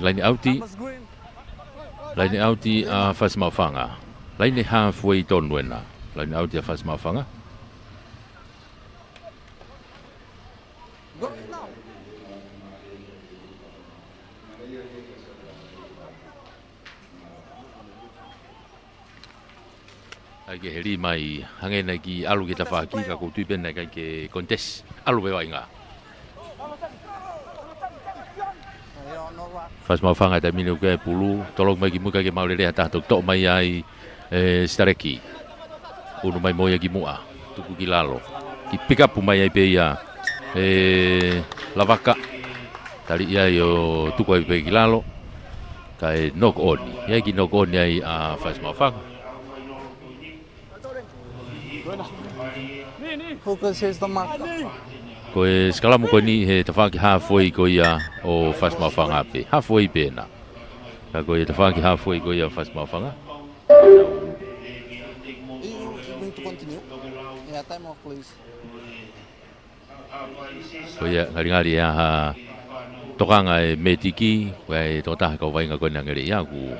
line outi fas mafanga line halfway tonwena line outi fas mafanga Ake heri mai hangena ki alu kita faki ka ko tuipen na ke contest alu be wainga fas mafanga ta minu ke pulu tolong mai ki muka ke mau le ta tok mai ai stareki unu mai moya ki mua tuku ki lalo ki pick up mai ai pe ya lavaka tali ia yo tuku ai pe ki lalo kai knock on ya ki knock on ai fas mafanga Focus, here's the mark. Ko skala mo ko ni he tafaki halfway ko ya o fast mafanga pe halfway pe na ko ya tafaki halfway ko ya fast mafanga You going to continue? Yeah, time off please. ko ya ngari ya ha tokanga metiki ko tota ko vai nga ko ngari ya ku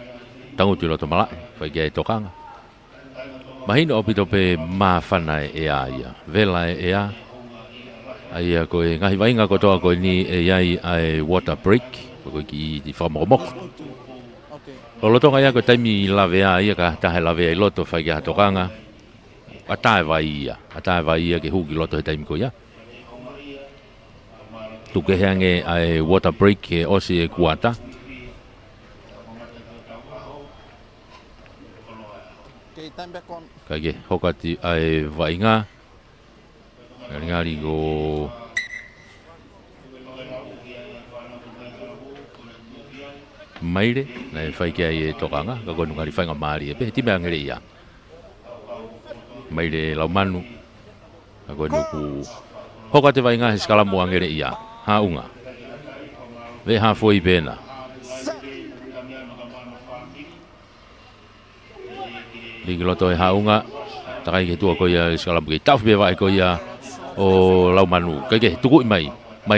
tangu tilo to mala fa ge tokanga mahino opito pe mafana ia vela ia ai ko ngahi vainga ko toa ko ni ai water break ko ki di forma mok Okay. lo tonga ia ko taimi lave ia ka ta lave loto fa ga tokanga ata vai ia ke huki loto taimi ko ia tu ke hange ai water break o si kuata Okay, time back on. kage hokati ai vainga ngari go maire na fai ke ai tokanga ka go ngari fai ngamari pe ti ngari ia maire la manu ka go nuku hokati vainga skala mo ngari ia ha unga ve ha foi bena Ligi loto e haunga takai ke tua ko ia skala buki taf be vai ko ia o lau manu ke tuku mai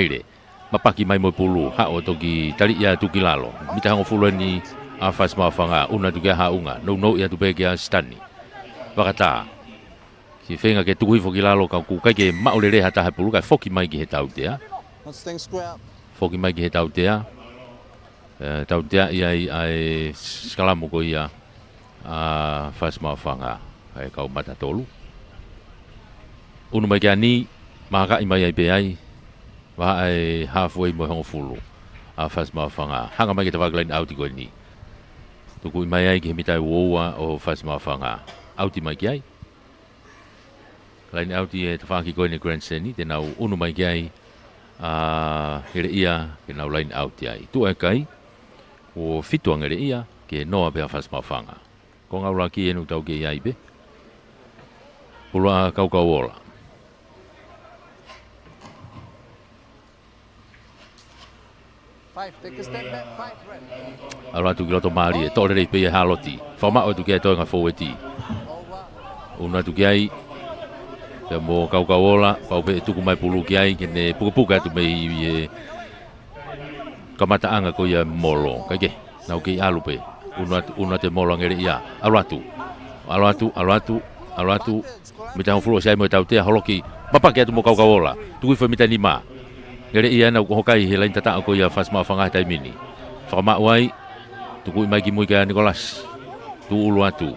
le mapaki mai mo pulu ha o toki tali ia tuki lalo mita hango fulani afas mafanga una tuki haunga no ia tu be ke stani bakata ki fenga ke tuku foki lalo ka ku ke ma ole re hata ha pulu ka foki mai ki hetau te Let's think square up. foki mai ki hetau te tau te ia ai skala mo ko ia fas mafanga ai kau mata tolu unu mai ni maka imai ai pe ai wa ai halfway mo hong fulu fas mafanga hanga mai kita line out ko ni tuku imai ai ki mitai woa o fas mafanga out mai ai line out e tafaki ko ni grand seni tenau unu mai ai here ia ke nau line out ai tu ai kai o fitu ngere ia ke noa pe fas mafanga ko ngau laki enu tau ke iai be pula kau ola Five, take a step back. Five, right. ala tu giloto mari e tole rei pe haloti fama o tu ke to nga foweti una tu ke ai te mo kau ola pau pe tu mai pulu ke ai ke ne puka tu mai e kamata anga ko ia molo kage nau ke alu pe una te molo ngere ia alatu mita fulo sai mo tau te holoki papa ke tu mo kau ola tu foi mita lima ngere ia na ko kai he lain tata ko ia fas mafanga tai mini fama wai tu ku mai ki mo ka Nicolas tu uluatu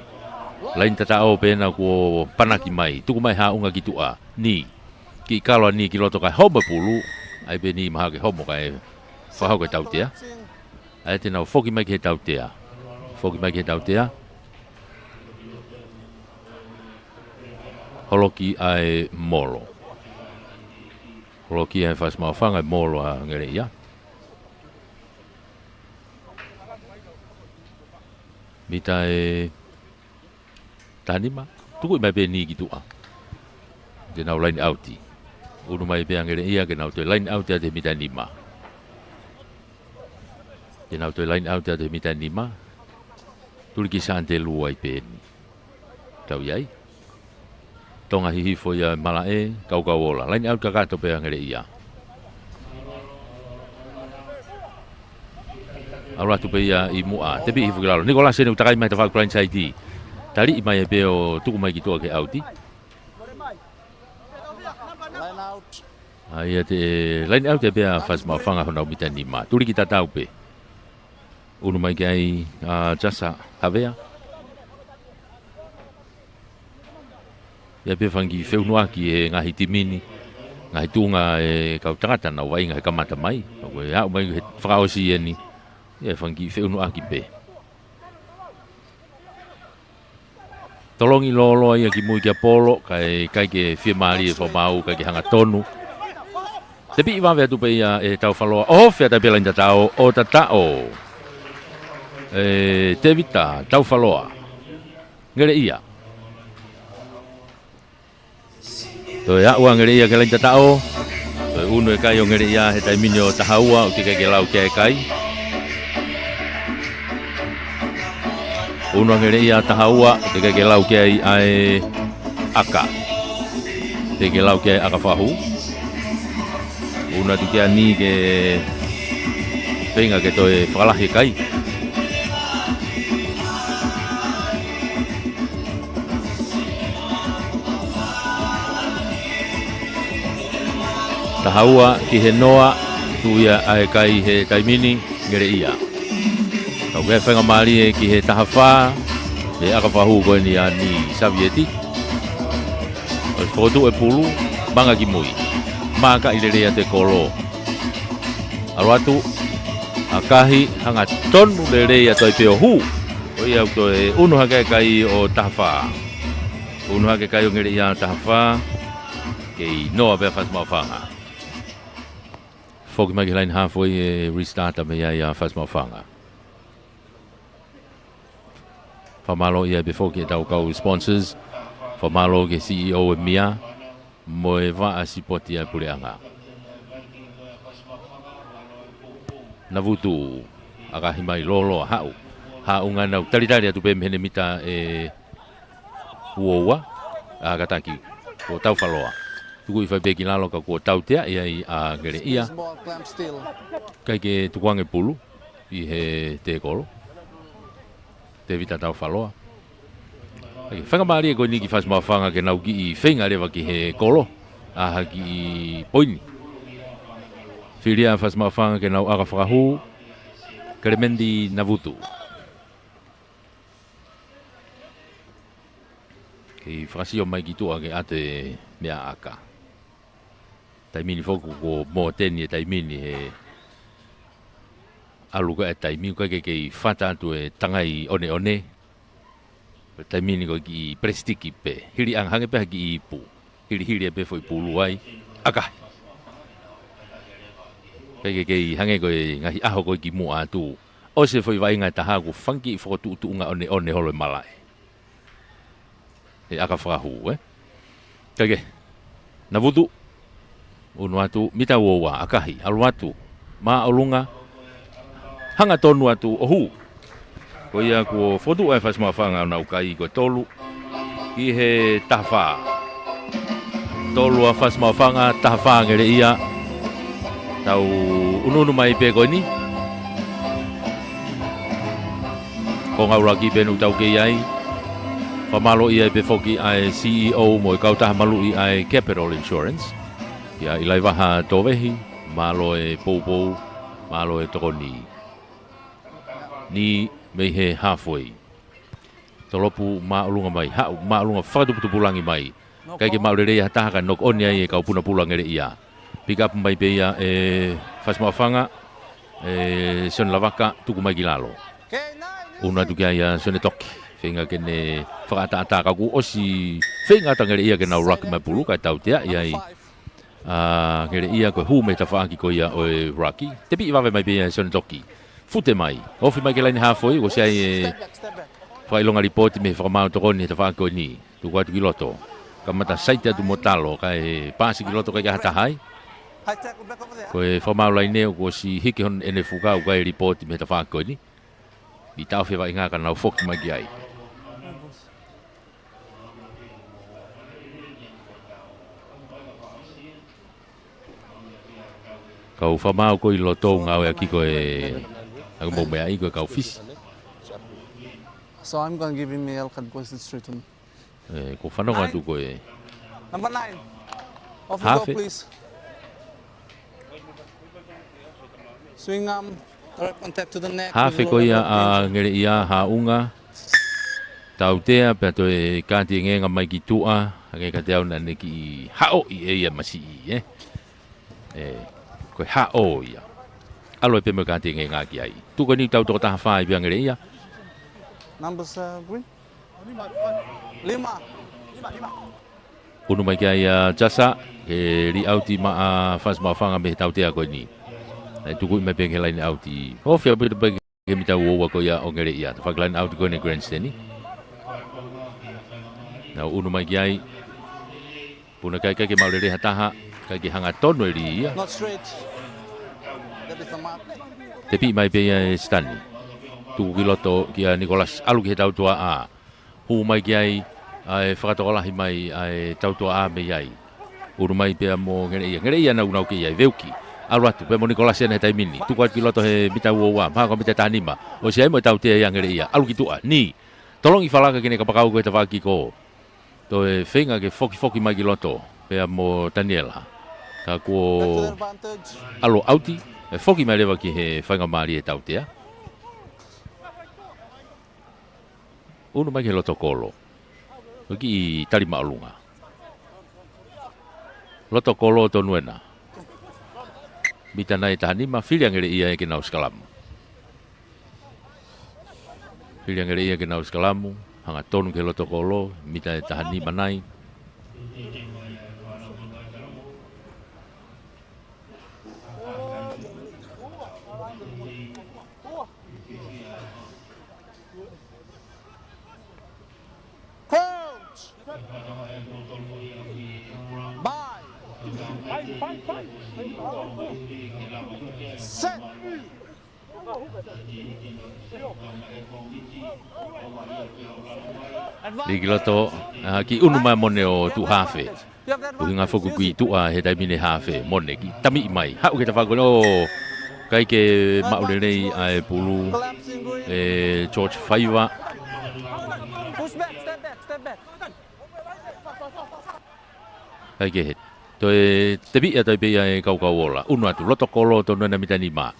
lain tata o pe na ko panaki mai tu mai ha unga ki tua ni ki kalo ni ki loto ka homo pulu ai be ni ma ke homo kai fa ho ko tau te ai te na foki mai ke tau te holoki ai molo holoki ai fas mafanga molo a ngere ia mita e tanima tuku mai be ni gitu de nau line outi unu mai be ngere ia ke nau te line out de mita nima de nau te line out de mita nima tulki sante luai pen tau yai tonga hihi fo ya malae kau ola lain out ka to pe ngere ia Alu atu pe ia I mua. Te bi I fukilalo. Nikola se ne utakai mai te whakukrain sai ti. Tali I mai e pe o tuku mai ki toa ke auti. Line out. Ai te line out te pe a whasma whanga hona o mitani ma. Turi ki tatau pe. Unu mai ki ai jasa havea. Ia pe whangi wheunua ki e ngahi timini. Ngahi tunga e kau tangata na wai ngahi kamata mai. Koe hau mai he whakaosi e ni. Ia whangi wheunua ki pe. Tolongi lolo ia ki mui ki Apollo. Kai ke whiamari e whamau, kai ke hanga tonu. Te pi iwa vea tupe ia e tau whaloa. O whea tai pela inta tau o tatao. Te vita, tau whaloa. Ngere ia. Toi ua ngere ia ke la inta tau. Toi unu e kai o ngere ia he taimini o tahaua o ke lau ke e kai. Unu ngere ia tahaua o ke lau ke ai aka. Te ke lau ke aka whahu. Una tu kia ni ke whenga ke toi whakalahi kai. Tahaua ki he noa tu ia ae kai he taimini ngere ia. Kau ke whenga maari e ki he tahawha e aka whahu koe ni a ni Savieti. O whakotu e pulu manga ki mui. Maka I lerea te kolo. Aluatu, akahi hanga tonu lerea toi peo hu. O ia toi unu hake kai o tahawha. Unu hake kai o ngere ia tahawha. Kei noa bea whasmau whanga. Foki mai ki line halfway e restarta me ia whasmau whanga. Whamalo ia before ki e tau kau sponsors. Whamalo ke CEO e Mia. Moe va a sipoti ai puleanga. Na vutu akahi mai lolo hau. Hau ngana talitari atu pe mene mita e uoua agataki ko tau whaloa. Tuku I whai peki lalo ka ko tau tea ia a ngere ia. Kai ke tukuange pulu I he te kolo. Te vita tau whaloa. Whanga maari e koe ni ki whasmau whanga ke nau ki I whenga rewa ki he kolo. Aha ki I poini. Whiria whasmau whanga ke nau aga whakahu. Keremendi Navutu. Kei whakasio mai ki tua ke ate mea aka. Taimini whoku ko mō teni e taimini he. Aluka e taimini koe kei whata atu e tangai one one. Taimini ko ki prestiki pe. Hiri ang hange pe ki ipu. Hiri e pe foi pulu ai. Aka. Kei hange ko ngahi aho ko ki mua atu. O se foi vai ngai taha ko funky fo tu nga one holo malai. E aka whakahu Kei. Na vudu. Unu atu mita wowa akahi alu atu. Ma olunga. Hanga tonu atu ohu. Ko ia ko fotu e whasmau whanga nau kai ko tolu ki he tahawha. Tolu a whasmau whanga tahawha ngere ia. Tau ununu mai pe koe ni. Ko ngaura ki penu tau ke iai. Whamalo ia pe foki ai CEO mo I kau taha malu I ai Capital Insurance. Ia I lai waha towehi. Malo e pou. Malo e tokoni. Ni mei he halfway. Tolopu maulunga mai. Hau maulunga whakatupulangi mai. Kai ke maulere ia taha ka nok oni ai e kau puna pulangere ia. Pick up mai pe ia e whasmau whanga. Son lavaka tuku mai ki lalo. Una tu kia ia sone toki. Whenga kene whakata kaku osi. Whenga tangere ia ke nau raki mai pulu kai tau tea ia I. Ngere ia koe hu me ta whaaki ko ia o raki. Tepi iwawe mai pe ia sone toki. Fute mai. Ofi mai ke laini halfway. Ko siai e whailonga ripoti me whakamau tokoni he ta whaako ni. Tu kuatu ki loto. Kamata saite atu motalo. Kai pasi ki loto kai ka hata hai. Ko e whamau laineo ko si hiki hon ene whukau kai ripoti me ta whaako ni. I tau whiwa inga ka nau whoki mai ki ai. Kau whamau ko I loto ngau e aki ko e Aku mau mai ko ka office. So I'm going to give him a yellow card because it's written. Ko whanonga tu ko e. Number 9. Off you Half go, it. please. Swing arm, direct contact to the neck. Hafe ko ia a ngere ia haunga. Tau tea pe to e kanti ngenga mai ki tua, nge ka te au na ne ki hao i e ia masi i ko hao ia. Alo pe me kanti ngenga ki ai. Tu ko ni tau to ta fa i bi ngere ia. Numbers green. 5. Unu mai ki ai jasa ke ri auti ma a fas ma fanga me tau tea ko ni. Tu ko me pe ke lain auti. O fia pe ke mi tau o ko ia o ngere ia. Fa lain auti ko ni grandstand ni. Na unu mai kiai puna kai ke maulere hataha kai ki hanga tono ri ia Not straight. That is the mark. te pi mai pe ia stani tu kiloto ki Nicolas alu ki tau tua a hu mai kiai ai whakatokola hi mai ai tau tua a me iai unu mai pe mo ngere ia na unau ki iai veuki alu atu pe mo Nicolas ene tai mini tu kwa kiloto he mita uowa ma ko mita tanima o si ai mo tau te ia ngere ia alu ki tua ni tolong i falaka kene kapakau ko te waki ko to e whenga ke foki mai ki loto pea mo Daniela ka Back to ko their advantage. alo auti e foki mai lewa ki he whainga maari e tau tea unu mai ke loto kolo o ki i tari maalunga loto kolo to nuena mita nai tahanima whiliangere ia e ke nau skalamu whiliangere ia ke nau skalamu hanga tonu ke loto kolo mita e tahanima nai Coach! Bye! Set! Ligi loto ki unu mai mone o tu hafe. You have the Ku nga advantage. foku Use ki it. tu a he dai mine hafe mone ki tami mai. Ha u ke ta fa no kai ke maule nei ai pulu Collapsing green. George Faiva Push back, step back, step back. kai ke het. To te bi ta be ai kau kau ola. Unu atu loto kolo to na mitani ma.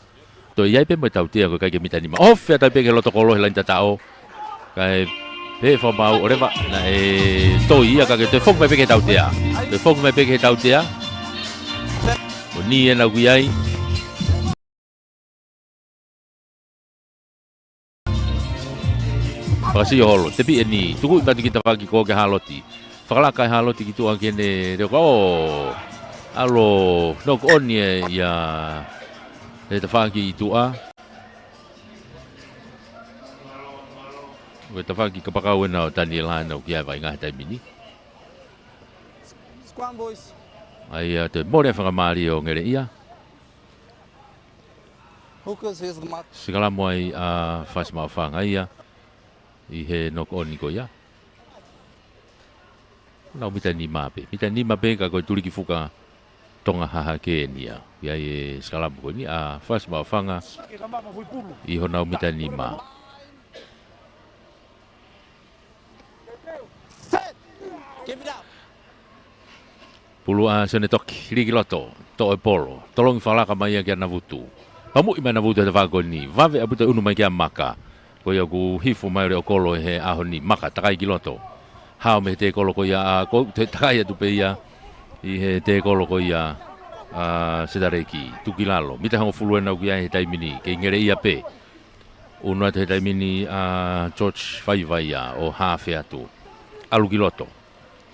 To iai pe mo tau tia ko kai ke mitani ma. Off ya ta be ke loto kolo he lain ta tao. Kai pe fa mau oreva na to ia ka ke te fok me pe ke tau tia. Te fok me pe ke tau tia. O ni e na guiai. Pakasi holo, tepi ni, tuku tadi kita pagi ko ke haloti. Fakala kai haloti gitu angkene de ko alo nok on ya te pagi itu a. Te pagi ke pakau na Daniel Hano kia vai ngah tai mini. Scrum, boys. Ai te more fa Mario ngere ia. Hookers, here's the mark. Segala moi fas ma fa ia. I he nok on ko ya. Nau mita ni mape ka ko tuli ki fuka tonga haha ke nia. Ya e skala ko ni fas ma fanga. I ho nau mita ni ma. Set! Give it up. Pulu sene toki ligi loto to e polo. Tolong fala ka mai ke na vutu. Pamu i mana vutu te vago ni. Vave abuta unu mai ke maka. Ko ia ku hifu mai o kolo he aho ni maka takai ki loto. Hao me te kolo ko ia ko te takai atu pe ia i he te kolo ko ia sedareki tukilalo. Mita hango fuluena ku ia he taimini ke ngere ia pe. Unu atu he taimini George Faiva ia o hafe atu. Alu ki loto.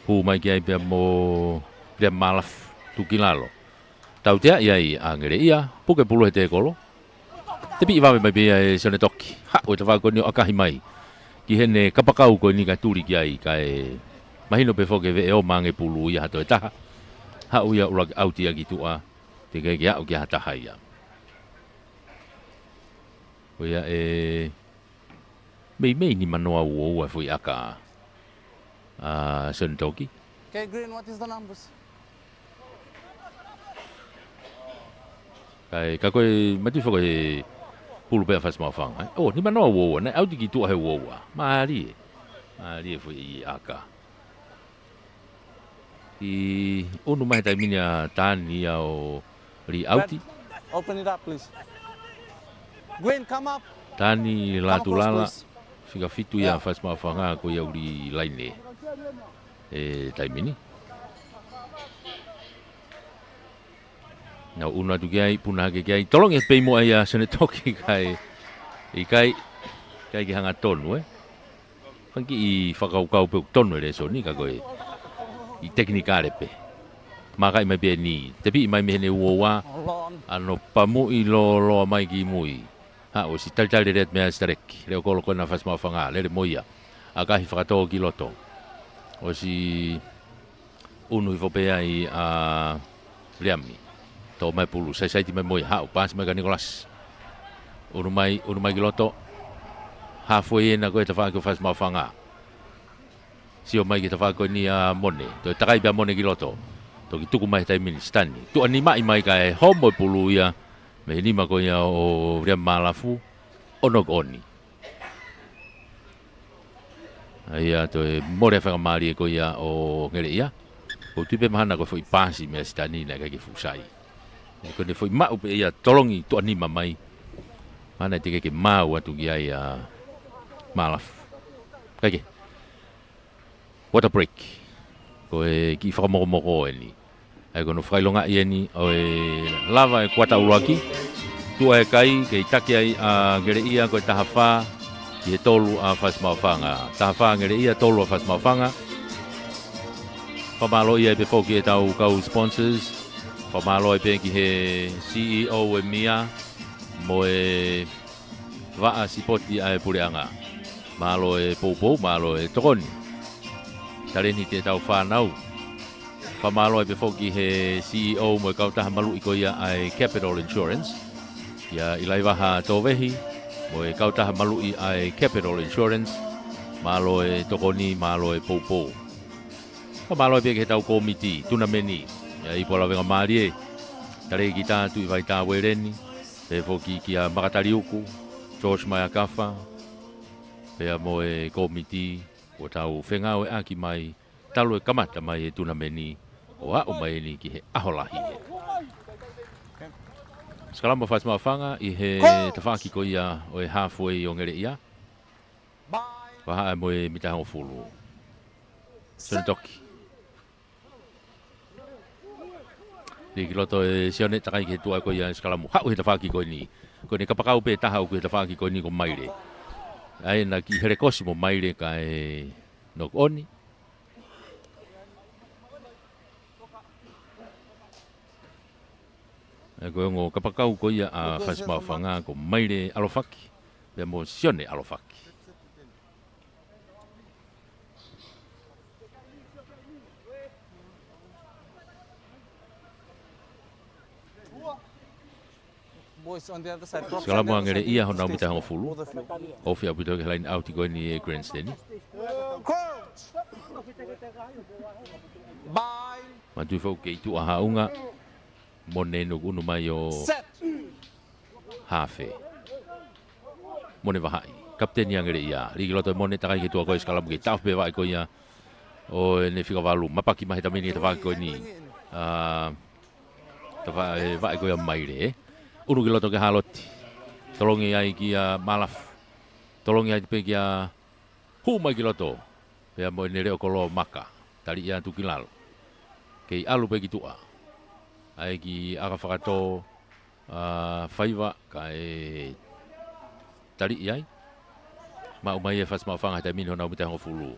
Hu mai ki ai pe mo pe malaf tukilalo. Tau tea ia i ngere ia puke pulu he te kolo. Tepi iwa mai bea e sone toki. Ha, o te whako ni o akahi mai. Ki hene kapakau ko ni ka turi ki ai ka e mahino pe foke ve e o mange pulu ia hato e taha. Ha uia urak autia ki tua. Te kei ki au ki hataha ia. Uia mei ni manoa ua fui aka sone toki. Okay, green, what is the numbers? Kai ka koe mati foko pulu pe fas mafanga oh ni mano wo na au ki tu he wo mali foi aka i unu mai tai minia tani au ri auti Open it up, please. Gwen, come up. tani la Come tulala across, figa fitu ya fas mafanga ko ya uri laine e tai mini na una tu gai puna ke gai tolong e pe mo ai sene toki kai kai ki hanga tonu fanki i whakaukau pe tonu re so ni ka koe i teknika re pe maka i mai pe ni te pi mai mehene uowa Long. ano pamu i lo mai ki mui ha o si tal ret mea starek reo kolo koe na fas mawhanga le moia a kahi whakatoa ki loto o si unu i whopea i a Riami to mai pulu sai ti mai moia ha o pas mai ka Nicolas unu mai ki loto halfway na koe te whako fas mawhanga si o mai ki te whako ni a mone to takai pia mone ki loto to ki tuku mai tai mini stani tu ani mai ka e homo pulu ia me ni ma ko ia o ria malafu onog oni ia to e more fa mari ko ia o ngere ia o tipe mahana ko foi pasi me stani na ka ki fusai ko ne foi ma upe ia tolongi tu ani mai mana te ke mau atu ki ia malaf kage water break ko e ki fa mo ni ai kono frailonga ieni o e lava e kwata uruaki tu e kai ke itaki ai a gere ia ko tahafa ki e tolu a fas mawhanga tahafa gere ia tolu a fas mawhanga pamalo ia pe foki e tau kau sponsors pamalo e pe ki he CEO e mia mo e va sipoti ai pureanga malo e popo malo e tokoni tare ni te tau whanau pamalo e pe foki he CEO mo e kautaha malu iko ia ai Capital Insurance ia ilai waha towehi mo e kautaha malu i ai Capital Insurance malo e tokoni malo e popo pamalo e pe ke tau komiti tuna meni ia i pola venga marie tare ki tātu i vai tā wereni pe foki ki a Makatariuku George Mayakafa pe a mo e komiti o tau whengau e aki mai talo e kamata mai e tuna meni o a o mai ni ki he aholahi Skalamba fas mawhanga i he tawhaki ko ia o e halfway o ngere ia waha e mo e mitahang o fulu Sonatoki Ni ki loto e sione takai ki tua ko ia skalamu hau he tawhaki ko ni ko ni kapakau pe taha o ki tawhaki ko ni ko maire ai na ki here kosimo maire ka e nok oni ko ngo kapakau ko ia a fas mawhanga ko maire alofaki pe mo sione alofaki Boys on the other side. Skala mo ngere ia hona mita ho fulu. O fia buto ke line out ko ni grandstand. Bye. Ma tu fo ke tu aha unga. Mone no unu mai o hafe. Mone vahai. Kapten yang ngere ia. Ri loto mone takai ke tu ko skala mo ke taf be vai ko ia. O ne fika valu. Mapaki mai tamini ta vai ko ni. Ta vai ko ia mai re. Unu ki loto ke haloti. Tolongi ai ki a malaf. Tolongi ai pe ki a huma ki loto. Pea mo nere o kolo maka. Tali ia tu kilalo. Kei alu pe ki tua. Ai ki aga whakato whaiva ka e tali iai. Ma umai e fas mawhanga tai mini hona umita hongo fulu.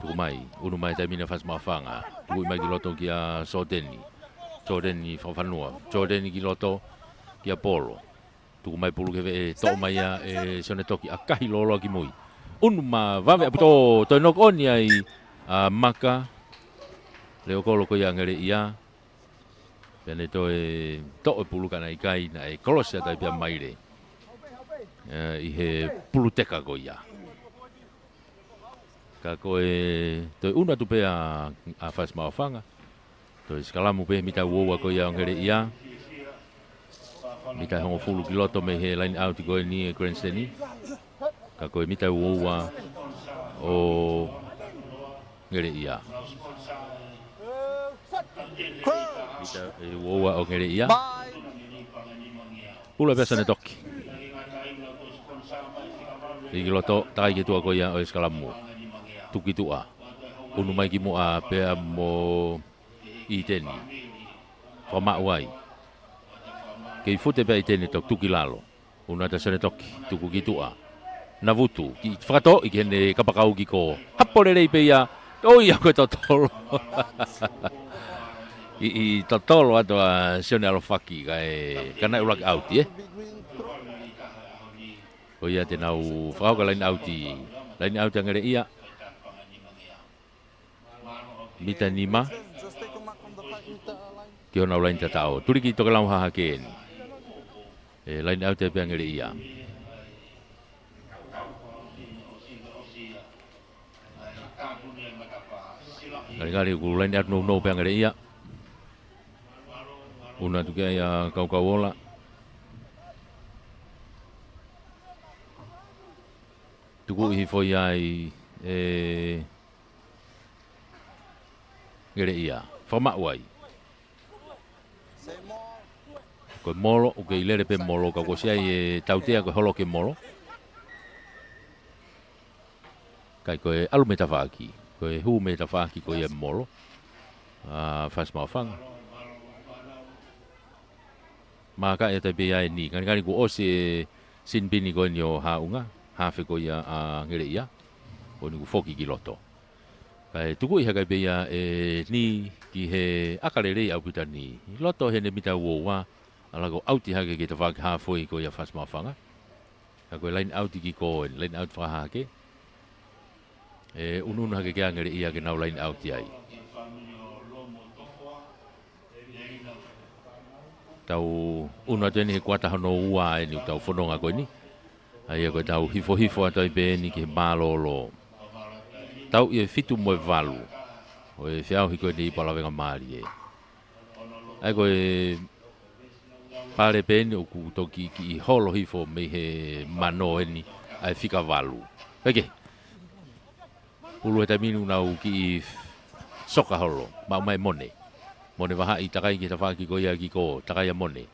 Tuku mai. Unu mai tai mini fas mawhanga. Tuku mai ki loto ki a Sodeni. Sodeni whawhanua. Sodeni ki loto ki Apollo. Tuku mai pulu ke e to mai e Sonatoki a kahi lolo ki mui. Unu ma vave aputo to nok oni ai maka leo kolo ko ia ngere ia. Pene to e pulu kana i kai na e kolosia tai pia maire. I he pulu teka ko ia. Ka ko e to una tu pe a fas mawhanga. To skalamu pe mita woa ko ia ngere ia. Mita hongo fulu kiloto me he line out ko ni grandstand ni. Ka ko mita uwa o ngere ia. Mita uwa o ngere ia. Pula pesa ne toki. Di kiloto tai ke tua ko ia o skalamu. Tuki tua. Unu mai ki mo a pe mo i teni. Fama wai. Kei fute pe i teni tok tuki lalo. Una ta sene toki tuku ki tua. Navutu ki whakato i kene kapakau ki ko hapore rei pe ia o ia koe totolo i totolo ato a sione alo whaki kana ulak auti o ia te nau whakau ka line auti angere ia mita nima ki o nau line tatao turi ki toke lau haha ken line auti pe angere ia Kali-kali ku line out no pe angere ia. Una tu kia kau ola. Tuku hi foi ai ngere ia. Fama wai. Ko molo o ke ilere pe molo ka ko sia e tautea ko holo ke molo. Kai ko alu metafaki. Ko e hu me ta whaki ko ia molo. Whas mawhanga. Maka e tai pia e ni. Kani ko o se sinbini ko ni o haunga. Hawhi ko ia ngere ia. O ni ku whoki ki loto. Kai tuku iha kai pia e ni ki he akarerei au puta ni. Loto he ne mita uowa. Alago auti hake ki ta whaki hawhi ko ia whas mawhanga. Ko line auti ki ko line out whahake. Ununa ke kia ngere ia ke nau line out ai. Tau una teni he kuata hono ua ni tau fononga ko ni. Ai ko tau hifo ato pe ni ke malolo. Tau e fitu mo valu. O e fiao hiko ni pala venga mali e. Ai ko e pare pe ni o ku toki ki holo hifo me he mano ni ai fika valu. Okay. Ulu e taminu nau ki soka holo, mau mai mone. Mone waha i takai ki ta whaki ko ia ki ko, takai a mone.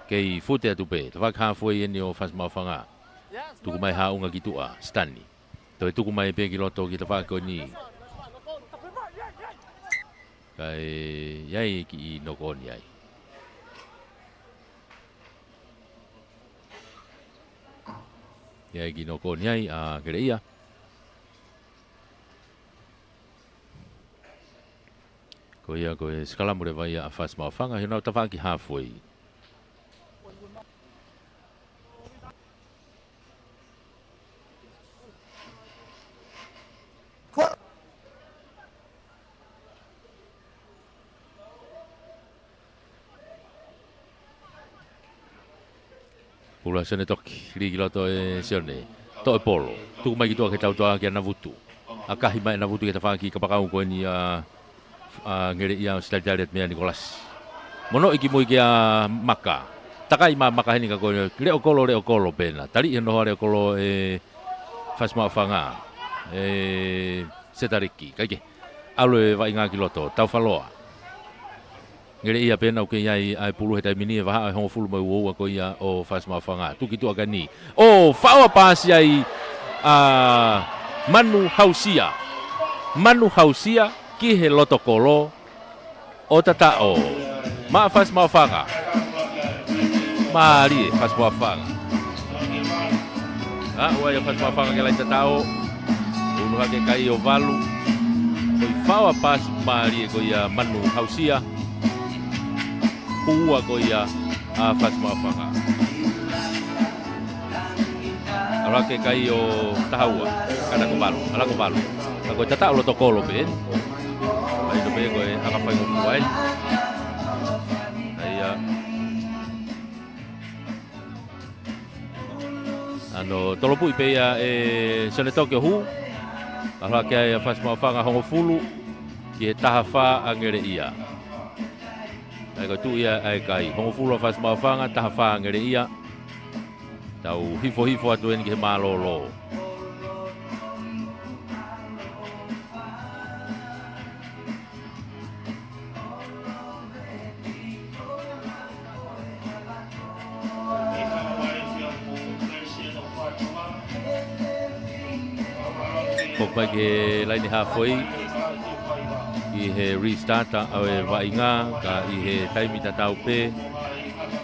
Kei fute atu pe, ta whaki hawhoi eni o whas mawhanga. Tuku mai haunga ki tua, stani. Toi tuku mai pe ki loto ki ta whaki ko ni. Kai iai ki i noko ni ai. Ia ki no ko ni ai a kere ia. Ko ia ko e skala mure vai a fas mawhanga he nau ta whaki halfway. Pula sene toki, rigi loto e sione. To e polo. Tuku mai ki toa ke tau toa ki a navutu. A kahi mai navutu ke ta whaki kapakau ko ni ngere ia stadiaret mea Nikolas. Mono iki moi ki a maka. Takai ma maka heni ka ko reo kolo pena. Tari no reo kolo e fasma fanga. Setariki. Kaike. Alo e vai nga ki loto. Tau faloa. Ngere ia pena o ke iai ai pulu he tai mini e waha ai hongo fulu mai uoua ko ia o fasma whanga. Tuki tu agani. O whaua pasi ai Manu Hausia. Manu Hausia ki he loto kolo o tatao. Ma fasma whanga. Mari fasma whanga. Ua ia fasma whanga ke lai tatao. Unu hake kai o valu. Koi whaua pasi mari e ko ia Manu Hausia. Ua ko ia a fasma whanga. Arake kai o tahaua, kada ko balu, ala ko balu. Ako tata lo tokolo ben. Ai do be ko e aka pai ko ai. Ai ano tolopu pe ia e sone Tokyo hu. Arake ai fasma whanga hongo fulu ki e tahafa angere ia. ai ko tu ia ai kai hongo fulo fas mafanga ta fa ngere ia tau hifo atu en ke malolo ko pa ke laini halfway i he restart a e vainga ka i he taimi tatau pe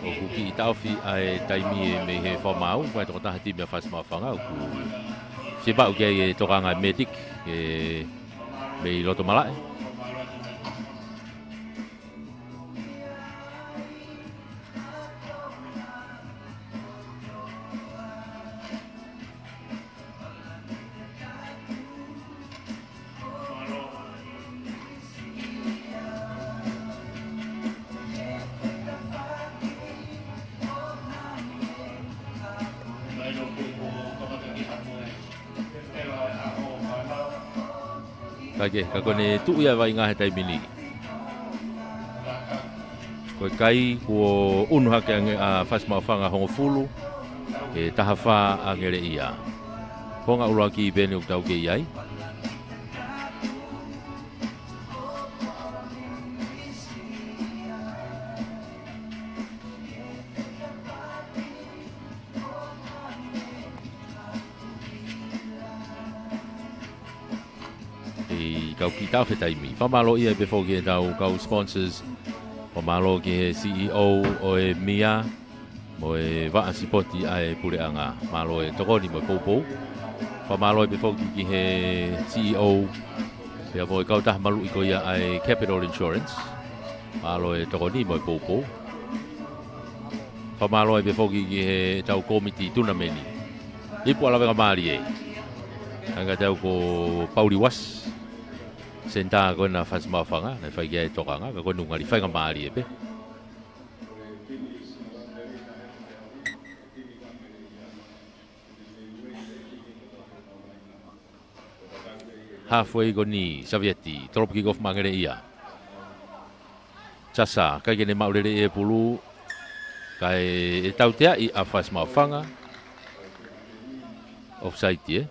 o kuki i tauwhi ai taimi e me he whamau kai toko taha timi a whasmawhanga ku se bau ke e tokanga medic e me i loto malae kage ka kone tu ia vai ngā he taimini. Koe kai ko unu hake a whasmawhanga hongo fulu e taha wha a ngere ia. Honga uloa ki i bene u tau ke iai. Kau ki tau he taimi. Whamalo ia e befo ki e tau kau sponsors. Whamalo ki he CEO o e Mia. Mo e waa sipoti a e pureanga. Malo e tokoni mo e poupou. Whamalo e befo ki he CEO. Pea mo e kau taha malu i ko ia a e Capital Insurance. Malo e tokoni mo e poupou. Whamalo e befo ki he tau komiti tunameni. Ipu alawenga maari e. Anga tau ko Pauli Was. Senta ko na whasmawhanga, na whai kia e tokanga, ka koe nungari whai ngā maari e pe. Halfway ko ni Savieti, toropu ki gof mangere ia. Tasa, kai kene maurere e pulu, kai e tau tea i a whasmawhanga, offside e.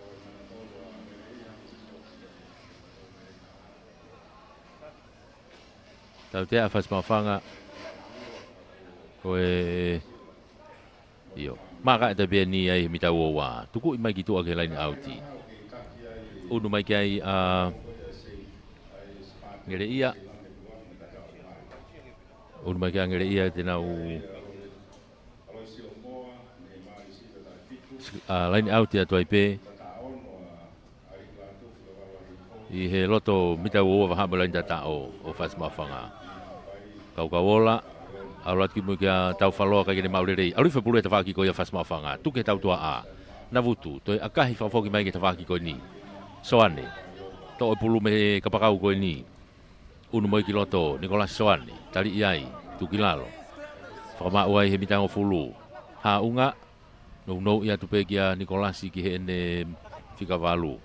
Tau te a whasmawhanga koe iyo. Maka e te bea ni ai mi tau o wā. Tuku i mai ki tua ke laini auti. Unu mai ki ai ngere ia. Unu mai ki a ngere ia te nau laini auti a tuai pe. I he loto mita ua wahamba lain tata o whasmawhanga. Kau ola, aluat ki mui kia tau whaloa kai kene maurerei. Alu whapuru e te whaki ko ia whasmawhanga. Tuke tau tua a. Navutu, toi akahi whawhoki mai ke te whaki ko ni. Soane, to e pulu me kapakau ko ni. Unu moi ki loto, Nicolas Soane, tali iai, tuki lalo. Whakamau ai he mitango fulu. Ha unga, nou ia tupe kia Nicolas ki he ene whikawalu.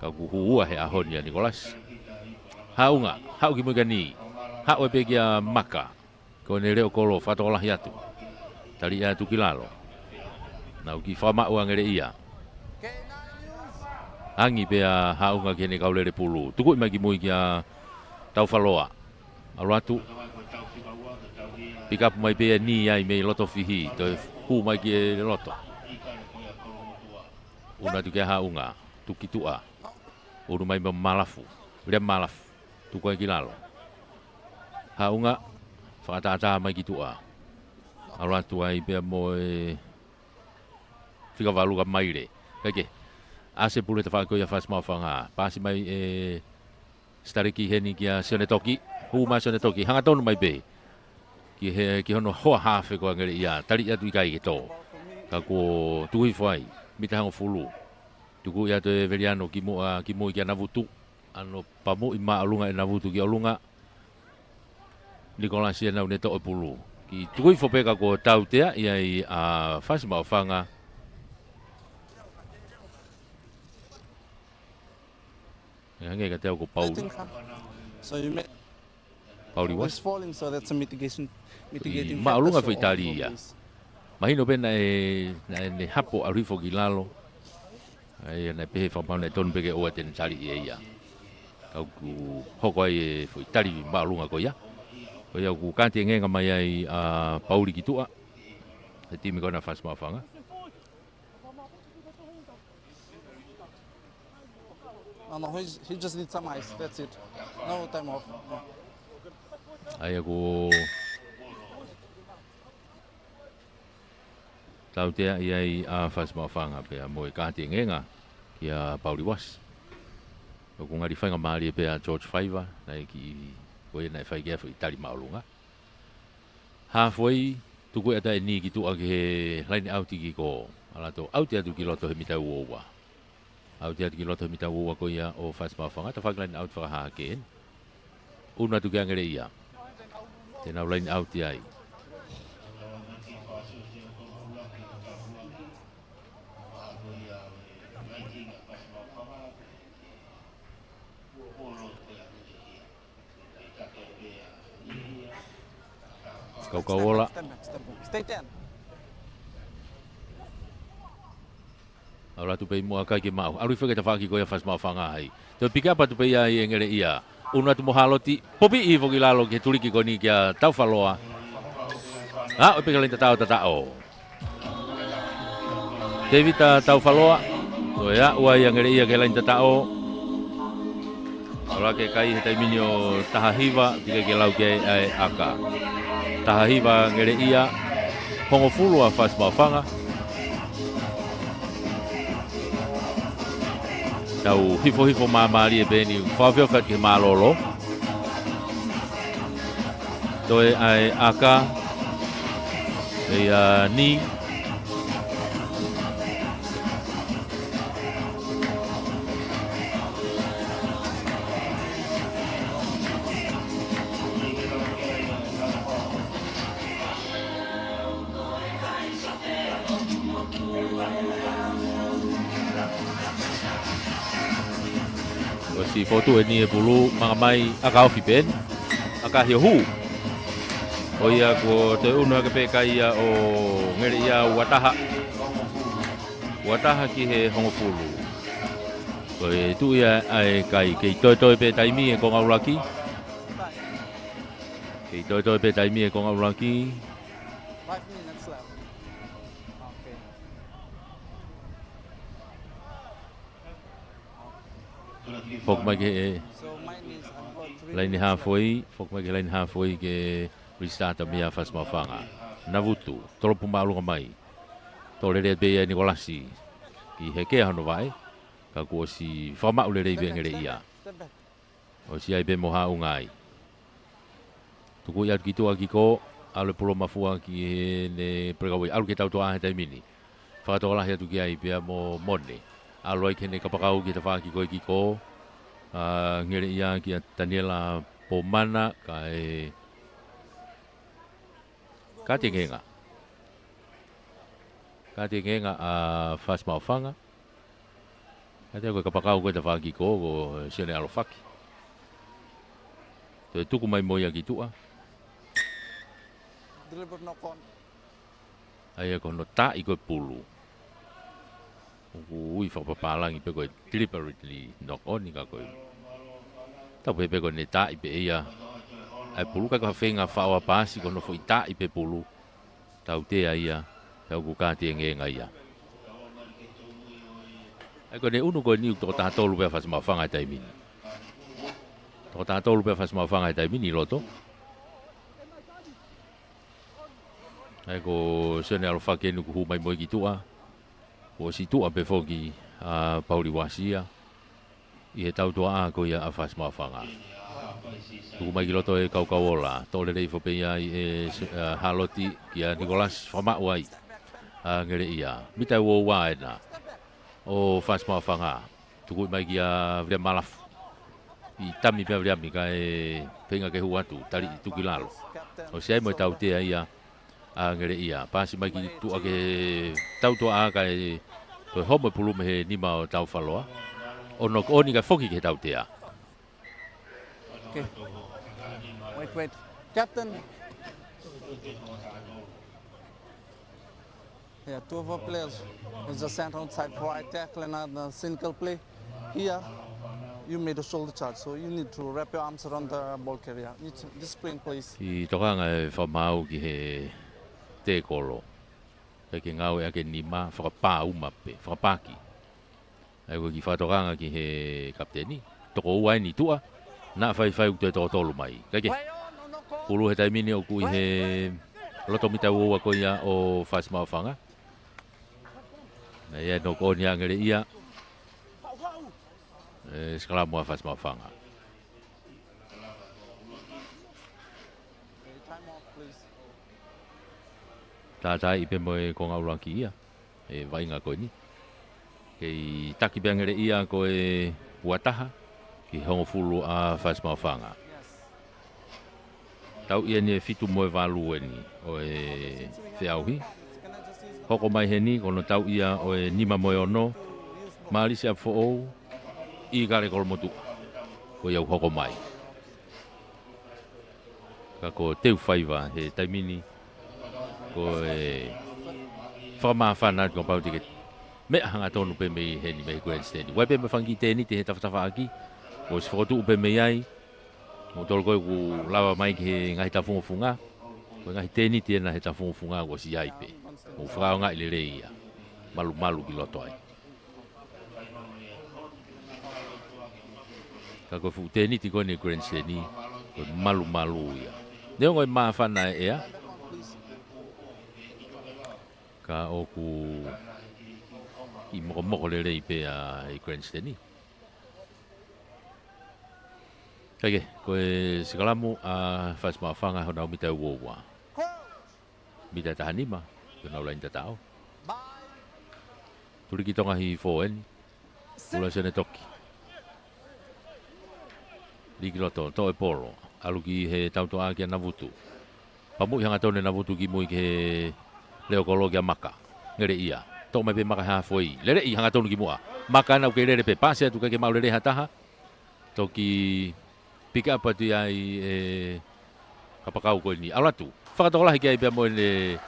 Ka kuhua he ahon ya Nicolas. Haunga, hau ki muka ni. Hau e pekia maka. Ko ne reo kolo whatola hiatu. Tali ia tuki lalo. Nau ki whamau angere ia. Angi pea haunga ki ne kaulere pulu. Tuku ima ki mui kia tau whaloa. Aluatu. Pikapu mai pea ni ai mei loto fihi. Toi hu mai ki e loto. Una tukia haunga. Tuki tua. Uru mai malafu, ria malafu, tuku ai ki lalo. Haunga, whakataata mai ki tua. Aluatu ai pia mo e whikawalu ka maire. Kake, ase pule te whakako ia whasmawhanga. Pasi mai e stariki heni ki a Sione Toki, hu mai Sione Toki, hanga tonu mai pe. Ki hono hoa hawhi ko angere ia, tari atu i kai ke tō. Ka ko tuhi whai, mita hango fulu. Tuku ia te veriano ki mo ki navutu ano pamu i maalunga e navutu ki alunga Nicolas ia nau neto e pulu ki tuku i fopeka ko tau tea ia i a whasmawhanga ia nge ka teo ko Paul Pauli It's was. falling, so that's a mitigating Ma'alunga factor. fo Italia. Mahino pe na e hapo arifo gilalo. Ai na pe fa pauna ton pe ke o ten tali ia. Kau ku hoko ai fo Italia ma'alunga ko ia. Ko ia ku kanti ngenga mai ai a Pauli kitua. E timi kona fas mafanga. No, he just needs some ice. That's it. No time off. Ai aku tau te ai a fas mafanga pe a moi kanti ngenga ia Pauli was. Ko ngari fainga mali pe a George Faiva na ki ko ia na fai ke fo Italia ma'alunga. Halfway tuku ata ni gitu age line out ki ko ala to out ya tu kiloto he mita uwa out ya kiloto mita uwa ko ya o fast mafanga ta fag line out fa ha ken una tu gangere ia tena line out ya kau ola Stand back. Stay 10. Aula tu pei mo ka ki mau. Alu feke ta faki ko ya fas mafanga ai. Te pika pa tu pei ai engere ia. Una tu mohaloti. Popi i fo kilalo ke tuliki ko ni kia tau faloa. Ah, o pika lenta tau tatao. David tau faloa. So ya ua engere ia ke lenta tao. Aula ke kai hetai minio tahahiva tika ke lau ke ai aka. Tahahiva engere ia. Hongo fulu a fas mafanga. Tau hifo mamari e beni whawhia what ke malolo. Toi ai aka. E ni. Si foto ini bulu mangamai akau fiben akah yahu o ia ko te uno ke pe kai ia o ngere ia wataha ki he hongofulu ko e tu ia ai kai ke toi pe taimi e ko ngaulaki ke toi pe taimi e ko ngaulaki 5 minutes left. Okay. fok mai ke So mine is I've got 3 lain minutes halfway fok mai ke lain halfway ke restart mia fas mafanga navutu tolo pumalu mai tole le be ni golasi ki heke hano vai ka ko si fama ule le be ngere ia Step back. o si ai be moha ungai tuku ia ki to ko ale pulo mafua ki ne pregawi alu ke tau to a hetai mini fa to la he tu ki ai be mo mone alo ai ke ne kapakau ki ta fa ki ko ngere ia ki Daniela Pomana kai ka tingenga a fast mafanga ate ko kapakau ko ta fa ki ko sene alo faki te tuku mai moia ki tua Deliver knock on. ai ko no ta i ko pulu ui fa papalang i pe ko deliberately knock on ni ka ko ta pe ko ne ta i pe ia ai pulu ka fenga fa wa pasi ko no foi ta i pe pulu tau te ia tau ku ka te nge ia ai ko ne unu ko ni to ta tolu pe fa ma fanga tai mini to ta tolu pe fa ma fanga tai mini loto ai ko sene al fa ke nu ku mai mo ki tua o si tua pe foki a Pauli Wasia i he tau toa ko ia a fas mafanga tu mai ki loto e kau ola to le fo pe ia e haloti ki a Nicolas Fama wai a ngere ia mita wo wa na o fas mafanga tu mai ki a vre malaf i tami pe vre mi ka e penga ke huatu tali tu ki lalo o sei mo tau te ia a ngere ia pasi mai ki tu ake tau toa ka e to homo pulu me ni ma tau faloa ono oni ka foki ke tau tea Okay. Wait. wait. Captain. Yeah, two of our players was just sent outside for a tackle and a single play. Here, you made a shoulder charge, so you need to wrap your arms around the ball carrier. Discipline, please. I tokanga e whamau ki he te kolo. Ke ngau e ake nima whakapā umape, whakapāki. Ai ko ki whatokanga ki he kapteni. Toko uai ni tua. Nā whai ukte tō tolu mai. Kake. Ulu he taimini o kui he loto mita ua ko ia o whasmau whanga. Ia no ko ni angere ia. Sekala mua whasmau whanga. Tātai ipe moe ko ngaulang ki ia. E vainga koe ni. Kei taki beangere ia ko e uataha. Ki hongo fulu a whasmau whanga. Tau ia ni e fitu moe walu e ni. O e whiauhi. Hoko mai he ni, kono tau ia o e nima moe ono. Maalisi a fo'ou. I kare kolo motu. Ko iau hoko mai. Ka ko teu whaiva he taimini. Ko e whamawhana ko pau tike. Me hanga tonu pe mei he ni mei grandstand. Wai pe me whangi tēni te he tawhatawa aki. Ko si whakotu upe mei ai. Mo tolo koe ku lawa mai ki he ngahi tawhungofunga. Ko ngahi tēni tēna he tawhungofunga ko si ai pe. Mo whakao ngai le reia. Malu malu ki loto ai. Ka koe fu tēni ti koe ni grandstand ni. Ko malu malu ia. Neo ngoi maa whana e ea. Ka o ku I moko le rei pe a I grandstand ni. Kake, koe sikalamu a whasmaa whanga honau mita uowa. Mita tahanima, honau lain tatao. Turi ki tonga hi foen, ula sene toki. Liki loto, to e polo, alu ki he tautoa ki a navutu. Pamu i hanga tone navutu ki mui ki he leo kolo ki a maka, ngere ia. Tō mai pe maka hafoi, lere I hanga tonu ki mua. Maka nau ke lere pe pase atu ke mau lere hataha. Toki pika apa tu ai kapakau ko ni. Alatu. Whakatokola hiki ai pia mo le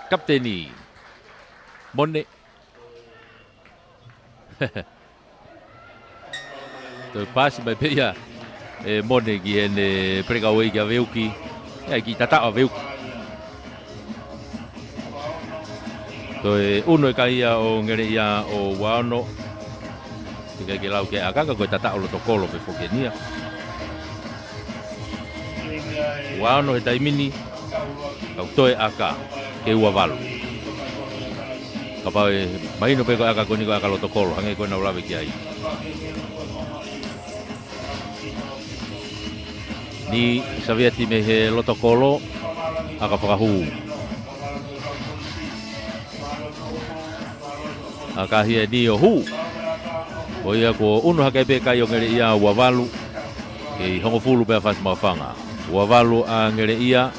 kapteni. Mone. Tō pasi mai pe ia mone ki hene prekawai ki a veuki. Ia ki tatao a veuki. Tō uno ka ia o ngere ia o wano. Tika ki lau ke akaka koe tatao lo tokolo pe fokenia. Wano he taimini. Kau toe aka ke ua walu. Ka pau e maino pe koe aka koni koe aka lo tokolo. Hange koe na ulawe ki ai. Ni saviati me he lo tokolo. Aka whakahu. Aka hia ni o hu. O ia ko unu hake pe kai o ngere ia ua walu. Kei hongo fulu pe a whasmau whanga. Ua walu a ngere ia.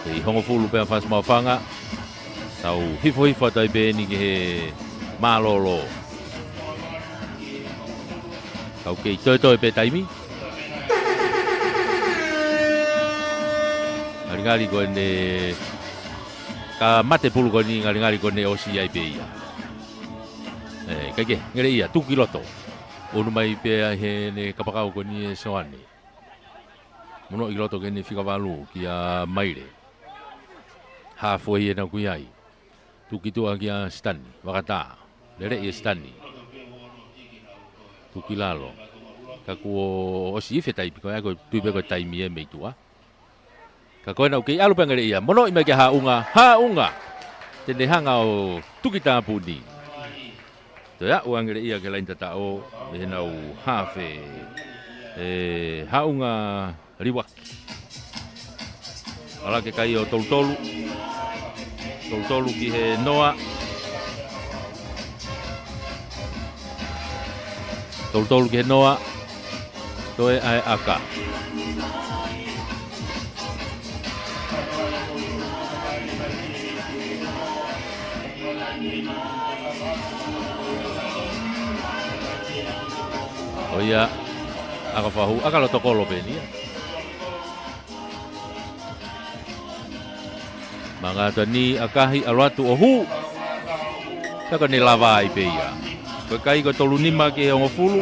Kei hongo fulu pe a whasmau whanga. Tau hifo hifo tai pe ni ki he malolo. Tau kei toi toi pe taimi. Ngaringari ko ne ka mate pulu ko ni ngaringari ko ne osi ai pe ia. Kake ngere ia tuki loto. Onu mai pe he ne kapakau ko ni soani. Mono I loto ke ni whikawalu ki a maire. Ha foi e na kuiai. Tuki tua ki a stani, wakata. Lere I stani. Tuki lalo. Kaku o si ife tai piko ko tuipe ko taimi e meitua. Ka koe na ukei alu pengere ia. Mono I mai ke haunga. Haunga. Tene hanga o tuki tāpu ni. Tō ia uangere ia ke lain tatao. Me nau hafe. Haunga riwaki. Ala ke kai o tolutolu. Tolutolu ki he noa. Tolutolu ki he noa. Toe ai aka. O ia aka whahu, aka lo tokolo pe nia. Mga tani akahi alwatu ohu. Taka ni lava i peia. Ko kai ko tolu nima ke o fulu.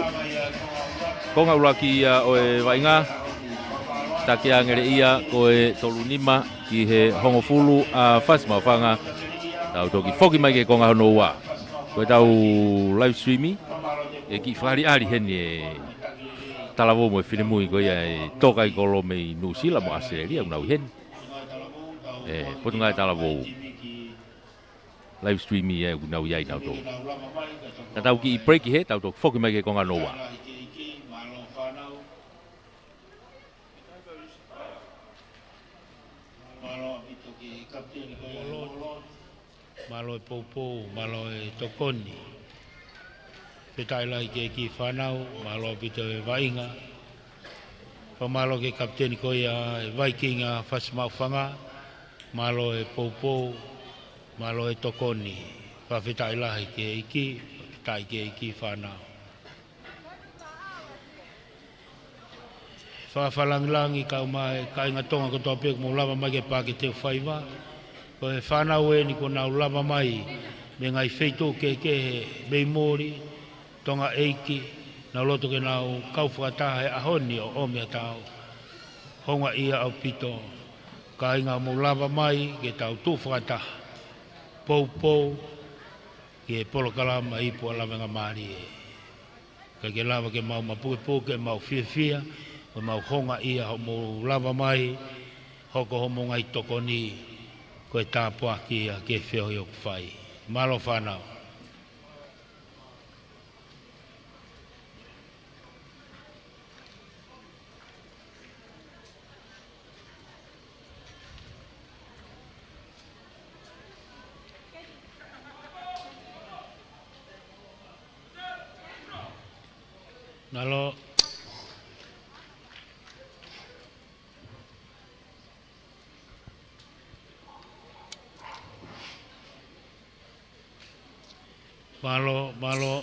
Ko nga ulaki ia o e vainga. Taki angere ia ko e tolu nima ki he hongo fulu a fasma fanga. Tau toki foki mai ke ko nga hono wa. Ko tau live streami e ki fari ali heni e talavo mo fine mui ko ia e toka i kolo me New Zealand mo Australia una hen. Potunga talavo live streami e una ia ina to. Tau ki break he tau to foki mai ke ko nga no wa. Malo e poupou, malo e tokoni. Petai lai ke ki whanau, malo pito e vainga. Whamalo ke kapteni ko ia e Vikinga whasimau whanga. Malo e poupou, malo e tokoni. Whawhetai lai ke iki, whawhetai ke iki whanau. Whawhalanglangi kau mai, ka inga tonga ko tōpia mo lava mai ke pāke te whaiva. Ko e whanau e ni ko nau lava mai, me ngai wheito ke mei mori, tonga eiki, na loto ke nau kau whakataha e ahoni o omea tau. Honga ia au pito, ka inga mo lava mai ke tau tū whakataha. Pou, ke polo kalama ipu a lava ngā maari e. Ka ke lava ke mau mapuke ke mau fia, ko mau honga ia mo lava mai, hoko homo ngai toko ni, ko e tāpua ki a ke whio i o kwhai. Malo whanau. Nalo. Malo.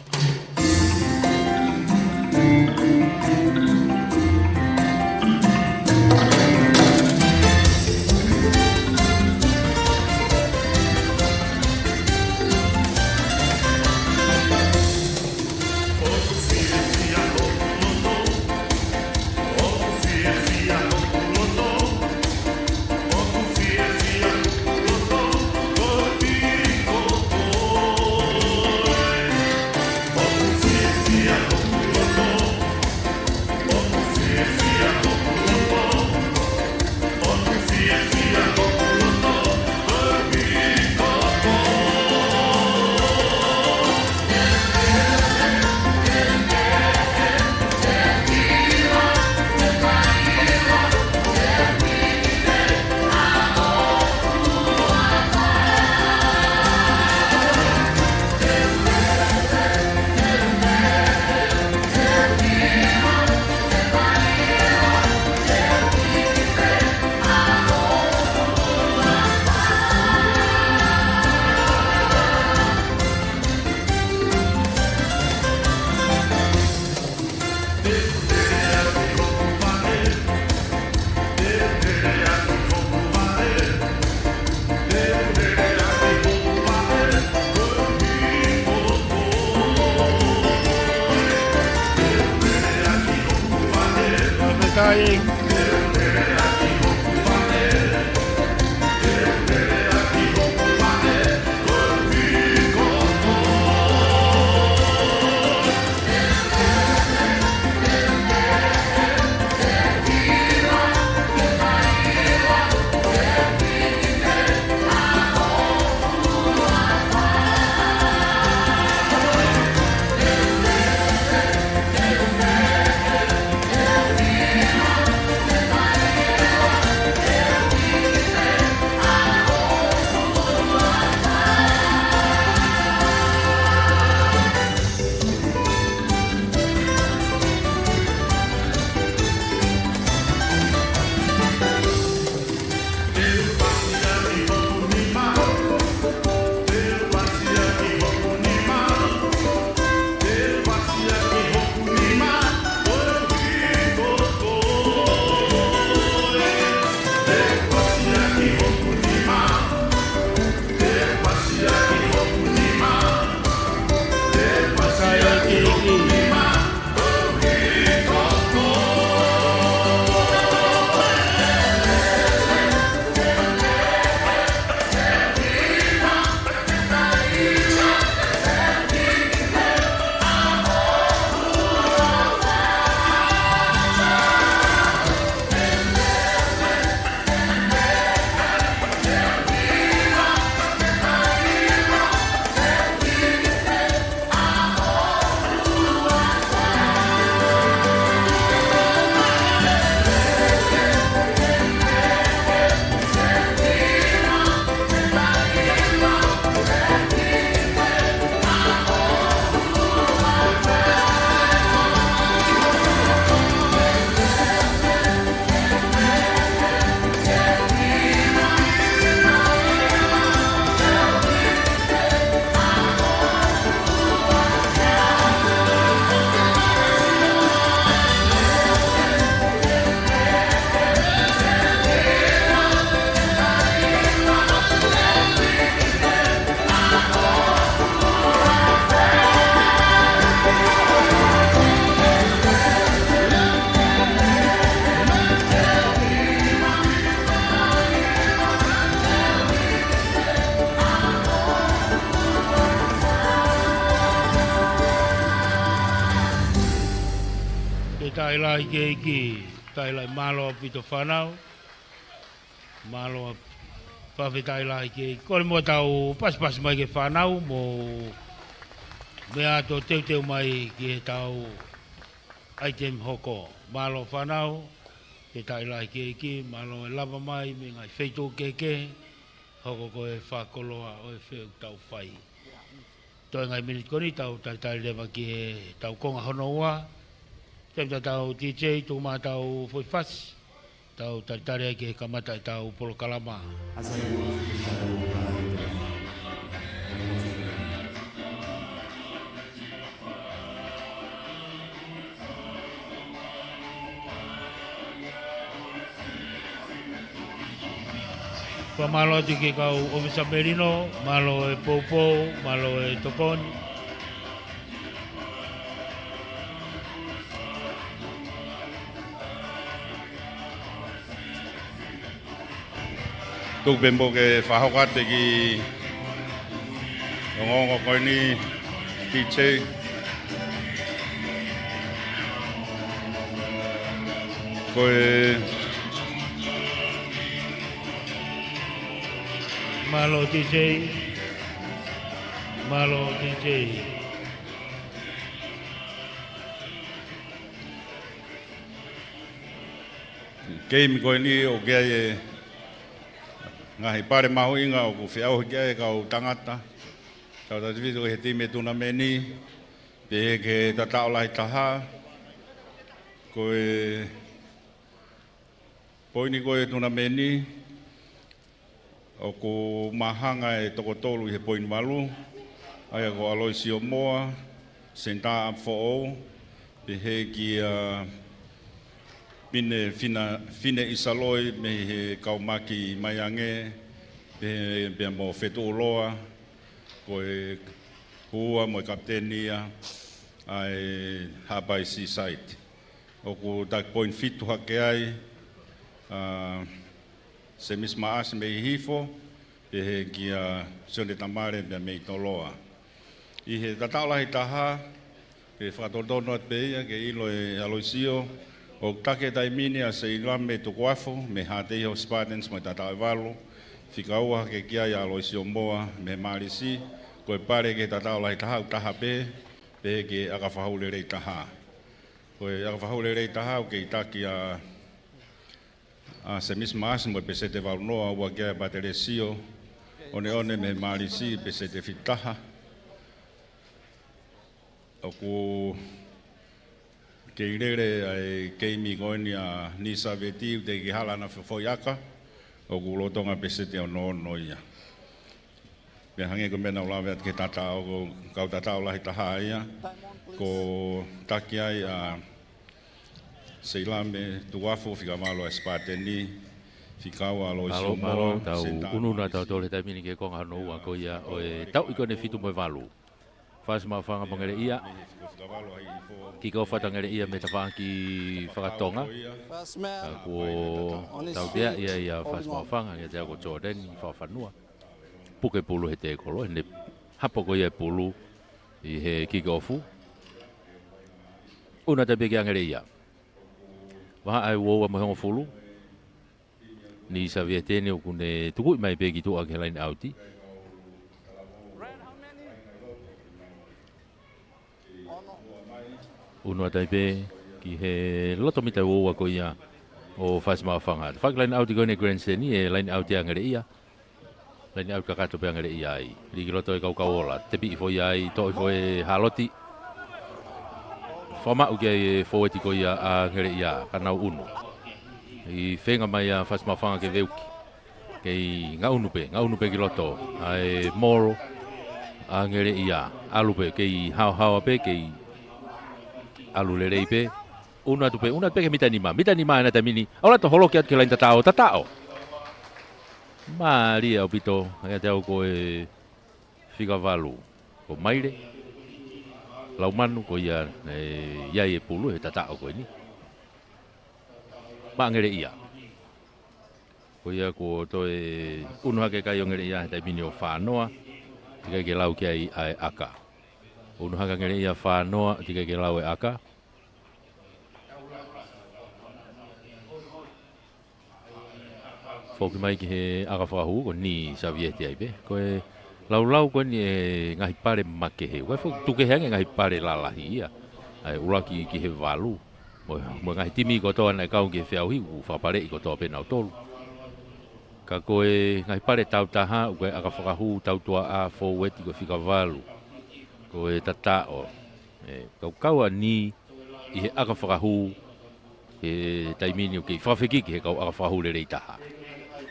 Kaing. tai lai ke iki, tai lai malo pito whanau, malo pawe tai lai ke iki. Kore mo tau pas mai ke whanau, mo mea to teu mai ke tau item hoko. Malo whanau, ke tai lai ke iki, malo e lava mai, me ngai feito ke, hoko ko e whakoloa o e wheu tau whai. Toi ngai minit koni tau tai lewa ki e tau konga honoua, Temta tau DJ, tu ma tau foi fas, tau tari ke kamata tau polo kalama. Malo tiki kau Ofisa Merino, malo e Popo, malo e Tokoni. Tuk bembo ke whahokate ki ngongo koe ni DJ. Koe Malo DJ, malo DJ. Game koe ni o kia e ngahi pare mahu inga o ku whiau kia e kau tangata. Kau tatu vitu he time tuna meni, pe ke tatao lahi taha. Koe poini koe tuna meni, o ku mahanga e toko tolu i he poini malu. Aia ko Aloisio Moa, Senta Apfo'ou, pe he ki Fine Isaloi me he kaumaki maiange pe mo fetu uloa ko e hua mo kaptenia ai Habai Seaside o ku tak point fitu hake ai semis maas me hifo pe he ki sone tamare pe me toloa I he tatalahi taha pe whakatotono at pe ia ke ilo e Aloisio o take tai mini a se ilame to kwafo me hate ho Spartans mo tata valo fikaua ke kia ya Aloisio Moa me marisi ko pare ke tata lai taha taha pe ke aga faule rei taha ko aga faule rei taha ke taki a semis mas mo pe se te valo no wa ke bateresio one me marisi pe se te fitaha o ku ke irere ai keimi goini a nisa veti te ki hala na foiaka o ku lotonga pesete o no ia pe hange ko mena ulawe at ke tata o kau tata o lahi taha ia ko taki ai a seilame tuafu fika malo a Spartani fikau a Aloisio Moa tau ununa tau tole tai mini ke konga no ua ko ia o e tau iko ne fitu mo valu fas ma fanga pangere ia ki ko fatangere ia me tawha ki whakatonga ko tau tea ia fas ma fanga ia tea ko Jordan i whawhanua puke pulu he te kolo ne hapo ko ia pulu I he kick-offu una te beke angere ia waha ai woa mo hongo fulu ni sa vietene o kune tuku mai beki tu ake line outi Uno taipe ki he loto mita woa ko ia o fas ma fanga. Fak line out ko ne grandstand ni e line out yang ngere ia. Line out ka to pe ngere ia ai. Ri loto e kau ola. Te pi fo ia i to fo e haloti. Foma u ke fo e ko ia a ngere ia kana uno. I fenga mai a fas ma fanga ke veuki. Ke nga unu pe ki loto. Ai moro a ngere ia. Alu pe ke hao pe ke alu le reipe una tupe ke mita nima na tamini ola to holo ke lain tatao maria opito ya tau ko e figa valu ko maire lau manu ko ia ia e pulu e tatao ko ini ngere ia ko ia ko to e uno ke kai ngere ia tamini o fanoa ke lau ke ai aka Uno haka ngere ia whanoa tika ke lau e aka. Foki mai ki he aga whakahu ko ni Savieti ai be. Ko e lau ko ni e ngahi pare make he. Ko e foki tuke henge ngahi pare lalahi ia. Ai uraki ki he walu. Mo ngahi timi ko toa na kau ki whiau hiu. Whapare i ko toa pena o tolu. Ka ko e ngahi pare tau taha. Ko e aga whakahu tau tua a fōweti ko whika walu. Ko e tatao. Kau ni i he aga whakahu. E taimini o ki whawhiki ki he kau aga whakahu le rei taha.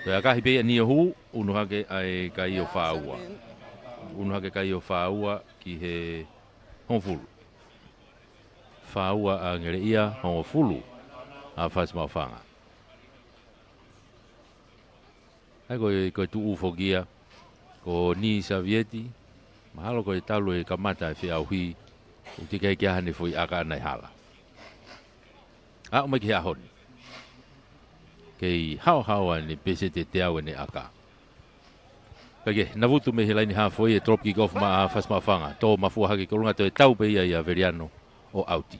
Ko e akahi pea ni o hu. Unu hake ai kai o whaua. Unu hake kai o whaua ki he hongfulu. Whaua a ngere ia hongfulu a whasmawhanga. Ai koe tu ufogia ko ni Savieti. Mahalo koe talu e kamata e whiau hi. Utika e kia hane fui aka anai hala. A umai ki ahoni. Kei hao ane pese te teau ane aka. Kage, navutu me helaini hafoi e trop kick off ma a whasmawhanga. Tō mafua hake korunga to e tau pe ia ia Veriano o Auti.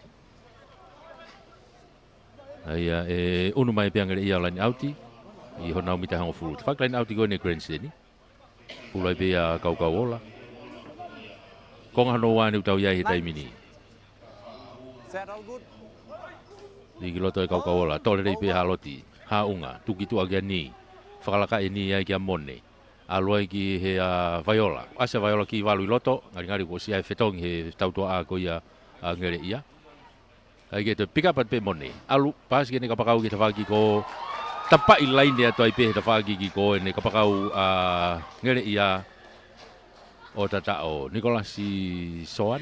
Aia e unu mai peangere ia laini Auti. I hona umita hango furu. Whak laini Auti koe ne Grandsteni. Pulai pe ia kau ola. Konga hano wāne utau iai he taimini. Set all good. Ligi loto e kau ola. Tōre rei pe haloti. Haunga. Tuki tu agia ni. Whakalaka e ni ai kia mone. Aloi ki he Viola. Asa Viola ki walu i loto. Ngari ko si ai whetongi he tautua a ko ia ngere ia. Ai ke te pick up at pe mone. Alu pas ke ne kapakau ki te whaki ko tapa i laine ato ai pe he te whaki ki ko e ne kapakau ngere ia o tatao Nikolasi Soan.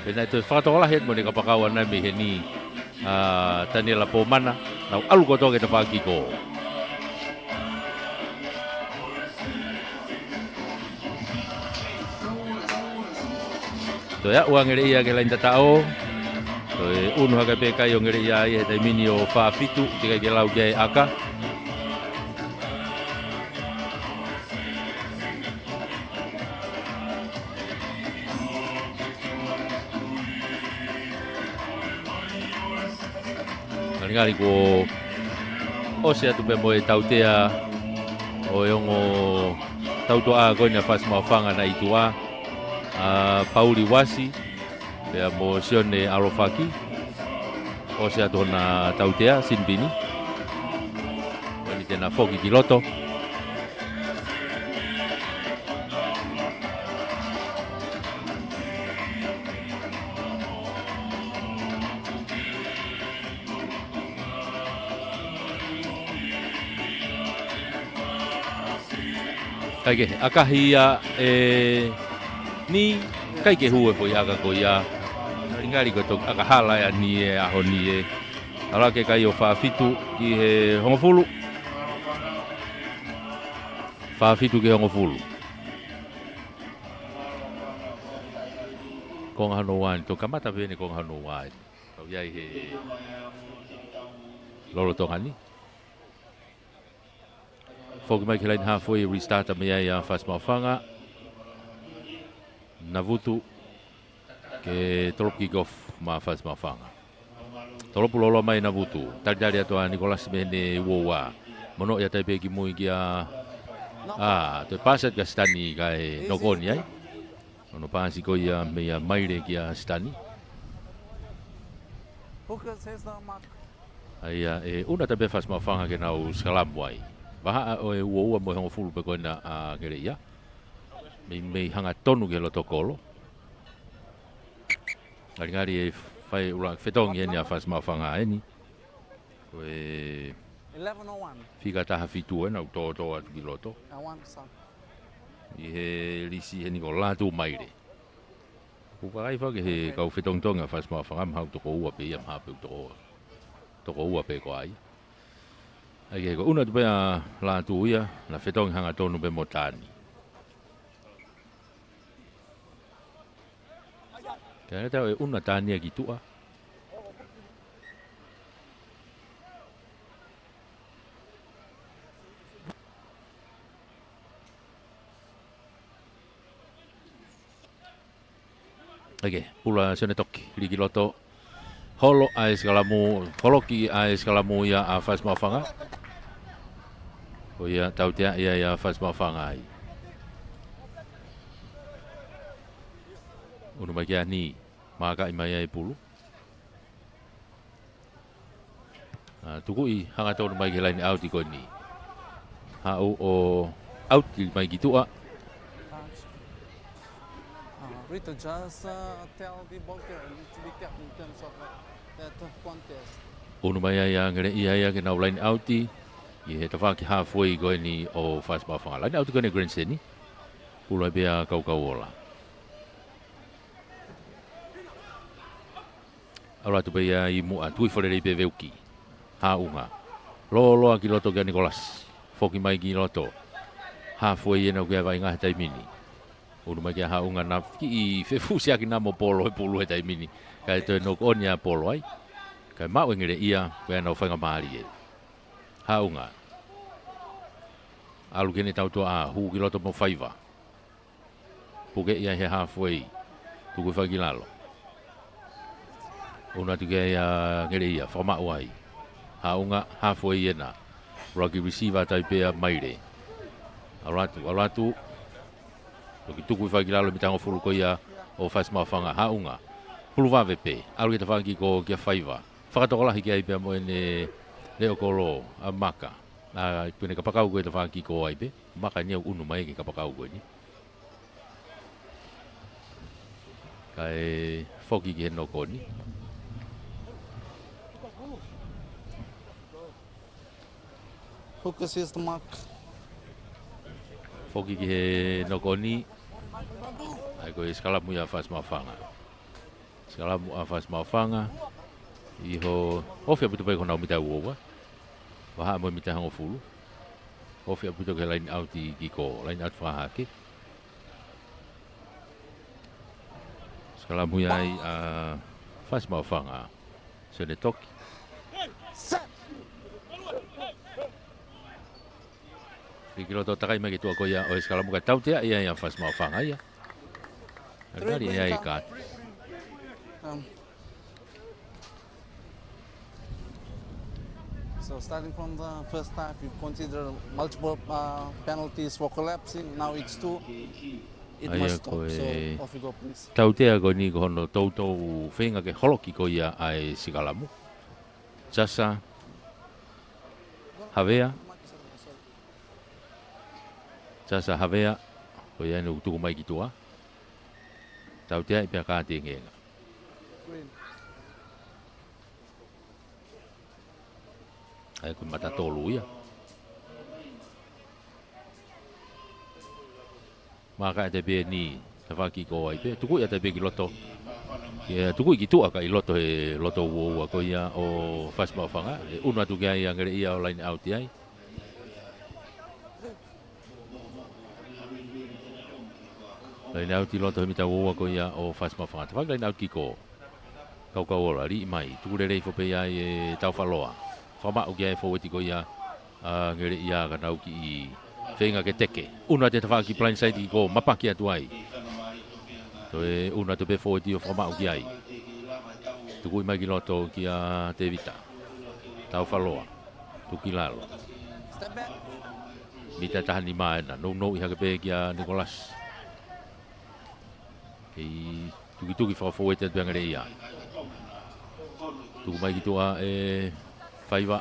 Pena te whakatokola het mo ne kapakau anai me he ni Daniela Pomana. Nau alu koto ke te whaki ko. To ya ua ngere ia ke lain tatao. To e unu haka pe kai o ngere ia i he taimini o whaapitu. Tika ke lau kia e aka. Ngari ko o se atu pe mo e tautea o e ongo tautoa koe na whasmawhanga na itua. Pauli Wasi pea mo sione Alofaki o se atona tautea Sinbini wani tena foki ki loto kaike akahia ni kai ke hue foi aga ko ia ngari ko to aga hala ya ni e aho ni e ala ke kai o whaafitu ki he hongofulu whaafitu ki hongofulu kong hano wani to kamata vene kong hano wani tau iai he lolo tongani foki mai ke lain hafoi restarta me ia whasmawhanga Navutu ke tolop kick-off ma whasmawhanga. Tolopu lolo mai Navutu. Tari ato a Nicolas Mene Wowa. Mono ia taipe ki mui kia te pasat ka Stani kai nokoni ai. Ono pasi ko ia mea maire kia Stani. Hooker says the mark. Ai una taipe whasmawhanga ke nau skalamu ai. Waha o e Wowa mo hongo fulu pe koe na kere ia. Me hanga tonu ke lo tokolo. Ngari e fai ura fetongi eni a whasmawhanga eni. Koe 11:01. Fika taha fitu ena uto atu ki loto. I want some. I he risi he niko latu maire. Kuka kai whake he kau fetongtonga whasmawhanga mhau toko ua pe ia mhape toko ua pe ko ai. Ai ke ko una tu pe a latu ia na fetongi hanga tonu pe motani. Kaya tahu una tania gitu ah. Oke, pula sone toki ligi loto holo ai skalamu holoki ai skalamu ia a fas mafanga o ia tautea ia fas mafanga ai unu mai kia ni maka i mai ai pulu tukui hanga tau mai ke lain auti ko ni o auti mai gitua Rito, just tell the ball carrier to be careful in terms of that contest. unu mai ai ngere ia ke nau lain auti i he tafa ki halfway ko ni o fast mafanga lain auti ko ni grand seni pulu bea kau ola ala tu bea i mu atui fore le beveuki ha unga lo ki loto ke Nicolas foki mai ki loto halfway ena ke vai nga tai mini unu mai ha unga na ki fe fusia ki na mo polo e pulu tai mini kai to no onia polo ai kai mau ngere ia pe no fanga mari e ha unga alu kene tau to a hu ki loto mo faiva puke ia he halfway tu ku fagi lalo una tu ke ia ngere ia forma wai ha unga halfway ena rocky receiver tai pe mai re alatu Ki tuku whaki lalo mi tango fulu ko ia o fas mawhanga haunga. Pulu wawe pe, alu ki ta whangi ko kia whaiva. Whakatokolahi ki ai pia mo ene leo kolo a maka. Pune ka pakau koe ta whangi ko ai pe. Maka niau unu mai ki ka pakau koe ni. Kai whoki ki heno ko ni. Focus is the mark. Whoki ki he no ko ni. Ai koe skalamu ia fas mawhanga. Skalamu a fas mawhanga. Iho ofi aputu pai kona umita uowa. Waha mo mita hango fulu. Ofi aputu ke line out i ko line out whahake. Skalamu ia ai fas mawhanga. Sene toki. Kilo to takai mai tu ako ya o skalamu ka tautea ia ia fas mawhanga ia. Agari ia ikat. So starting from the first half, you consider multiple penalties for collapsing. Now it's 2. It must stop. So off you go, please. Tautea ko ni ko hono tautou whenga ke holoki ko ia ai sikalamu. Sasa Havea. Sasa Havea ko ia no tuku mai ki tua. Tautea i pia ka te ngenga. Ai ku mata tolu ia. Maka te be ni te whaki ko ai pe. Tuku ia te be ki loto. Tuku ki tua ka i loto he loto uoua ko ia o fast mawhanga. Una tu kia ia ngere ia o line out ai. Line out i loto he mita uoua ko ia o fast mawhanga. Te whaki line out ki ko. Kau ola ri mai. Tuku re rei fo pe ia e tau whaloa. Whama o kia e foweti ko ia ngere ia ka nau ki i whenga ke teke. Una te tawhaki blindside i ko mapaki atu ai. To e una te pe foweti o whama o kia ai. Tuku i mai ki loto ki a te vita. Tau whaloa. Tuki lalo. Mita tahani maena. No i hake pe ki a Nicolas. Kei tuki whawaweti atu ngere ia. Tuku mai ki tua e Whaiva.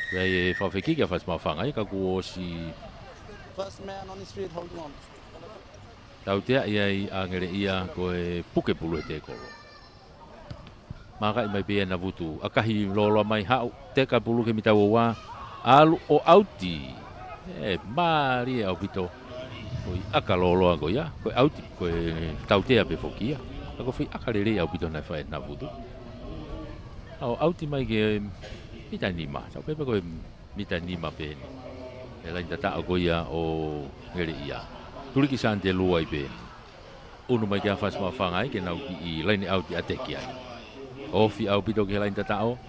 Wei whawheki kia whas mawhanga i ka kuo si... First man on his feet holding on. Tautea ia i a ngere ia ko e puke pulu he te kolo. Maka i mai pia na vutu. Akahi lolo mai hau te ka pulu ke mita wawa. Alu o auti. Maari au pito. Koi aka lolo ango ia. Koe auti. Koe tautea pe fokia. Ako fui akarere au pito na whae na vudu. Au auti mai ke mita nima. Sau pepe koe mita nima peni. E lain tata o koia o ngere ia. Turi ki sante lua i peni. Unu mai ke a whas mawhangai ke nau ki i lain auti ateki ai. Ofi au pito ke lain tata o.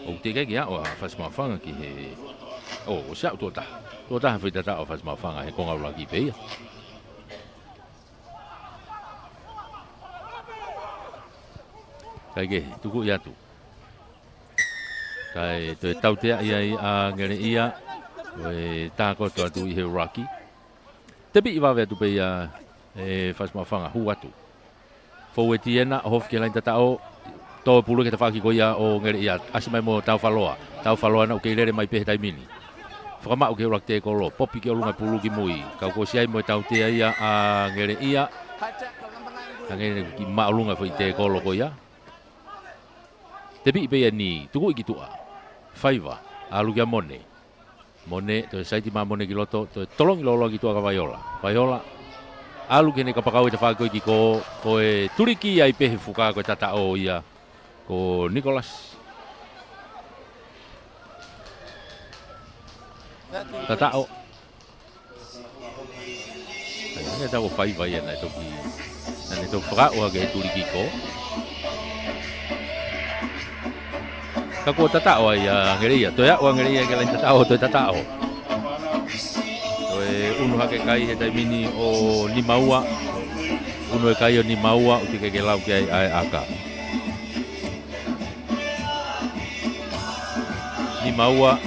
O te kai kia o a whas mawhanga ki he... O siau tuota. Tuota hawhi tata o whas mawhanga he konga ula ki peia. kai ke tuku ia tu kai to tau te ia a ngere ia we ta ko to tu he Rocky te bi va ve tu pe ia e fas ma fanga hu atu fo we tiena hof ke lain tatao to pulu ke tafaki ko ia o ngere ia asimai mo tau faloa na o ke lere mai pe tai mini Whakama o ke ora te kolo, popi ke olunga pulu ki mui, kau ko siai mo tau te ia a ngere ia, ngere ki maolunga fai te kolo ko ia. Te bi pe ni, tuku iki tua, faiva, alu kia mone, to saiti ma mone ki loto, to tolong lolo ki tua ka vaiola, alu ke ne ka pakau te whako iki ko e turiki ai pehe fuka ko tata o ia, ko Nicholas. Tatao. Ini tahu fai ya na itu ki. Dan itu fra o ga turiki ko. Kako tatao ya ngeri ya. To ya o ngeri ya lain tatao to tatao. To unu hake kai he tai mini o ni maua. Unu kai o ni maua o ke lau ke ai aka. Ni maua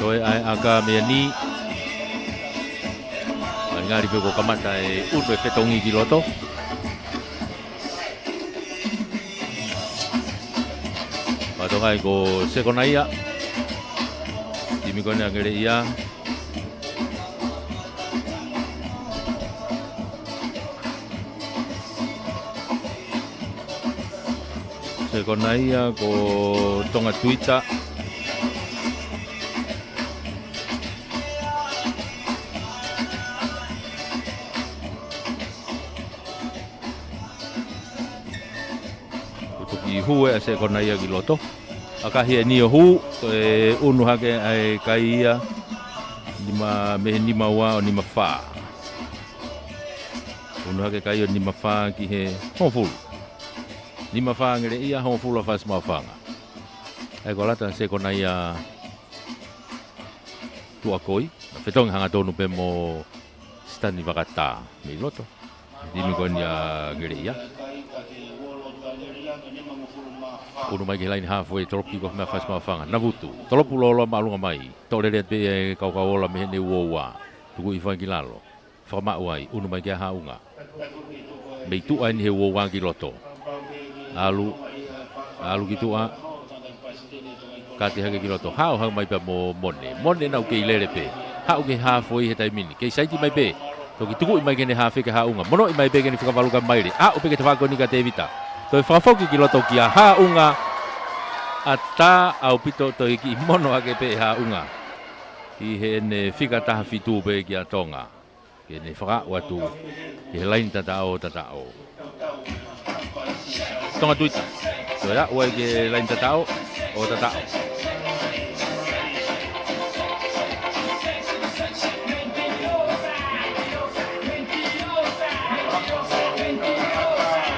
Toi ai aka mea ni ngari pe ko kamata e uno e fetongi ki loto patongai ko sekonaia timi kone ngere ia sekonaia ko tonga Twitter hu e se kona ia ki loto akahi ni hu e unu hake ai kaia lima me ni mawa o ni mafa unu hake kaio ni mafa ki he honfulu ni mafa ngere ia honfulu fas mafanga ai kolata se kona ia tua koi fetong hanga tonu pe mo stani vakata mi loto dimi kon ia ngere ia Unu mai ke lain halfway tolopi ko me fas mafanga navutu tolopu lolo malunga mai tolere be kau ola me ne woa tuku ifa ki lalo fama wai unu mai ke haunga me tu ai he woa ki loto alu ki tua kati hake ki loto hau mai pe mo mone na ke lere pe hau ke halfway he tai mini ke saiti mai pe to ki tuku mai ke ne halfway ke haunga mono mai pe ke ni fika mai a o pe ke te fa ko ni ka te evita Toi whafoki ki loto ki a haunga a tā au pito toi ki mono ake pe haunga. I he ne whika taha whitu pe ki a tonga. Ke ne whaka watu ki he lain tatao. Tonga tuita. Toi a ua ki lain tatao o tatao.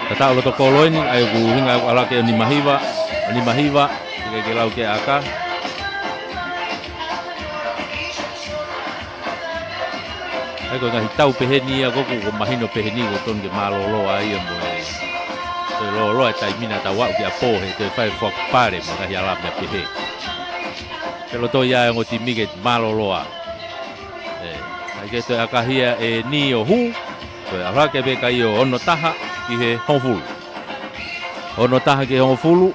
Tatao loto koloini ai ku hinga ala ke ni mahiwa ke lau ke aka ai ko ngai tau peheni a ko mahino peheni ko ton ke malolo ai mo to lo tai mina ta wa ke apo he te fai fok pare mo ka yala me pehe ke lo to ya ngo timi ke malolo a ai ke to aka hia e ni o hu to ala ke be kai o ono taha ki he honfulu. Ono taha ki honfulu.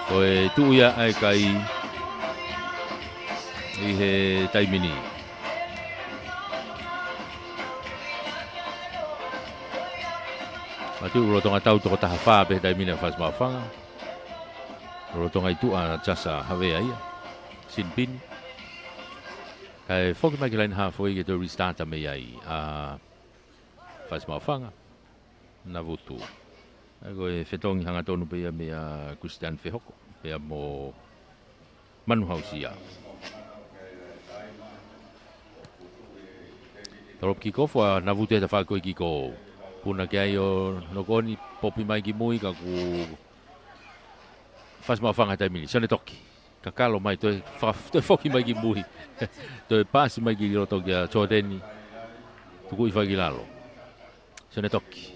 Ko e tu ia ai kai i he taimini. Matu ulo tonga tau toko taha wha pe taimini a whas mawhanga. Ulo tonga itu a jasa hawe aia. Sinpini. Kai whoki mai ki lain hawhoi ke to restarta me ai faz mawhanga na vutu. Ako e whetongi hanga tonu pe ia mea Christian Whehoko, pe mo manuhausia. Torop ki kofua na vutu e ta whakoi ki ko puna ke ai o nokoni popi mai ki mui ka ku faz mawhanga taimini, sone toki. Ka kalo mai to whoki mai ki mui, to e pasi mai ki roto kia tōteni, tuku i whakilalo. Sone toki.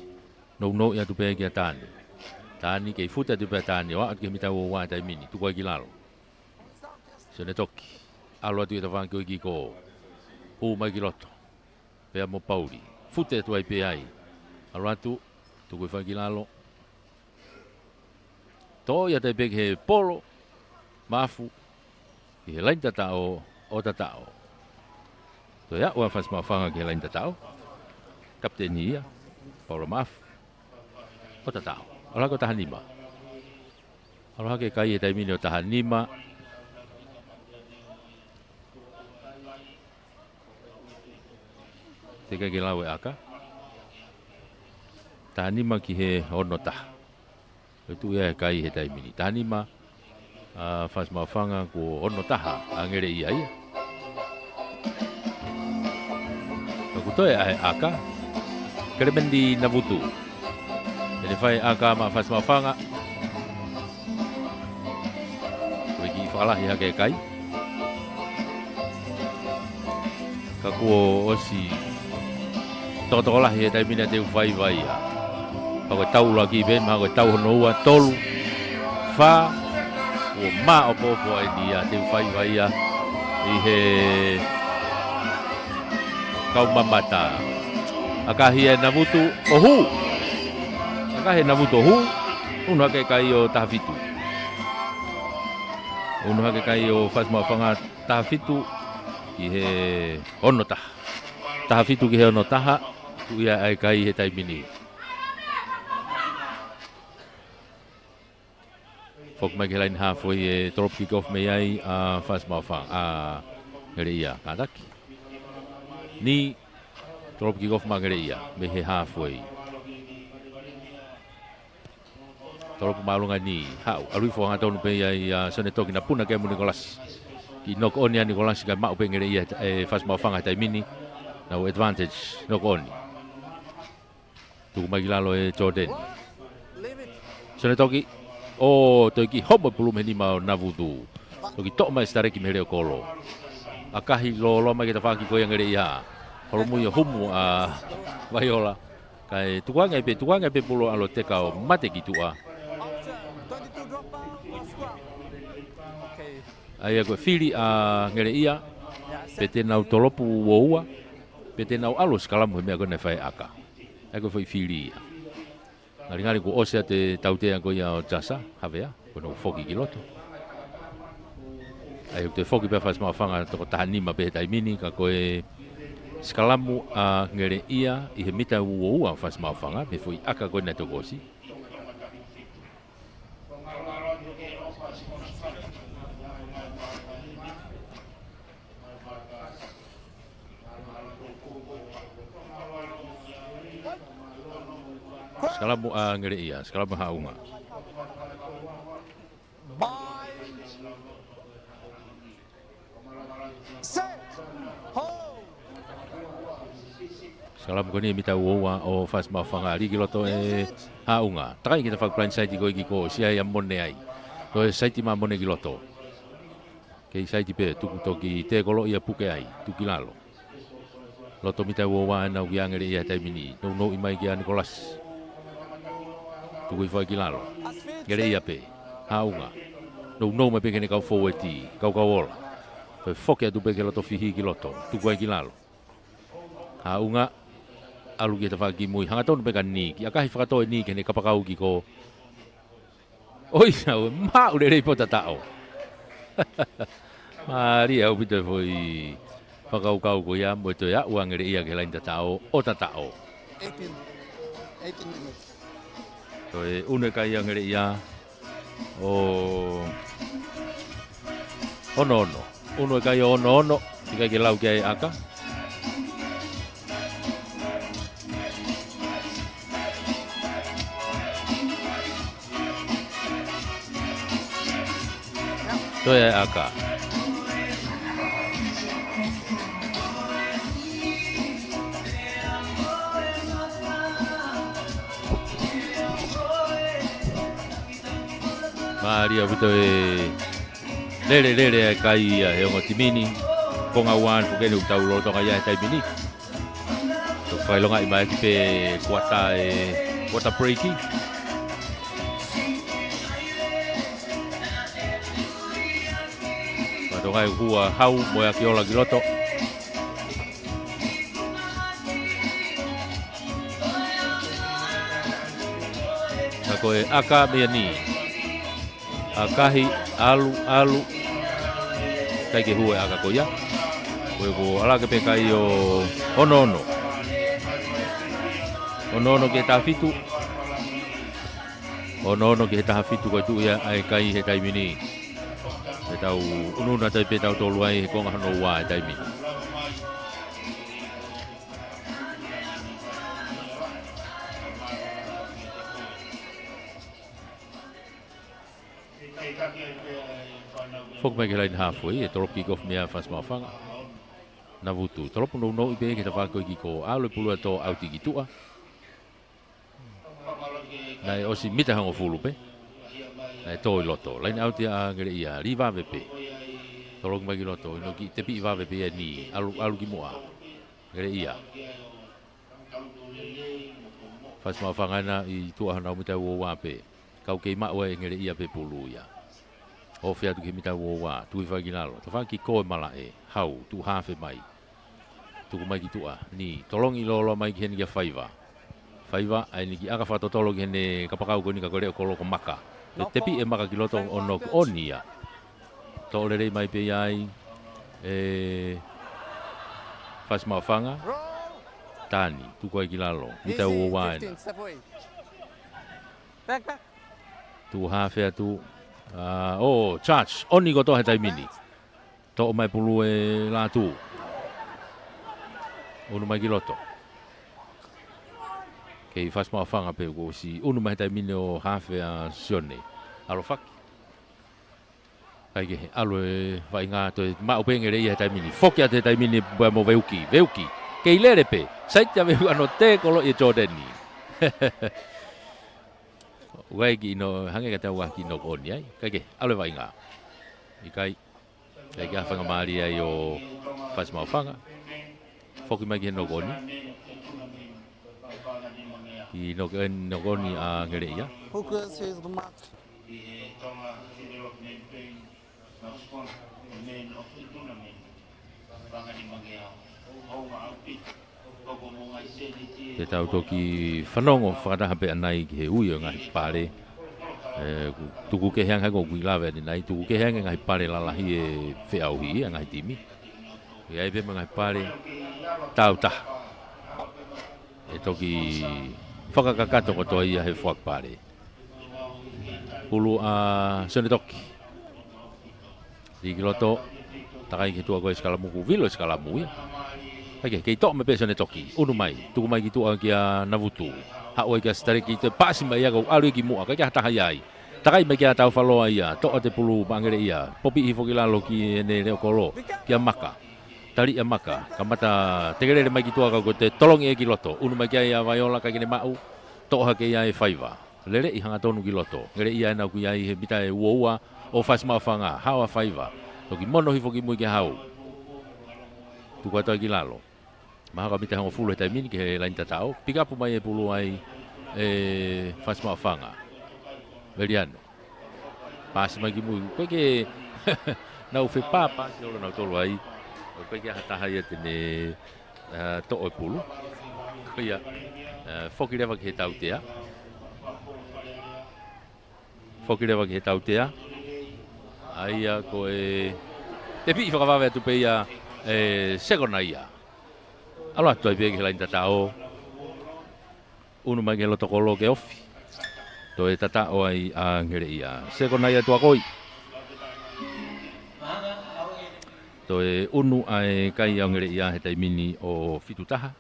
No ia tu pe ki tani. Tani ke futa tu pe tani wa ke mita wa tai mini tu ko ki lalo. Sone toki. Alo tu ta van ki ko. O mai ki loto. Pe mo pauli. Fute tu ai pe ai. Alo tu ko fa ki lalo. To ia te pe he polo. Mafu. Ki he lain tatao o tatao. To ya wa fas mafanga ki lain tatao. Kaptenia. Paulo Mafu. O tatao. Ala ko tahan lima. Ala ke kai e tai mini o tahan lima. Te kai ke lawe aka. Tahan lima ki he ono taha. Itu ia kai he tai mini. Tahan lima. Fas mafanga ko ono taha. Angere ia ia. Kakutoe ai aka. Keremendi nabutu. Jadi fai aka ma fas mafanga. Bagi falah ya kai. Kaku osi. Totolah ya tai mina te fai vai ya. Pako tau lagi ben ma ko tau no wa tolu. Fa o ma o popo ai dia te fai vai ya. Ihe kau mamata. Akahi nabutu ohu. Akahi nabutu ohu. Uno ke kai o tafitu. Uno ke kai o fas mafanga tafitu ki he ono taha. Tafitu ki he ono taha. Tu ia ai kai he tai mini. Fok mai ke lain halfway e drop kick off me ai fas mafanga ngere ia kadaki. Ni drop kick off magere ia me he halfway. Drop malunga ni hau alui fo nga tonu pe ia sone toki na puna ke mo Nicolas. Ki knock on ya Nicolas ka mau pe ngere ia fast mafanga tai mini. Na advantage knock on. Tu magilalo e Jordan. Sone toki o toki homo pulu me ni mau navudu. Toki tok mai stare ki mere kolo. Akahi lo mai kita faki ko yang ngere ia. Kalau mu humu Viola kai tuanga pe pulo alo tekao mate gitu Ai ko fili ngere ia pete nau tolopu woua pete nau alo skalamu me ko ne fai aka. Ai ko foi fili. Ngari ko osia te taute ko ia jasa havea ko no foki kiloto. Ai te foki pe fas mafanga to tahanima pe tai mini ka ko skalamu ngere ia I he mita uoua fas mafanga me foi aka ko na tokosi. Skalamu ngere ia, skalamu haunga. Salam ko ni mita uoua o fas mafanga ligi loto haunga. Takai kita fak plan site ko igiko sia ya monne ai. Ko site ma monne giloto. Ke site pe tu toki te kolo ia puke ai, tu kilalo. Loto mita uoua na uiangere ia tai mini. No imai ki Nicolas. Tu ko foi kilalo. Gere ia pe haunga. No me pe ke kau forwardi, kau ola. Pe foke tu pe ke loto fihi giloto, tu ko kilalo. Haunga alu kita fagi mui hanga tonu pekan ni ki akahi fakato ni ke ne kapakau ki ko oi sao ma ule rei pota tao mari au bito foi fakau kau ko ya mo to ya uang re ia ke lain tao o tao 18 minutes to une kai yang re ia o ono uno kai ono tiga ke lau ke aka to ya aka. Maria buto lele kai e ngo timini konga wan fu ke lu tau lo to kai tai mini. To whailonga i mai ki pe kuata breaki. Tongai hua hau mo ya kiola giloto. Ako aka meani. Akahi alu kai ke hua aka koya. Ko ala ke pekai o ono. Ono ke tafitu. Ono ke tafitu ko tu ya ai kai he tai mini. Tau ununa tai pe tau tolu ai ko ngano wa tai mi. Fok mai ke lain halfway e tolo kick off mea fas mafanga. Na vutu tolo puno no ibe ke tava ko ki ko alo pulu to auti kitua. Na osi mita hango fulu pe. Nai toi loto, lain auti a ngere ia, li va vepe. Tolong bagi loto, ino ki tepi va vepe ni, alu ki moa. Ngere ia. Fas mafangana i tua hana mita wo wape. Kau kei ma we ngere ia pe pulu ia. O fea tu ki mita wo wa, tu i vagi nalo. Tafa ki koe malae, hau, tu hafe mai. Tu mai ki tua, ni, tolong i lolo mai ki heni kia faiva. Faiva, ai ni ki aka fatotolo ki hene kapakau koni ka kore o kolo ko maka. Tepi e maka kiloto ono onia. To le mai pe ai fas mafanga. Tani tu ko kilalo. Mita wo wan. Tu hafe tu charge oni go to hetai mini. To mai pulu e la tu. Ono mai kiloto. Kei fas mafanga pe ko si unu mai tai mini o hafe a sione alo fak kai ke alo vai nga to ma o pengere ia tai mini fokia te tai mini mo veuki kei lere pe sai ta ve ano te kolo e jordani wai ki no hange ka ta wa ki no oni ai kai ke alo vai nga ikai kai ka fanga maria yo fas mafanga foki mai no oni I nogoni a ngere ia. Focus is the mark. Te tau toki whanongo whakataha pe anai ki he ui o ngahi pare. Tuku ke heanga ko kui lawe ni nai, tuku ke heanga ngahi pare lalahi e whiauhi a ngahi timi. Ia e pe ngahi pare tau taha. E toki whakakakato ko toa ia he whakpare. Pulu a sone toki. Riki loto, takai ki tua koe skalamu ku vilo skalamu ia. Hake, kei tok me pe sone toki. Unu mai, tuku mai ki tua ki a navutu. Hao ki a stare ki te pasi mai ia kau alu ki mua, kai ki hataha iai. Takai mai ki a tau whaloa ia, toa te pulu pangere ia. Popi i whoki lalo ki ne reo kolo, ki a maka. Tari a maka, kamata tegerere mai ki tua kau te tolongi e ki loto. Unu mai ki a ia vaiola kai kene mau. Toha ke ia e whaiva. Lere i hanga tonu ki loto. Ngere ia e nau ki ia i he bita e uoua o fas mawhanga. Hawa whaiva. Toki mono hifo ki mui ki hau. Tuku atoa ki lalo. Mahaka mita hango fulu he taimini ki he lain tatao. Pikapu mai e pulu ai e fas mawhanga. Veriano. Pasi mai ki mui. Koe ke nau whi papa. Si olo nau tolu ai. Koe ke hataha ia tene to'o e pulu. Koe ia. Foki rewa ki he tautea. Foki rewa ki he tautea. Aia koe... Te pi whakawawe atu pe ia segona ia. Alo atu ai pe ki he lain tatao. Unu mai ke loto kolo ke ofi. To e tatao ai a ngere ia. Segona ia tua koi. To e unu ai kai a ngere ia he taimini o fitutaha.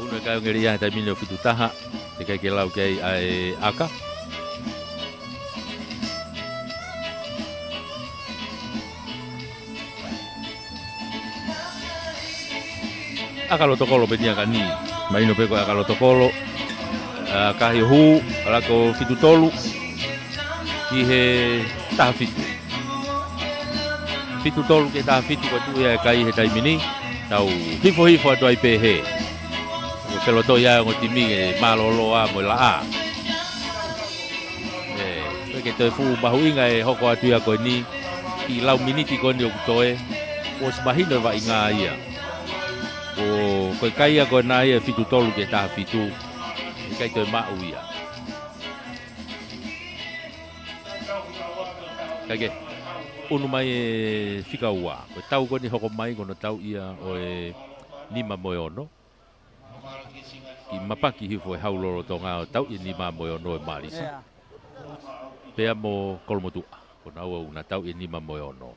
Unu kai ngere ia he taimini o fitutaha. Te kai ke lau kei ai aka. Akalotokolo pe nia kani. Maino pe ko akalotokolo. Kahi hu alako fitutolu. Ki he taha fitu. fitu tolu ke ta fitu ko tu ia kai he tai mini tau hifo atu ai pe he o se lo to ia ngo timi e malolo a mo la a ke te fu bahu inga e hoko atu ia ko ni i lau miniti ko ni o toe o smahino va inga ia o ko kai ia ko na ia fitu tolu ke ta fitu kai te ma uia kage unu mai e fika ua ko tau ko ni hoko mai ko no tau ia o e nima moyono ki mapaki hifo e hauloro tonga o tau i nima moyono e marisa pea mo kolmotu ko na o na tau i nima moyono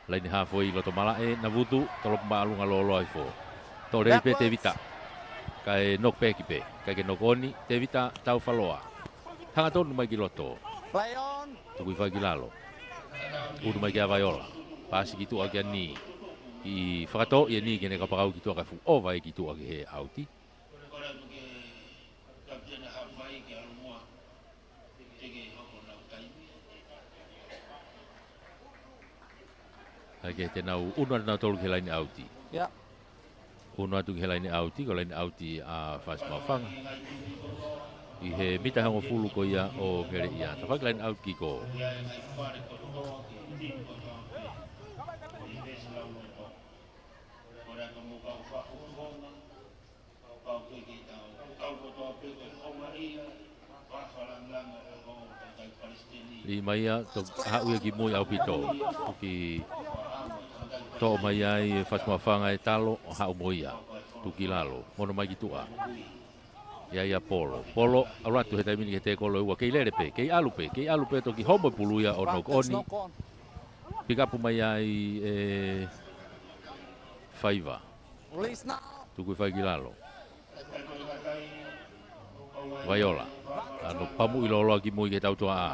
laini hafo i loto mala e na vutu tolop maalunga lolo ai fo to re pe te vita kai nok pe ki pe kai ke nokoni te vita tau faloa hanga tonu mai ki loto Play on. tu kui fai ki lalo udu mai kia vaiola pasi ki tu akia ni i whakato i ni kene ka pakau ki tu aka fu o vai ki tu ake he auti Hake te nau unu atu nau tolu ke laini auti Yeah. unu atu ke laini auti ko laini auti a fas mawhanga i he mita hango fulu ko ia o ngere ia ta whak laini auti ko i mai a to hau ia ki mui au pito ki to mai ai fas mawhanga e talo o hau moia tuki lalo mono mai ki tua ia polo auratu he taimini ke te kolo ua kei lere pe kei alu pe toki homo puluia o nok oni pikapu mai ai e faiva Release now. tuku fai ki lalo vaiola ano pamu ilolo ki mui ke tau toa a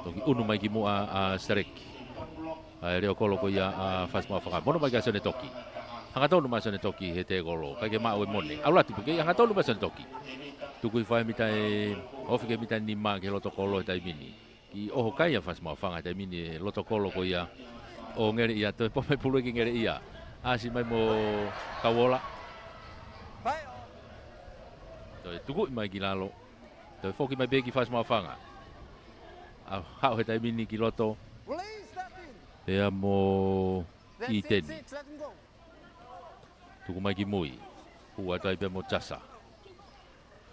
toki unu mai ki mu a stareki ai reo kolo ko ia a fas mawhanga mono mai ka sone toki hanga tonu ma sone toki he te golo kai ke ma o mone aula tipu ke hanga tonu ma sone toki tuku i fai mita e ofi ke mita ni ma ke loto kolo e taimini ki oho kai a fas mawhanga taimini loto kolo ko ia o ngere ia to po me pulu ki ngere ia asi mai mo kawola Play on. to tuku i mai ki lalo to foki mai be ki fas mawhanga a hao he taimini ki loto Release that in. e mo Then i six, teni six, let him go. tuku mai ki mui hua tai pe mo tasa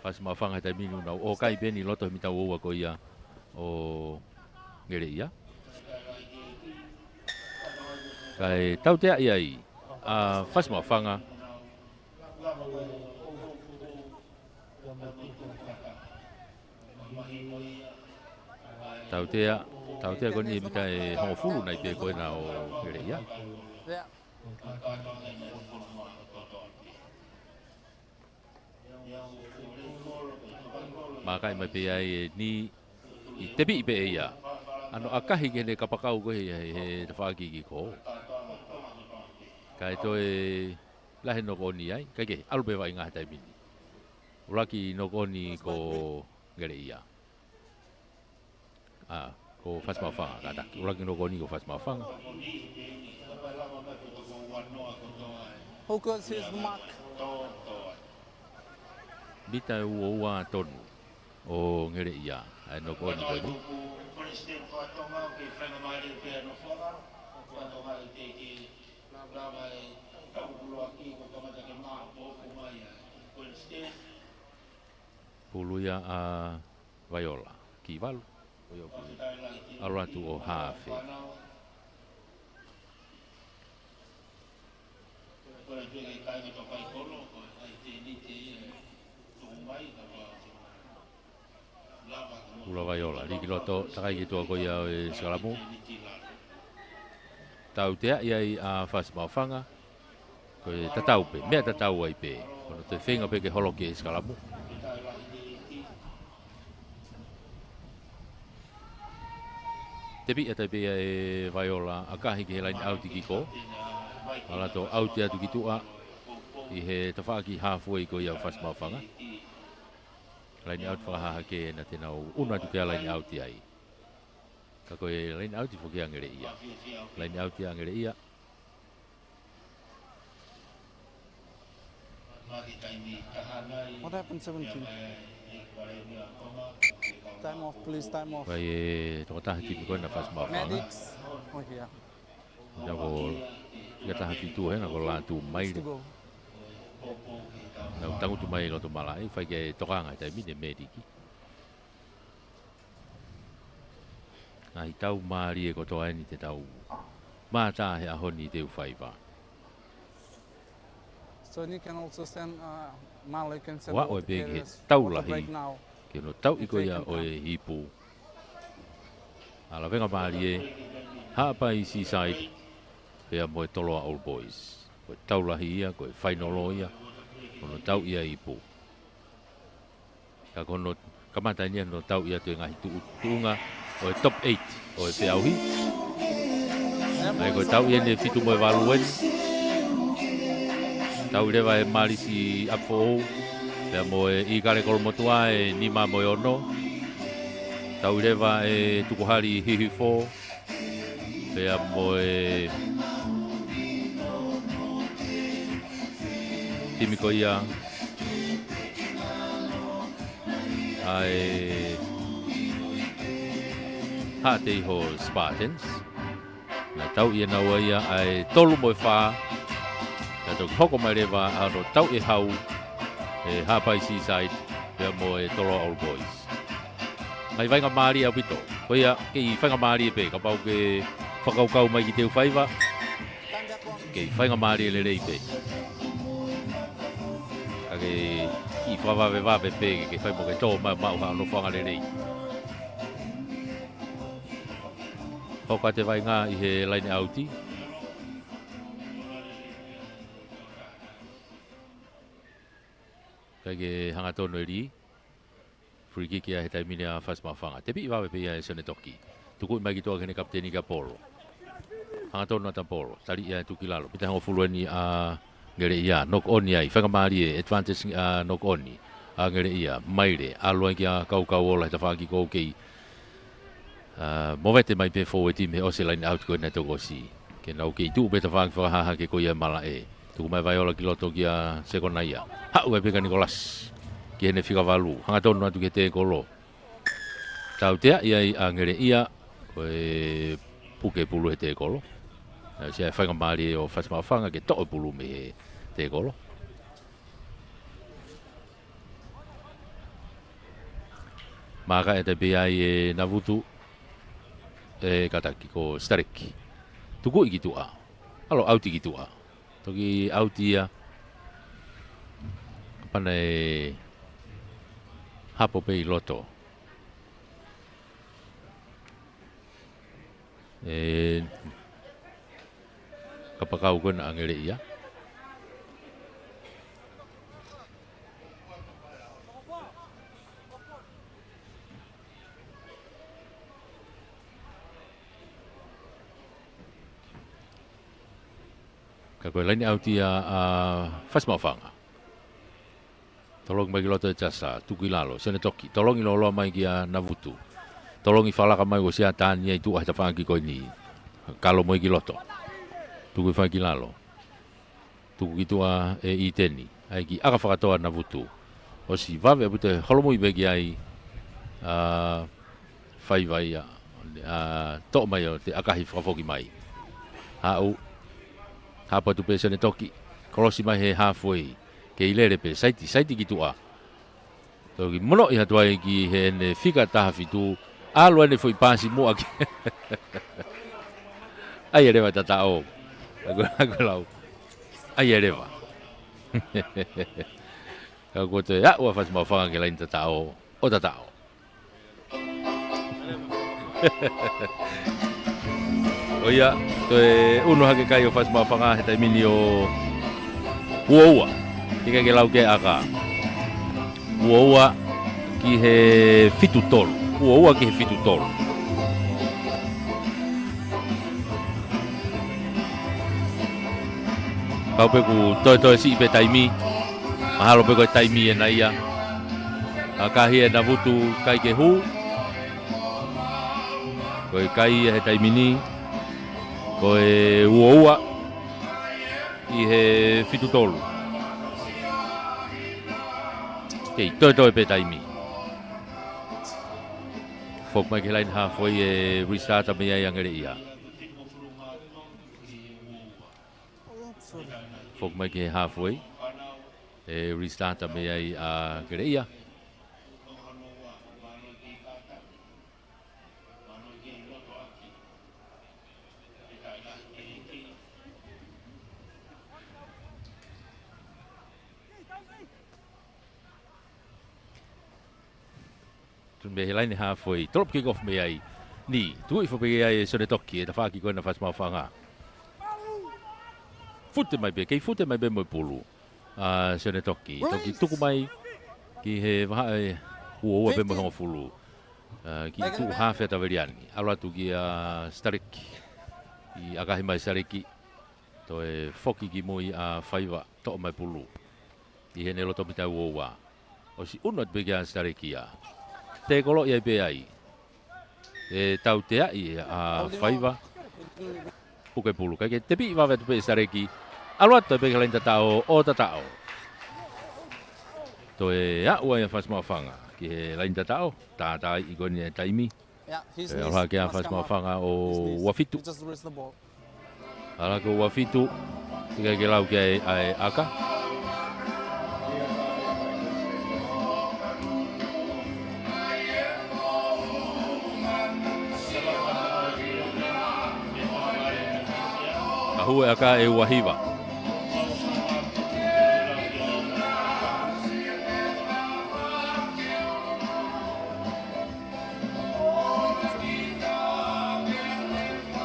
pas mawhanga tai minu nau o kai beni loto mi tau ua ko ia o ngere ia kai tau tea ia i a fas mawhanga tau tea ko ni mi tai hongo fulu nai pe ko na o ngere ia Yeah. makai mai pe ai ni i tebi pe ia ano akahi ke ne kapakau ko he te whaaki ki ko kai toi lahe no ko ni ai kai ke alu pe vai ngah tai mini ulaki no ko ni ko ngere ia ko fas mawhanga kata ulaki no ko ni ko fas mawhanga Hookers, here's the mark. bita ua tonu o ngere ia ai no ko ni ko ni puluia a vaiola ki valu o yo ki alatu o hafe Ula vaiola, liki loto, takai ki tua koia o e Skalamu. Tau tea iai a fas mawhanga. Ko e tatau pe, mea tatau ai pe. Kono te whenga pe ke holo ki e Skalamu. Te pi atai pe e vaiola, a kahi ki he laini auti ki ko. Alato auti atu ki tua. I he tawhaki halfway ko ia fas mawhanga. Laini out whakahaha ke na te nau una tu kia laini out ai. Ka koe line out i fuki angere ia. Line out i angere ia. What happened 17? Time off, please, time off. Vai e toko taha tipi koe na fast mawhanga. Medics. Oh, yeah. Ia ko ia taha fitu he na ko lātu mai Let's le. go. Na utangu tu mai loto malai. Whai ke tokanga tai mine mediki. Ai tau maari e kotoa ni te tau. Mata he ahoni te uwhaiwa. So you can also send Malik and send Wa water oe begi he carriers. tau Water lahi. break now. Ke no tau iko ia o e hipu. Ala venga maari e. Hapa i seaside. Pea moe toloa Old Boys. Koe tau lahi ia, koe whainolo ia. Kono tau ia hipu. Ka kono kamata nia no tau ia te ngahi tuunga. O e top 8 o e peauhi. Ai koe tau ia ne fitu moe waluen. Tau rewa e marisi apfo ou. Pea moe i kare kolomotua e nima moe ono. Tau rewa e tukuhari hihi fo. Pea moe timiko ia. Ai hate ho Spartans. Na tau ia na ia ai tolu moe wha. Na tau hoko mai rewa ano tau e hau. E Hapai Seaside. Pea moe tolo Old Boys. Mai vainga maari au pito. Koia ke i whainga maari e pe. Ka pau ke whakaukau mai ki te uwhaiwa. Ke i whainga maari e le rei pe. Ka ke i whawawe wape pe. Ke whai mo ke tō mau hao no whanga le rei. Hoka te vai ngā i he line auti. Kai ke hanga tono e ri. Free kick ia he taimine a fast mawhanga. Te pi i wawe pe ia e sone toki. Tuku i mai ki toa kene kapteni ka polo. Hanga tono ata polo. Tari ia e tuki lalo. Pita hango fulueni a ngere ia. Knock on ia i. Whanga maari e advantage a knock on i. A ngere ia. Maire. Aloa ki a kau ola he ta whaki kou kei. Movete mai pe forward team he ose line out ko na to si ke nau ke tu beta fang fa ha ke ko ia mala e tu mai vai ola kiloto ki a sekona ia ha u pe ka Nicolas ke ne fica valu hanga tonu atu ke te kolo tau te ia i angere ia ko e puke pulu he te kolo na se fa ngamari o fa ma fanga ke to pulu me te kolo maka e te bia e Navutu e kataki ko stareki. Tuku i kitua. Alo auti kitua. Toki auti ia. Pana e hapo pe i loto. E kapakau kona angere ia. Ka koe laini auti a fast mawhanga. Tolong mai ki loto e tasa, tuki lalo, sene toki. Tolong i loloa mai ki a Navutu. Tolong i whalaka mai ko sia tāni ai tua hita whangi koe ni. Kalo mai ki loto. Tuku i whangi lalo. Tuku ki tua e i teni. Ai ki aka whakatoa Navutu. O si wawe a pute holomoi begi ai whai vai to mai o te akahi whakafoki mai. Hau. Hapa tu pesa ne toki. Kolosi mai he halfway. Ke ilere pe saiti ki tua. Toki mono i hatua ki he ne fika taha fitu. Alo ane foi pasi mua ki. Ai erewa tata o. Ako lau. Ai erewa. Ako te ua fasi mawhanga ke lain tata o. O tata o. O ia, toe uno hake kai o fas mawhanga he taimini o Uaua. Ika ke lau ke aka. Uaua ki he fitu tolu. Uaua ki he fitu tolu. Kaupe ku toe si ipe taimi. Mahalo pe koe taimi e na ia. Kahi e Navutu kai ke hu. Koe kai he taimini. Koe uoua. I he fitutolu. Kei, toi pe taimi. Fok mai ke lain halfway e restart me ai angere ia. Fok mai ke halfway e restart me ai a ngere ia. Me he lain halfway. Drop kick off me ai. Ni, tu i fope ai so ne toki e ta fa ki ko na fa ma fanga. Fute mai be, kei fute mai be mo pulu. So ne toki tuku mai ki he wa e ua be mo ho fulu. Ki tu ha fe ta veriani. Ala tu ki stariki. I agahi mai stariki. To e foki ki mo i a faiva to mai pulu. I he ne loto pita ua. O si unot be ki stariki ya. Te kolo ia pe ai. E tau te ai a faiva. Puke pulu kai te pi va vet pe stareki. Aluato pe kala tatao o tatao. To e a ua ia fas ma fanga. Ki lain tatao ta i goni taimi. Yeah, his E ala ke a fas ma fanga o wafitu. Just raise the ball. Ala ko wafitu. Ika ke lau ke ai aka. Hue aka e wahiva.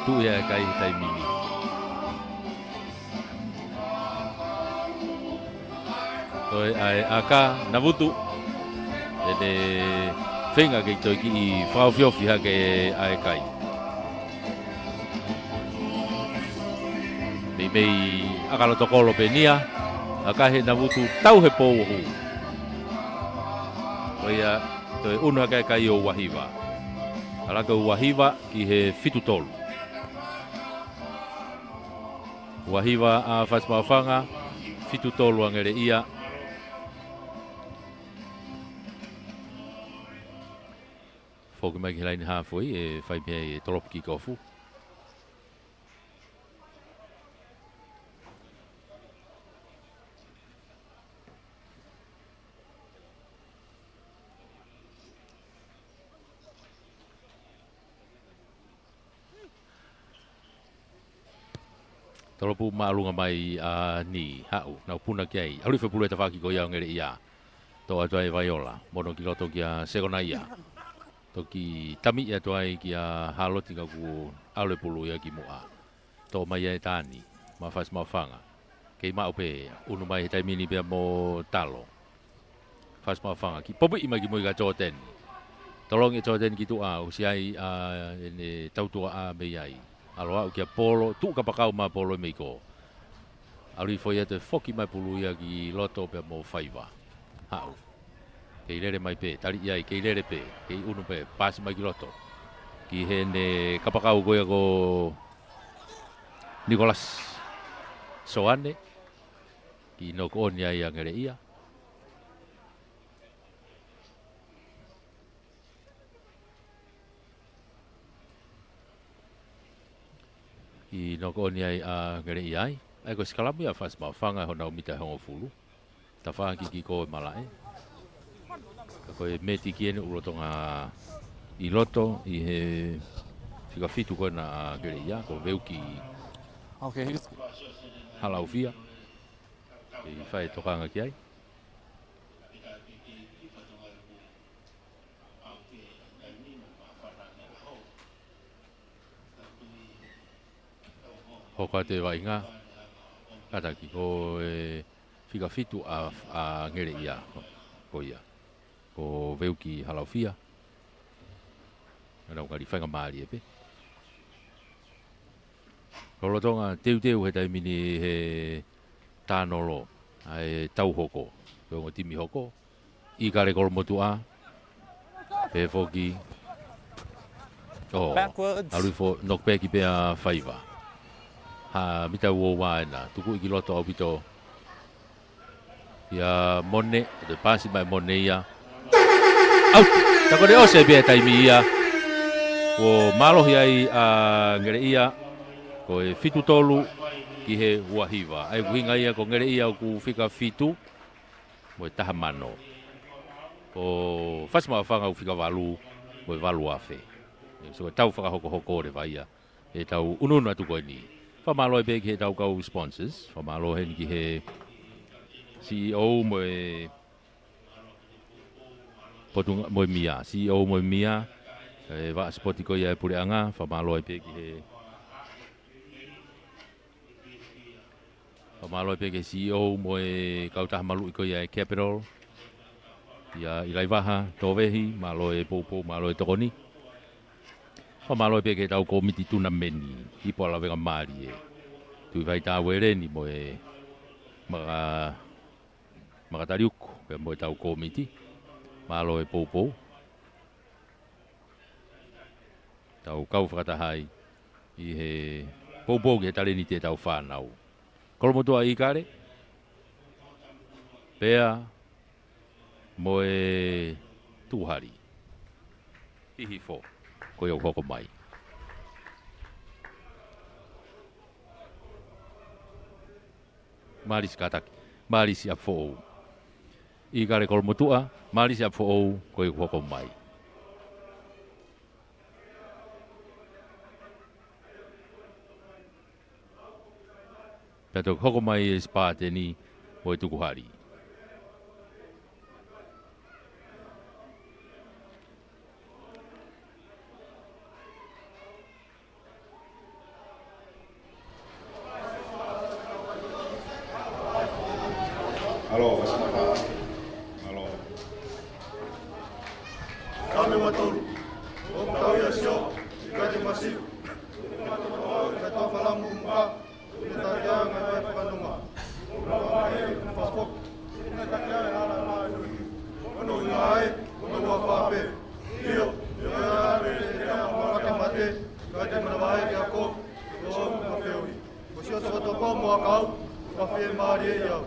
Tu ia kai taimini. Toi ai aka navutu. Ede whenga kei toi ki I whawhiofi hake ai kai. Mei akalo tokolo pe nia akahe na vutu tau he pou hu. Oia toi una kai o wahiva. Alaka wahiva ki he fitutolu. Wahiva a fasmafanga fitutolu angere ia. Foku mai ki laini halfway e fai pe tolop ki kofu. Tolopu maalunga mai ni hau na puna kei. Alu fe pulu e tawhaki ko ia ngere ia. To atoa e vaiola. Mono ki loto ki a segona ia. Toki tami ia toai ki a haloti ka ku alu pulu ia ki mua. To mai e tani. Ma fas ma fanga. Kei ma upe unu mai he taimini pia mo talo. Fas ma fanga. Ki popu ima ki mui ka choten. Tolong e choten ki tu a. Usiai ene tautua a meiai. Aloha o kia polo, tu kapakau ma polo meiko. Auri foi te foki mai pulu ia ki loto pe mo faiva. Hau. Kei lere mai pe, tari iai, kei lere pe, kei unu pe, pasi mai ki loto. Ki hene kapakau goia ko Nicolas Soane. Ki no ko onia ia ngere ia. I no ko ni ai a ngere ai ai ko skalamu ya fas ma fanga hona umita hongo fulu ta fa ki ko malae ko e meti ki ene urotonga I loto I he fika fitu ko na ngere ia ko veuki Okay, he's halau via I fai tokanga ki ai Hoka te wainga kata ki ko fika fitu a ngere ia ko ia ko veuki halaufia ana ka di fanga mali e pe ko tonga teu he tai mini he tanolo ai tau hoko ko timi hoko I kare ko motu a pe foki backwards. Alu fo nok pe ki pe a faiva. Ha mita wo wa na tuku ki loto au bito. Ya mone de pasi mai mone ya. Au ta ko de ose be tai mi ya. O malo hiai a ngere ia ko e fitu tolu ki he wahiva. Ai winga ia ko ngere ia ku fika fitu mo taha mano. O fasma fanga u fika valu mo valu afe. So tau whaka hoko re vaia. E tau ununu atu koe ni. Whamalo e beg he tau kau sponsors. Whamalo he ki he CEO mo e potunga mo e mia. CEO mo e mia. E wa spoti ko ia e pure anga. Whamalo e beg he Whamalo e beg he CEO mo e kautaha malu i ko ia e Capital. Ia ilaiwaha, towehi, malo e popo, malo e tokoni. Malo e peke tau ko miti tuna meni, hipo ala venga mari e. Tui vai tā were ni mo e makatariuku, pe mo e tau ko miti. Malo e popo. Tau kau whakatahai i he popo ki he tare ni te tau whanau. Kolomotua i kare? Pea mo e tuhari. Hihi fo. Ko iau hoko mai. Maris kataki. Maris ia fo. I kare kolomotua. Maris ia fo. Ko iau hoko mai. Peto hoko mai e spate ni o e tukuhari. Alo, Vasmata. Alo. Kami matulu. O tau ia sio, ikati masiu. Ka tau falamu mpa, ta ia ngai panuma. Ula mai pasok. Ta ia ala ala. Ono ngai, ono wa pape. Io, ia ia mora ka mate, ka te mawai ka ko. O ka feui. O sio to ko mo akau, ka fe mari ia.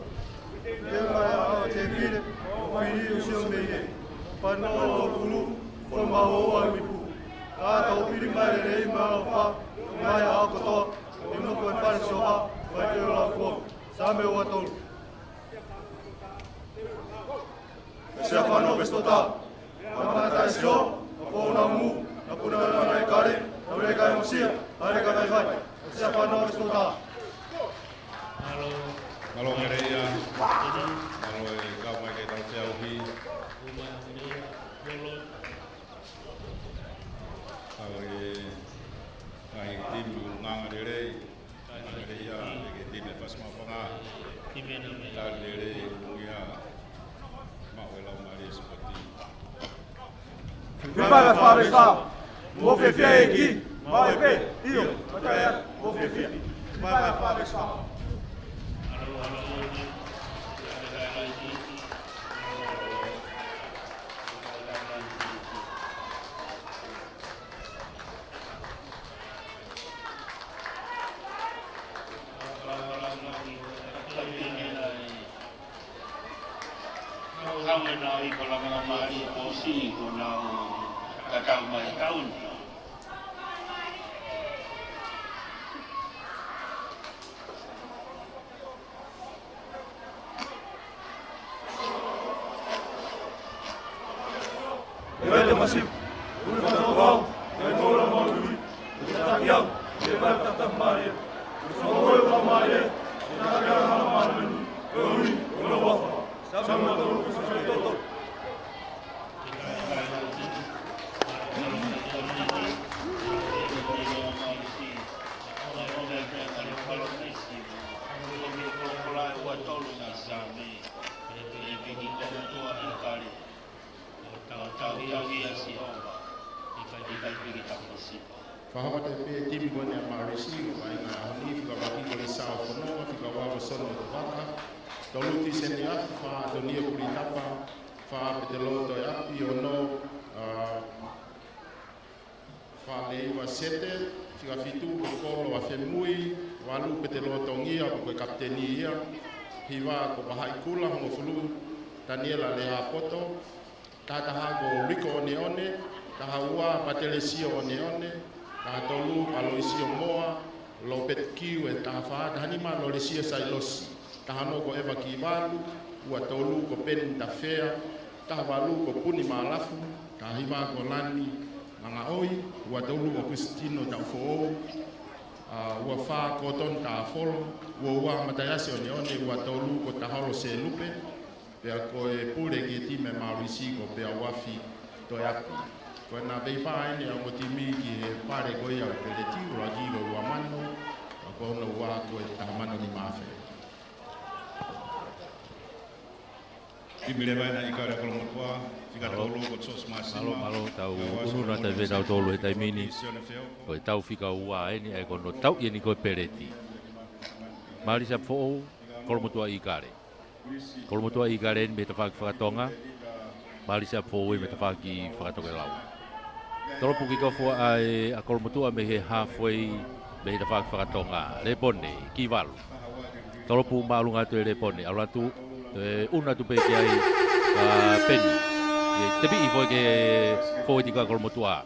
Ia te mire, o whiri o sio mei. Panoa o kulu, o maho a wipu. Ka tau piri mai rei mai o wha, ngai a kotoa, i nuku e pare soha, vai te ola kua. Same o atolu. Sia whanau bestota, amata e sio, a kōna mu, na puna mana e kare, na ure kai mosia, are ka kai vai. Sia whanau bestota. Malo ngereia, malo e kau mai ke tau te auhi. Kau e kai timu nganga direi, ngereia ke timu fasma whanga. Tau direi ungia, mau e lau mari seperti. Viva la fábrica, mo fe fia eki, mau e pe, io, mataya, mo fe fia. Viva la fábrica. Ele é macio. O Fanaval, é Moura Mauri. O Taquial, é Bata Maria. O Samuel Maria, o Taquial Maria. O Rui, o Lobafa. Sama do o Samuel. Fahawa te pe timi kone a maresi, mai ngā honi, whika waki kone sao whanua, whika wawa sono te waka. Toluti sene afi, wha tonia kuri tapa, wha pe te loto e api o no, wha le sete, whika fitu ko kolo a whenui, walu pe te lotongia ko koe kaptenia, hiwa ko pahai kula hongo fulu, Daniela Leha Poto, tataha ko Rico Oneone, taha ua Patelesio Oneone, taha tolu Aloisio Moa, Lopet Kiu e taha whaata hanima Lolesia Sailosi, taha no ko Eva Kivalu, ua tolu ko Pen Tafea, taha walu ko Puni Malafu, taha hiwa ko Lani Manga Oi, ua tolu ko Cristino Taufo'o, ua wha koton taha folo, ua matayase Oneone, ua tolu ko Taholo Selupe, pea koe pure ki time Maurisi ko pea wafi toi api. Koe nā peipa aine au ko timi ki he pare koe au pele tiru a kiro ua mano, a ko hona ua koe taha mano ni mawhe. Timi le vaina i kare kolo matua, whika tolu ko tos masima. Malo tau unu rata ve tau tolu he taimini. Koe tau whika ua aini e kono tau ieni koe pereti. Marisa fo'o kolomotua i kare. Kolomotua i kare me ta whaki whakatonga. Marisa fo'o me ta whaki whakatonga lau. Toropu ki kofua ai a kolomotua me he halfway me ta whaki whakatonga. Repone, ki walu. Toropu maalunga tu e repone. Alatu una tu pe ki ai peni. Te bii foi ke foi tika kolomotua.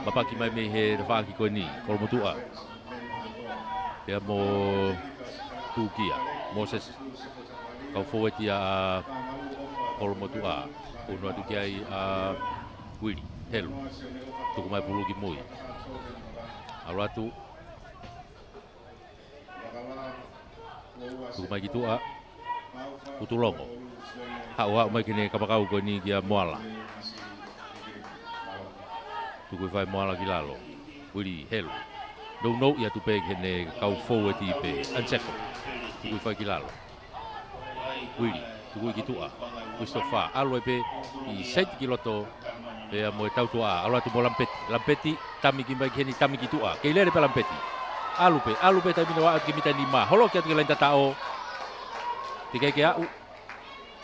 Mapaki mai me he ta whaki koe ni. Kolomotua. Pea mo tukia. Moses kau foi tia kolomotua. Unua tu ki ai Willy. Helu. Tuku mai pulu ki mui. Alatu. Tuku mai ki tua. Utulongo. Hau mai kene kapakau ko ni kia moala. Tuku vai moala ki lalo. Willy Helu. No ia tu pe kene kau forward ti pe. Anseko. Tuku vai ki lalo. Willy. Tuku ki tua. Christopher. Alo pe i 7 kiloto. Pea mo tau tua. Alo atu mo lampeti. Lampeti. Tami ki mai kene tami ki tua. Keilere pe lampeti. Alupe. Alupe tami no waat ki mita ni ma. Holo kia tu lain tatao. Tikai ke au.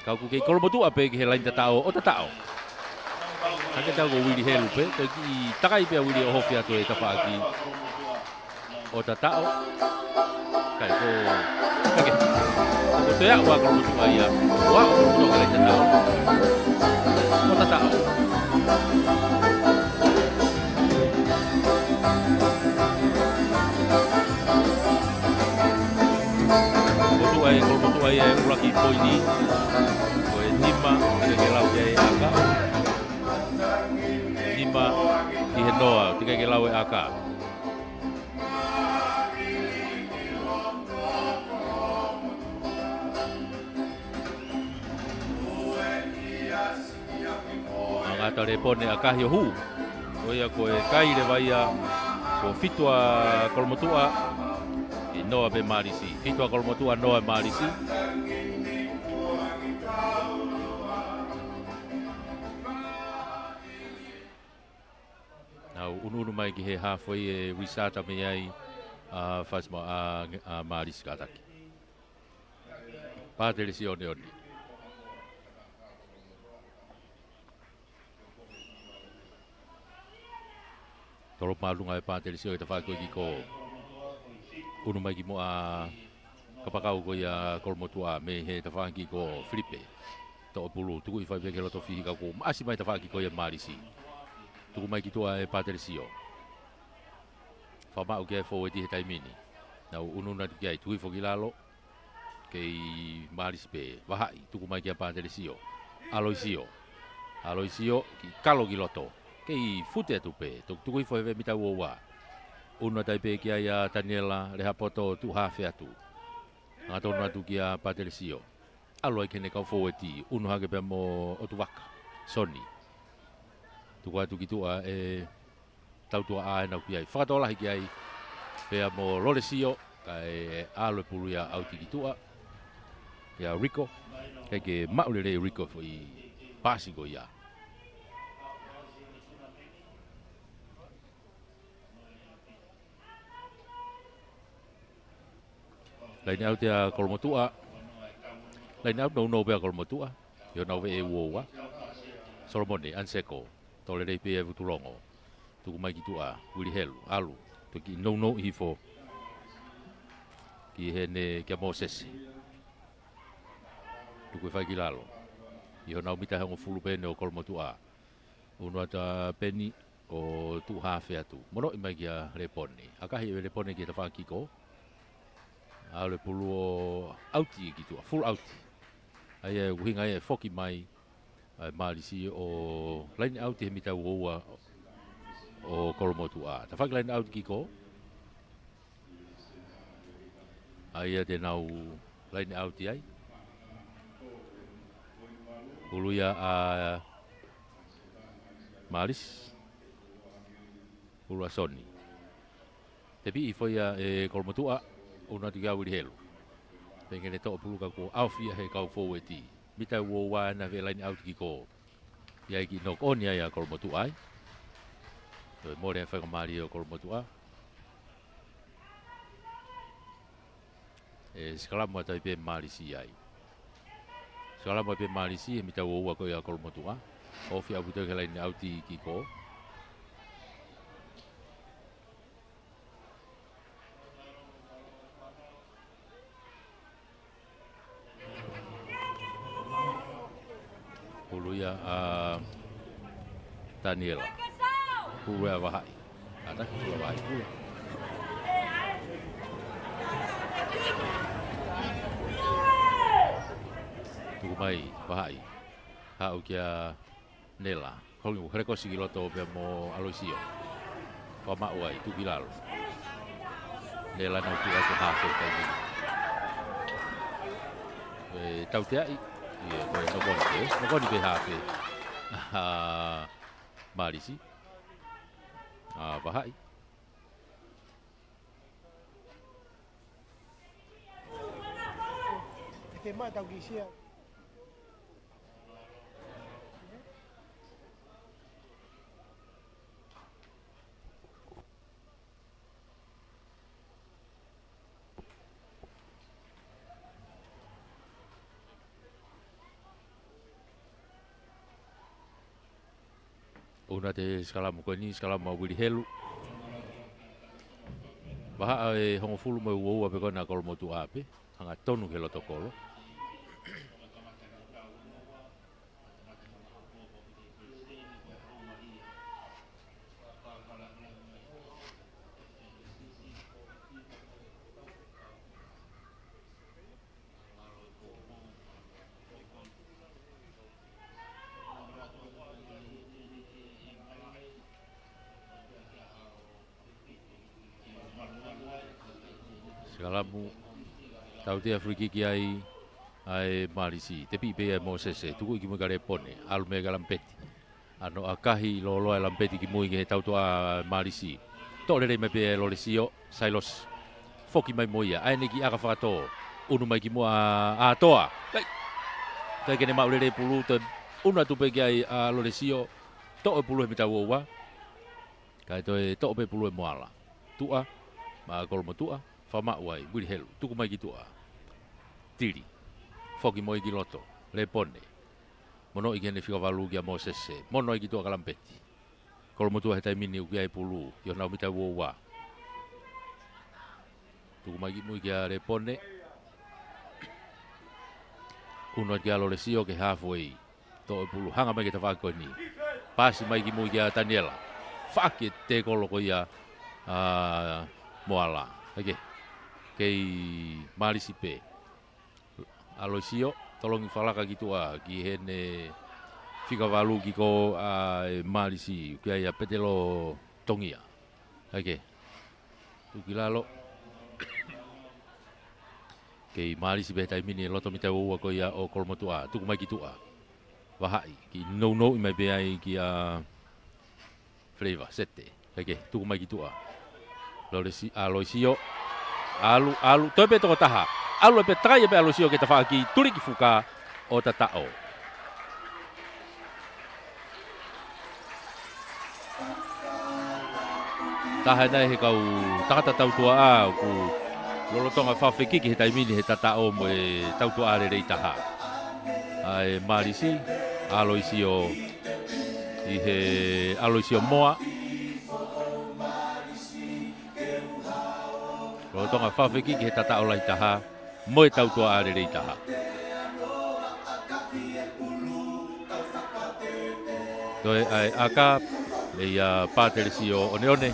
Kau ku kei kolomotua pe ke lain tatao o tatao. Hake tau ko Willy Helu pe. Ki takai pe Willy o hofia tu e tapaki. O tatao. Kai ko. Hake. Ko te au a kolomotua ia. Wa o kolomotua ke lain tatao. O tatao. Kolomotua ia e ulaki poini. Nima tiga lau e aka. Nima i he noa tiga lau e aka. Ngata re pone akahi o hu. Oia ko e kai re vaia ko fitua kolomotua i noa be marisi. Fitua kolomotua noa marisi. Unu mai ki he halfway e wisata me ai fasma a maris kataki. Patere si one. Toro malunga e patere si o te whako ki ko unu mai ki mo a kapakau ko ia kolomotua me he te whaki ko Filipe. To pulu tuku i whai peke loto fihi ka ko maasi mai te whaki ko ia marisi. Tuku mai ki tua e Patricio. Whamau ki ai fōe ti he taimini. Nau ununa ki ai tui whoki lalo. Kei Marispe. Wahai, tuku mai ki a Patricio. Aloisio. Aloisio ki kalo ki loto. Kei fute tupe. Tuku i whoe mita uowa. Ununa taipe ki ai a Daniela Leha Poto tu hafe atu. Ngā tonu atu ki a Patricio. Aloi kene kau fōe ti. Unu hake pia mo otuwaka. Soni. Tuku atu ki tua e tautua a e nau ki ai. Whakatolahi ki ai pea mo Loresio ka e aloe pulu ia auti ki tua. Ia Rico. Kei ke maulere Rico i Pasigo ia. Lain au te a kolomotua. Lain au no pea kolomotua. Io nau ve e uoua. Solomone, Anseko. Tole rei pe e vutulongo. tuku mai ki tua uli helu alu tuki no hifo ki hene kia Moses tuku fai ki lalo i hona umita hango fulu pene o kolmotua unua ta peni o tu hafe atu mono i mai kia repone akahi e repone ki ta whakiko a le pulu o auti ki tua full auti ai e uhinga e foki mai ai malisi o lain auti he mita uoua o kolmotua ta whaki lain auti ki ko ai e te nau lain auti ai uluia a malis ulua soni tepi i foia e kolmotua una tiga uri helu pengene to pulu ka ko aufia he kau foweti mita wo wa na ve lain out ki ko ia ki nok on ia kolmotua ai to more fa mari o kolmotua e skala mo tai pe malisi ai skala mo pe malisi mita wo wa ko ia kolmotua ofia buta lain out ki ko Puluya Daniela Puluya Wahai ada Puluya Wahai pula tuku mai Wahai hau kia Nela holngu kreko sigiloto pe mo Aloisio pama uai tu bilalo Nela na tu aku hafe tadi tau teai iya, boleh nobon di PHP. Malisi. Bahai. Tema tau kisia. Una te skala mo ni skala mo wili helu. Baha e hongo fulu mo wo pe kona kol mo tu ape. Hanga tonu helo tokolo. Skalamu tau te Afriki ki ai Malisi te pipe ai Moses tuku ki mo gare pone al mega lampeti ano akahi lolo ai lampeti ki mo ki tau to a Malisi to le me pe lo lesio Silos foki mai moia ai ne ki aka fato unu mai ki mo a toa tai kene mau le pulu te una tu pe ki ai lo lesio to pulu mi tau wa kai to pe pulu moala tua ma kol mo tua Fama uai, buri helu, tuku mai ki tua. Tiri, foki moi ki loto, le pone. Mono i kene whika walu kia Moses se, mono i ki tua kalampeti. Kolo mo tua he taimini u kia e pulu, i hona umita uowa. Tuku mai ki moi kia le pone. Uno ki alo le sio ke halfway, to e pulu, hanga mai ke ta whako ni. Pasi mai ki moi kia Daniela. Whake te kolo ko ia moala. Okay. Kei Malisi pe Aloisio tolongi falaka gitu ki hene fika valu ki ko Malisi ki ya petelo tongia okay tu kilalo kei Malisi be tai mini loto mita wo ko ya o kolmotua tu mai gitu wahai ki no i mai be ai ki flavor sete okay tu mai gitu Lolesi Aloisio alu tope to taha alu pe trai pe Aloisio ke ta ki tuli ki fuka o tatao taha dai he kau tata tau tua ku lolo tonga fa feki ki he taimini he tatao mo e tau tua re taha ai Malisi Aloisio i he Aloisio moa Ko tonga whawhiki ki he tata o lai taha, mo e tau tua are rei taha. Toi ai aka, le ia pāteresi o one,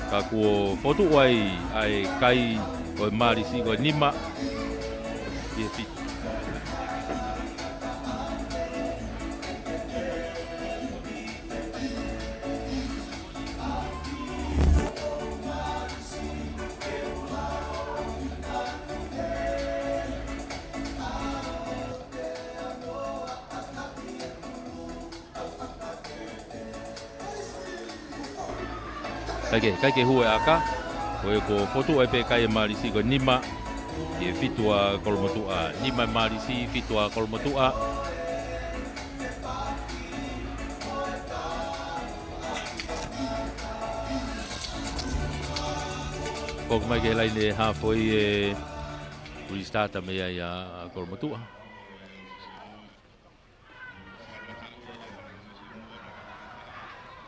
ka kuo potu wai ai kai koe marisi koe nima, ki e fitu. Kai ke hue aka, koe ko potu ai pe kai e marisi koe nima, ki e fitua kolomotua. Nima e marisi fitua kolomotua. Koko mai ke lai ne hafoi e restart me ai a kolomotua.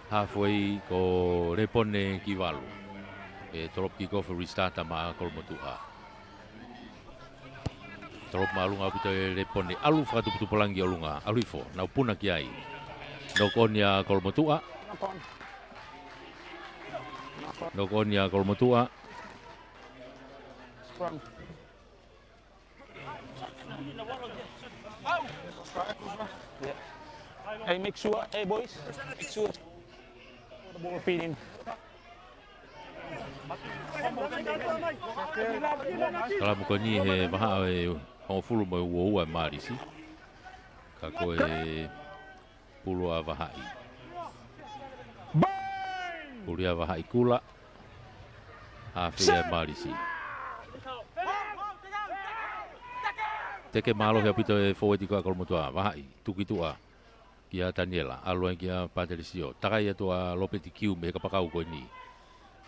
Halfway ko repone ki walu. E torop ki ko for restart ma kolomotua. Torop malunga pito e repone alu fatu putu polangi olunga alifo na puna ki ai. Nokonia kolomotua. Nokonia kolomotua. Hey, make sure, hey boys, make sure the ball feeding. Kala mo ni he maha e ho fulu mo wo e marisi. Ka ko e pulu a vahai. Pulu a vahai kula. Ha fe e marisi. Teke malo he pito e forward ko kolomotua vahai tukitua. Kia Daniela, aloen kia Patricio. Takai atua lopeti kiu me kapakau ko ni.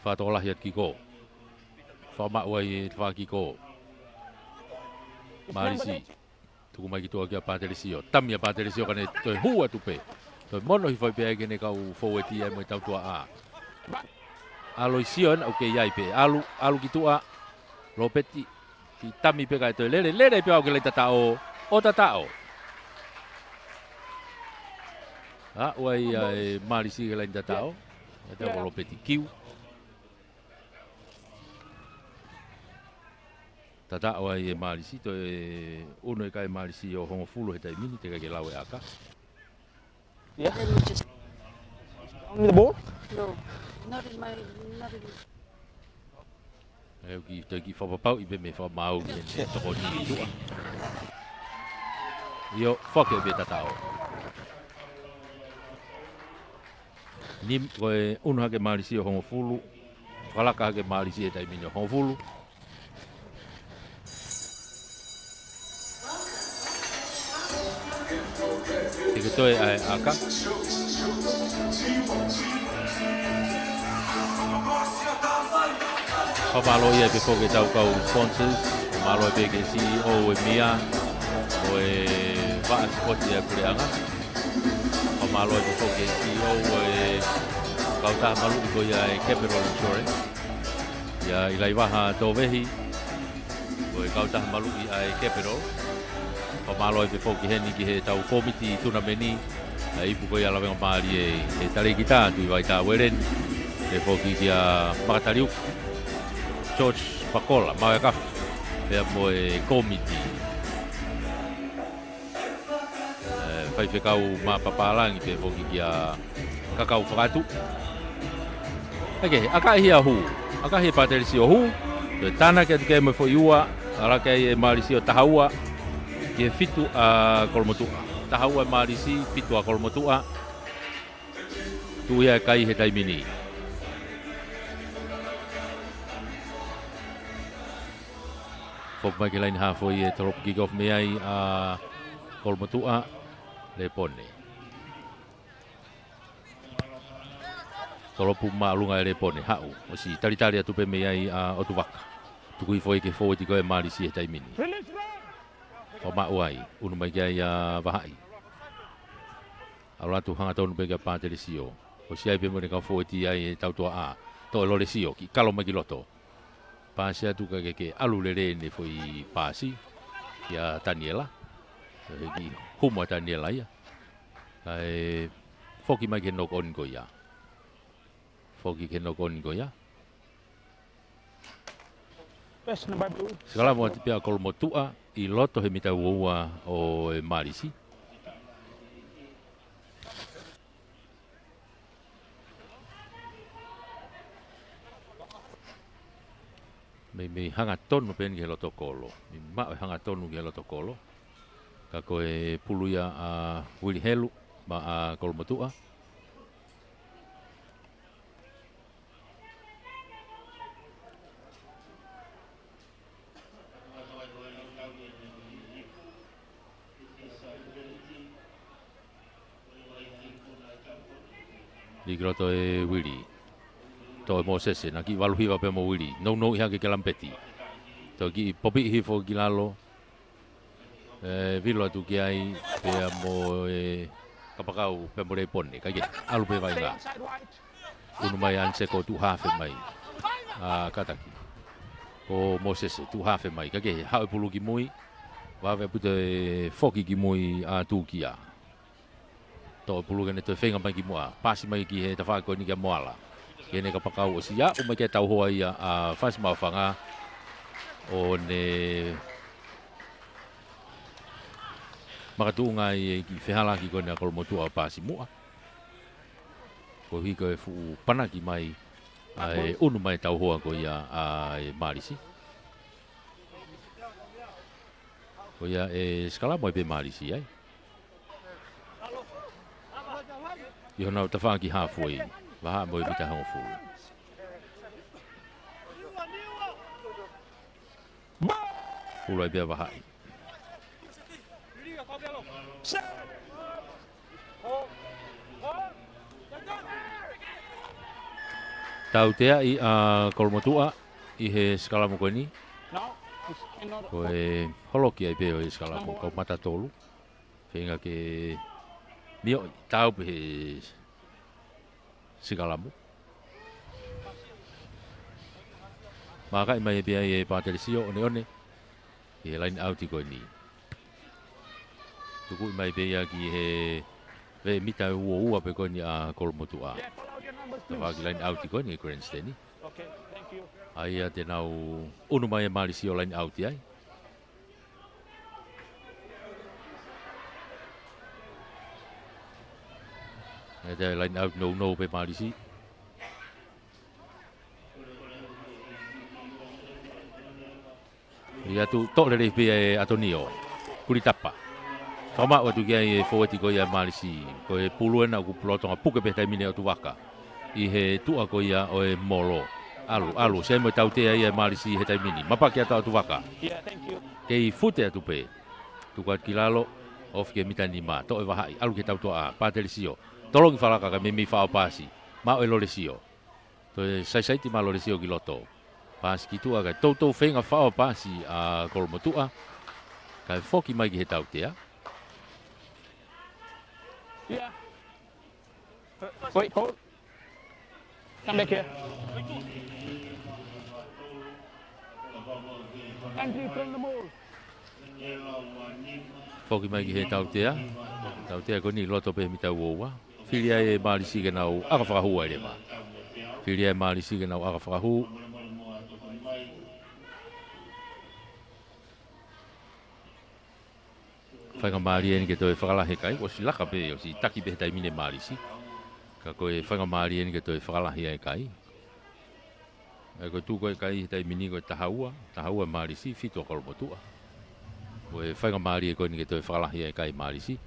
Fatolah yat kiko. Fama wai fa kiko. Marisi. Tuku mai kitua kia Patricio. Tamia Patricio kane toi hua tupe. Toi mono hi foi pe kene kau forward ia mo tau tua a. Alo sion okay yai pe. Alu kitua lopeti ki tami pe kai toi lere pe au ke le tatao. O tatao. Wai ai marisi ke lain tatao. Ate ko lopeti kiu. Tatao ai marisi to e uno e kai marisi o hongo fulu he tai mini te ke lawe aka. Yeah. Only the ball? No, not in my. Eu ki fa pau i be me fa mau ni to ko ni tu. Yo fuck e be tatao. Nim koe unu hake marisi o hongo fulu. Whalaka hake marisi e taimini o hongo fulu. Teke toe ai aka. Whamalo ia pe koke tau kau sponsors. Whamalo pe ke CEO e Mia. O e waa spoti e Pureanga. Malo e foke CEO e kauta malu ko ia e Capital Insurance. Ia ilai waha to vehi. O e kauta malu ia e Capital. O malo e foke heni ki he tau committee tuna meni. Ai pu ko ia lawe mali e tale kita tu vai ta weren. E foke ia Patariu. George Pakola, mau ka. E mo e committee. Fai kau ma papalangi pe foki kia kakau whakatu. Aka hia hu. Aka hia Patricio hu. Te tana ke te mo fo iua. Ala ke e Marisio tahaua. Ke fitu a kolomotua. Tahaua Marisi fitu a kolomotua. Tu ia kai he taimini. Fok mai ke lain hafo i e torop kick-off me ai a kolomotua. Le pone. Tolopu maalunga e le pone hau. O si talitari atu pe me ai a otuwaka. Tukui foi ke foi tiko e marisi e taimini. O mauai, unu mai ai a vahai. Aula tu hanga tonu pe ke Patricio. O si ai pe mo ne ka foi ti ai tautua a. To lo le sio ki kalo mai ki loto. pasi atu ka ke alu lele ni foi pasi ya Daniela ki huma Daniela ya ai foki mai ke no kon ko ya foki ke no kon ko ya Best number 2. segala mo te pia kol motua I loto he mita ua o Marisi me hanga tonu pen ke loto kolo me ma hanga tonu ke loto kolo ka koe puluia a Willy Helu ma a Kolmotua di groto e Willy to mo sese na ki walu hiwa pe mo Willy no iha ke lampeti to ki popi hi fo gilalo vilo tu ki ai pe mo kapakau pe mo re pone ka ke alu pe vai nga unu mai an se ko tu hafe mai a kataki o mo sese tu hafe mai ka ke ha pulu ki mui va ve pute foki ki mui a tu kia to pulu kene to fenga mai ki mua pasi mai ki he ta fa ko ni ka moala kene ka pakau o sia o mai ke tau hoa ia a fas ma fanga o ne makatunga I ki fehala ki kone a Kolmotua pasi mua ko hi ko e fu panaki mai ai unu mai tau hoa ko ia a Marisi ko ia e skala mo pe Marisi ai Yo na ta fa ki halfway va mo bita hang fu Ulai be va Tau tea I a Kolmotua I he skala mo ko ni ko e holoki ai be o skala mo ko mata tolu fenga ke Mio tau pe sigalamu. Maka mai be ai Patricio one. E line out ko ni. Tuku mai be ya ki he ve mita ua pe ko ni a Kolmotua. Tava ki line out ko ni grandstand ni. Okay, thank you. Ai te nau unu mai Marisio line out ai. Ada line out no pe Marisi. Ia tu tok le pe Atonio. Kuli tapa. Tama wa tu kia forward ko ia Marisi. Ko e puluen aku ploto puke pe tai mine tu waka. I he tu ko ia o e molo. Alu se mo tau te ia Marisi he tai mini. Mapa kia tu waka. Yeah, thank you. Kei fute tu pe. Tu kwa kilalo of ke mitani ma. To e wahai alu ke tau to a Patricio. Tolong falaka ka mimi fa pasi ma o loresio to sai ti ma loresio ki loto pas ki tu aga toto fenga fa pasi a Kolmotua ka foki mai ki hetau te Yeah. Wait, hold. Come back here. Entry from the mall. foki mai ki hetau te ko ni loto pe mita woa filia e Marisi ke nau aka whakahua ere ma. Filia e Marisi ke nau aka whakahu. Whainga Marien ke toi whakalahe kai, o si laka pe, o si taki pe tai mine Marisi. Ka koe whainga Marien ke toi whakalahe ai kai. E koe tu koe kai tai mini koe tahaua Marisi, fito Kolmotua. Koe whainga Marien koe ni ke toi whakalahe ai kai Marisi.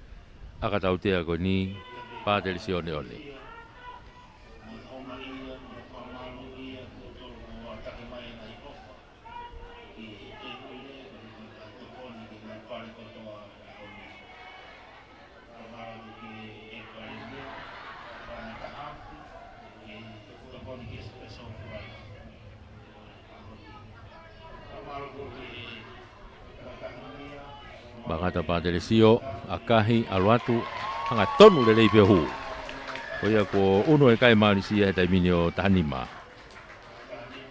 Aka tau tea koe ni Patricio one. Bangata Patricio akahi aluatu hanga tonu le leipe hu. Koia ko uno e kai Marisi e tai mini o Tanima.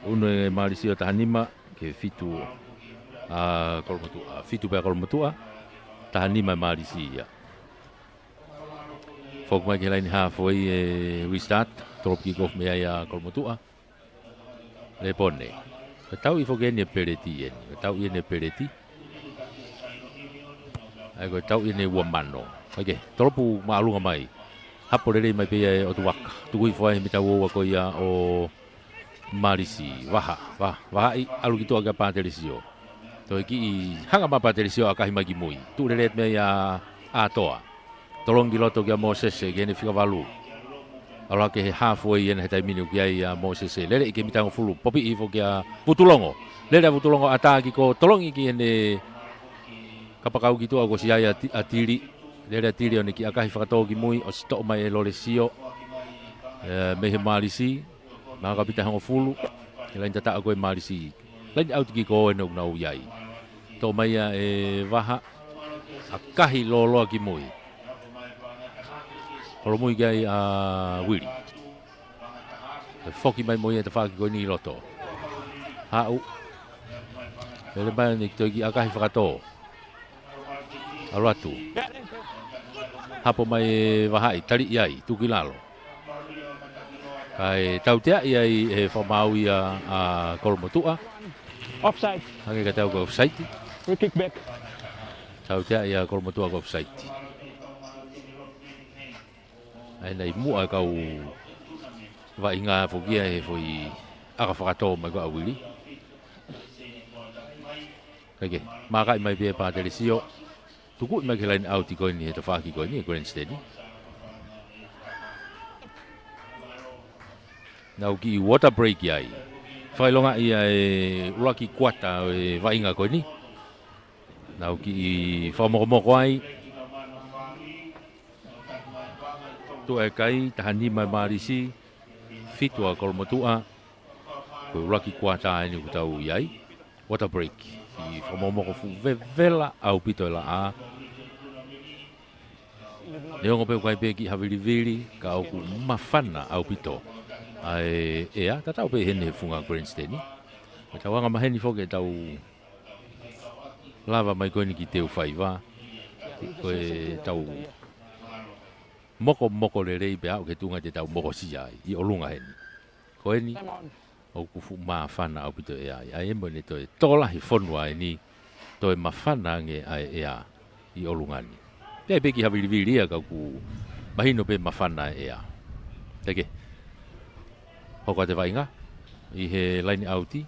Uno e Marisio tahanima ke fitu fitu pe kolmotua tahanima Marisia. Fok mai ke lain halfway restart trop kick off me ya kolmotua. Le pone. Tau I fok ene pereti ene. Tau ene pereti. Ai ko tau ene wamano. Oke, tropu maalunga mai. Hapo lele mai pe o tuwaka. Tugui foi mi tau ko ya o Marisi waha I alu gitu aga paterisio. To ki hanga ma paterisio akahi magi mui. Tu lele me ya atoa. Tolong giloto ga Moses gene fika valu. Ala ke halfway ene hetai minu kia ya Moses lele ke mi tau fulu. Popi I fo kia putulongo. Lele putulongo atagi ko tolong iki ene kapakau gitu ako siya atiri. Lele atiri on ki akahi fakato gi mui o sto mai lolesio. Mehe Marisi. Mga kapita hango fulu, lain tata ako Marisi. Lain out ki ko eno na uyai. To maya waha akahi lolo ki mui. Kalau mui gai wili. Foki mai mui te faki ko ni loto. Hau. Ele mai ni to ki akahi fakato. Alwatu. Hapo mai waha tali iai tukilalo. Kai tau tea I whamau ia kolmotua. Offside. Hangi ka tau ka offside. Free kick back. Tau tea ia kolmotua ka offside. Ai nei mua kau wa inga fogia foi aka whakato mai ko awili. Kage, maka mai be pa telisio. Tuku mai ke lain out ko ni he whaki ko ni grandstand. Nau ki water break iai. Whailonga ia ulaki kuata wainga koe ni. Nau ki whamoko ai. Tu kai tahani mai Marisi. Fitua kolmotua. Koe ulaki kuata ni kutau iai. Water break. I whamoko fu vevela au pito la a. Neongo pe kai pe ki hawili ka au ku mafana au pito. Ai tatau pe hene funga grandstand ni. Tawanga maheni foke tau lava mai koe ni ki teu whaiva. Koe tau moko le rei pe au ke tunga te tau moko si ai. I olunga heni. Koe ni o kufu mawhana au pito ai mo ne toi tolahi whonua ni toi mawhana nge ai I olunga ni. Pea peki hawiliwili ia kau ku mahino pe mawhana Teke. Hoko te wainga, I he line outi.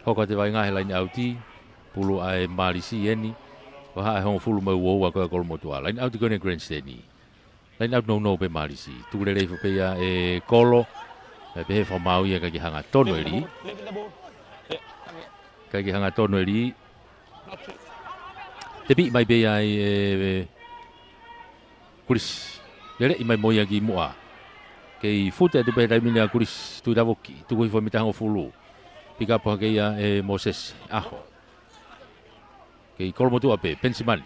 Hoko te wainga he line outi, pulu ai Marisi eni, waha e hongo fulu mau wau koe kolmotua. Line outi kone grandstand ni. Line out no pe Marisi. Tukure reifo pe ia kolo, pe he whamau ia kaki hanga tono eri. Kaki hanga tono eri. Te pi mai be ai kuris. Lele I mai moia ki moa. Kei futa tu pe tai mina kuris tu davoki. Tu koi fo mitango fulu. Pika po ke ia Moses aho. Kei kolmotua pe pensimani.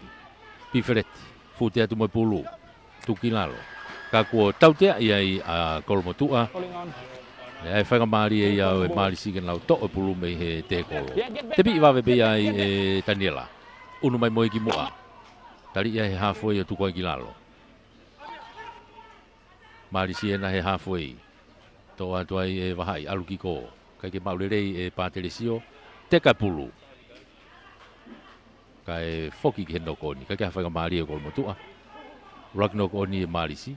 Piferet. Futa tu mo pulu. Tu kilalo. Ka ko tautea ia kolmotua. Ai whanga maari ia Marisi ken lau to pulu me he te kolo. Te pi va be ai Daniela. Unu mai moi ki mua. Tari ia he halfway o tukoi ki lalo. Marisi ena he halfway. Tō atu ai wahai alu ki ko. Kai ke maurerei pāteresio. Teka pulu. Kai foki ki he noko ni. Kai ke hawhanga maari e kolmotua. Rak noko ni Marisi.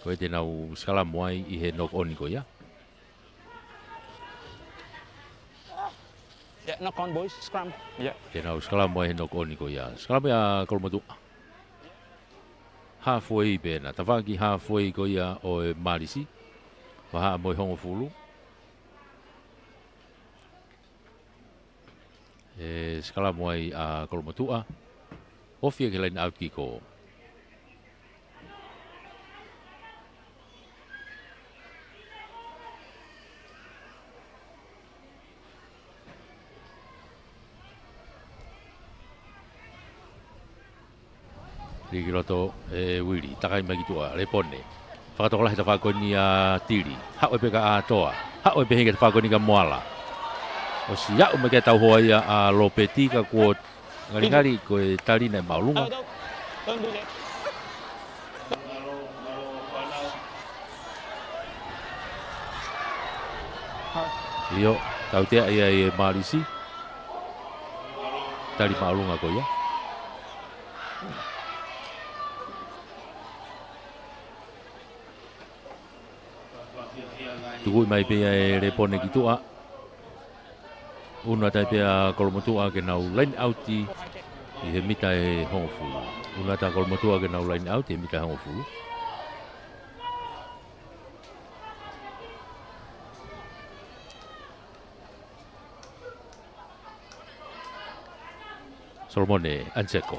Koe te nau skala moai I he noko ni ko ia. Yeah, knock on boys, scrum. Yeah. Kenau skala mo he noko ni ko ia. Skala mo ia kolmotu. Halfway pena. Tawaki halfway ko ia o Marisi. Waha mo hongo fulu. Skala mo ai kolmotua. Ofia ke lain out ki ko. Riki roto Willy, takai mai kitua, repone. Whakatokola he ta whakoni a tiri. Hau e peka a toa. Hau e pehenga ta whakoni ka moala. O si au me ke tau hoa ia a Lopeti ka kua ngari ko e tarina e maulunga. Don't do that. Io, tau tea ia e Marisi. Tari maulunga ko ia. Tuku mai pia e repone ki tua. Una tai pia kolomotua ke nau line outi i he mita e hongofu. Una ta kolomotua ke nau line out i he mita hongofu. Solomone Anseko.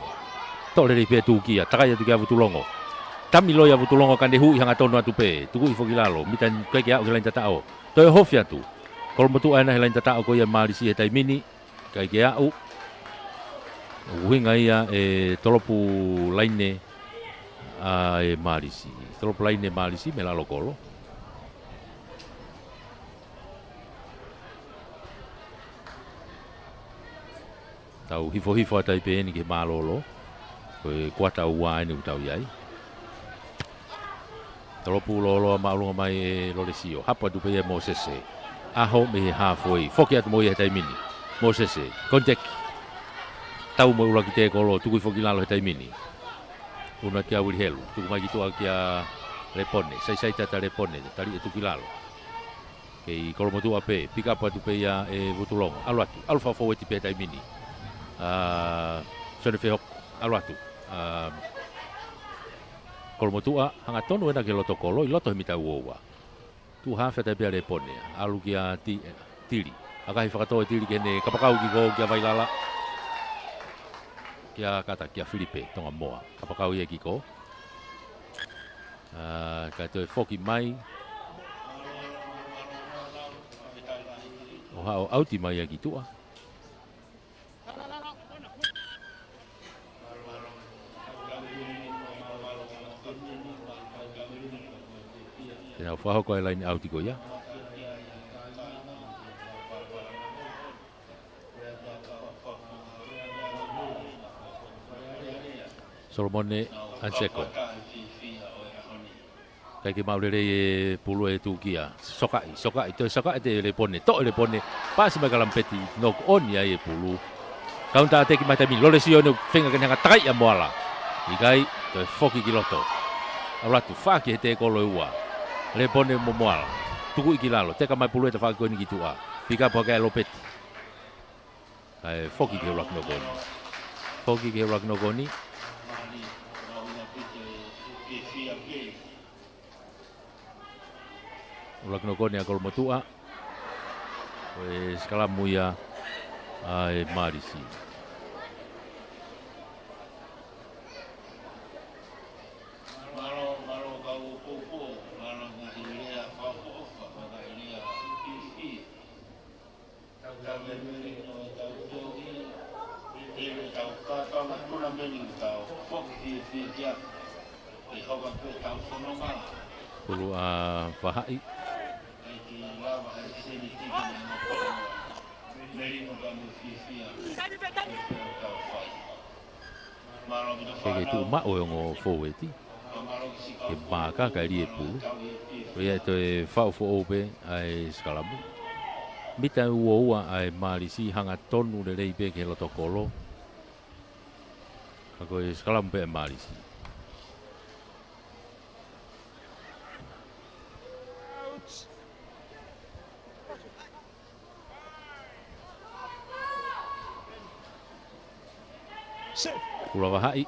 Tole ri pia tukia, takaya tukia vutulongo. Tami loia vutulongo kande hui hanga tono atu pe. Tuku i fokilalo, mitan keke au ke lain tatao. Toi hofia tu. Kalau betul anak lain tatao ko ia Marisi hetai mini. Keke au. Uhinga ia tolopu laine e Marisi. Tolopu laine Marisi melalo kolo. Tau hifo atai pe ni ke malolo. Ko kuata ua ni utau iai. Tolopu lolo maulunga mai e Loresio. Hapa tu pe e Mosese. Aho me halfway. Foki atu mo ia hetai mini. Mosese. Kontek. Tau mo ula ki te kolo. Tukui foki lalo hetai mini. Una kia uri helu. Tuku mai kitua kia repone. Sai tata repone. Tari e tuki lalo. Kei kolo mo tu ape. Pika apa tu pe ia e vutulongo. Alu atu. Alu fafo eti pe hetai mini. Sone fehok. Alu atu. Kalau mau tua, hanga tonu ena ke loto kolo, i loto hemita uowa. Tu hafa te pia repone, alu kia tiri. Akahi whakatoa tiri kene kapakau ki ko kia vailala. Kia kata, kia Filipe, tonga moa. Kapakau ia ki ko. Kai toi foki mai. O hao auti mai ia ki tua. Tena whaho koe laini auti ko ia. Solomone Anseko. Kai ke maurere e pulu e tukia. Sokai. Toi sokai te repone. To repone. Pasi mai kalampeti. Nok on ia e pulu. Kaunta teki mai tami. Loresio ne whenga kanyanga takai a moala. Ikai toi foki ki loto. Auratu whaki he te kolo ua. Repone momoala. Tuku iki lalo. Teka mai pulu e ta whakikoe ni ki tua. Pika po kai Lopeti. Kai foki ke urak no goni. Foki ke urak no goni. Urak no goni a kolo motua. Oe skala muia ai Marisi. Pulu a Fahai. Keke tu ma o ngo foweti. Ke maka ka ri e pulu. Ko ia to e fau fo ope ai skalamu. Mita ua ai Marisi hanga tonu le rei pe ke loto kolo. Ako e skalamu pe Marisi. Kula wahai.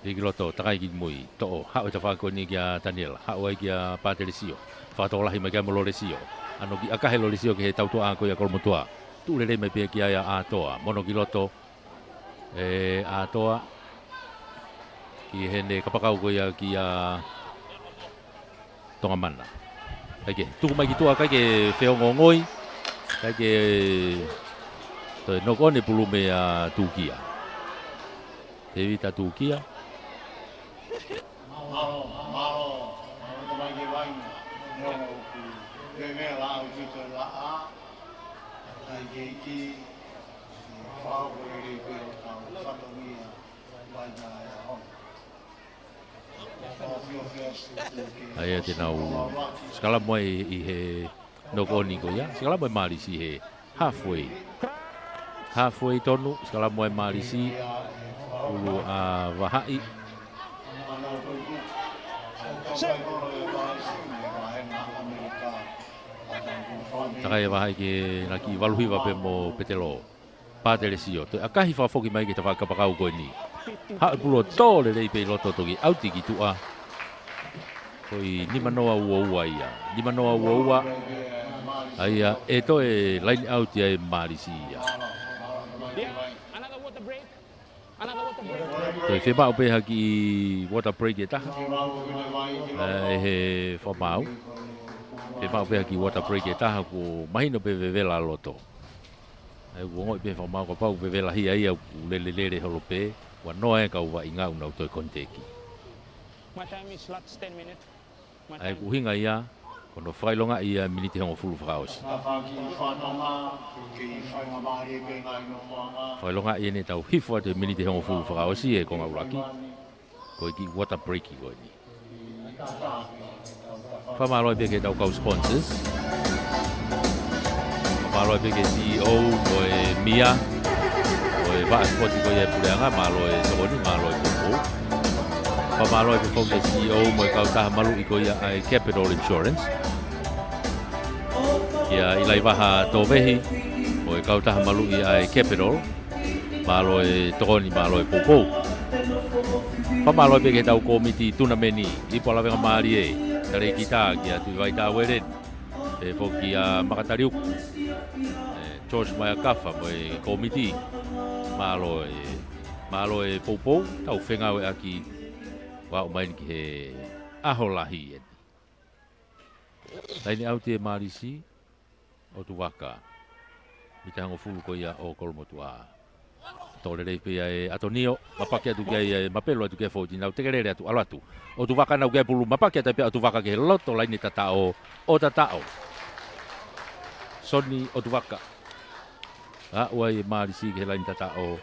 Riki loto, takai ki mui. To'o, hao ta whakoni kia Daniel. Hao ai kia Pateresio. Whakatolahi mai kia mo Loresio. Ano ki akahe Loresio ke he tautua ako ia kolomotua. Tūrere mai pia kia ia atoa. Mono ki loto. Atoa. Ki hene kapakau ko ia kia Tongamana. Kaike, tuku mai ki tua kaike whiongongoi. Kaike... Toi nok one pulume a tukia. Dewi tatu kia. Ai te nau skala mo I he nokoni ko ya skala mo malisi he halfway tonu skala mo malisi ulu a wahai takai wahai ke naki waluhi wape mo petelo patele sio to akahi fa foki mai ke ta ka pakau ko ni ha pulo to le pe loto toki auti ki tua koi ni manoa ua ia ni manoa ua aia e to e line out ia e marisi ia to fe ba pe haki water break eta he fa mau fe ba pe haki water break eta ko mahino pe vela loto ai wo pe fa mau ko pa pe vela hi ai le holope wa noe ka wa inga una to konteki My time is last 10 minutes. ai ku hinga ia kono failonga ia miniti hongo fulu fraus failonga ia ne tau hifo te miniti hongo fulu fraus e konga uraki ko ki water break ko ni fa malo be ke tau kau sponsors fa malo be ke CEO ko e Mia ko e va sport ko e puleanga malo e soni malo e ko Pamalo e pefong CEO mo e kauta malu iko ia ai Capital Insurance. Ia ilai waha tō vehi mo e kauta malu ia ai Capital. Malo e tokoni malo e popo. Pamalo e peke tau komiti tunameni i pola venga maari e. Tare kita kia tui vai tā weren. E foki a makatariuku. George Maya Kafa mo e komiti. Malo e popo tau whengau e aki wa o mai ki he aholahi e. Taini au te marisi o tu waka. Mi te hango fulu ko ia o kolomotua. Tore rei pia e atonio, mapake atu kia e mapelo atu kia fōti, nau tekerere atu alatu. O tu waka nau kia pulu mapake atu atu waka ke loto laini tatao o tatao. Soni o tu waka. A uai marisi ke laini tatao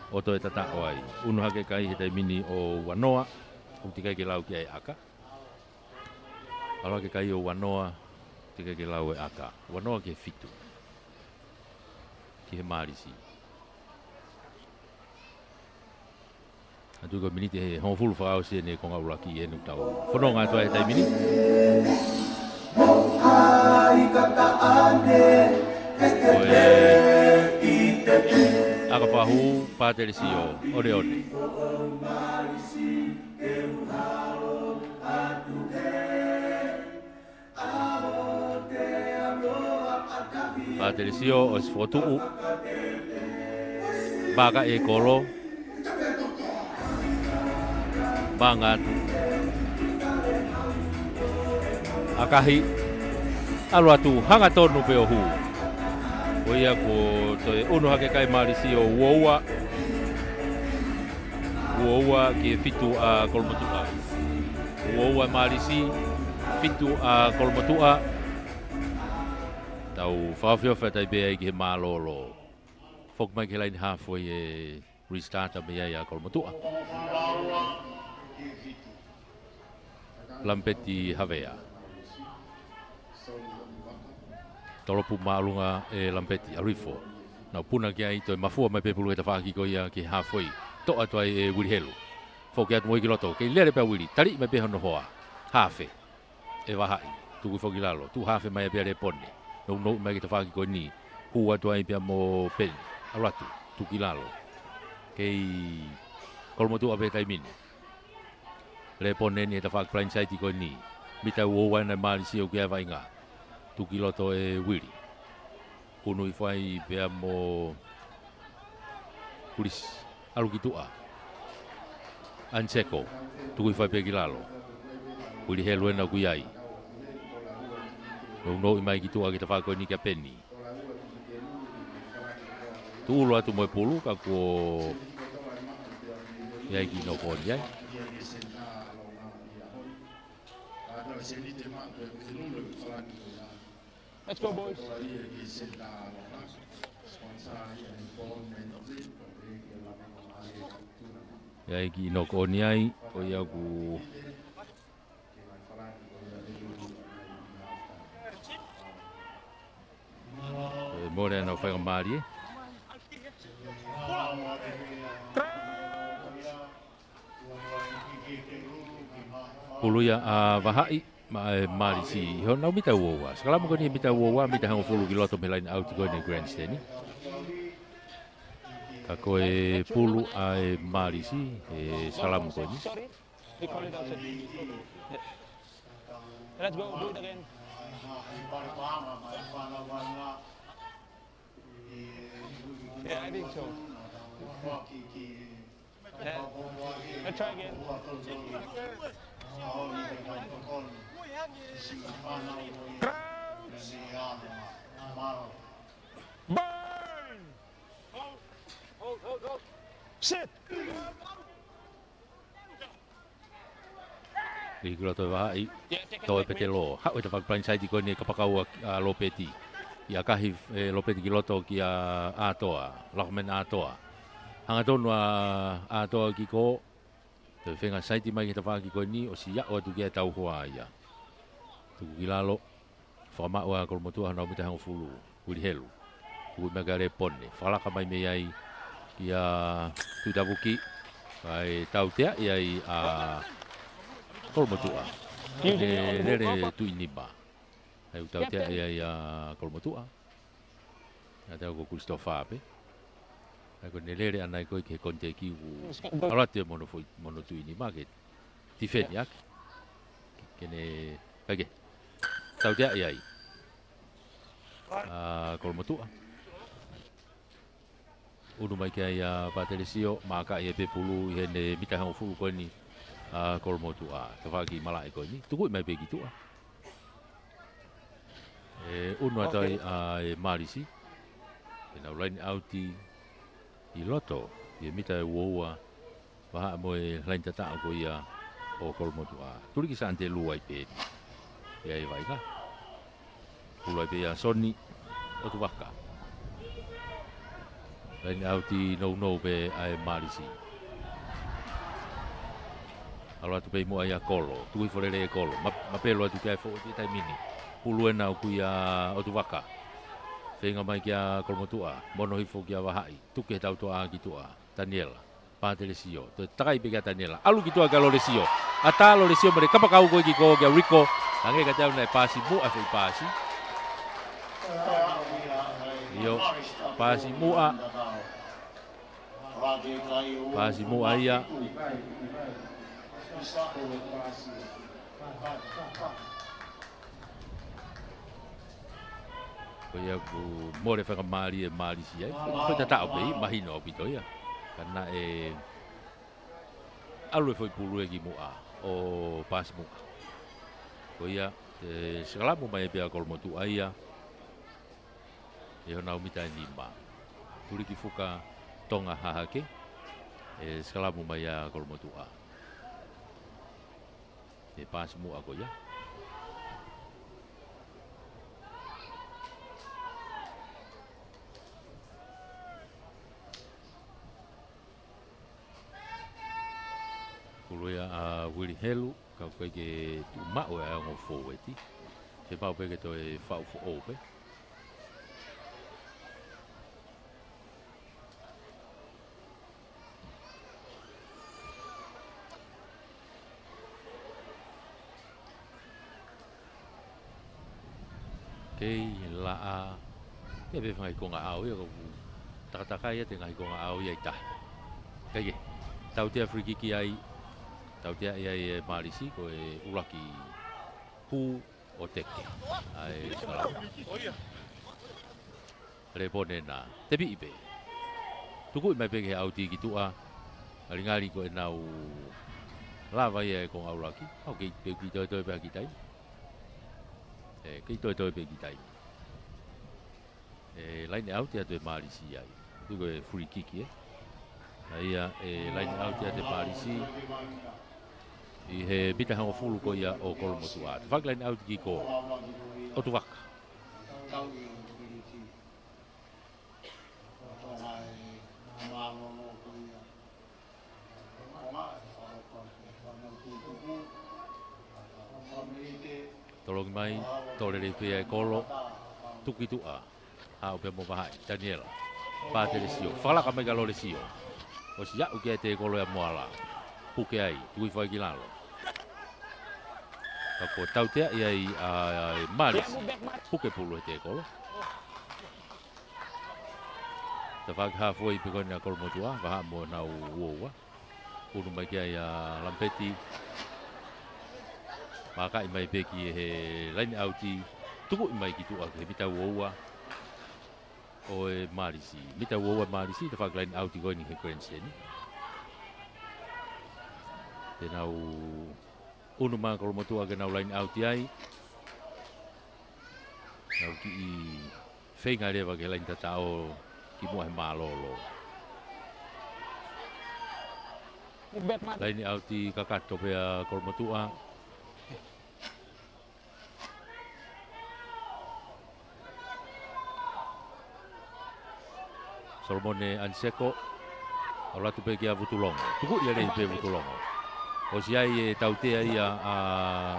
o to e tatao ai. Unu hake kai he tai mini o wanoa. O tika ke lau kia e aka. Aloha ke kai o wanoa, tika ke lau e aka. Wanoa ke fitu. Ki he marisi. Atu ko miniti he hongfulu whakao se ne konga uraki e nuk tau. Whanonga atua e tai mini. Aka whahu, pātere si o, ore ore. Pātere si o, o sfotuu. Baka e kolo. Bangat. Akahi. Alo atu, hanga tonu pe o hu. O ia ko toi unu hake kai marisi o uoua. Uoua ki fitu a kolmotua. Uoua marisi fitu a kolmotua. Tau whawhio whetai bea ki he mālolo. Fok mai ke laini halfway e restarta bea ia kolmotua. Lampeti Havea. Tolopu maalunga e Lampeti Arifo. Nau puna kia i toi mafua mai pepulu e ta whaaki ko ia ki halfway. Toa toi e Wirihelu. Foki atu moi ki loto. Kei lere pia wiri. Tari mai peha no hoa. Hafe. E wahai. Tuku foki lalo. Tu hafe mai pia re pone. Nau mai ki ta whaaki ko ni. Hua toi pia mo pen. Alatu. Tuki lalo. Kei kolmotu ape taimini. Le pone ni ta whaaki plain site ko ni. Mita uowa na marisi o kia vainga. Tuki loto e wiri. Kunu i whai pia mo pulis alukitua. Anseko. Tuku i whai pia ki lalo. Wiri he luena kui ai. No i mai ki tua ki ta whako ni kia peni. Tu ulu atu mo e pulu ka ko Ia ki no ko ia. Let's go, boys. Ia ki no ko ai o ia ku More no fai mari. Puluya a vahai mari si ho na mita wowa. Sekala mo ni mita wowa mita hang fulu kiloto melain out go ni grandstand ni. Ako e pulu a mari si sekala mo ni. Sorry, we call it outside. Let's go, do it again. Yeah, I think so. Yeah. Let's try again. Burn! Sit! Li kiloto vahai. Toi pete lo. Ha o te whakplain saiti ko ni kapakau a lopeti. Ia kahi lopeti kiloto ki a atoa. Lakmen atoa. Hanga tonu a atoa ki ko. Te whenga saiti mai ki te whaki ko ni o si ia o tu kia tau hoa ia. Tuku ki lalo. Whakamau a kolomotua hana o mita hango fulu. Uri helu. Tuku mega re pone. Whalaka mai mei ai ki a tutavuki. Kai tau tea iai a kolomotua. Nere tu iniba. Hai utau tea ia kolomotua. Ia tau ko Christopher ape. Hai ko nelere anai ko ke konte ki u. Ala te mono tu iniba ke tifeni ak. Kene kage. Tau tea iai. Kolomotua. Unu mai kia ia Pateresio maka ia pepulu hene mita hang fulu ko ni. Kolomotua te whaki malai ko ni tuku mai pegi tua unu atai e marisi e na line outi I loto e mita woa paha mo e lain tata ko ia o kolomotua tuli ki sante lua I pe e ai vai ka pulai pe ia soni o tu waka line outi no pe ai marisi Aloha tu pei mua ia kolo, tui forere e kolo, ma pelo atu kia fo ti tai mini. Pulu na ku ia o tu waka. Whenga mai kia kolomotua, mono hifo kia wahai, tuke tau toa ki tua, Daniela, Pateresio, to takai pe kia Daniela, alu ki tua kia Loresio, ata Loresio mare kapakau ko ki ko kia Rico, ange ka tau na pasi mu a fei pasi. Io, pasi mu a ia, ko ia ku more whaka mari e mari si ai. Ko ta tau pei mahino o pito ia. Kana e alu e foi pulu e ki mua o pas mua. Ko ia te sekalamu mai e pia kolomotua ia. E hona umita e nima. Turi ki fuka tonga hahake. E sekalamu mai a kolomotua. E pas mua ko ia. Kuloia a Willie Helu ka koe ke tu mao e ngo foweti. Se pau pe ke to e fau fo ope. Kei la a ke be fai ko nga au ia ko taka ia te ngai ko nga au ia ta. Kei tau te free kick ai tau te ai marisi ko e ulaki pu o teke ai sala. Repone na te bi ibe. Tuku mai pe ke au ti ki tua. Alingali ko e nau lava ia ko au laki. Au ke pe ki to pe ki tai. Kei toi pe ki tai. Line out ia toi marisi ai. Tuku e free kick e. Ia e line out ia te Parisi. I he bita hango fulu ko ia o kolo motua. Te whak line out ki ko. O tu waka. Tolong mai, tole re pia e kolo. Tuki tua. A o pia mo bahai. Daniela. Pate le sio. Whalaka mai galo le sio. O si au ke te kolo ya moala. Puke ai. Tui whai ki lalo. Kako tau tea ia i Marisi. Puke pulu te kolo. Ta whak hafoi pe koni a kolo motua. Waha mo nau uoua. Unu mai kia ia Lampeti. Maka i mai peki he line outi. Tuku i mai ki tua ke mita uoua. O e Marisi. Mita uoua Marisi. Ta whak line outi koni he Grandstand. Te nau unu maa kolo motua ke nau line outi ai. Nau ki i whenga rewa ke line tatao ki mua he malolo. Line outi kakato pea kolo motua. Solomone Anseko. O latu pe kia Vutulongo. Tuku ia rei pe Vutulongo. O si ai e tautea ia a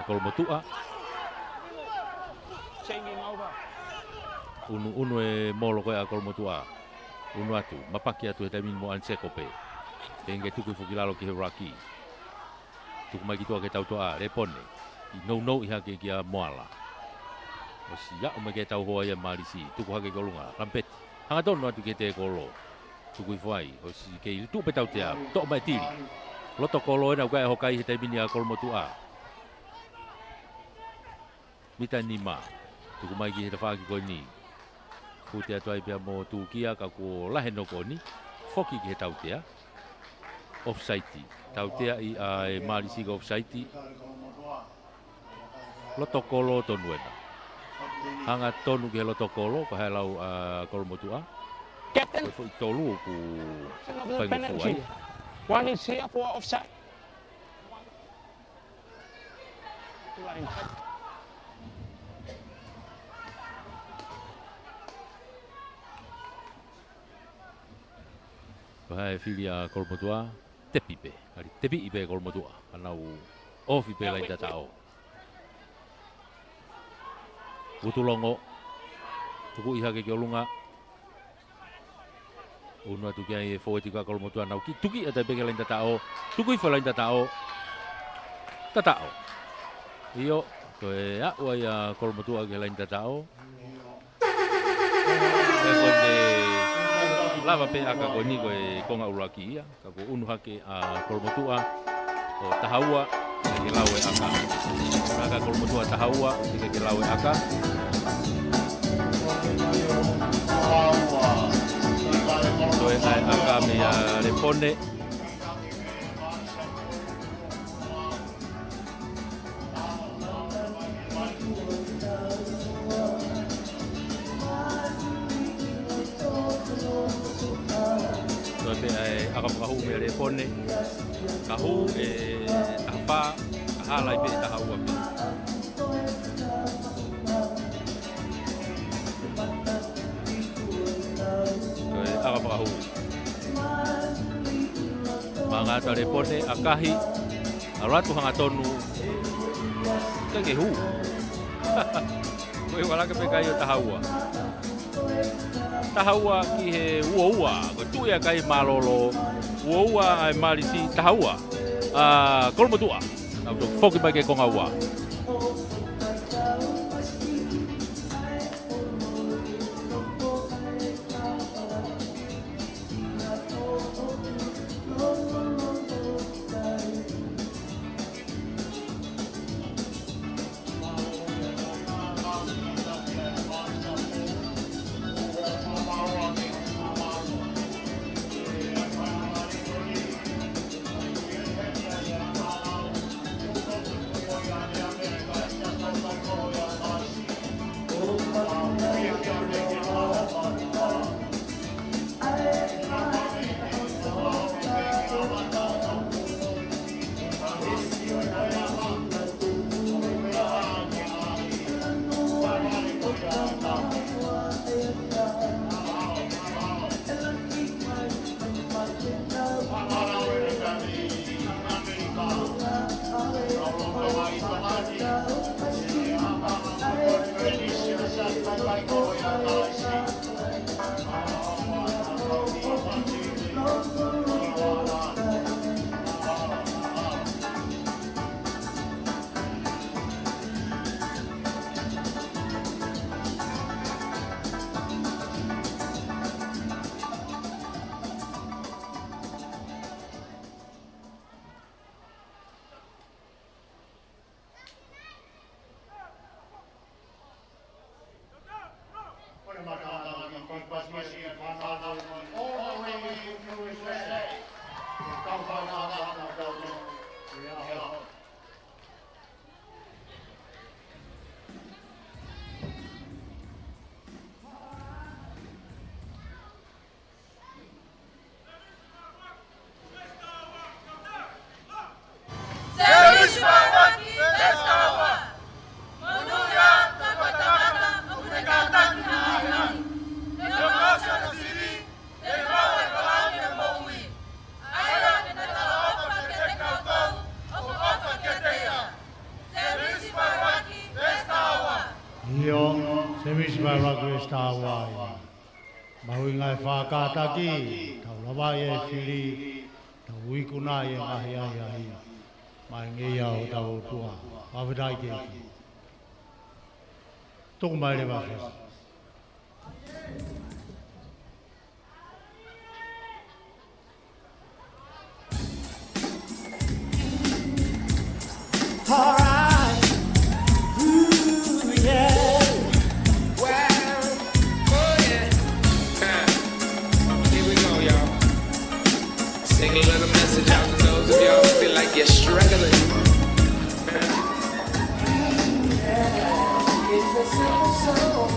kolo motua. Unu e molo koe a kolo motua. Unu atu. Mapaki atu he taimin mo Anseko pe. Tenge tuku i fukilalo ki he raki. Tuku mai ki tua ke tautoa. Repone. I nou i hake kia moala. O si ia o mai ke tau hoa ia Marisi. Tuku hake kolunga. Lampeti. Hanga tono atu ke te kolo. Tuku i fuai. O si ke i tu pe tautea. Tok mai tiri. Loto kolo ena ukai hokai he taimini a kolo motua. Mita nima. Tuku mai ki he tawhaki koe ni. Kute atu ai pia mo tukia ka ko lahe no koni. Foki ki he tautea. Offside. Tautea i a e Marisi ka offside. Loto kolo tonu ena. Hanga tonu ki he loto kolo. Ka hai lau kolo motua. Koe fo i tolu ku whaingu fuai. One is here for offside. Hai filia kolo motua. Tepi pe. Kari tepi i pe kolo motua. Anau ofi pe lai tatao. Vutulongo. Tuku iha ke kiolunga. Unu atu kia e forward ka kolo motua nau ki. Tuki atai pe ke lai tatao. Tuku i fa lai tatao. Tatao. Iyo. Koe a ua ia kolo motua ke lai tatao. E kone lava pe aka ko ni ko e konga uraki ia ka ko unu hake a kolo motua o tahaua ke lawe aka aka kolo motua tahaua ke lawe aka so e ai aka me a repone aka kahu me le pone kahu e tapa hala i pe tahaua pe aka kahu mangata le pone akahi aratu hanga tonu ke hu koe wala ke pe kai tahaua tahaua ki he ua ko tuia kai malolo ua ai Marisi tahaua kolo motua auto foki mai ke konga ua vai ragu sta wai. Mahui ngai whakataki, tau lawa e whiri, tau uikuna e ngahi ai ai. Mai ngei au tau tua, awhirai keiki. Tōku mai le wawhasa. All right. Ooh, yeah. Well, oh yeah. Here we go, y'all. Sing a little message out to those of y'all who feel like you're struggling. It's a simple song.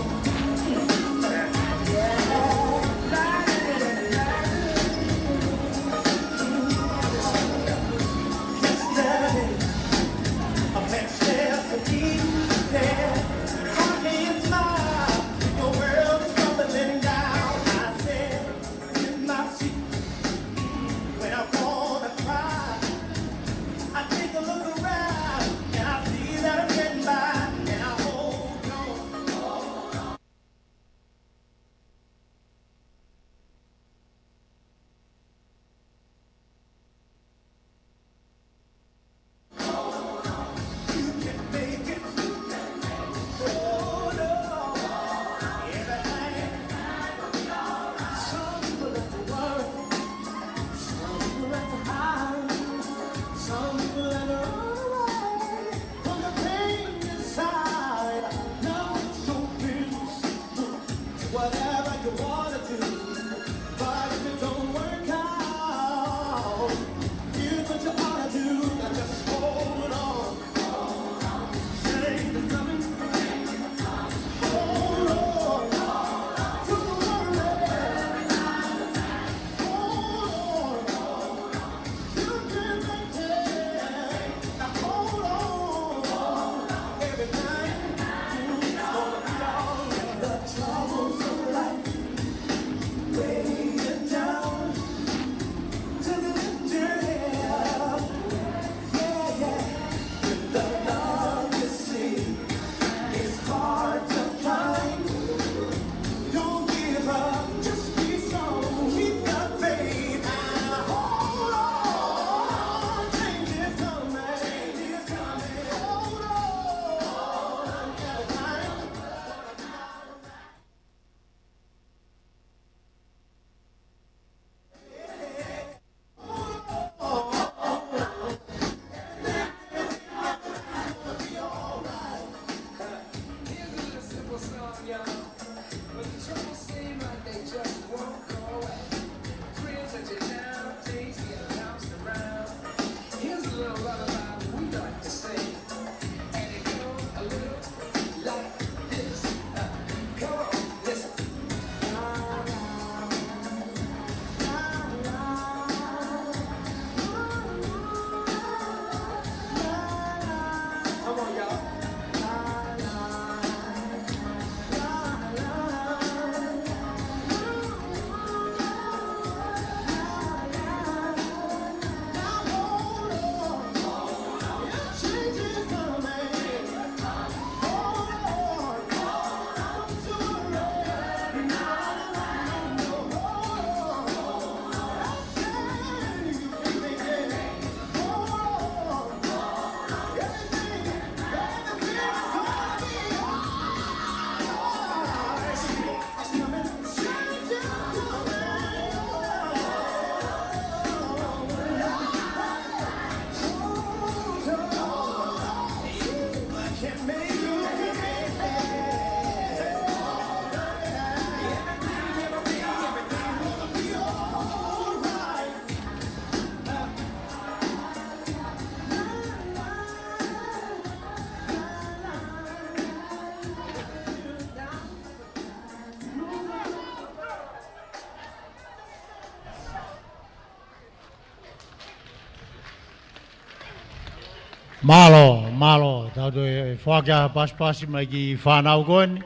Malo, tau e whakia paspasi mai ki whanau koeni.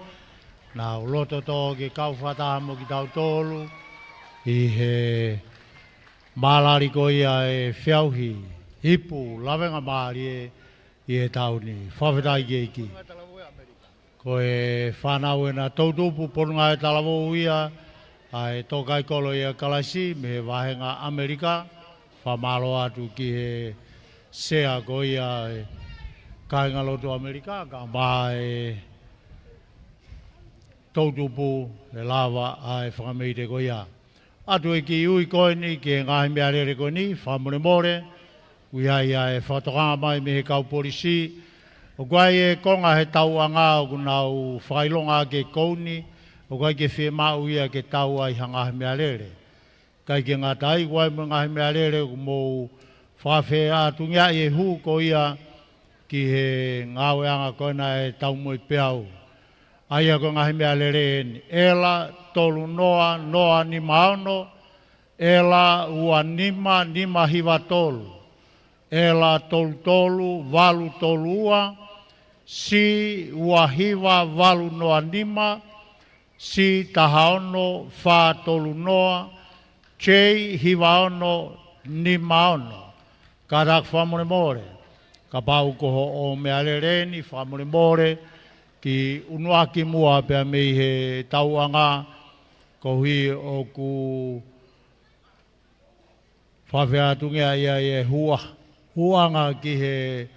Nā uloto tō ke kau whataha mo ki tau tōlu. I he mālari ko ia e whiauhi, hipu, lawenga māri e i e tau ni. Whawhetai ki e ki. ko e whanau e na tautupu porunga e talawo ia, ai tokai kolo ia kalasi me he wahenga Amerika, whamalo atu ki he sea ko ia e kainga loto Amerika, ka mā e tautupu e lava ai whakameite ko ia. Atu e ki ui koe ni, ki e ngahi mea rere koe ni, whamone more, uia ia e whatokanga mai me he kau polisi, o guai e konga he tau anga o kunau whailonga ke kouni, o guai ke whi mau ia ke tau ai hangahi mea rere. Kai ke ngā tai, guai mo ngahi mea rere o mou whawhe atungia i e hu ko ia ki he ngāwe anga koina e tau moi peau. Aia ko ngahi mea rere ni. Ela tolu noa, noa ni maono, ela ua nima, nima hiwa tolu. Ela tolu tolu, walu tolu ua, si ua hiwa walu noa nima, si tahaono wha tolu noa, chei hiwa ono nima ono. Karak whamone more, ka pau koho o mea rereni whamone more, ki unuaki mua pia mei he tauanga, ko hui o ku whawheatungia ia e hua. Huanga ki he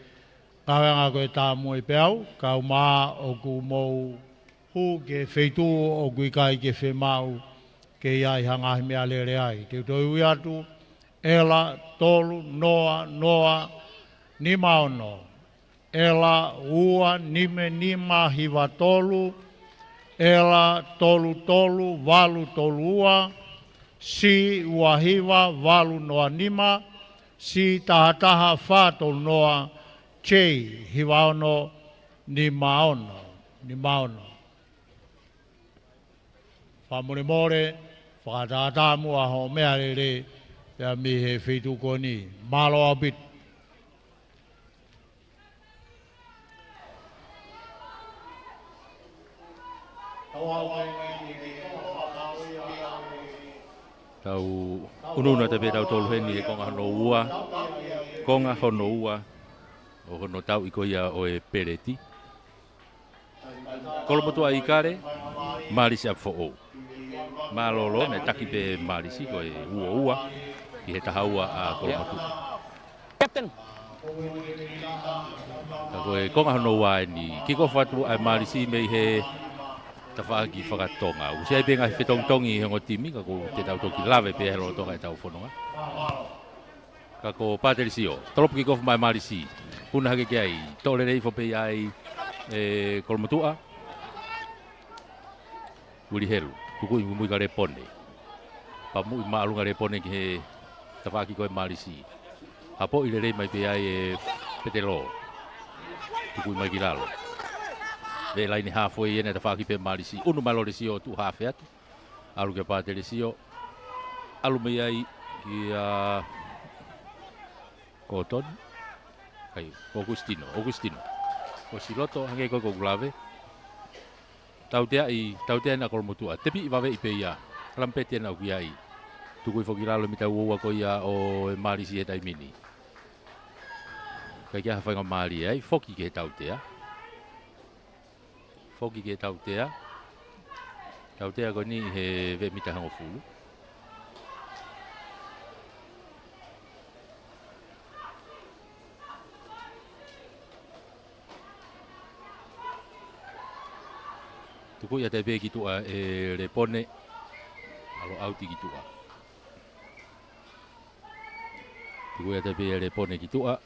kawanga koe tā mui peau, kau maa o ku mou hu ke wheitu o ku ikai ke whemau ke iai hangahi mea lere ai. Te toi ui atu, ela, tolu, noa, noa, nima ono. Ela, ua, nime, nima, hiwa tolu, ela, tolu, tolu, walu, tolu, ua, si, ua, hiwa, walu, noa, nima, si taha taha whātolu noa, chei hiwa ono ni maono, ni maono. Whamone more, whakatata mua ho mea rere, pia mi he whitu koni, malo abit. Tau ununa te pe tau tolu heni e konga hono ua, konga hono ua, o hono tau i koia o e pereti. Kolomotua i kare, marisi ap fo o. Malolo me taki pe marisi ko e ua ua, i he taha ua a kolomotua. Captain. Tako e konga hono ua e ni, kiko whatu ai marisi me he tawhaaki whakatonga. Usea i penga he whetongtongi i hengo timi, kako te tau toki lawe pe hero tonga e tau whanonga. Kako pāteri sio, tolopu ki kofu mai marisi, puna hake ki ai, tole rei whope ai e kolomotua, uri heru, tuku i mui ka repone. Pa mui maalunga repone ki he tawhaaki koe marisi. Hapo i rei mai pe ai e petelo, tuku i mai ki lalo. Ve laini halfway ene te whaki pe marisi. Unu mai lore sio tu hafe atu. Alu ke pātere sio. Alu mei ai ki a Koton. Kai, Augustino. Ko siloto hange koe ko glave. Tautea na kolomotua. Tepi i wawe i pe ia. Lampete na uki ai. Tukui whokiralo mita uoua ko ia o marisi e taimini. Kai kia hawhainga mari ai. Whoki ke tautea. Foki ke tautea. Tautea ko ni he ve mita hango fulu. Tuku ia te pe ki tua e repone. Alo auti ki tua. Tuku ia te pe e repone ki tua.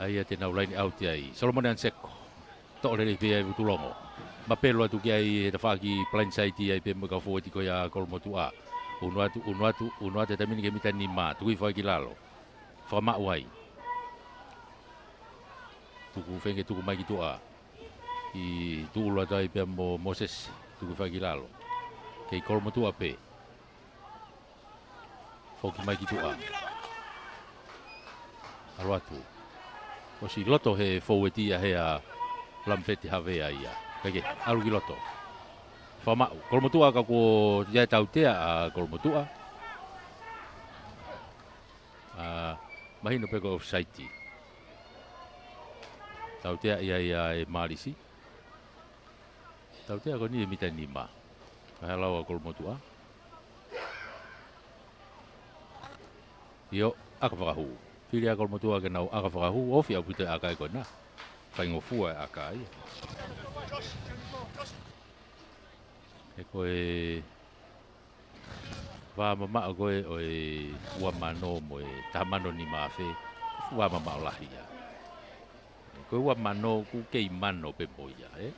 Ai te nau laini auti ai. Solomone Anseko. Tole le pe ai utulongo. Ma pelo atu ki ai te whaki blindside ai pe mga fuoti ko ia kolomotua. Unu atu te mini ke mita ni ma. Tukui whaki lalo. Whama uai. Tuku whenge tuku mai ki tua. I tuulu atu ai pe mo Moses. Tukui whaki lalo. Kei kolomotua pe. Whoki mai ki tua. Alo atu. O si loto he fouetia he a lamfeti havea ia. Kake, alu ki loto. Whamau. Kolomotua ka ko ia tautea a kolomotua. Mahino peko offside. Tautea ia e Marisi. Tautea ko ni mita nima. Halau a kolomotua. Yo aka whakahu. Whiri a kolomotua ke nau aka whakahu. Ofi au pute aka e kona. Whaingofua e aka ia. E koe wa mama o koe o e ua mano mo e tamano ni mawhe wa mama o lahi ia. Koe ua mano ku kei mano pe moia e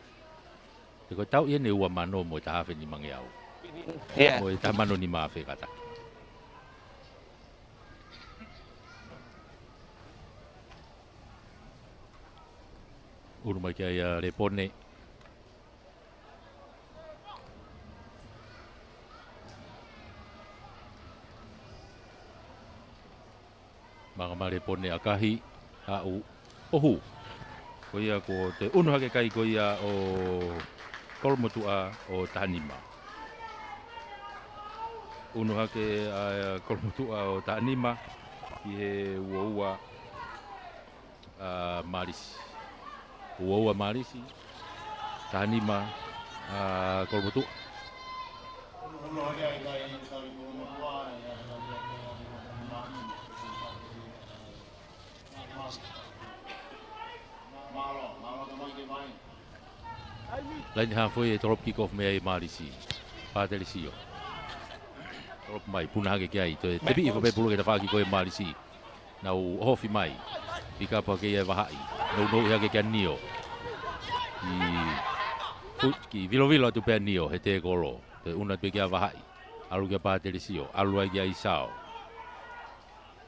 koe tau ia ne ua mano mo e tahawhi ni mangeau mo e tamano ni mawhe kata. Urumai kia ia repone mga mare pone akahi au ohu ko ia ko te unu hake kai ko ia o kolomotua o Tahanima unu hake a kolomotua o Tahanima i he uaua Marisi uaua Marisi Tahanima kolomotua lain hafoi e torop kick off me Marisi Patelisio torop mai puna hake kia i te tepi i whape pulu ke ta whaki koe Marisi nau hofi mai i ka pa ke e wahai nau i hake kia Nio ki vilo tu pe Nio he te kolo te una pe kia wahai alu kia Patelisio alu ai kia Isao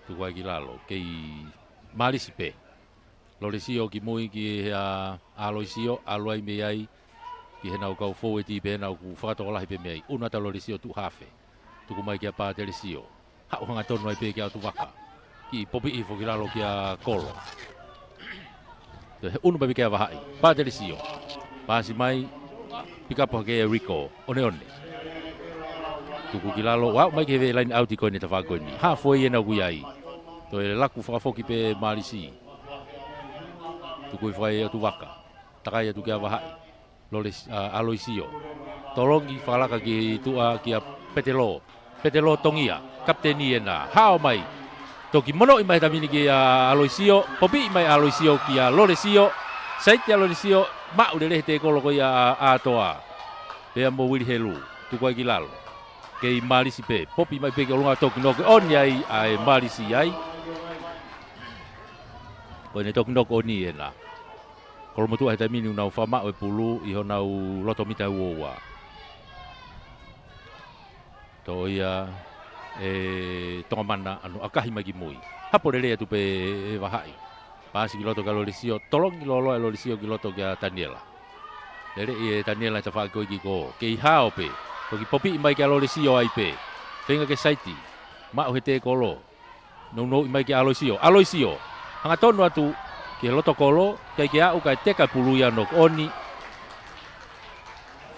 tu kai ki lalo kei Marisi pe Lorisio ki mui ki Aloisio alu ai me ai ki he nau kau fōu e ti pe nau ku whakatokolahi pe mei una ta Lorisio tu hafe tuku mai kia Patelisio hau hanga tonu ai pe kia tu waka ki popi i whokiralo kia kolo he unu babi kia wahai Patelisio pasi mai pikapo ke Rico one tuku ki lalo wau mai ke ve line out i koe ne ta whakoe ni hafoi e nau kui ai to e laku whakafoki pe Marisi tuku i whai e tu waka takai atu kia wahai Aloisio tolongi whalaka ki tua kia Petelo tongia kapteni e nā hao mai toki mono i mai tamini ki Aloisio popi i mai Aloisio kia Loresio saiti Loresio mau le te kolo ko ia atoa pea mo wili helu tuku ai ki lalo kei Marisi pe popi mai pe ke olunga toki noke oni ai Marisi ai ko ne toki noke oni e nā kalau motu ai tamini nau fama o pulu i ho nau loto mita uowa to ia tonga mana anu akahi magi mui hapo lele tu pe wahai pasi ki loto ka Lorisio tolong ki lolo Lorisio ki loto kia Daniela lele e Daniela ta fa ko ki ko ke hao pe ko ki popi mai ka Lorisio ai pe tenga ke saiti ma o hete kolo no mai ki Aloisio hanga tonu atu ki loto kolo kai ki au kai teka pulu ya nok oni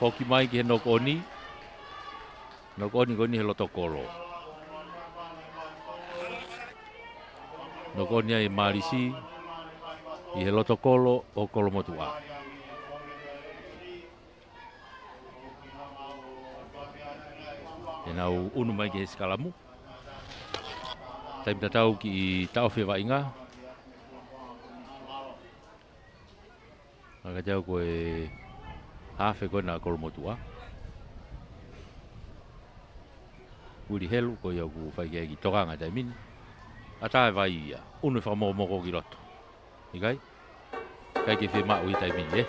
foki mai ki nok oni he loto kolo nok oni ai Marisi i he loto kolo o kolomotua e nau unu mai ki he skalamu taim tatau ki tau whewa inga Aga jau koe hafe koe nā kolomotua. Uri helu koe au ku whai ki tokanga tai mini. A tae vai ia, unu whamomoko ki roto. Ikai? Kai ke whi mau i tai mini,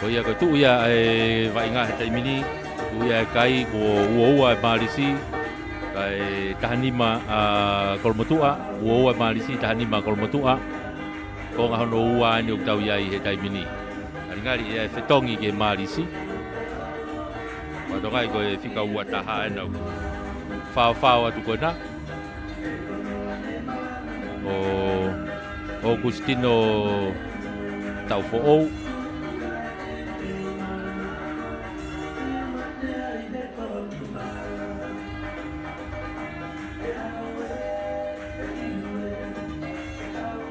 Koe ia koe tu ia e vai ngā he tai mini. Tu ia e kai ko ua e Marisi. Kai Tahanima kolomotua ua Marisi Tahanima kolomotua ko nga hono ua ni o tau iai he tai mini ngari e fetongi ke Marisi wa tongai ko e fika ua taha na fa atu ko na o Agustino tau fo'ou.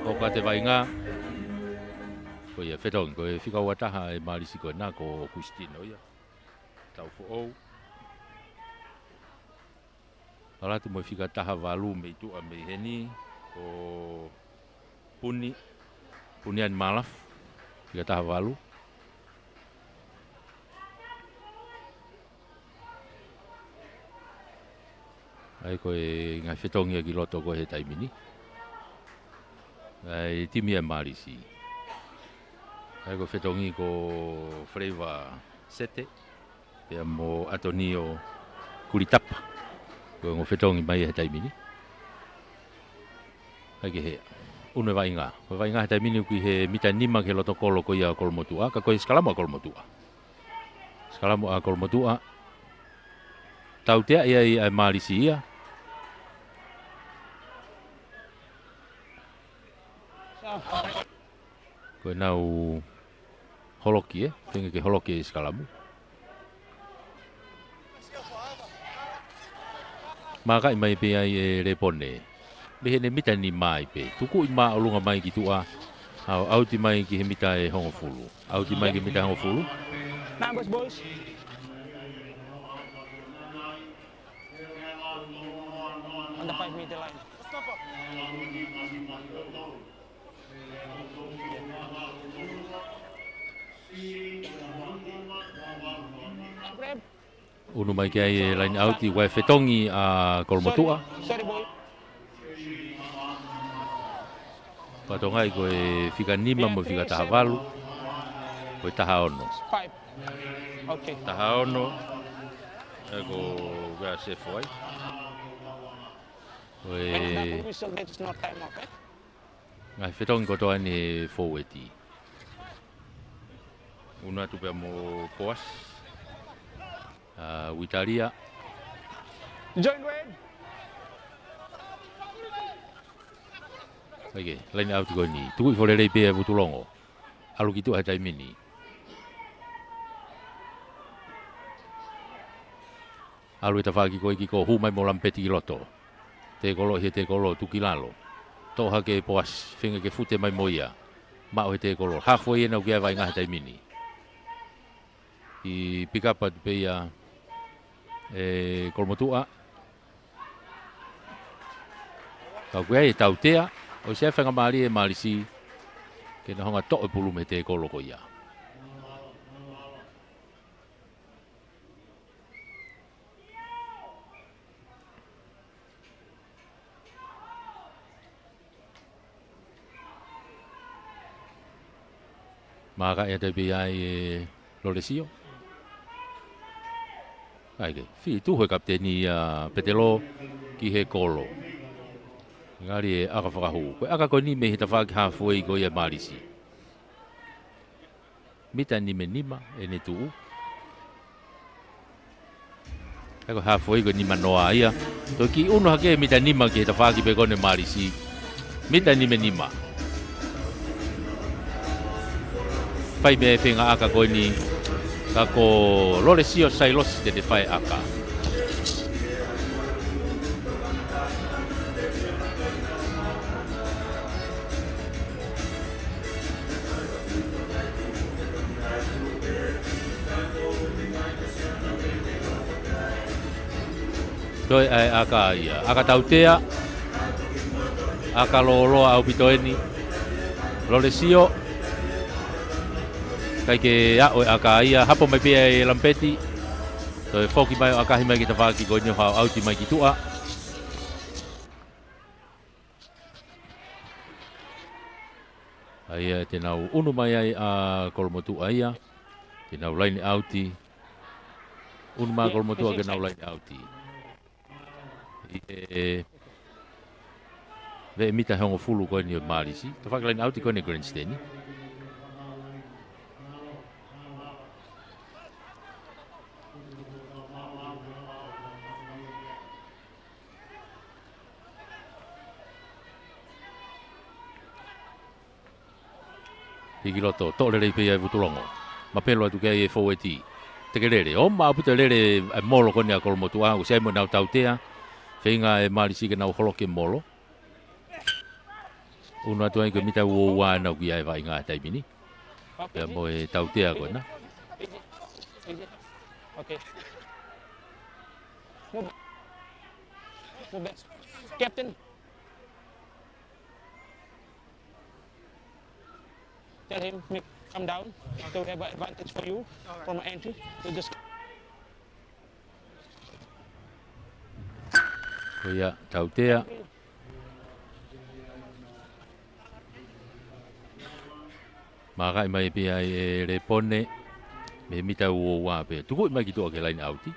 Hoka te vainga. Ko ia whetong, ko e whikau ataha e marisi koe nā ko Christine ia. Tau fo'ou. Ala tu mo whika taha walu me tu a me heni. Ko Punian Malaf. Whika taha walu. Ai ko e ngai whetong ia ki loto ko he taimini. Ai timi e marisi. Ai ko whetongi ko Flavor Sete. Pea mo Atonio Kuritapa. Ko ngo whetongi mai he taimini. Ai ke hea. Une vainga. Ko vainga he taimini ki he mita nima ke loto kolo ko ia kolmotua. Ka ko skalamu a kolmotua. Skalamu a kolmotua. Tau tea ia i marisi ia. Ko nau holoki tenga ke holoki skalamu. Maka i mai pe ai e repone. Behene mita ni mai pe. Tuku i ma olunga mai ki tua. Au ti mai ki he mita e hongo fulu. Au ti mai ki mita hongo fulu. Numbers, boys. On the 5-meter line. Unu mai ki ai e line out i wai whetongi a kolmotua. Sorry, boy. Patongai ko e whika nima mo whika taha walu. Ko e taha ono. 5. Okay. Taha ono. E ko wea se foi. Ko e Whistle, that is not time off, eh? ngai whetongi ko toa ni forwardi. Una tu pea mo poas. Witaria. Join Wade. Okay, line out ko ni. Tuku i fore rei pe butulongo. Alu kitu hai taimini. Alu ita whaki ko iki ko hu mai mo lampeti ki loto. Te kolo he te kolo tuki lalo. Toha ke poas whenga ke fute mai moia. Mao he te kolo. Hafo i enau kia vai ngā hai taimini. I pick up at peia kolmotua. Kau koe e tautea. O se whenga maari e marisi. Ke na honga to'e pulu me te kolo ko ia. Maka e te peia e Loresio. Aike, fi tu he kapteni Petelo ki he kolo. Ngari e aka whakahu. Koe aka ko ni me hita whaki hawhoi ko ia marisi. Mita ni me nima e ne tuu. Eko hawhoi ko nima noa ia. To ki unu hake mita nima ki hita whaki pe kone marisi. Mita ni me nima. Pai me whenga aka ko ni. Kako Loresio Sailos de defai aka. Doi ai aka ia. Aka tautea. Aka loloa au pitoeni. Loresio. Kai ke a o aka ia hapo mai pia e lampeti. To foki mai aka hi mai ki tawaki ko nyo hau auti mai ki tua. Ai te nau unu mai ai a kolmotu ai. Te nau line auti. Unu mai kolmotu ke nau line auti. Ve mita hongo fulu ko ni marisi. Tawaki line auti ko ni grandstand. Hiki loto, to le pe ai vutulongo. Ma pelo atu ke e foweti. Te ke lere, o ma puta lere molo koni a kolomotua, o sai mo nau tautea. Whenga e marisi ke nau holoke molo. Uno atu ai ke mita ua nau ki ai vai ngā taimini. Pea mo e tautea kona. Okay. Move. Move back. Captain. Tell him come down to have an advantage for you from an entry. So just Ia tautea. Makai mai pe ai e repone. Me mita ua pe. Tuku mai ki toa ke line outi.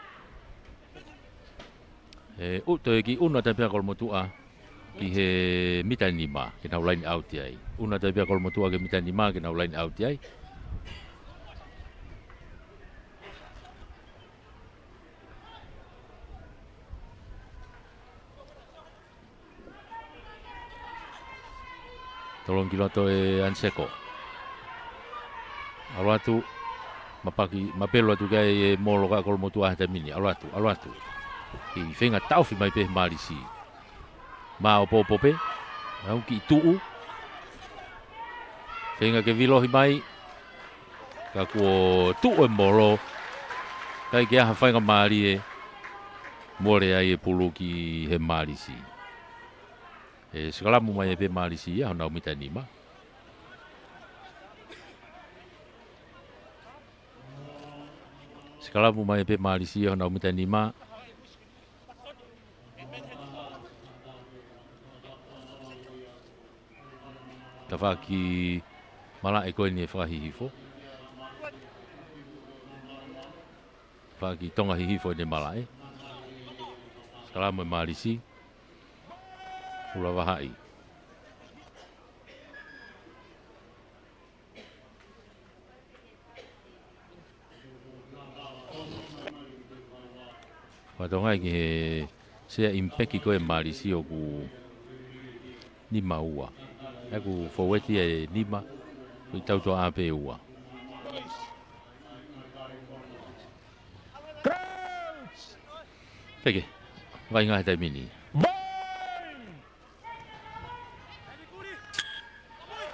Uto e ki una tapia kolomotua. Ki he mita nima ke nau line out ai. Una tapia kolomotua ke mita nima ke nau line out ai. Tolong kiloto e Anseko. Aluatu mapaki mapelo atu kai e molo ka kolomotua hata mini. Aluatu. Ki whenga tauwhi mai pe marisi. Ma o popope. Au ki tuu. Whenga ke vilohi mai. Ka kuo tuu e molo. Kai ke aha whainga maari e. More ai e pulu ki he marisi. E sekalamu mai e pe marisi ia hona umita nima. Sekalamu mai e pe marisi ia hona umita nima. Ta whaki mala e koe ni e whakahihifo. Whaki tonga hihifo e ne mala e. Sekalamu e marisi. Ula wahai. Watongai ki he sea impeki koe marisi o ku nima ua. Aku foweti e nima ku tauto ape ua. Peke, vai ngā hetai mini.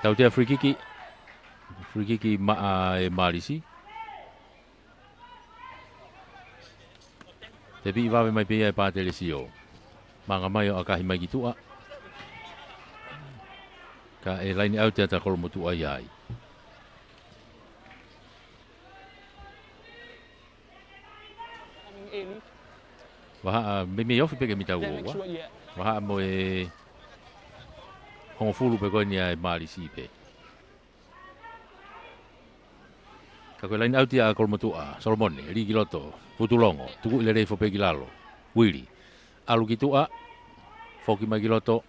Tautea free kiki maa e marisi. Te pi wawe mai pia e pātere si o. Manga mai o akahi mai ki tua. Ka e laini au te ata kolomotu ai ai. Waha me ofi peke mita ua. Waha mo e hongo fulu pe koe ni ai marisi pe. Ka koe laini au te a kolomotua. Solomone, Riki Loto, Putulongo, tuku ile rei fope kilalo. Wili, alu ki tua, foki mai ki loto.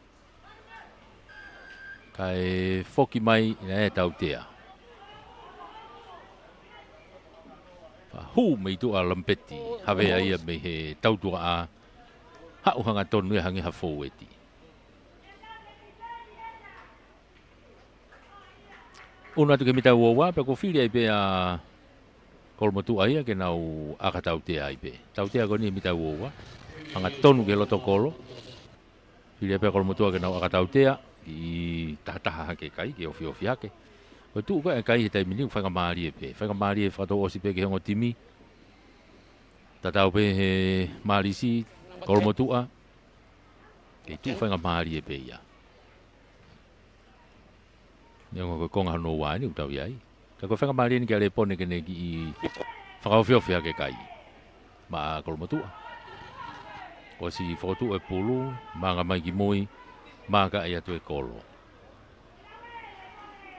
Kai foki mai ina e tautea. Hu mei tua lampeti, hawe aia me he tautua a hauhanga tonu e hangi hafou eti. Una tu ke mita uawa, pe ko whiri ai pe a kolomotu aia ke nau aka tautea ai pe. Tautea koni mita uawa, hanga tonu ke loto kolo. Whiri ai pe kolomotu ke nau aka tautea, i tataha hake kai, ke ofi hake. Ko tu ko kai he tai mini whanga maari e pe. Whanga maari e whato osi pe ke hongo timi. Tatau pe he marisi kolomotua. Ke tu whanga maari e pe ia. Nyango ko konga no wa ni utau yai. Ka ko whanga maari ni ke ale pone ke ne ki i whakaofi hake kai. Ma kolomotua. O si whakotu e pulu, manga mai ki mui, manga e atu e kolo.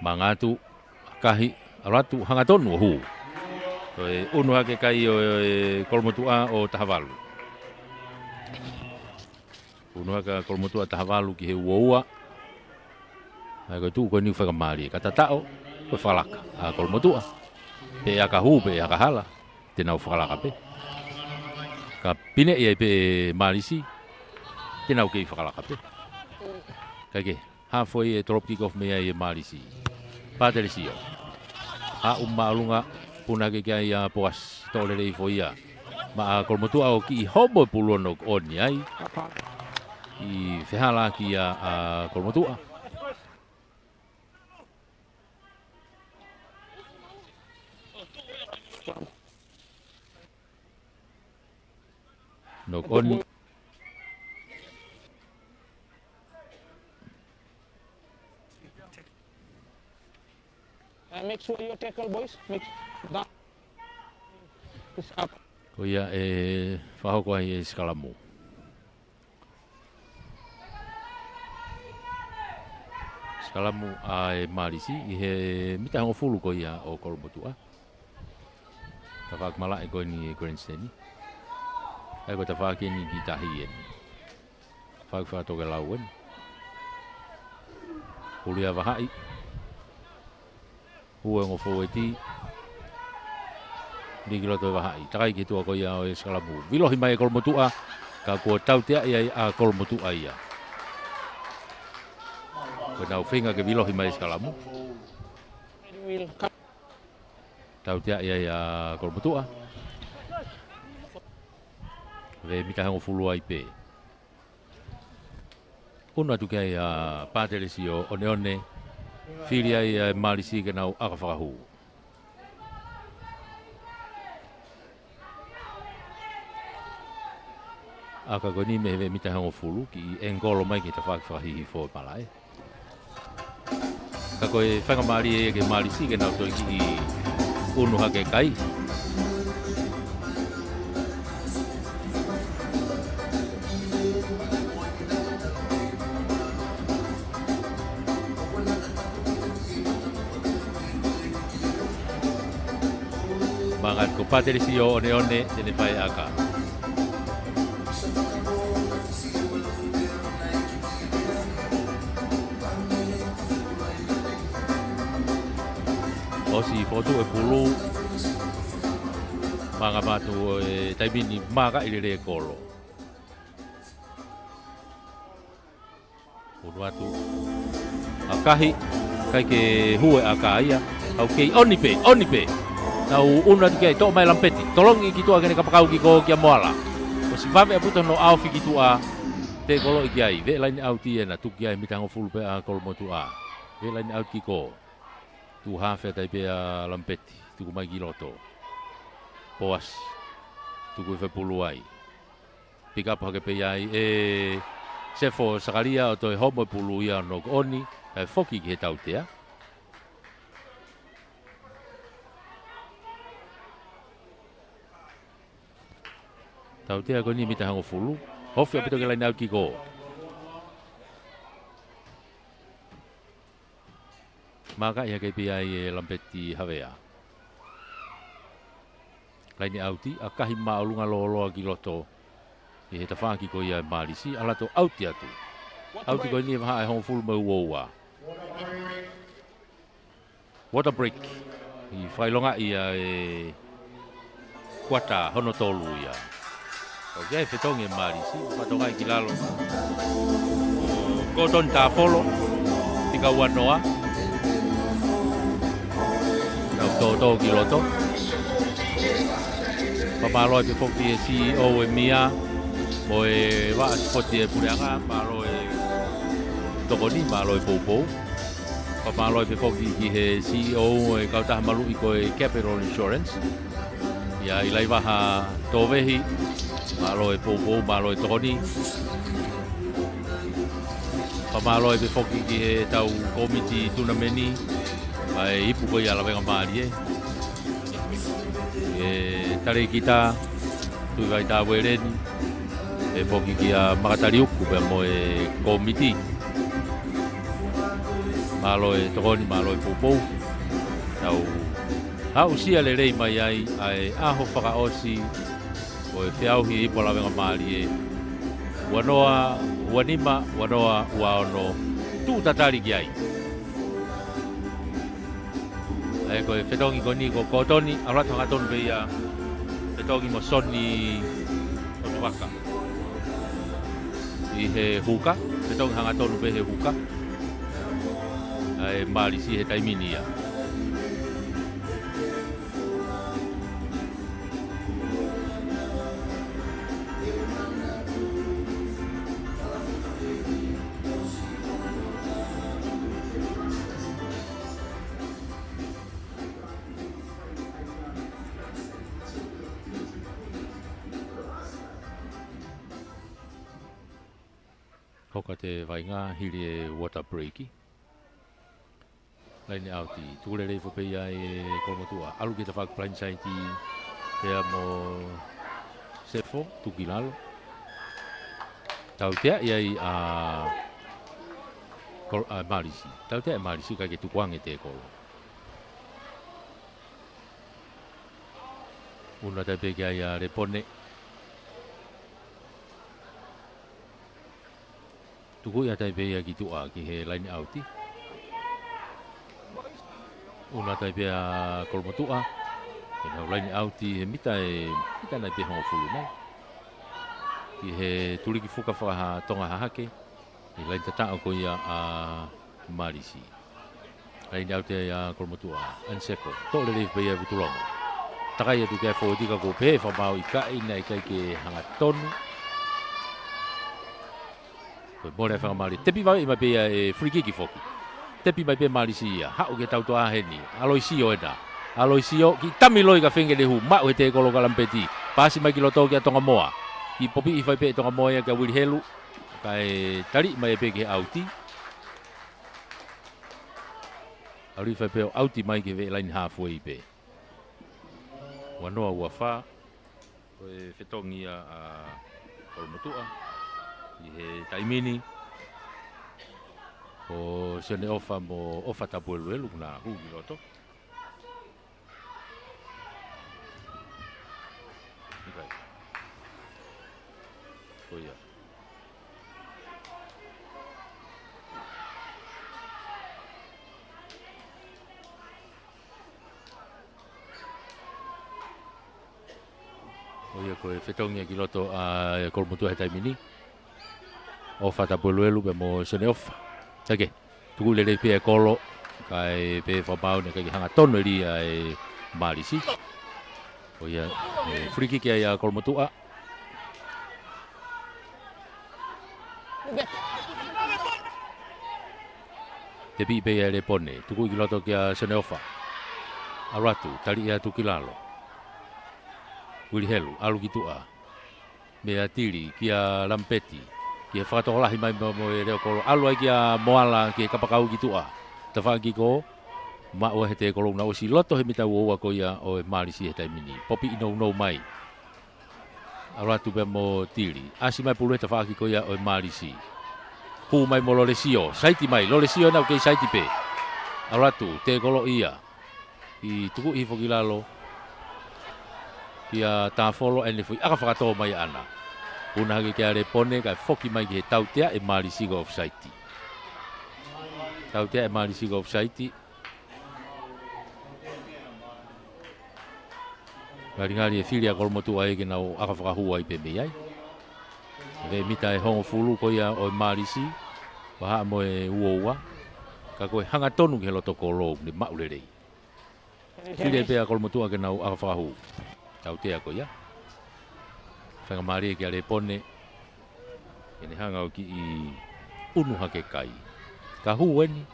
Mangatu kahi alatu hanga tonu hu. Toi unu hake kai o kolomotua o Tahavalu. Unu hake kolomotua Tahavalu ki he uaua. Ai ko tu ko ni whaka mari ka tatao ko whalaka a kolomotua. Pe aka hu pe aka hala te nau whalaka pe. Ka pine ia pe marisi te nau kei whalaka pe. Kake halfway e drop kick off me ai marisi. Paterisio. A alunga puna ke kia ia poas tole rei foia. Ma kolmotua o ki homo pulono oni ai. I fehala ki a kolmotua. Nok oni. Make sure you tackle, boys. Make down. Push up. Koia whahoko ai skalamu. Skalamu ai marisi I he mita hango fulu koia o kolmotua. Ta whaak mala e koe ni grandstand. Ai ko ta whaak ni ki tahi en. Whaak whaatoke lauen. Hulia wahai. Hua ngo fōeti. Niki loto wahai. Takai ki tua koia o skalamu. Vilohi mai e kolmotua. Ka kua tautea ia a kolmotua ia. Koe nau whinga ke vilohi mai skalamu. Tautea ia a kolmotua. Ve mika hango fulua I pe. Una tu kai a Paterisio one one. Firia I marisi ke nau aka whakahu. Aka koni me hewe mita hango fulu ki engolo mai ki ta whakahihi fō palai. Ka koe whakamari ke marisi ke nau toi ki unu hake kai. Mangat ko Paterisio one one tene whai aka. Osi foto e pulu. Manga matu e taimini maka I re kolo. Unu atu. Akahi kai ke hue aka ia. Au kei onipe. Tau una tu kai to mai lampeti. Tolongi ki tua kene kapakau ki ko kia moala. O si vave aputa no au fi ki tua te kolo I kiai. Ve lain au tiena tu kiai mitango fulu pe a kolmo tu a. Ve lain au ki ko. Tu hafe tai pe a lampeti. Tu mai ki loto. Poas. Tu ku fe pulu ai. Pick up hake pe ai sefo sakaria o toi homo pulu ia no oni. Foki ki he tautea. Tautea ko ni mita hango fulu. Hofi apito ke lain au ki ko. Maka ia ke pia I lampeti havea. Laini auti akahi maulunga loloa ki loto. I he tawhaki ko ia marisi alato auti atu. Auti ko ni maha e hango fulu mau woua. Water break. I whailonga ia kuata hono tolu ia. Okay, fetongi marisi, patongai ki lalo. Koton tapolo, tika wanoa. Tau to ki loto. Papalo e foki e CEO e mia, mo e wa spoti e pureanga, malo e tokoni, malo e poupou. Papalo e foki ki he CEO e kautaha malu I ko e Capital Insurance. Ia I laiwaha tovehi. Malo e popo, malo e toni. Pamalo e foki ki he tau komiti tunameni. Mai ipu ko ia lawenga maari tare kita tu vai ta wereni. E foki ki a makatari uku pe mo e komiti. Malo e toni, malo e popo. Tau hau sia le rei mai ai aho whakaosi. O e whiauhi I pola wenga maari e wanoa, wanima, wanoa, waono, tu tatari ki ai. E ko e whetongi ko ni ko kotoni, arat hangatonu pe ia whetongi mo soni o waka. I he huka, whetongi hangatonu pe he huka. ai Malisi he taimini ia. Hoka te vainga hiri e water breaki. Laini auti, tukule rei whapea e kolomotua. Alu ki ta whak blindside pea mo sefo, tukilalo. Tau tea iai a Malisi. Tau tea Malisi kai ke tukuange te kolo. Una te peke ai a repone. Tuku ia tai pea ki tua ki he laini auti. Una tai pea kolomotua. Ke nau laini auti he mita nai pea hongo fulu mai. Ki he tuliki fuka whakaha tonga hahake. Ki laini tatao ko ia a Malisi. Laini auti a kolomotua. Anseko. Tole rei pea vitulongo. Takai atu kia fōtika ko pe whamau i kai nei kai ke hanga tonu. Mōre whanga mali. Tepi mai i mai pia e free kiki foki. Tepi mai pia mali si ia. Hau ke tautoa heni. Aloi sio ena. Aloi sio ki tami loi ka whenge lehu. Mau he te kolo kalampeti. Pasi mai ki loto ki a tonga moa. Ki popi i whai pe tonga moa ia ka wiri helu. Kai tari mai e pe ki auti. Auri whai pe o auti mai ki ve line halfway pe. Wanoa ua wha. Koe whetongi a kolomotua. I he taimini o sene ofa mo ofa tapuelu na hugi loto. Ikai. Koia. Koia koe fetongia ki loto a kolomotua he taimini. Ofa tapuelu pe mo sene ofa. Take. Tuku le pe kolo kai pe whamau ne kai hanga tono ri ai Malisi. O ia free kick ia kolomotua. Te pi pe le pone. Tuku ki loto kia sene ofa. Aratu tali ia tukilalo. Wili helu alu kitua. Me atiri kia lampeti. Ki e whakatokolahi mai mo e reo kolo. Alu ai kia moala ki e kapakau ki tua. Ta whaki ko, maua he te kolo na osi loto he mita uoa ko ia o e Malisi he taimini. Popi inou mai. Aratu pe mo tiri. Asi mai pulu he ta whaki ko ia o e Malisi. Hu mai mo lole sio. Saiti mai. Lole sio na ukei saiti pe. Aratu te kolo ia. I tuku i whakilalo. Kia ta folo ene fui. Aka whakatoa mai ana. Una hake kia repone kai foki mai ki he tautea e Malisi go offside. Tautea e Malisi go offside. Ngari e whiria kolomotua e ke nau aka whakahua i pe mei ai. Ve mita e hongo fulu ko ia o e Malisi. Waha mo e uoua. Ka koe hanga tonu ki he loto kolo ni maurerei. Whiria e pea kolomotua ke nau aka whakahua. Tautea ko ia. Whanga maria ki a repone. Kene hanga o ki i unu hake kai. Ka hu eni.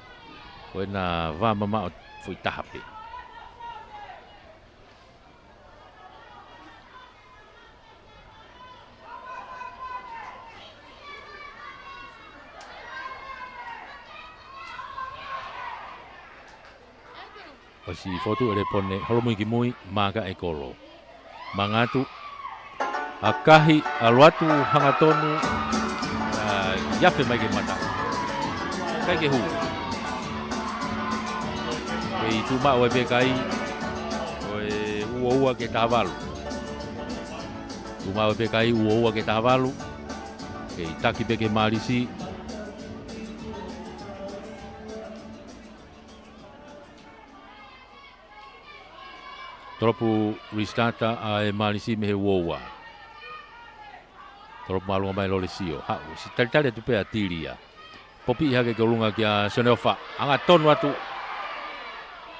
Ko e na wāmama o fui tahape. O si fotu e repone. Holomui ki mui. Maka e kolo. Mangatu. Akahi aluatu hangatonu yafe mai ke mata. Kai ke hu. Kei tu ma o pe kai o ua ke tavalu. Tu ma o pe kai ua ke tavalu. Kei taki pe ke Malisi. Tropu restarta a Malisi me he ua. Toro malunga mai lole sio. Ha, si talitali tu pe atiria. popi hake ke lunga kia Soneofa anga tonu atu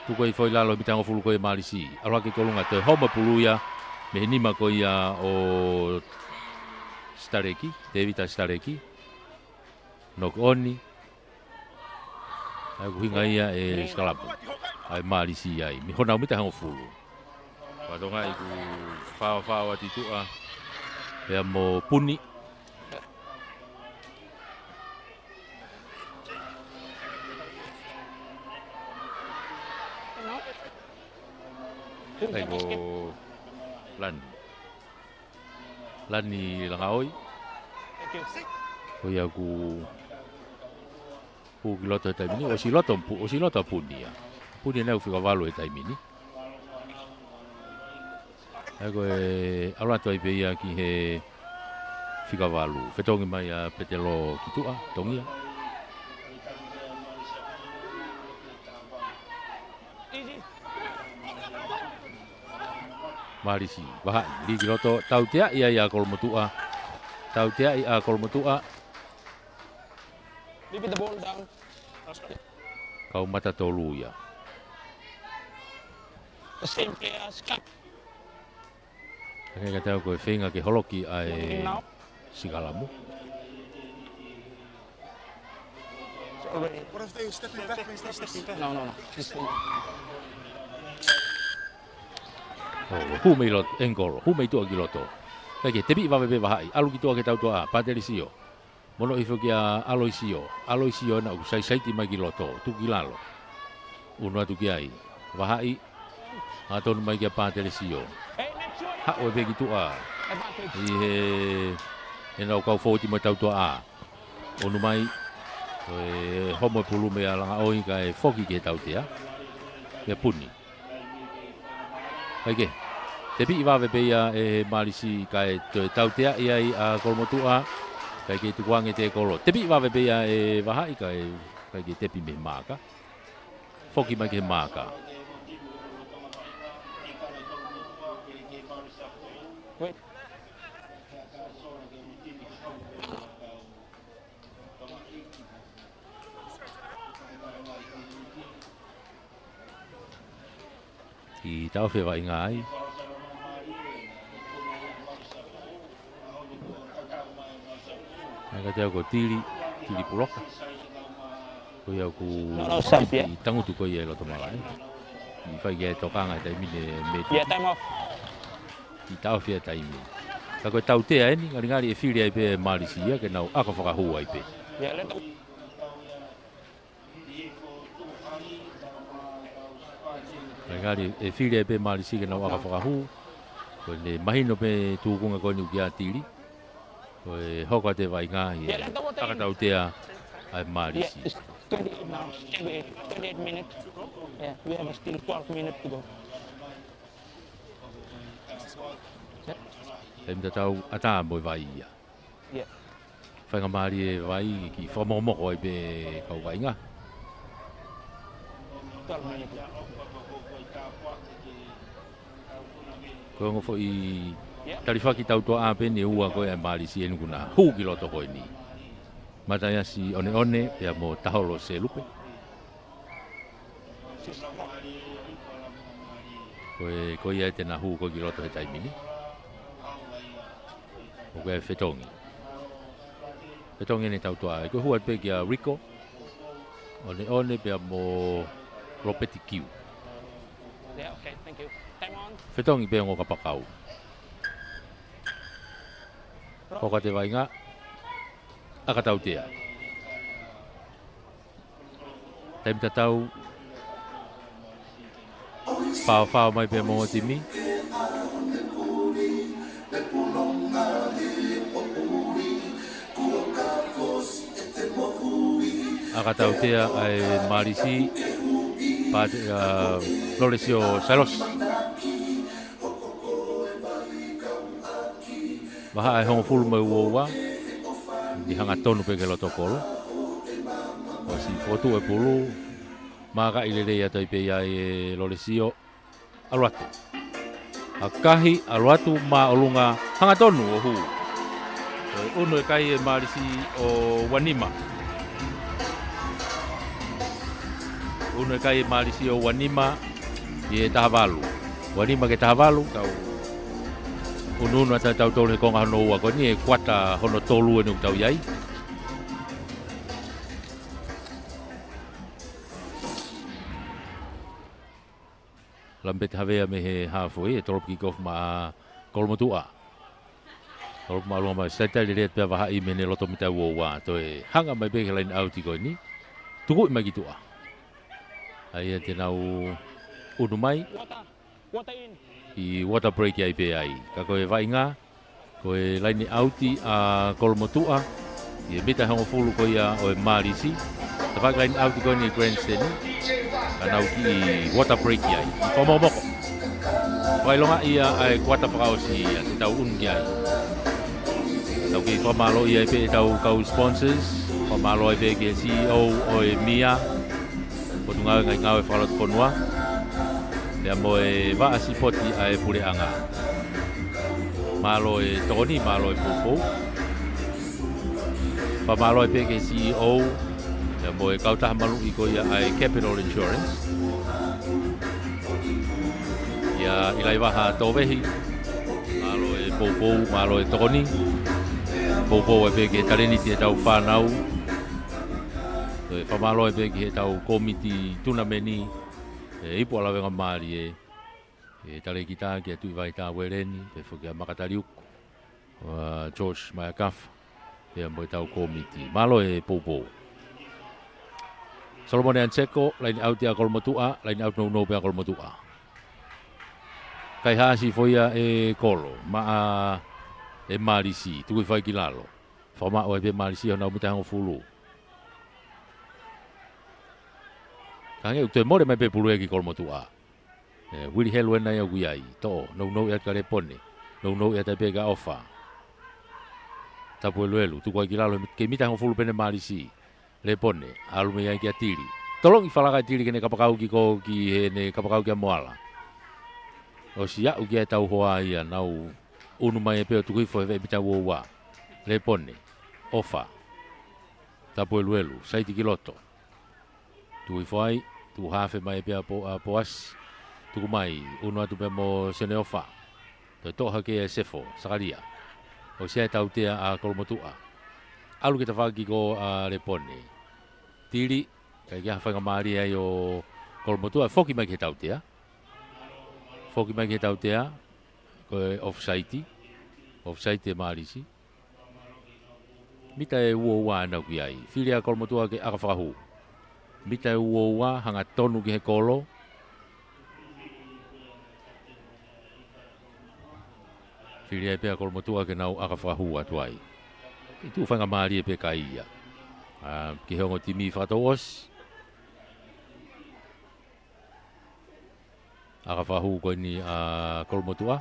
tu koi foi lalo mitango fulu koi malisi alo hake ke lunga te homa puluia me nima koi o Stareki Devita Stareki nok oni ai hinga ia e skalapu ai malisi ai mi hona mitango fulu patonga iku fa titua ya mo puni Ego Lani langaoi. Koi aku pu kiloto taimini o siloto punia. Punia na ufika valo e taimini. Ego alato ai peia ki he fika valo. Fetongi mai a petelo kitua tongia. Marisi, baha di kiloto tautea ia kolmotua. Tautea ia kolmotua. Leave the ball down. Kau mata tolu ya. The same players. Kaya kata ko finga ke holoki ai sigalamu. What if they stepping back? No. Hu mei lot engolo, hu mei tu kiloto. Kaya tebi va bebe bahai, alu kitu ke tau toa, padelisio. Mono ifo kia aloisio na usai saiti mai kiloto, tu kilalo. Uno tu kiai, bahai atau mai kia padelisio. Ha o be kitu a. He no kau foti mai tau toa. Onu mai homo pulu me ala oi kai foki ke tau tia. Ke puni. Oke, tapi iwa bebeya malisi kai tautea ia kolmotua kai ke tuange te kolo. Tapi iwa bebeya wahai kai ke tepi me maka. Foki mai ke maka. Wait. Thì tao phải vậy ngái. Này cái theo của tili block. Cô yêu cô tăng tu cô yêu lo tao lại. Vì phải nghe tao càng ngày tại mình mệt. Yeah, time off. Thì tao phải tại mình. Cái cô tao thế ấy, ngay ngay phi đi về Malaysia cái nào ác phải hù ai về. Yeah, let them. Ngari e file pe malisi ke na waka whakahu. Ko ne mahino pe tūkunga ko ni kia tiri. Ko e hoka te vai ngahi e akatau tea ai malisi. Yeah, it's 28 now. 28 minutes. Yeah, we have still 12 minutes to go. E mta tau ata moi vai ia. Yeah. Whainga maari e vai ki whamomoko ai pe kau vai ngā. 12 minutes. Ko ngo fo I tarifaki tau to a pe ni ua ko e malisi en kuna hu ki loto ko ni. Mataya si one pe mo taholo se lupe. Ko ia te na hu ko ki loto he taimini. Ko e fetongi. Fetongi ni tau to a ko hu pe ki a Rico. One pe mo Ropeti Kiu. Yeah, okay, thank you. Time on. Fetongi pe ngo kapakau. Ko ka te vai ngā. Aka tau tea. Taim tatau. Whao mai pe mo timi. Aka tau tea ai marisi. Loresio Salos. Baha ai hongo fulu mai uowa. Di hanga tonu pe ke loto kolo. Wasi fotu e pulu. Maka ilele ya tai pe ya e Loresio aluatu. Akahi aluatu ma olunga hanga tonu o hu. Uno e kai e marisi o Wanima. Uno kai Malisi o Wanima e Tahavalu. Wanima ke Tahavalu tau ununu ata tau tolu ko ngano wa ko ni kwata hono tolu ni tau yai. Lambet havea me he hafoi e tolop kikof ma kolmotua. Tolop ma loma seta le ret pa ha i mene loto mita wo wa to e hanga mai be lain auti ko ni. Tuku mai kitua. Ai te nau unu mai. I water break ai pe ai. Ka ko e vainga ko e laini auti a kolmotua. I mita hango fulu ko ia o e Marisi. Tawag lain auti ko ni grandstand. Kanau ki water break ai. Komomoko. Wailonga ia ai kuata pausi ati tau ungi ai. Tau ki pamalo ia pe tau kau sponsors. Pamalo ia pe CEO o e Mia. Potunga ngai ngau e falot ponua. Ia mo e va asipoti ai pure anga. Malo e Tony, malo e Popo. Pamalo ia pe CEO. Ia mo e kauta malu iko ia ai Capital Insurance. Ia ilai waha towehi. Malo e Popo, malo e Tony. Popo e peke tareni te tau whanau. E whamalo e peke tau komiti tunameni. E ipo alawenga maari e tare kita ki atu vai ta wereni. E whuki a Makatariuku. George Mayakafa. E mo tau komiti. Malo e Popo. Solomone Anseko, lain auti a kolmotua, lain out no pe a kolmotua. Kai hasi foia e kolo, maa e Marisi, tukui fai ki lalo. Whama o e pe Marisi hona umita hango fulu. Kange ukte more mai pe pulu e ki kolmotua. Wiri helu ena ia guiai, to, no ia kare pone, no ia te pe ka ofa. Tapu elu, tukui ki lalo, ke mita hango fulu pene Marisi. Le pone, alume ia ki a tiri. Tolong i whalaka tiri kene kapakau ki ko ki he ne kapakau ki a moala. O si au ki a tau hoa ia nau unu mai e peo tukui fo e bita uoua. Le pone, ofa. Tapu elu, saiti ki loto. Tukui fo ai, tu hafe mai e pea po as. Tuku mai, unu atu pe mo sene ofa. Toi toha ke e sefo, sakaria. O si a tau tea a kolmotua. Alu kita whaki ko le pone. Tiri, kai kia whainga maari ai o kolmotua, whoki mai ki tau tea. Whoki mai ki tau tea, ko e off-site e Marisi. Mita e uoua anau ki ai, whiri a kolmotua ke aka whakahu. Mita e uoua hanga tonu ki he kolo. Whiri a pia kolmotua ke nau aka whakahu atuai. Itu whainga maari e pe ka ia. Ki hongo timi whatoos. Aka whahu koe ni kolmotua.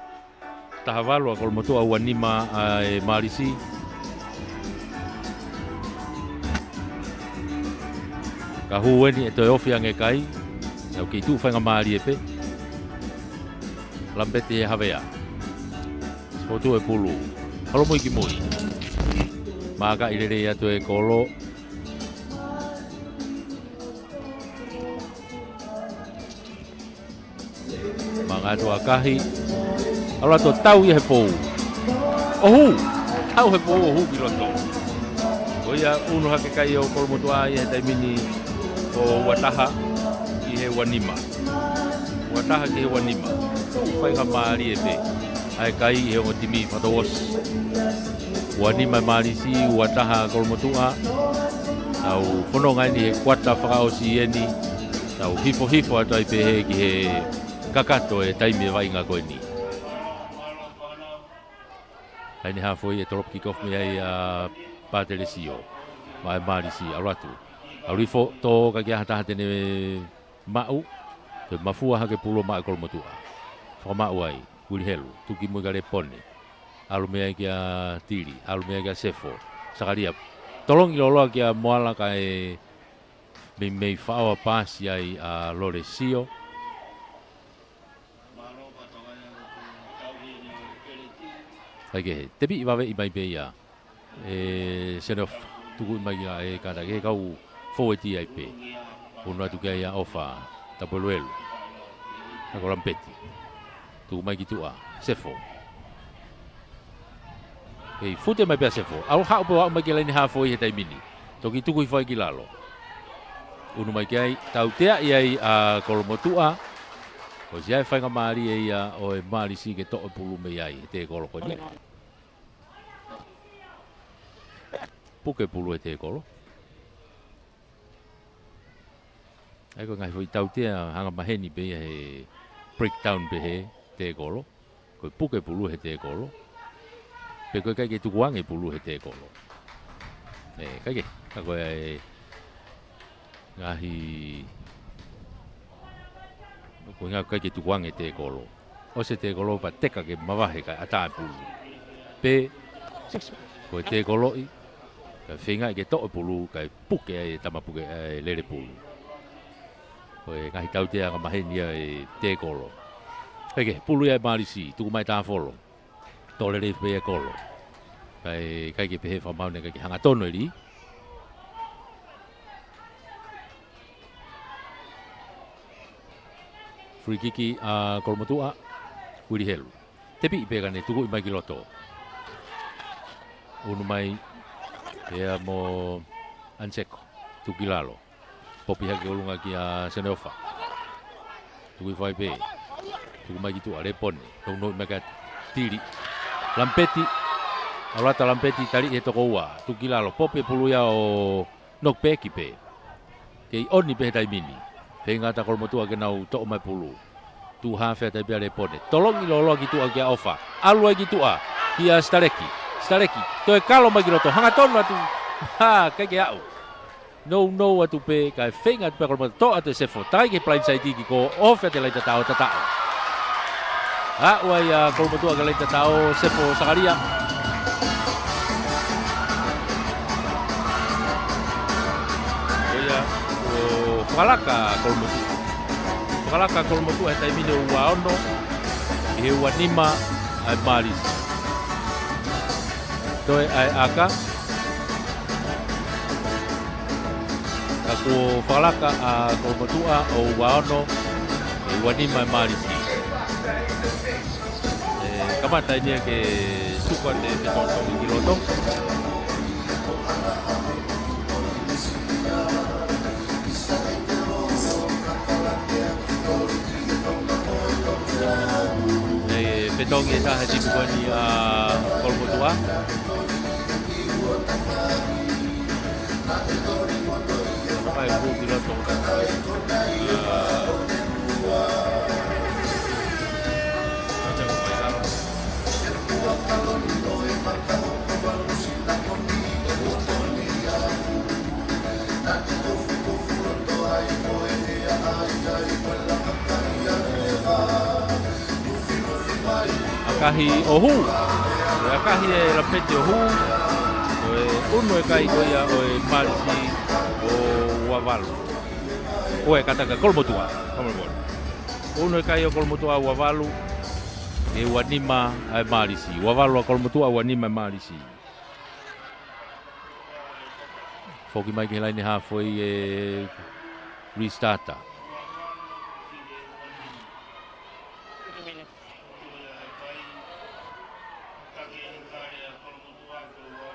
Tahavalu a kolmotua Wanima e Marisi. Ka huweni e toi ofi ange kai. Nau ki tu whainga maari e pe. Lambeti he havea. Spotu e pulu. Halo mui ki mui. Maka irere atu e kolo. Maka atu akahi. Alo atu tau i he pou. Ohu! Tau he pou ohu piloto. O ia unu hake kai o kolmotua i he taimini o Wataha i he Wanima. Wataha ki he Wanima. Whainga maari e pe. Ai kai i he ngotimi whatawos. Wanima Marisi, Wataha kolmotua. Tau whanonga ni he kuata whakaosi eni. Tau hifo atu ai pehe ki he kakato e taimi e wainga koe ni. Haini hafoi e tolop kikof me ai a Patelesio. Mai Marisi, alatu. Alifo to ka kia hata tene mau. Te mafua hake pulo mai kolmotua. Whamau ai, kuri helu, tuki mui ka repone. Alumea kia tiri, alumea kia sefo, sakaria. Tolong iloloa kia moala kai mei whaua pasi ai a Loresio. Haike, tepi iwawe i mai peia. Senof, tuku i mai kia e kata ke kau foweti ai pe. Uno atu kia ia ofa tapuelu. Ako lampeti. Tu mai kitua. Sefo. Hei, fute mai pia sefo. Au hau pa wau mai kia laini hafo i he taimini. Toki tuku i whai ki lalo. Unu mai kia tau tea iai a kolomotua. Ko si ai whainga maari e ia o e maari si ke to'o pulu me iai te kolo ko ni. Puke pulu e te kolo. Ai ko ngai tau tea hanga maheni be he breakdown be he te kolo. Ko puke pulu he te kolo. Pe ko kai ke tukuange pulu he te kolo. Kai ke ko ai ngahi ko nga kai ke tukuange te kolo. O se te kolo pa teka ke mawahe kai ata pulu. Pe ko te kolo i ka whinga ke to'o pulu kai puke ai tama puke ai lere pulu. Ko ngahi tau te anga maheni ai te kolo. Kai pulu ia marisi tuku mai ta folo. Tole le pe kolo. Kai ke pehe fa maune kai hanga tono ri. Free kiki a kolomotua Wiri helu. Tepi pe kane tuku i mai ki loto. Unu mai ia mo Anseko tuki lalo. Popi hake olunga ki a Seneofa. Tuki fai pe. Tuku mai ki tu are pone. Tau mai ka tiri. Lampeti. Alata lampeti tari e toko ua. Tuki lalo popi puluia o nokpeki pe. Kei oni pe taimini. Pe ngata kolomotua ke nau to mai pulu. Tu hafe tai pe are pone. Tolongi lolo ki tu a ki ofa. Alua ki tu a. Ki a Stareki. Stareki, to e kalo mai giroto, hanga tonu atu, ha, kai ke au. No atu pe, kai whenga atu pe kolo to atu sefo, tai ke plain sai tiki ko ofe te leita tau tatao. Ha, uai a kolo matua ke leita tau sefo sakaria. Uia, o whalaka kolo matua. Whalaka kolo matua he taimine ua ono, he ua nima, ai marisi. Toi ai aka aku whalaka a kolomatua o waono e wanima marisi kamata ini ke suka de tonton kiloto petong esa hati bukan a kolomatua Ay, piloto. Akahi ohu. Akahi e lapete ohu. Uno e kai koia o e marisi o wavalu. Oe kataka kolomotua. Uno e kai o kolomotua wavalu e wanima ai marisi. Wavalu a kolomotua wanima marisi. Foki mai ke laini hafoi e restarta.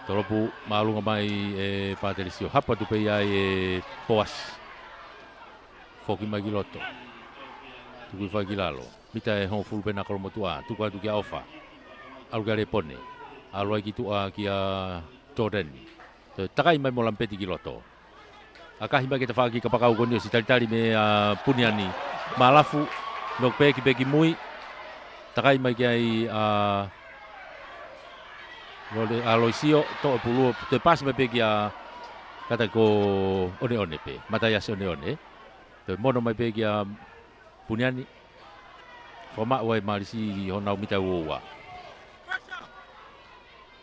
Toropu malunga mai e paterisio. Hapa tu pei ai e poas. Foki mai giloto. Tuku fai gilalo. Mita e hon fulu pena kolomotua. Tuku atu kia ofa. Alugare pone. Aluai ki tua kia Tordeni. Takai mai mo lampeti giloto. Akahi mai kita fagi kapakau konio si tali me puniani. Malafu nok peki mui. Takai mai kiai Role aloisio to pulu te pas me pe kia kata ko one pe mata ya one te mono mai pe kia puniani forma wai marisi hona mita wa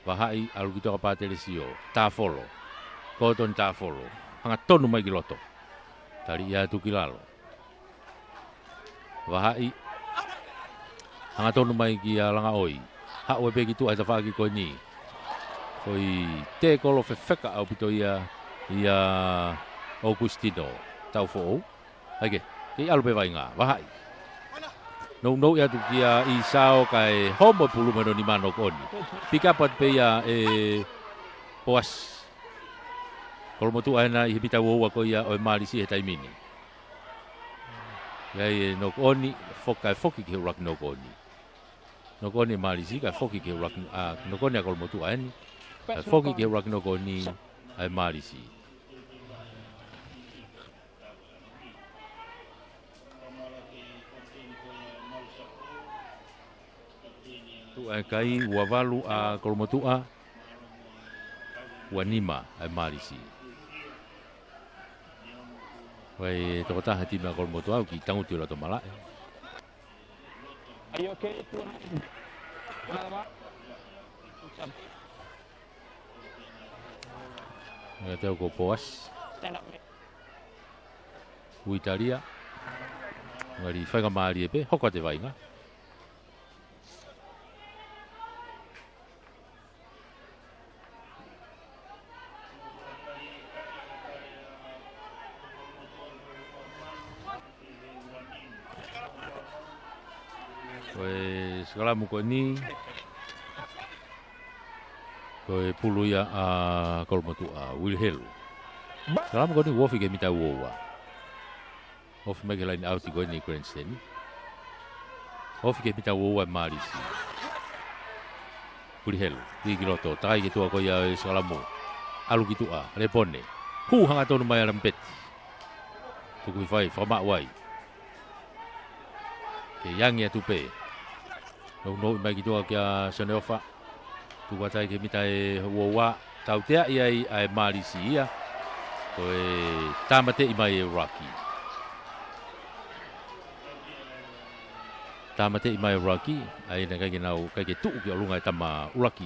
bahai alu kita apa telesio ta follow koton ta follow hanga tonu mai giloto tari ya tu kilalo bahai hanga tonu mai kia langa oi ha we pe gitu aja fagi ko ni Foi te kolo fefeka au pito ia Augustino. tau fo ai ke alu pe vai nga wahai no ya tu kia I sao kai homo pulu meno ni mano koni pika pat pe ya poas kalau motu ana I bita wo ko ya o mali si hetai mini ya no koni foki ke rak no koni mali si ka foki ke rak no koni kalau motu ani foki ke rak no koni ai mali si tu ai kai wavalu a kolmotua wanima ai marisi wai tokota hati ma kolmotua ki tangu tio to mala Are you okay? ya teo ko poas Stand up, mate. Italia ngari fai ka mali pe hoko te vai nga segala muka ni koe pulu ya kolmotu Wilhelm segala muka ni wofi ke mita wowa wofi mai lain auti koe ni grandstand wofi ke mita wowa marisi Wilhelm di kiloto tai ke tua koe ya segala mu alu gitu repone hu hanga tonu mai rampet tukui fai fama wai ke yang ya tupe no mai gitu kia seneofa tu batai ke mitai wowa tau tea ia ai marisi ia koe tamate I mai Rocky ai na kai nau kai ke tu ki olunga tama uraki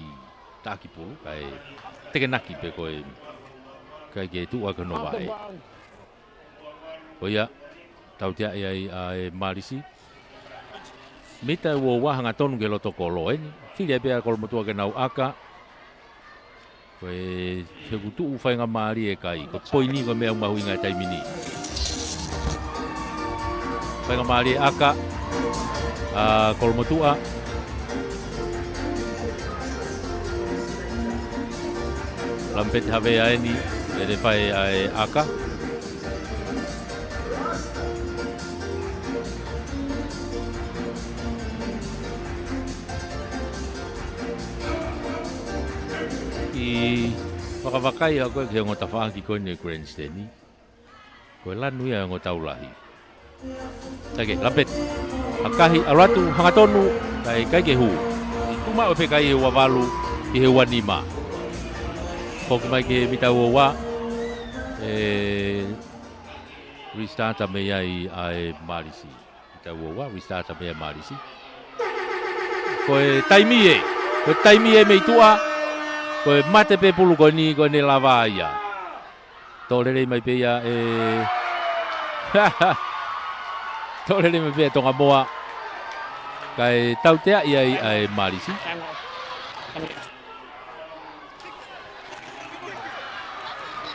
taki pu kai tekenaki pe koe kai ke tu ka no vai koe tau tea ia ai marisi mita wowa hanga tonu ke loto kolo ni filia pe kol motua ke nau aka koe he kutu ufai nga mari kai ko poini ko me mahu inga tai mini fai nga mari aka kol motua lampet have ai ni ele fai ai aka Wakawakai ako ke ngota faaki ko ni grandstand ni. Ko lanu ya ngota ulahi. Tage lapet. Akahi aratu hangatonu kai ke hu. Kuma ope kai wavalu I he wanima. Ko mai ke mitawa restart me ai marisi. Mitawa restart me marisi. Ko taimie. Ko taimie me tua. Koe mate pe pulu ko ni lava ia. Tolere mai pe ia tolere mai pe tonga moa. Kai tautea ia ai marisi.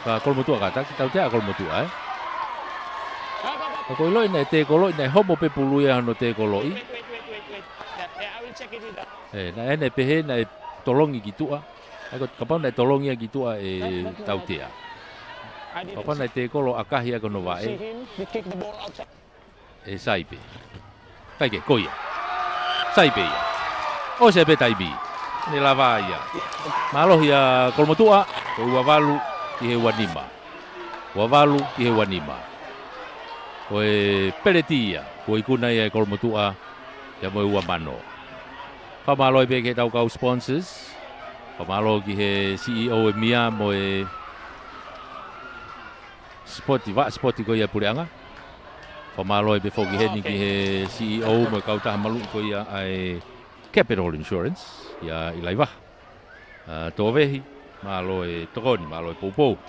Ka kolmotua kata tautea kolmotua Ko loi nei te koloi nei homo pe pulu ia no te koloi. Wait. I will check it out. Na ene pe he nei tolongi kitua. Ako kapau nai tolongia gitu tautea. Kapau nai te kolo akahi ako no vae. Saipe. Kaike koia. Saipe ia. O se pe taibi. Ni lava ia. Malo ia kolmotua ko wavalu ki he wanima. Wavalu ki he wanima. Ko peletia ko ikuna ia kolmotua ya mo mano. Pamalo pe ke tau kau sponsors. Pamalo ki he CEO mia mo Sporti ko ia pureanga. Pamalo be fogi he ni ki he CEO mo kau ta malu ko ia ai Capital Insurance ya ilaiva. Tovehi malo tokoni malo popo.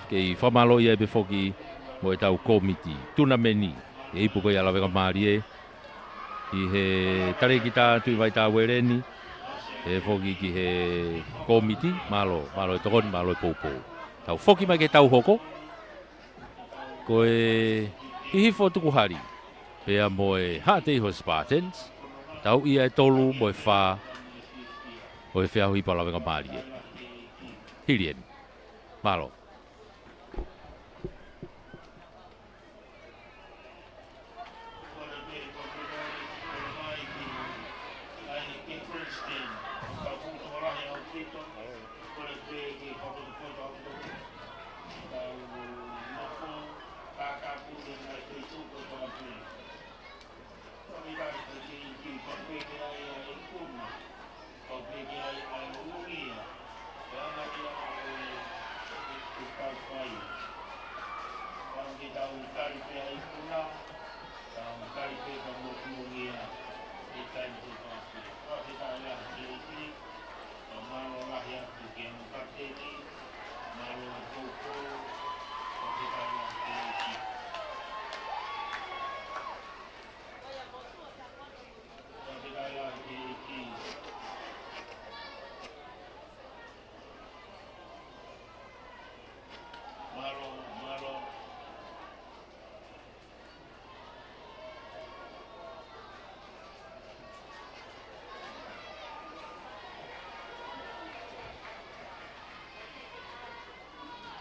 Ke pamalo ia be fogi mo tau committee tunameni e ipu ko ia lave ka marie. I he tare kita tu vai ta wereni. E fogi ki he committee malo tokon malo popo tau foki mai ke tau hoko Ko e hihifo tuku hari. Pea mo e Hatei ho Spartans. Tau ia e tolu mo e wha. O e whea hui palawenga maari e. Hirien. Malo.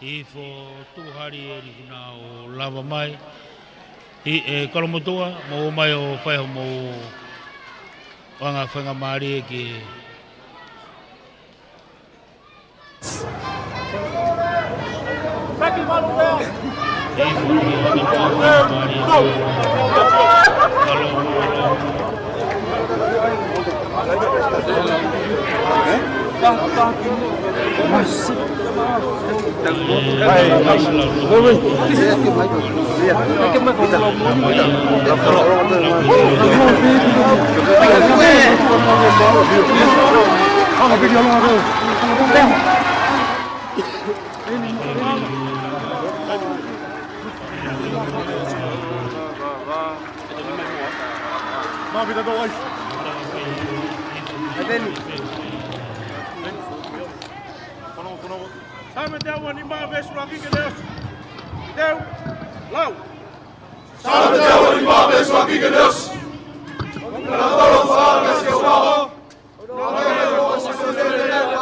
I fo tuhari e rikuna o lava mai. I e karamotua, mo mai o whaiho mo wanga whanga maari e ki Saki malu leo. i fo maari Sabe te au anima vesu aqui que Deus. Deu. Lau. Sabe te au anima vesu aqui que Deus. Na tolo fala que eu falo. Não é eu posso fazer nada.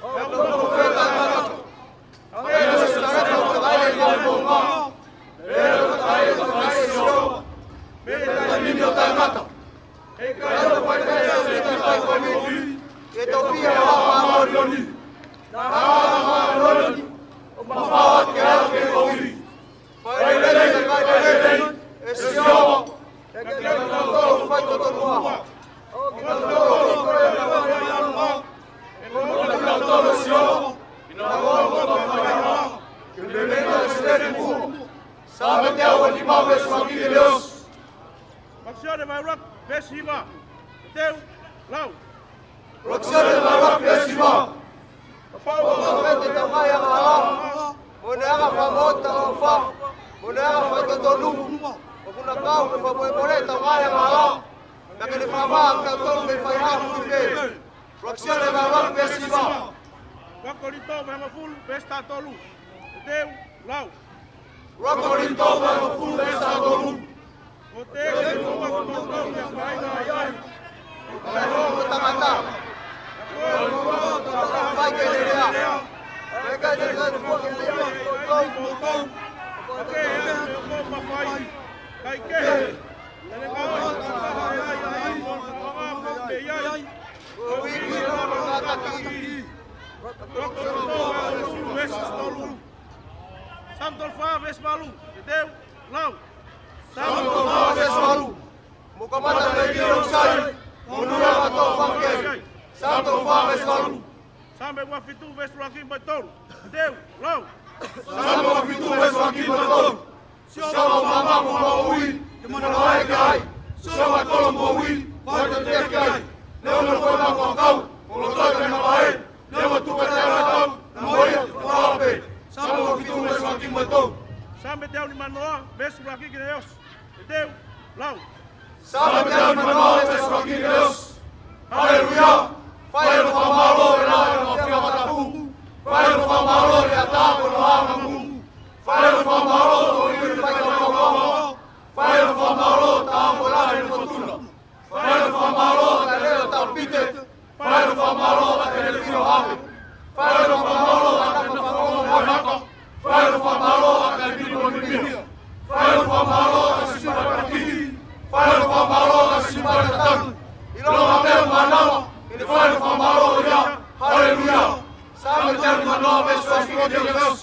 É o profeta Nato. É o secretário do Pai do Povo. É o Pai do Pai. Meta niño da Nato. E cada pai que se está comigo. E topia a amor. Roxiane vai rock, Bessiva. Teu, Lau. Roxiane vai rock, Bessiva. Pawete te mai ama. Monega famota o fa. Monega fa to tolu. O kuna kau me fa moreta mai ama. Na que le fama ka to me fa ha fuke. Roxiane vai rock, Bessiva. Rocorito vai ma full, Besta tolu. Teu, Lau. Rocorito vai ma full, Besta tolu. O teu, uma com minha pai na ai. Vai mata. Vai querer. Vai querer o fogo de Deus. Ok, eu vou papai. Vai que? Ele vai. O vídeo não mata aqui. Santo Faves malu, entendeu? Não. Santo Faves malu. Mukamata pediram sai. Munura matou fangue. Santo Faves malu. Sambe wa fitu vestu aqui bator. Entendeu? Não. Sambe wa fitu vestu aqui bator. Chama mamá mo ui. Que mano vai cai. Chama colombo ui. Vai ter cai. Não não foi na cocau. O doutor que não vai. Não tu que terra tão. Não vai pape. Sambe wa fitu vestu aqui bator. Sambe teu ni manoa vestu aqui que Deus. Entendeu? Não. Sambe teu ni manoa vestu aqui que Deus. Aleluia. Vai no famalo na no fia matapu. Vai no famalo ya tapo no amamu. Vai no famalo Vasco de Deus.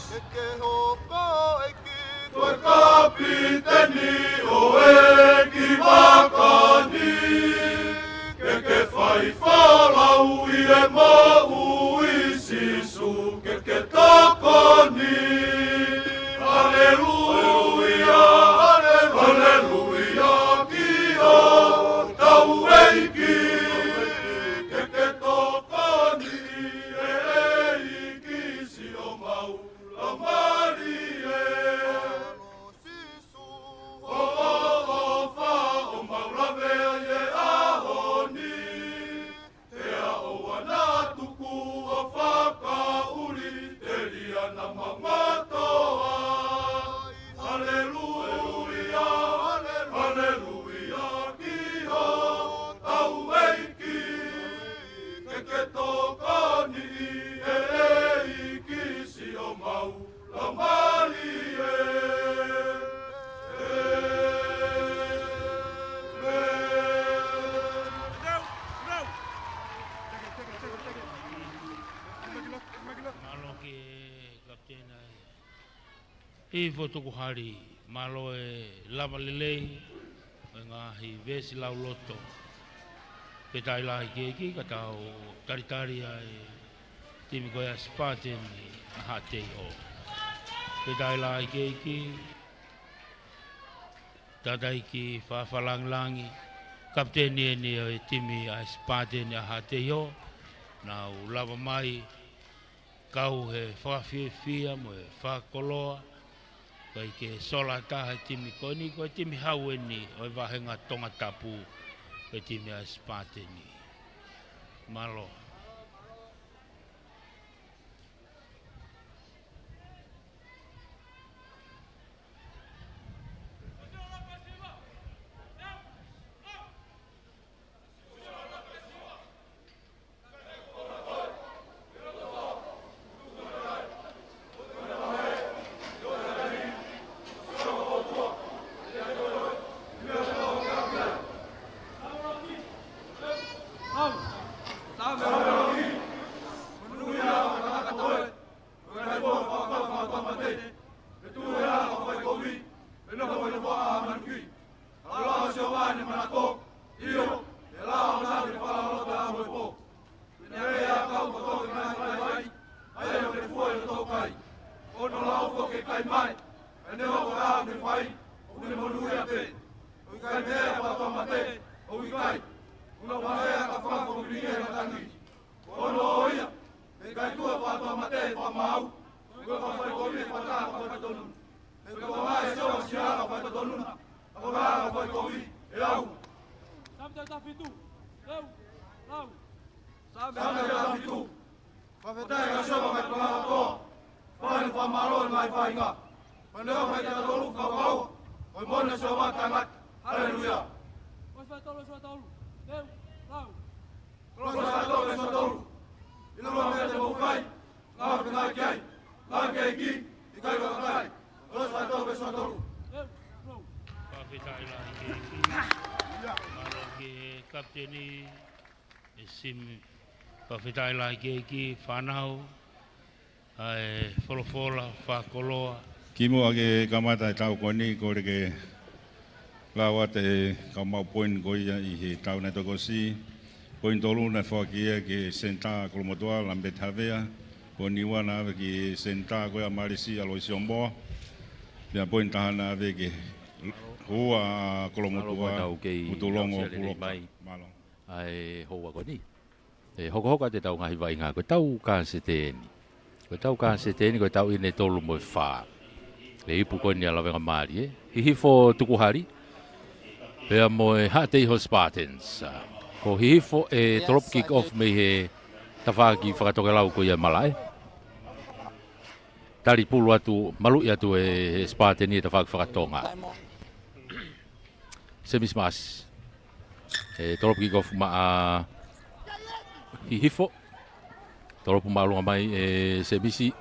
Toi kapiteni o eki makani. Que fai falau I e mau I sisu que tokoni. Aleluia, aleluia, ki o tau eiki. Que tokoni e eiki si o mau la marie. O fa o mau la vea e ahoni. Ea o wana tuku o whaka uri te ria na mamatoa. Aleluia, aleluia, ki ho tau eiki. Ke tokani e eiki si o mau la marie. Malo ke kaptena I fotuku hari malo e lava lelei e ngahi vesi lau loto pe tai lai keki ka tau taritari ai timi koia Spartan a hatei o pe tai lai keki tadai ki whawhalanglangi kapteni e ni e timi a Spartan a hatei o nau lava mai kau he whawhiwhia mo e whakoloa kai ke sola taha timi koni ko timi haueni o wahenga tonga tapu kai timi a Spartani malo kapteni sim pafetai lai keki whanau ai wholofola whakoloa Kimo ake kamata e tau koni ko reke lawa te kamau poin ko ia I he tau na toko si poin tolu na whakia ke senta kolomotoa lambet havea po niwa na ave ki senta ko ia marisi alo isi omboa pia poin tahana ave ke hua kolomotoa utulongo puloka malo ai hoa ko ni e hoko te tau ngahi vai ngā ko tau ka seteni ko tau ine tolu mo fa le ipu ko ni ala venga mari hihi fo tukuhari pea mo e hatei ho Spartans ko hihi fo e drop kick off me he tawhaki whakatokelau ko ia malai tari pulu atu malu atu e Spartan ni tawhaki whakatonga semismas e drop kick off ma hihi fo toropu maalunga mai e sebisi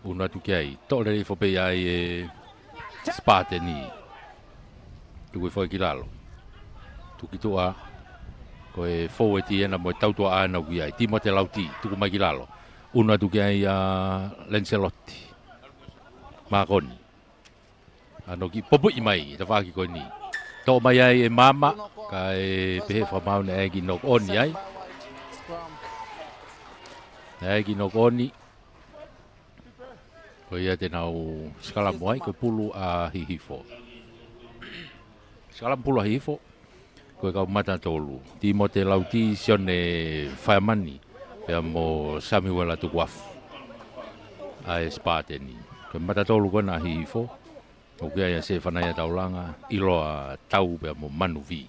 una tu kiai tole fo pe ai e Spartani tu foi kilalo tu kitua ko e forward ena mo tautua ana wi ai timo te lauti tu mai kilalo Una tu kia ia Lancelotti. Makoni. Ano ki popo i mai ta waki ko ni. Tō mai ai e mama ka e pehe whamau na egi nok oni ai. Na egi nok oni. Ko ia te nau skalamu ai ko pulu a hihifo. Skalamu pulu a hihifo. Ko e kau mata tolu. Ti mo te lauti sione whaamani. Pea mo Samuel atu wafu. A e spateni. Ko mata tolu kona hihifo. O kia ia se whanai taulanga. Iloa tau pea mo manuvi.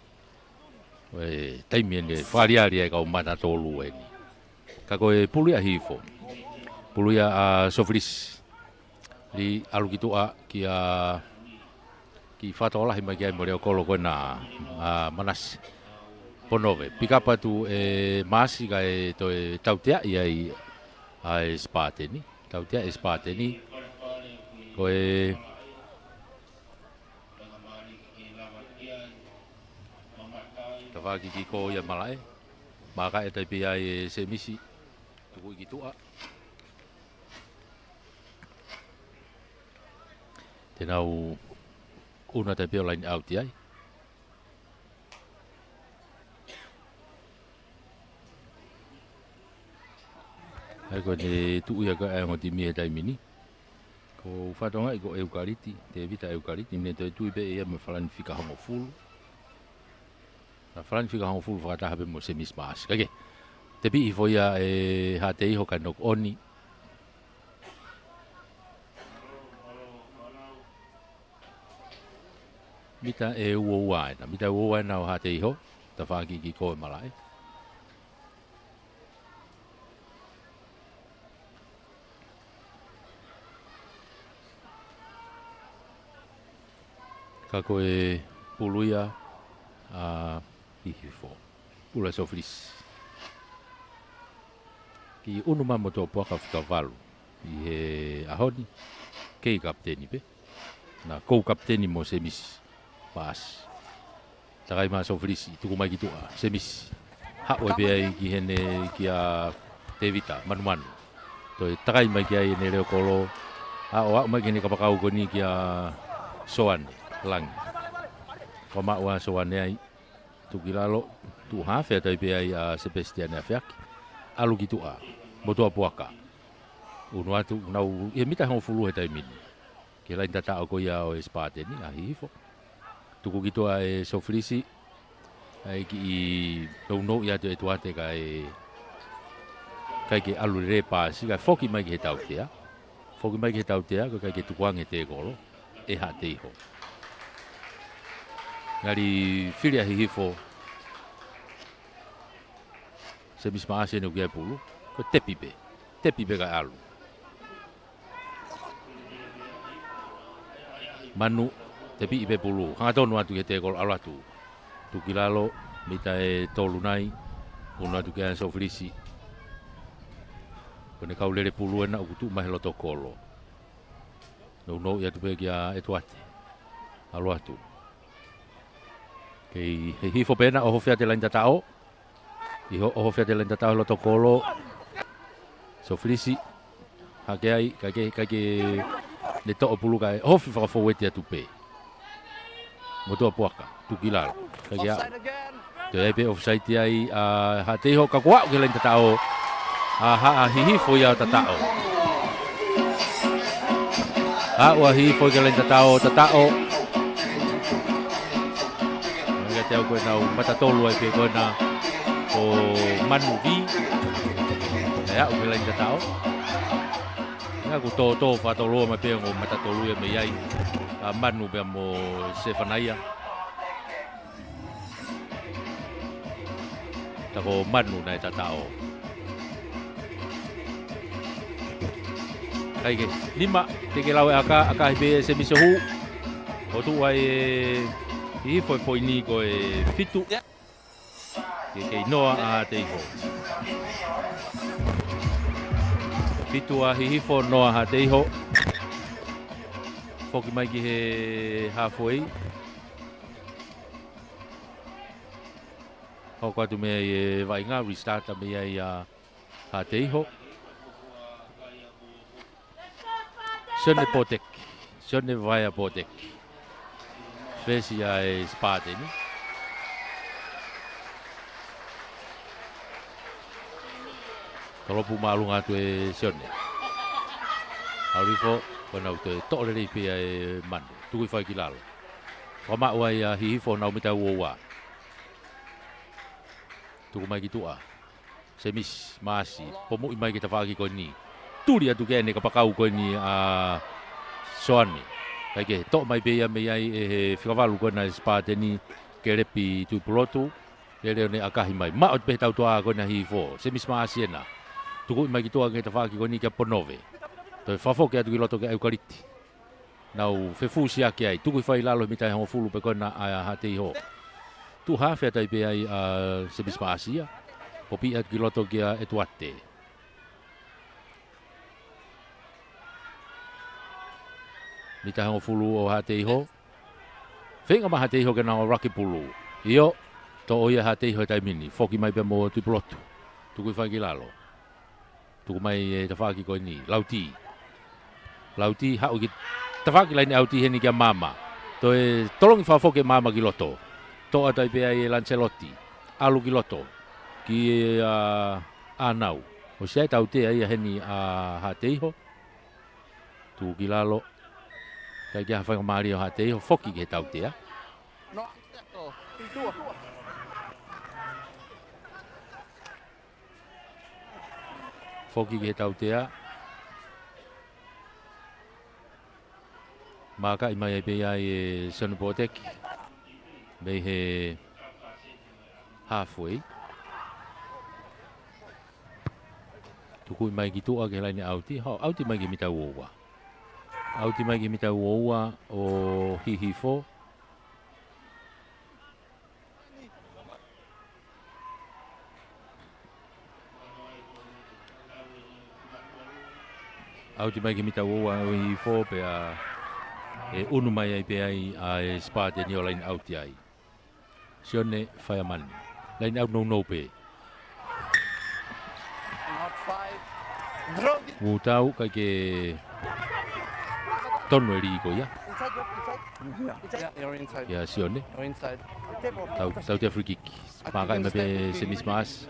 E taimi ene whariari e kau mata tolu e ni. Ka koe pulu a hihifo. Pulu ia a Sofris. Li alu kitu a ki whatola hima kia mo reo kolo koe na manas ponove. Pikapa tu e maasi ka e to e tautea ia i a e spateni. Tautea e spateni. Koe tawaki ki ko ia malae. Maka e taipi ai e se misi. Tuku i kitu a. Tenau una te peo line out ai. Ai ko ne tu ia ka ai ngoti mi tai mini. Ko fatonga i ko eukariti, te vita eukariti ne te tu be ia me falan fika hongo full. Na falan fika hongo full fa ta habe mo semis mas. Kage. Te bi fo ia e ha te iho ka nok oni. Mita e uoua ena. Mita uoua ena o hate iho. Ta whaki ki koe malai. Ka koe puluia a hihifo. Pula sofris. Ki unu mamo tō puaka whikavalu. I he ahoni. Kei kapteni pe. Na kou kapteni mo se misi. Pas. Takai ma sofrisi tuku mai kitu a semis. Ha o be ai ki hene ki a Tevita manu. To takai mai ki ai ne reo kolo. Ha o mai ki ne kapakau ko ni ki a Soan lang. Ko ma wa Soan ai tu kilalo tu ha fe tai be ai a Sebastian Afiak. Alu kitu a. Moto puaka. Unu atu nau e mita hon fulu he tai min. Ki lain tata o ko ia o espate ni a hifo. Tuku gitu ai sofrisi ai ki no ia te tuate kai ki alu repa si kai foki mai ki tau tea foki mai ki tau tea ko kai ki tukuang te golo e ha te ho ngari filia hihifo se misma ase no kia pulu ko tepipe kai alu manu Tepi ipe pulu, hanga tonu atu ke te kol alatu. Tuki lalo, mita e tolu nai, unu atu ke an sofrisi. Kone kau lere pulu ena uku tu mahe loto kolo. No ia tupe kia etuate. Alu atu. Kei he hifo pena oho fia te lain tatao. Iho oho fia te lain tatao loto kolo. Sofrisi. Hake ai, kake ne to'o pulu kai oho fi whakafoweti atu pe. Motua puaka, tukilalo. Kage au. Te epe offside ai ha te ho ka kwa ke len tatao. Ha hihifo ia tatao. Ha wa hihifo ke len tatao. Nga te au ko na mata tolu ai pe ko na o manuvi. Ya o ke len tatao. Nga ku to fa to lo ma pe ngo mata tolu ia me ai. Manu pe mo se fanaia. Tako manu na tatao. Kaige lima teke lawe aka be se misohu. O tu ai i foi ni ko e fitu. Ke noa a te ho. Fitu a hihifo noa ha te ho. Foki mai ki he halfway. Hau katu mea i e vainga, restart me ai ha te iho. Sönne Potek. Sönne Vaya Potek. Fesi ai spate ni. Tolopu malunga tu e Sönne. Aurifo kona u te to'olere pe e manu. Tukui whai ki lalo. Whama ua i hihifo nau mita uoua. Tuku mai ki tua. Semis maasi. Pomu i mai ki ta whaaki koe ni. Turi atu kene ka pakau koe ni a soani. Kai ke to mai beia me ai e whikavalu koe na spate ni ke repi tui pulotu. E reo ne akahi mai. Ma o te pehe tau toa koe na hihifo. Semis maasi ena. Tuku i mai ki tua ke ta whaaki koe ni kia ponove. Toi whafo ke atu ki loto ke eukaliti. Nau whefusi ake ai. Tuku i whai lalo mitai hongo fulu pe koe na a hate iho. Tu hawhea tai pe ai semis maasia. Kopi atu ki loto kia etuate. Mitai hongo fulu o hate iho. Whenga ma hate iho ke na o raki pulu. Io, to oia hate iho tai mini. Foki mai pe mo tuipulotu. Tuku i whai ki lalo. Tuku mai e ta whaaki koe ni. Lauti. Lauti hau ki tawhaki laini auti heni kia mama. Toi tolongi whafoke mama ki loto. Toa tai pea i Lancelotti. Alu ki loto. Ki anau. O siai tau tea ia heni a hateiho. Tu ki lalo. Kai kia hawhanga maari o hateiho. Foki ki he tau tea. Foki ki he tau tea. Maka i mai pe ai e Sönne Potek. Mei he halfway. Tuku i mai ki tua ke laini auti. Auti mai ki mita uoua. Auti mai ki mita uoua o hihifo. Auti mai ki mita uoua o hihifo pe a e unu mai ai pe ai a e spate ni o lain auti ai. Sönne Fireman. Lain out no pe. Mutau kai ke tonu eri ko ya. Ya Sönne. Tau te free kick. Maka ima pe semis mas.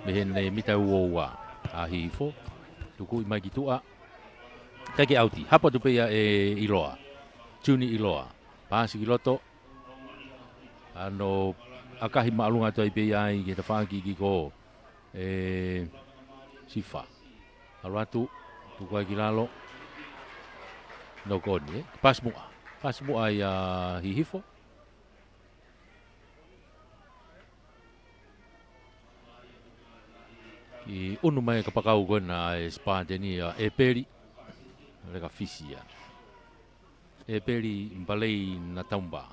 Mehen mita uoua a hifo. Tuku ima ki tua. Kai ke auti. Hapa tu pe ya e Iloa. Tuni Iloa. Pasi ki loto. Ano akahi maalunga toi pe ai ke ta whaaki ki ko sifa. Alwatu tuku ai ki lalo. No koni Pas mua. Pas mua ai hihifo. Ki unu mai ka pakau kona e spate ni e peri. Reka fisia. E peri mbalei na taumba.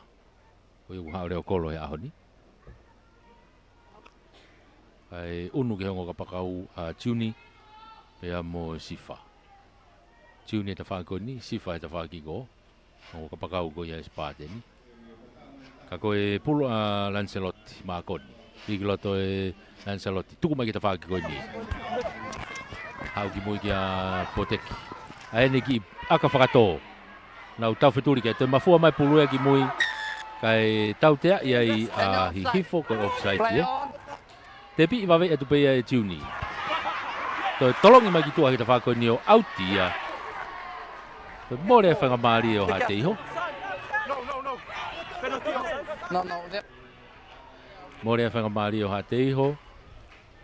Ko iu hao reo kolo he aho ni. Ai unu ke hongo ka pakau tuni pea mo sifa. Tuni e ta whako ni, sifa e ta whaki ko. Hongo ka pakau ko ia spate ni. Ka koe pulo a Lancelotti maa koni. Piki loto e Lancelotti. Tuku mai ki ta whaki ko ni. Hau ki mui ki a Poteki. Aene ki aka whakato. Nau tau wheturi kai te mafua mai pulua ki mui. Kai tau tea iai a hihifo ko offside ia. Te pi iwawe e tupe ia e tiuni. Toi tolongi mai ki tua ki ta whako ni o auti ia. Toi more e whanga maari o hate iho. More e whanga maari o hate iho.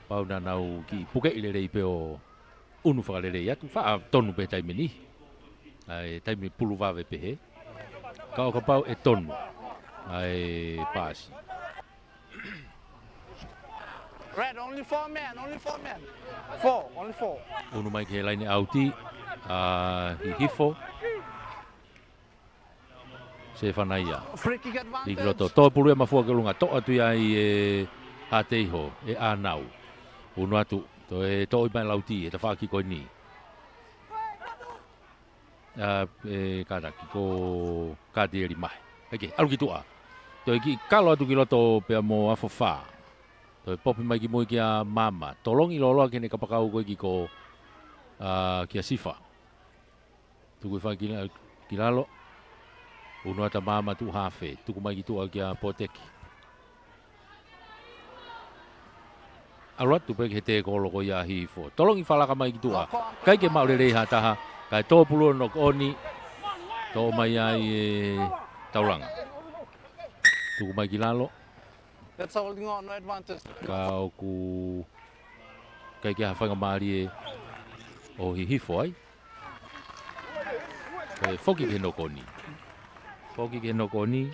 Pau na nau ki puke ile rei pe o unu whakarere ia. Tu wha tonu pe taime ni. Ai taime pulu wawe pe he. Ka o ka pau e tonu. Ai pasi. Red, only 4 men, only 4 men. 4, only 4. Unu mai ke laini auti. Hihifo. Se whanaia. Free kick advantage. Liki loto. Tō puru e mafua ke lunga. Tō atu ia i e hate iho. E anau. Unu atu. Tō e tō i mai lauti. E ta whaki koe ni. E karaki ko kati eri mai. Eke, alu ki tua. Tō i ki kalo atu ki loto pea mo afo wha. Tō i popi mai ki mui ki a mama. Tolongi loloa kene kapakau koe ki ko ki a sifa. tuku fa kilalo uno ata mama tu hafe tuku mai tu agia poteki alwat tu peke te ko loko ya hi fo tolong ifala ka mai tu a kai ke mau le ha taha kai to pulo no oni to mai ai taulanga tuku mai kilalo That's holding on, no advantage. kau ku kai ke hafa ngamari o hi fo ai kai foki ke no koni Foki ke no koni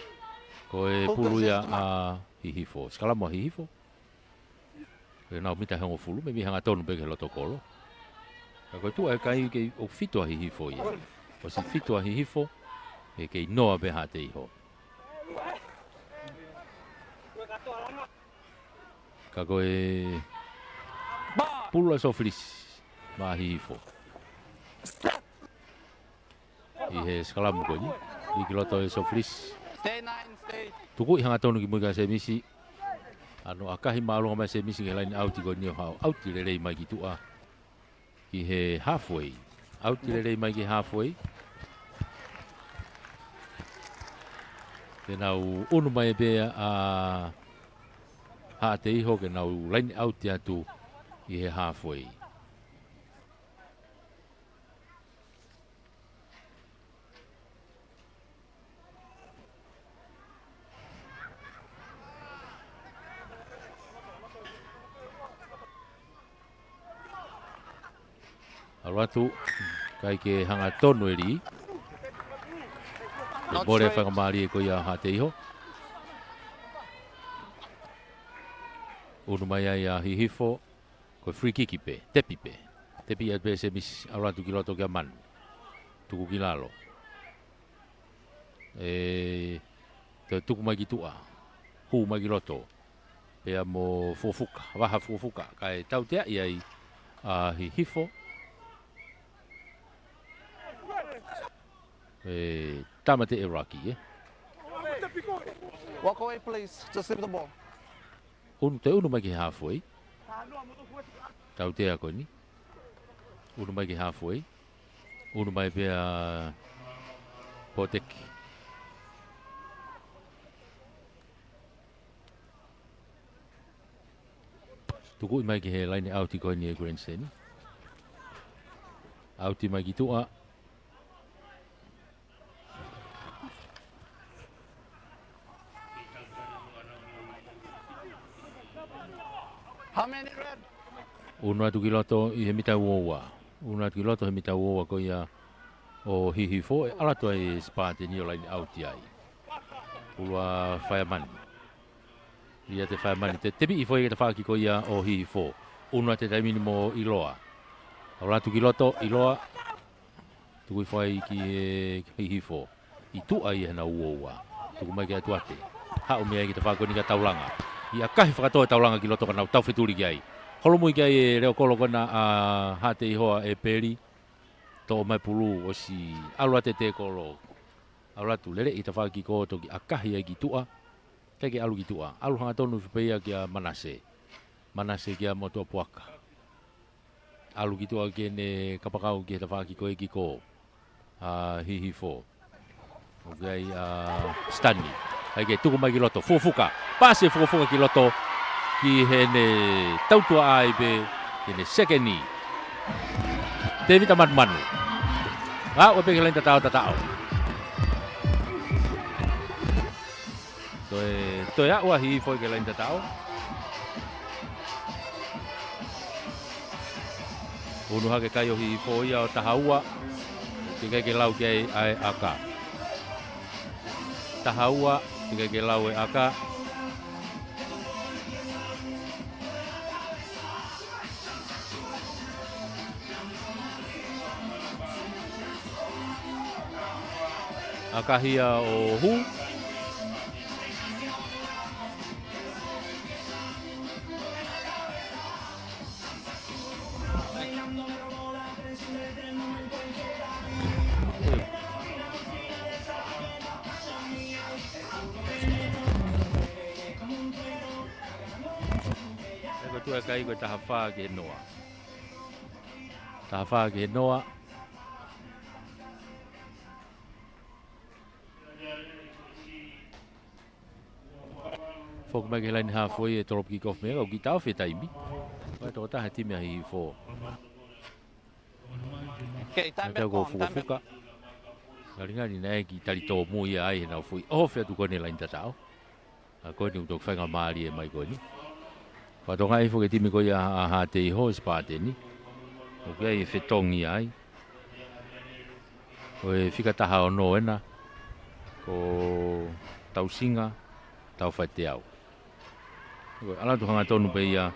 ko e pulu ya a hihifo. Skala mo hihifo. Ke na mita hango fulu me mi hanga tonu pe ke loto kolo. Ko tu ai kai ke o fito a hihifo ia. O si fito a hihifo e ke noa be ha te iho. Ka ko e pulu a sofris ma hihifo. I he skala mo koni. Ikiloto e sofris. Stay 9, stay. Tuku i hanga tonu ki muika se misi. Ano akahi maalonga mai se misi ke lain auti ko nio hao. Auti lelei mai ki tua. Ki he halfway. Auti lelei mai ki halfway. Ke nau unu mai bea a haa te iho ke nau lain auti atu i he halfway. Alwatu kai ke hanga tonu eri. E bore whakamari e ko ia ha te iho. Unu mai ai a hihifo ko free kiki pe, tepi pe. Tepi at pe se mis alwatu ki loto kia manu. Tuku ki lalo. Te tuku mai ki tua. Hu mai ki loto. Pea mo fufuka, waha fufuka. Kai tau tea iai a hihifo. Tamate Iraqi, Walk away, please. Just leave the ball. Unu mai ki halfway. Tau te ako ni. Unu mai ki halfway. Unu mai pia poteki. Tuku mai ki he laine auti ko ni e grandstand. Auti mai ki tua. How many red? Uno atu kiloto I he mita uoa. Uno atu kiloto he mita uoa ko ia o hihifo e alato ai spate ni o laini auti ai. Ulua fireman. Ia te fireman. Te tepi I foi ke te whaki ko ia o hihifo. Uno ate taimini mo iloa. Au atu kiloto iloa. Tuku I foi ki hihifo. I tu ai hana uoa. Tuku mai ke atu ate. Hau mea ki te whako ni ka taulanga. Ia kahi whakatoa taulanga ki loto kanau tau wheturi ki ai. Holomui ki ai e reo kolo kona a hate ihoa e peri. Tō mai pulu o si alua te kolo. Auratu lere I ta whaki ko toki a kahi ai ki tua. Keke alu ki tua. Alu hanga tonu whipeia ki a Manase. Manase ki a motua puaka. Alu ki tua ki ne kapakau ki ta whaki ko e ki ko. Hihifo. Okay, Stanley. Ai ke tuku mai ki loto, fufuka, pase fufuka ki loto, ki hene tautua ai be, hene sekeni. Te vita manu. O pe ke lain tatao. Toi a ua hi foi ke lain tatao. Unu hake kai o hi foi o tahaua, ke lau ke ai aka. Tahaua, ke lau e aka. Akahia o hu. Tua kai ko tahafa ke noa. Tahafa ke noa. Fok mai ke lain halfway e trop kick off mega o ki tau fe taimi. Wa to ta hati me hi fo. Okay, time back Tau go on. Time back. fuka. Ngaringa ni nai ki tali to mo ia ai na fui. O fe tu ko ne lain ta tau. A ko ni to fa nga mari e mai ko ni. Wa to ngai fo ke timi ko ia ha te ho spa te ni. O ke ai fe tongi ai. O e fika taha o no ena. Ko tau singa, tau fai te au. Ala tu hanga tonu pe ia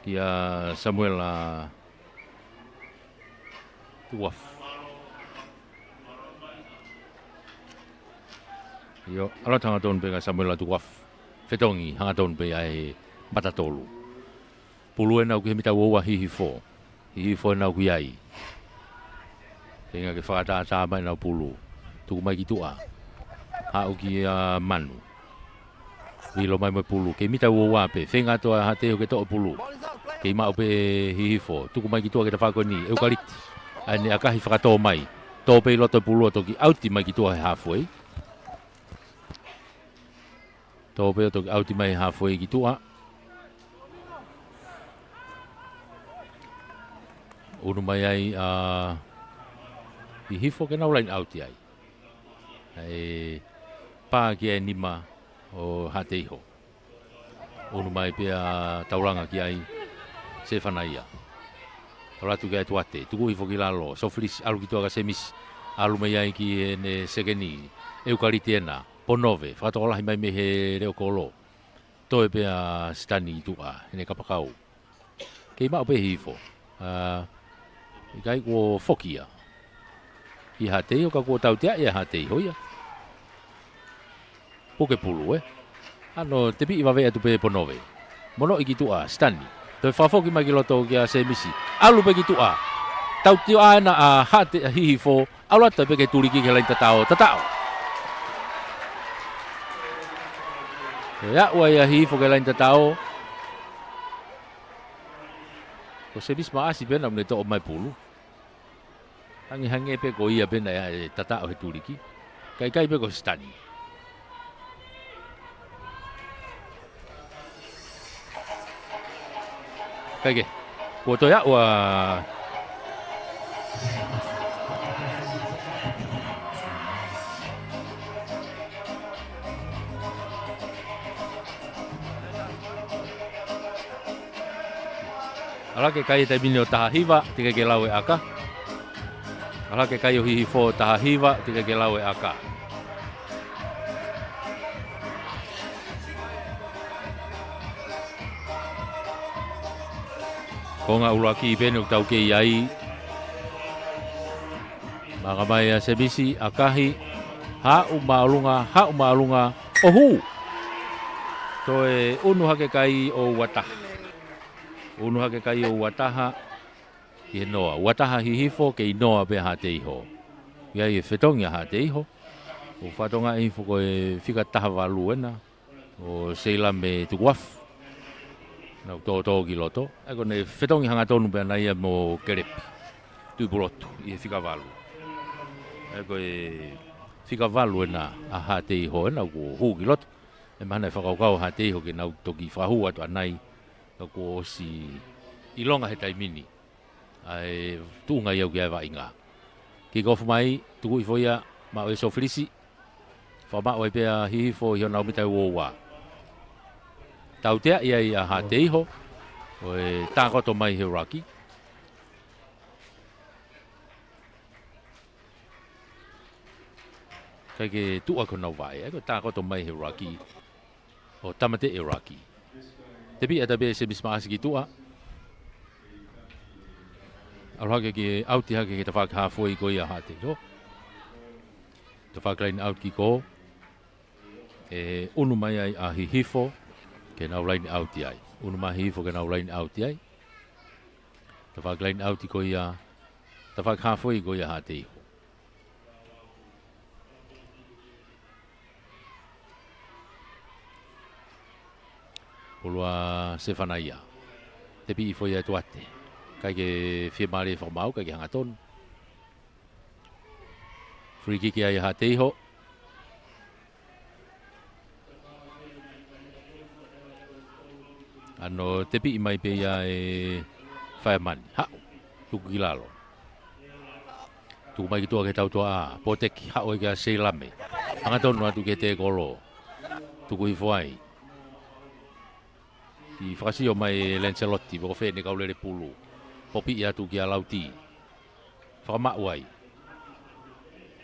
ki a Samuel Tuaf. Yo, ala tu hanga tonu pe ka Samuel Tuaf. Fetongi hanga tonu pe ai matatolu. Pulu e nau ki he mita ua hihi fo. Hihi fo e nau ki ai. Tenga ke whakata mai nau pulu. Tuku mai ki tua. Hau ki manu. Wilo mai mai pulu. Kei mita ua wape. Whenga toa ha teo ke toa pulu. Kei mau pe hihifo. Tuku mai ki tua ke ta whako ni. Eukalipti. Ane akahi whakatoa mai. Tō pei loto pulu toki auti mai ki tua he halfway. Tō pei toki auti mai halfway ki tua. Unu mai ai hihifo ke nau lain auti ai. Ai pā ki ai nima o hateiho. Unu mai pia tauranga ki ai se whanaia. Tauratu ki ai tuate, tuku i whoki lalo, sofilis alu ki tuaga semis, alu mai ai ki ne segeni, eukaliti ena, ponove, whakatokolahi mai me he reo kolo. Toe pia stani i tua, hene kapakau. Kei mao pe hifo. I kai ko fokia. I hateiho ka ko tautea i hateiho ia. Poke pulu ano te pi iwa vea tu pe ponove mono i ki tua stani to fafoki mai ki loto ki a se misi alu pe ki tua tau tio ana a hate hihi fo alu ta pe ke turi ki lain tatao ya wa ya hihi fo ke lain tatao ko se bis ma asi bena mne to mai pulu hangi pe ko ia bena ya tatao he turi ki kai pe ko stani. Kage, foto ya wa ala ke kai te mini o taha hiva tika ke lau e aka. Ala ke kai o hihi fo taha hiva tika ke lau e aka. Ko ngā uraki i pene o tau ke iai. Maka mai a sebisi a kahi. Hau maalunga, ohu! To e unu hake kai o wataha. Unu hake kai o wataha. I he noa. Wataha hihifo ke i noa pe ha te iho. Iai e whetongi a ha te iho. O whatonga e hifo ko e whika taha walu ena. O seila me tukuafu. Nau tō ki loto. Eko ne whetongi hanga tonu pia na ia mo kerepi. Tui purotu i he whikawalu. Eko e whikawalu ena a ha te iho ena ko huu ki loto. E mahana e whakaukau ha te iho ke nau toki whahu atu anai. Ko si ilonga he taimini. Ai tūnga iau ki ai wa inga. Ki kofu mai, tuku i foia ma o e sofrisi. Whama o e pia hihifo i hona umitai uowa. Tautea ia i a ha te iho, o e tākoto mai he raki. Kai ke tua ko nau vai, ko tākoto mai he raki, o tamate e raki. Te pi ata be se bismaasi ki tua. Aroha ke auti hake ke ta whaka hawhoi ko i a ha te iho. Ta whaka lain out ki ko, e unu mai ai a hihifo, ke nau lain auti ai. Unu mahi hifo ke nau lain auti ai. Ta whak lain auti ko ia. Ta whak hawhoi ko ia ha te iho. Ulua se whanaia. Te pi i fo ia tuate. Kai ke whia maare whakamau, kai ke hanga tonu. Free kick ai ha te iho. ano tepi mai pe ia e fireman ha tuku kilalo tuku mai kitua ke tau toa poteki ha o ke seilame anga tonu atu ke te kolo tuku i foi ti frasi o mai Lancelotti bo fe ne kaule pulu popi ia tu kia lauti fama wai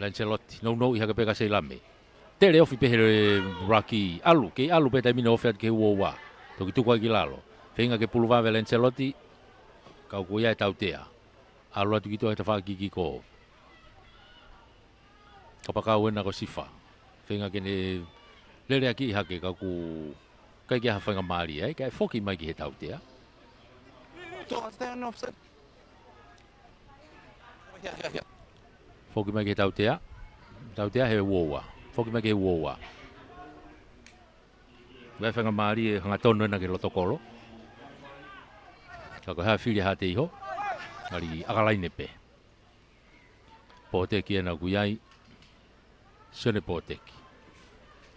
Lancelotti no i ha ke peka seilame te le ofi pe Rocky alu pe ta mino ofi ke wowa toki tuku ai kilalo fenga ke pulu va Lancelotti kau ko ia tau tea alu atu kitu ta fa ki ko kapaka wena ko sifa fenga ke ne lele aki hake ka ku kai ke hafanga mali ai kai foki mai ki tau tea foki mai ki tau tea he wowa foki mai ke wowa vai fanga mali hanga tono na ke lotokolo ka ha fili ha te iho ali akalaine pe pote ki na guyai sone poteki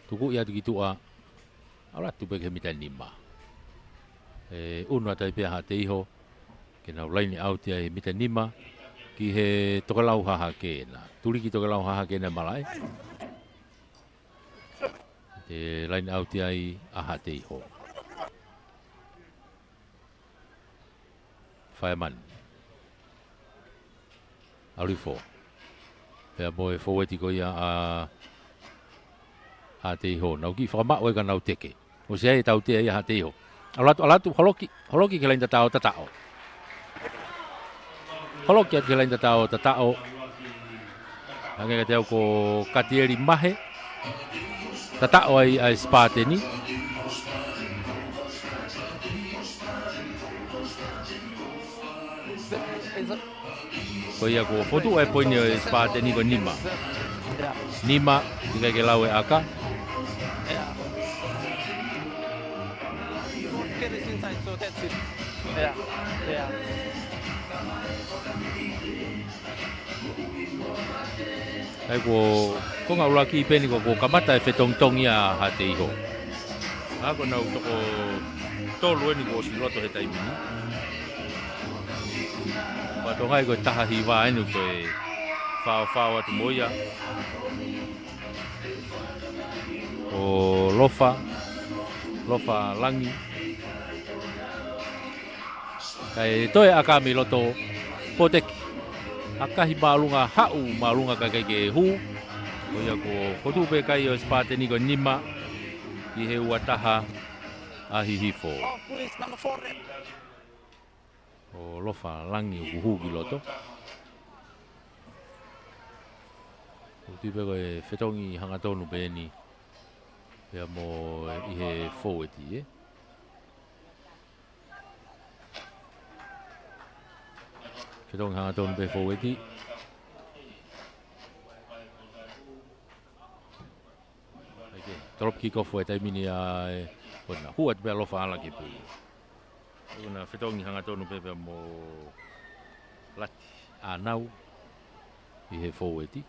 tuku ia tu a ala tu pe ke mita nima uno tai pe ha te iho ke na line out ia mita nima ki he tokalau ha ke na tuli ki tokalau ha ke na malai te line out ia a te iho fireman alifo pe boy forward ko ia a te ho na ki fa ma o ga na teke o se ai tau te ia ha te ho alatu holoki ke lain tatao holoki ke lain tatao anga te ko katieri mahe tatao ai spateni ko ia ko fotu e poini e spate ni ko nima tiga ke lawe aka ai ko ngaula ki peni ko kamata e fetong ia ha te iho ako na utoko tolu ni ko siloto he taimini Pato ngai ko taha hiwa inu ko e whao atu moia. O lofa langi. Kai toe akami loto poteki. Akahi malunga hau malunga kai ke hu. Ko ia ko kotu pe kai o spate ni ko nima. I he ua taha ahi hifo. O lofa langi o kuhugi loto. O tipe koe whetongi hangatonu pēni. Pea mo i he forwardi, Whetongi hangatonu pē forwardi. Drop kick off e taimini a huat pea lofa ala ki pui. Una whetongi hangatonu pepe mo lati anau i he forwardi.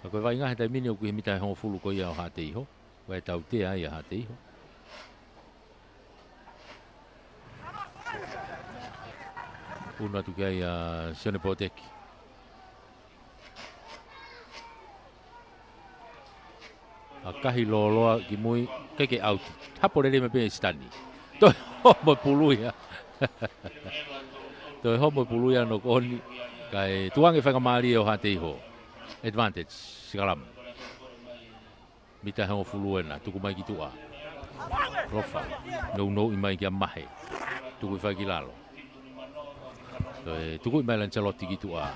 A koe vai ngahe taimini o kuhi mitai hongo fulu ko ia o hate iho. Koe tau te ai a hate iho. Una tu kai a Sione Poteki. A kahi loloa ki mui keke auti. Hapo rere me pe stani. Toi homo puluia. Toi homo puluia no koni. Kai tuange whanga maari o hate iho. Advantage, sikalam. Mita hongo fuluena, tuku mai ki tua. Rofa. No i mai ki a mahe. Tuku i whaki lalo. Tuku i mai Lancelotti ki tua.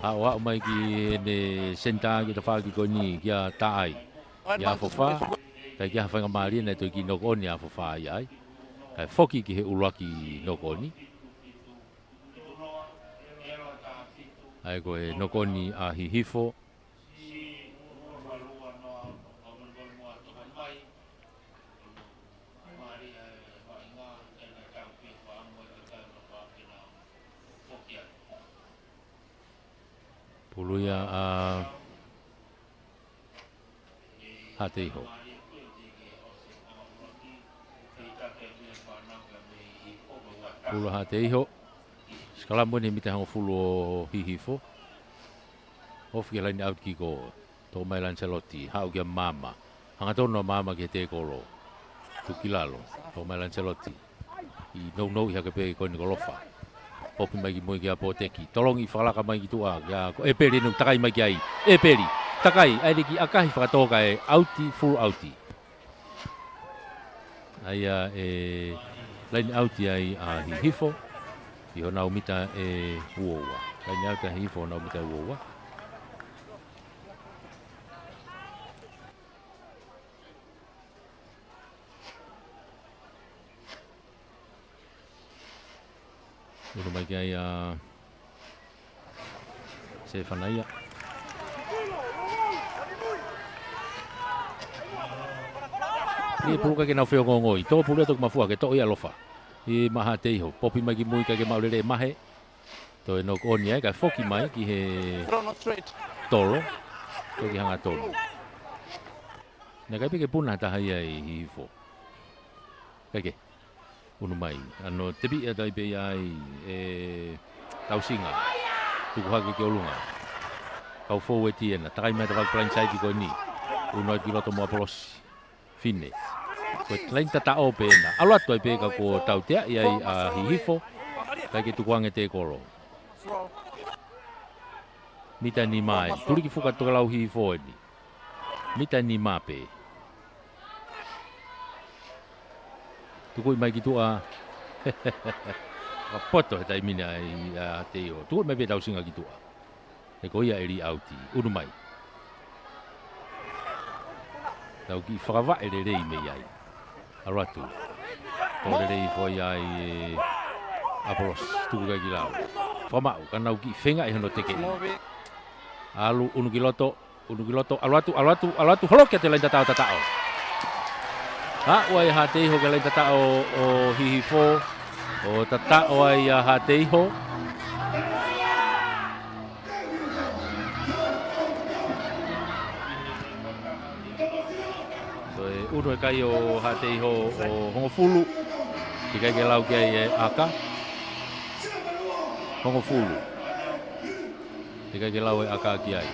Hao mai ki ne senta ki ta whaki koni ki a taai. Ki a fofa. Kai ki a whanga maari na toi ki no koni a fofa ai. Kai foki ki he ulaki no koni. Ai koe nokoni a hihifo. Puluia a hateiho. Fulu ha te iho. Skala mo ni mita hango fulu o hihifo. Ofi lain out ki ko. To mai Lancelotti, hau kia mama. Hanga tono mama ke te kolo. Tukilalo, to mai Lancelotti. I no i hake pe ko ni kolofa. Popi mai ki moi kia poteki. Tolongi whakalaka mai ki tua. E peri nu takai mai ki ai. E peri. Takai, ai ki akahi whakatoka e auti, full auti. Aia e lain auti ai a hihifo. I hona umita e uoua. Lain auti a hihifo hona umita e uoua. Uru mai ki ai a se whanaia. Ni puruka ke na feo ngoi. To pulu to mafua ke to ia lofa. I maha te iho. Popi mai ki mui ka ke maulere mahe. To e no koni ai ka foki mai ki he tolo. To ki hanga tolo. Na kai peke puna ta hai ai hifo. Kake. Unu mai. Ano tebi e dai pe ai e tausinga. Tuku hake ke olunga. Kau fo e tiena. Takai mai te wak plan sai ki ko ni. Uno ki loto mo apolos. Fine. Ko lain tata o pena. Alo atu ai peka ko tautea i ai a hihifo. Kai ke tukuange te koro. Mita ni mai. Turi ki fuka tukalau hihifo ni. Mita ni mape. Tukui mai ki tua. Kapoto he taimina ai a teo. Tukui mai pe tau singa ki tua. E ko ia eri auti. Unu mai. Tau ki whakawa e rei me iai. Aratu. Tau rei foi ai Apolos. Tuku kai ki lau. Whamau. Kanau ki whenga e hono teke. Alu unu kiloto. Aluatu. Holokia te lain tatao. Ha wai ha te iho ke lain tatao o hihifo. O tatao ai ha te iho. Uno e kai o hate iho o Hongofulu. Ki kai ke lau ki ai e aka. Hongofulu. Ki kai ke lau e aka ki ai.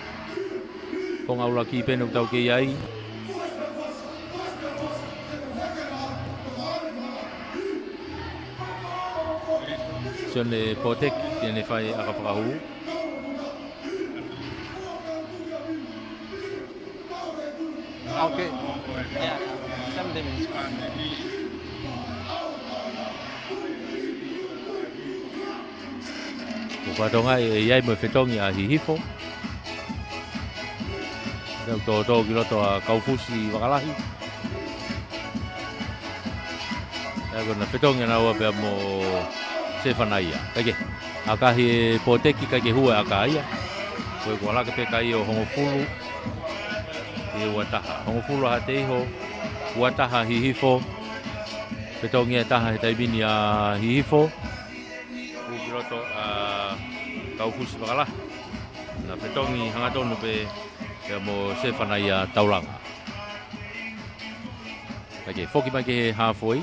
Konga ula ki penu tau ki ai. Sione potek, tiene fai aka whakahu. Okay. Yeah, 70 minutes. Kupatonga e iai mo fetongi a hihifo. Dau to ki loto a kaufusi wakalahi. Ego na fetongi na ua pia mo se whanaia. Kake, akahi e poteki kake hua akaia. Koe kualaka pe kai o Hongofulu. E wataha. Hongofulu ha te iho. Wataha hihifo. Petongi e taha he taibini a hihifo. Ukiroto a kaufusi wakala. Na petongi hangatonu pe mo se whanai a tauranga. Kake, foki mai ke he hafoi.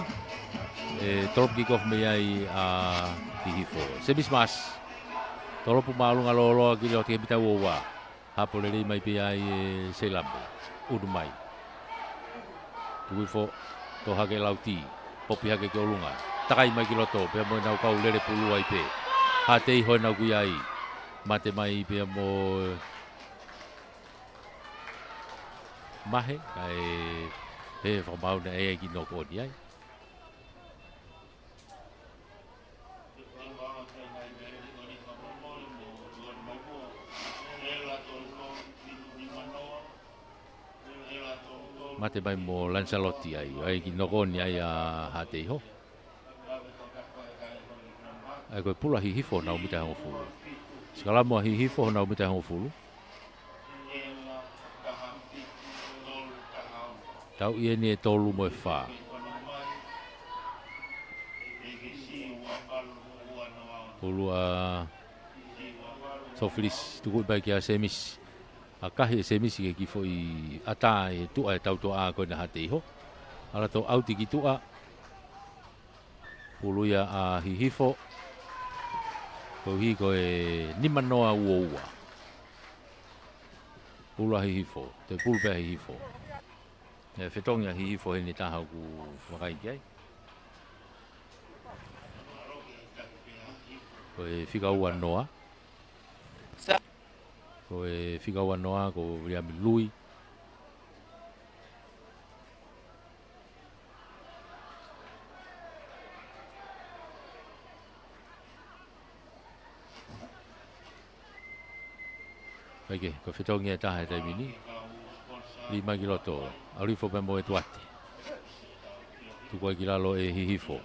E torop kikof me ai a hihifo. Sebis mas. Toropu maalunga loloa ki leo te bita wowa. Hapolere mai pe ai se lambe. Udu mai. Tuifo to hake lauti. Popi hake ke olunga. Takai mai ki loto. Pea mo nau kau lere pulu ai pe. Ha te iho nau kui ai. Mate mai pea mo mahe. Kai he whamau na e ki noko ni ai. Mate mai mo Lancelotti ai ki nokoni ai a hate iho. Ai koe pula hihifo na umita Hongofulu. Sekala mo hihifo na umita Hongofulu. Tau ia ni e tolu mo e wha. Pulu a Sofilis tuku bai ki a semis. A kahi e semisi ke kifo i ata e tua e tautoa koe na hate iho. Ala tō auti ki tua. Pulu ia a hihifo. Ko hi ko e nima noa ua. Pulu a hihifo. Te pulu pe hihifo. E whetongi a hihifo he ni taha ku wakai kiai. Ko e whika ua noa. Ko e whika ua noa ko riami lui. Oke, ko whetongi e taha e taimini. 5 kiloto. Arifo pe mo e tuati. Tuku ai kilalo e hihifo.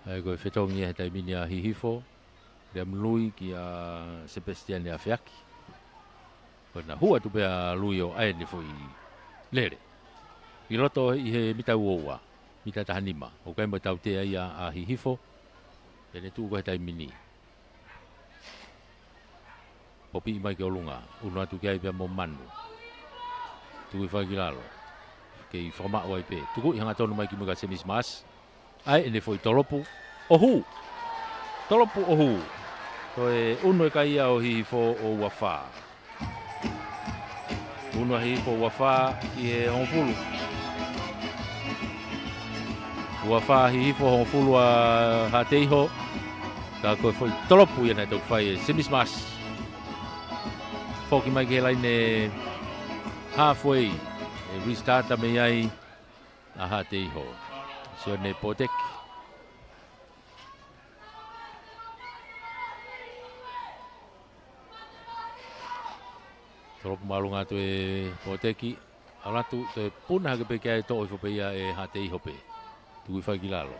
Ai ko whetongi e taimini a hihifo. Rea mlui ki a Sebastian e a Fiaki. Kona hua tu pe a lui o aene foi lere. Kiloto i he mita uoua. Mita tahanima. O kai mo tau te ai a hihifo. Tene tu ko tai mini. Popi mai ke olunga. Uno atu kai pe mo manu. Tu fa kilalo. Ke forma o IP. Tu ko hanga tonu mai ki mo ka semis mas. Ai ene foi tolopu. Ohu. Tolopu ohu. Ko e uno kai o hihifo o wafa. Uno hihifo wafa i e honfulu. Wafa hihifo honfulu a hateiho. Ka ko foi tolopu ia na tau fai semis mas. Foki mai ke laine halfway e restart me ai a hateiho. So ne potek. Tolopu malunga tu e poteki. Alatu te puna ke pe kai to fo pe ia e hateiho pe. Tu fai kilalo.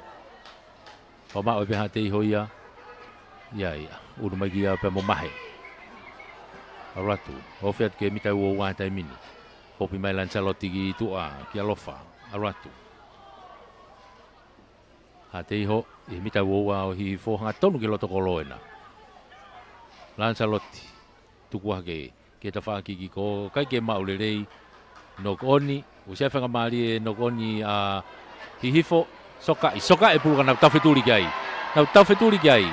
Pama o pe hateiho ia. Ia, uru mai kia pe mo mahe. Aratu, o fiat ke mita ua ua tai mini. Popi mai Lancelotti ki tua, ki alofa, aratu. Hateiho, i mita ua ua o hi fohanga tonu ki loto koloena. Lancelotti, tuku hake, ke ta whaaki ki ko, kai ke maule rei, nok oni, usia whanga maari e nok oni a hihifo, soka e puluka nau tawheturi ki ai. Nau tawheturi ki ai.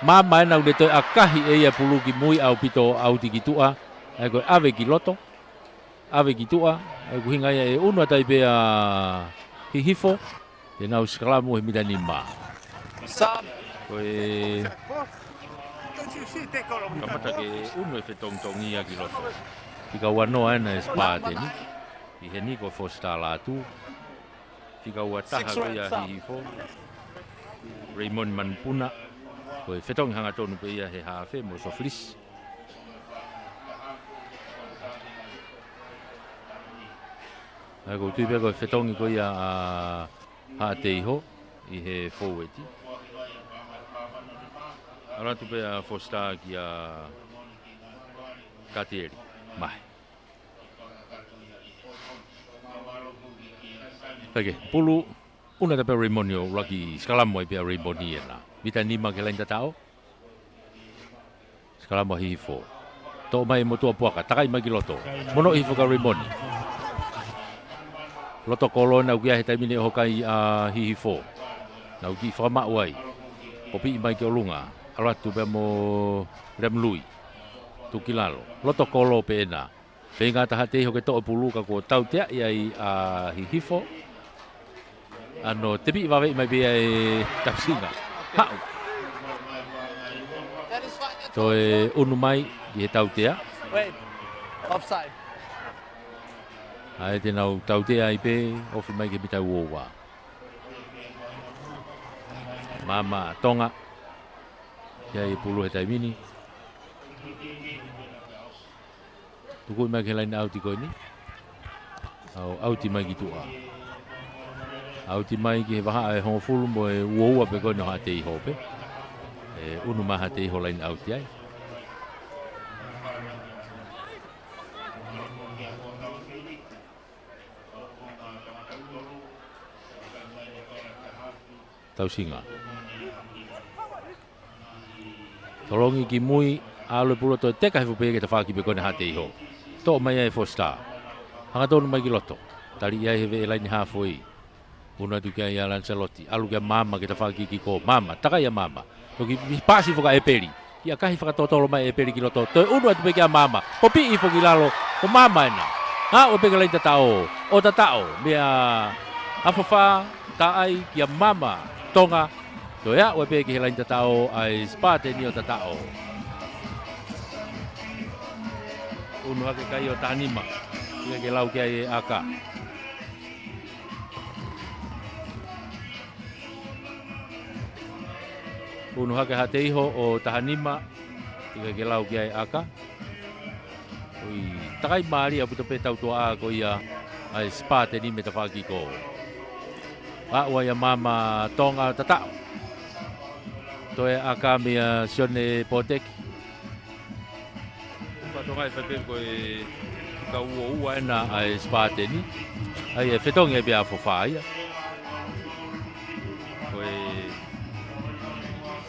Mama na le to akahi e ia puluki mui au pito au tikitua ai ko ave ki loto ave ki tua ai ko hinga e uno tai pe a hihifo te na usklamu e midani ma Sab ko e kapata ke uno e fetong tongi a ki loto tika wano ana espate ni i he ni ko fosta la tu tika wa taha ko ia hihifo Raymond Manpuna. Ko fetong hanga tonu pe ia he hafe mo so flis. Ai ko tu pe ko fetong ko ia ha teiho i he forward. Ara tu pe a fosta ki a Katieri. Mai. Oke, pulu una te pe Rimonio lagi skalamo pe Rimoniena. Mita nima ke lain tatao. Sekarang mau hifo. To mai mo tua puaka, takai mai loto. Mono hifo ka Rimoni. Loto kolona ugia he taimini hokai a hifo. Na ugi fama wai. Popi mai ke olunga. Alatu be mo remlui. Tu kilalo. Loto kolo pena. Penga tahate ho ke to puluka ko tau tia ia a hifo. Ano tepi vawe mai be tapsinga. Hau. So unu mai di tau tea. Wait. Offside. Ai te nau tau tea i pe ofi mai ke mita uowa. Mama tonga. Ia i pulu he taimini. Tuku mai ke lain auti ko ni. Au auti mai ki tua. Auti mai ki he waha e hongfulu mo e uoua pe koe no ha te iho pe. E unu maha te iho lain auti ai. Tau singa. Tolongi ki mui alo pulo to teka he fupe ke ta whaki pe koe no ha te iho. to mai e fosta hanga tonu mai giloto tali ia heve elaini hafoi una tu kia ia Lancelotti alu kia mama kita faki ki ko mama taka ia mama toki pasi foka epeli ia kahi faka totolo mai epeli giloto to unu atu kia mama popi i foki lalo o mama ena ha o pega lai tatao o tatao mea afafa taai kia mama tonga to ia o pega lai tatao ai spate ni o tatao unu hake kai o tanima ia ke lau kia e aka unu hake hateiho o tahanima ia ke lau kia e aka ui takai maari apu te petau tua a ko ia ai spate ni me tafaki ko a wa ia mama tonga tatao to e aka mea sione potek tonga e whapea ko e ka ua ena ai spate ni ai e whetonga e bea fofaya ko e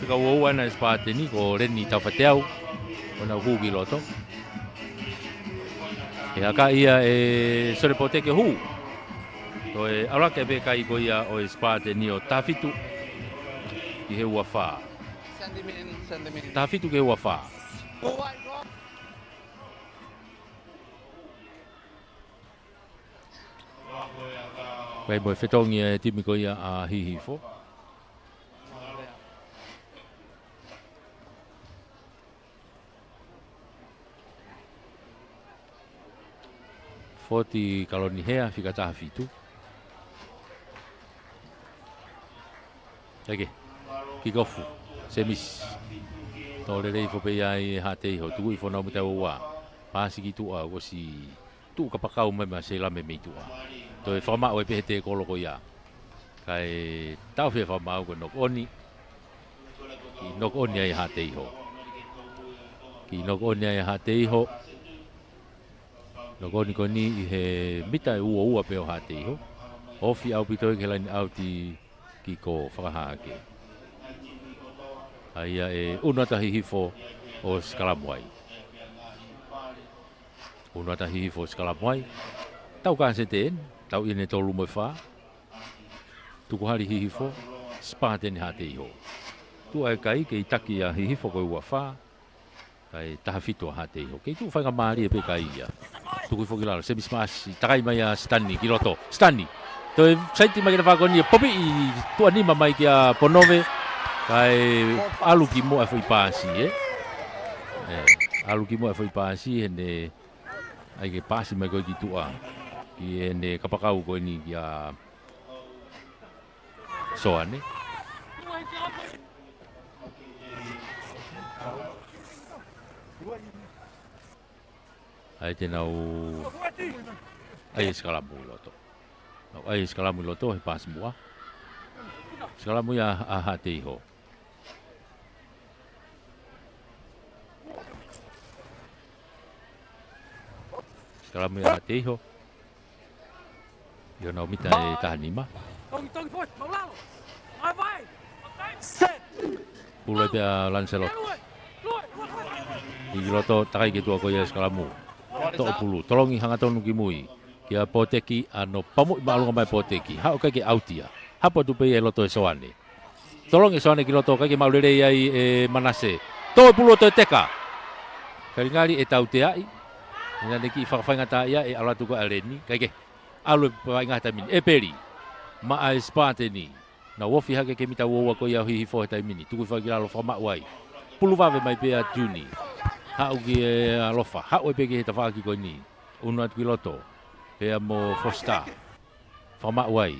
ka ua ena e spate ni ko reni tawhateau o na hugi loto e haka ia e sore poteke hu to e alake be kai ko ia o e spate ni o tafitu i he ua wha Send him in. tafitu ke ua wha Go wide, go. Kai mo whetongi e timi ko ia a hihifo. Foti kaloni hea fika taha fitu. Eke, kikofu, semis. Tole rei fo pe ai hatei ho tu i fo na muta wa. Pasi ki tu a si tu kapakau mai ma se la me mitua. To e fama o e pe te kolo ko ia. Kai tau fe fama ko nok oni. Ki nok oni ai hatei ho. Ki nok oni ai hatei ho. Nok oni ko ni i he mita ua pe o hatei ho. Ofi au pito ke lani au ti ki ko whakahake. Aia e unata hihifo o skalamuai. Unata hihifo o skalamuai. Tau ka se ten, tau ine tolu mo fa. Tuku hari hihifo, spate ni hatei ho. Tu ai kai ke itaki a hihifo ko ua fa. Kai taha fito hatei ho. Kei tu whainga maari e pe kai ia. Tuku foki lalo, semis maasi, takai mai a Stanley, ki loto. Stanley. To e saiti mai kena whakoni e popi i tu anima mai ki a Ponove. Kai alu ki mo e fwoi pasi, alu ki mo e fwoi pasi, hene ai ke pasi mai koe ki tua. Ki hene kapakau koe ni ki a soane. Ai tenau ai skalamu loto. Ai skalamu loto he pas mua. Skalamu ya hatei ho. Skalamu ya hatei ho. Yo nau mita e tahanima. Pulo pia Lancelot. Di loto takai ke tua ko ya skalamu. To pulu tolongi hanga tonu ki mui. Kia poteki ano pamu malu ngamai poteki. Ha o kai ke autia. Hapo tu pe e loto e soane. Tolong e soane ki loto kai ke malu rei ai e manase. To pulu to teka. Karingari e tau te ai. Ina neki whakawhainga ta ia e alatu ko aleni. Kai ke alu whainga ta mini. E peri. Ma a spate ni. Na wofi hake ke mita wowa ko ia hihi fo ta mini. Tuku whakiralo whama wai. Pulu vave mai pe a Juni. Ha uki e alofa. Ha ue pe ke he ta whaki ko ni. Unu atu ki loto. Pea mo fosta. Whama wai.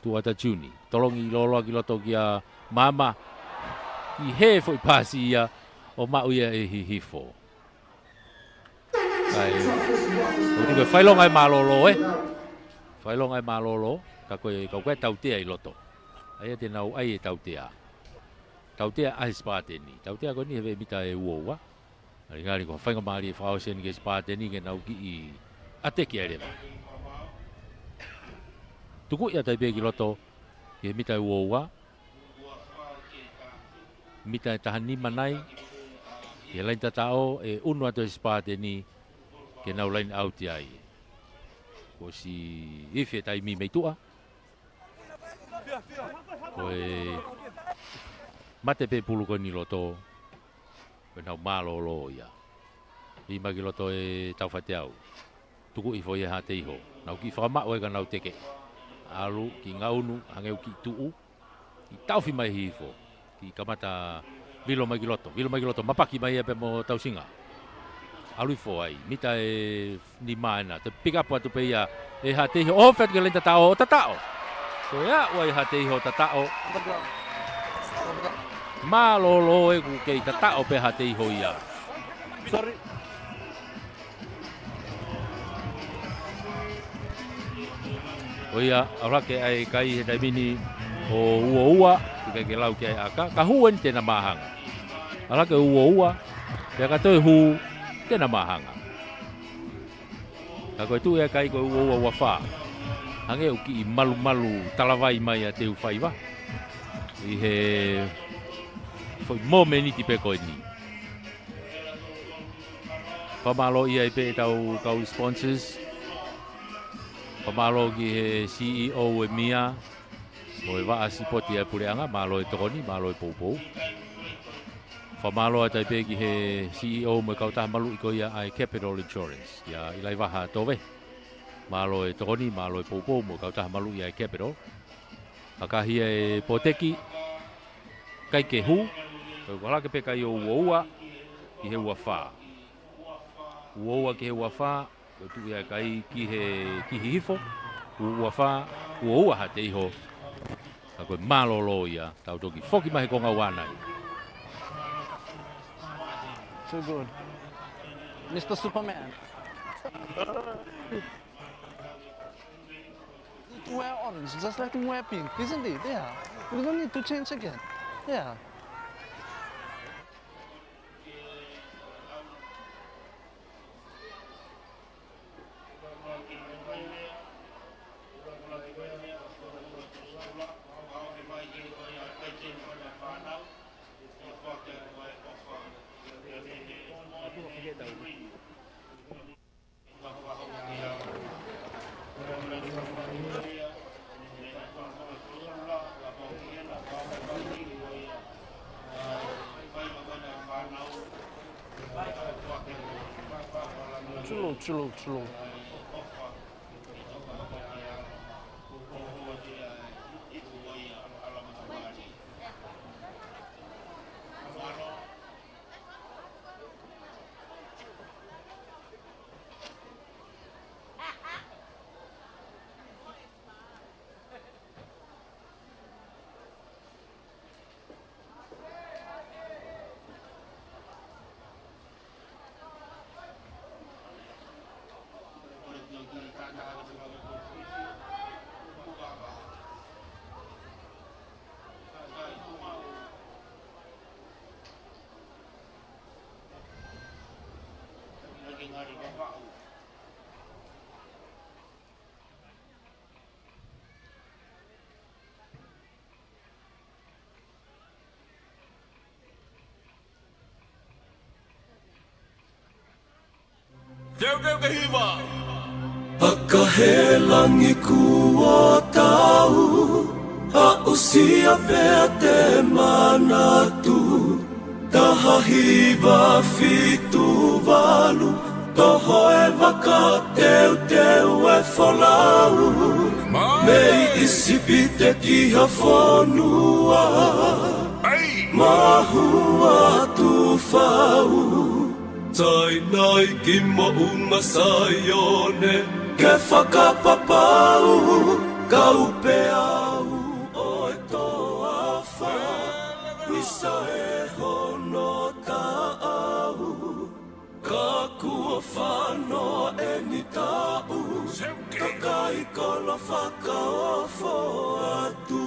Tu ata Juni. Tolongi lolo ki loto ki a mama. I he fo i pasi ia. O mau ia e hihi fo. Kai. O tuku e whailonga e malolo Whailonga e malolo. Ka koe tautea i loto. Ai te nau ai e tautea. Tautea ai spate ni. Tautea ko ni hewe mita e uoua. Ari ngari ko whainga maari e whaose ni ke spate ni ke nau ki i ate ki arewa. Tuku ia taipe ki loto ke mita e uoua. Mita e tahanima nai. Ke lain tatao e unu ato e spate ni ke nau lain au ti ai. Ko si ife tai mi mei tua. Ko mate pe pulu ko ni loto. Ko nau malo lo ia. I magi loto e tau fatiau. Tuku i foi ha te iho. Nau ki whama oe ka nau teke. Alu ki ngaunu hangeu ki tuu. I tau fi mai hifo. Ki kamata vilo magi loto. Vilo magi loto mapaki mai e pe mo tau singa. Alu i fo ai. Mita e ni maena. Te pick up atu pe ia. E ha te iho. O fet ke lenta tao. Tatao. So ia ua i ha te iho tatao. Malolo e ku kei tatao pe ha te iho ia. Sorry. O ia, aurake ai kai he taimini o ua, tika ke lau ki ai aka, ka huen tēnā mahanga. Aurake ua, pia ka toi hu, tēnā mahanga. Ka koe tu e kai koe ua wha. Hange uki i malu talawai mai a te uwhaiwa. I he foi mō meniti pe koe ni. Whamalo ia i pe tau kau sponsors. Pamalo ki he CEO e mia, o e waa sipoti e pureanga, malo e tokoni, malo e poupou. Pamalo e taipe ki he CEO mo e kautaha malu iko ia ai Capital Insurance, ia ilai waha tove. Malo e tokoni, malo e poupou mo e kautaha malu ia ai Capital. Akahi e poteki, kai ke hu, o walake pe kai o ua ki he ua wha. Ua ki he ua wha, ko tu ia kai ki hifo ua wha ua ha te iho ka koe malolo ia tau toki foki mahi konga wana Too good. Mr. Superman. You wear orange just like you wear pink, isn't it? Yeah. We don't need to change again. Yeah. True. Akahelangi kua tau a usia vea te manatu tahahiva fitu valu toho e waka teu e wholau mei isipite ki hafonua mahua tu fau Tai nai ki mo unga saione Ke whakapapau Kau pe au o e toa wha Wisa e hono ta au Ka kua whano e ni tau Ka kai kola whakaofo atu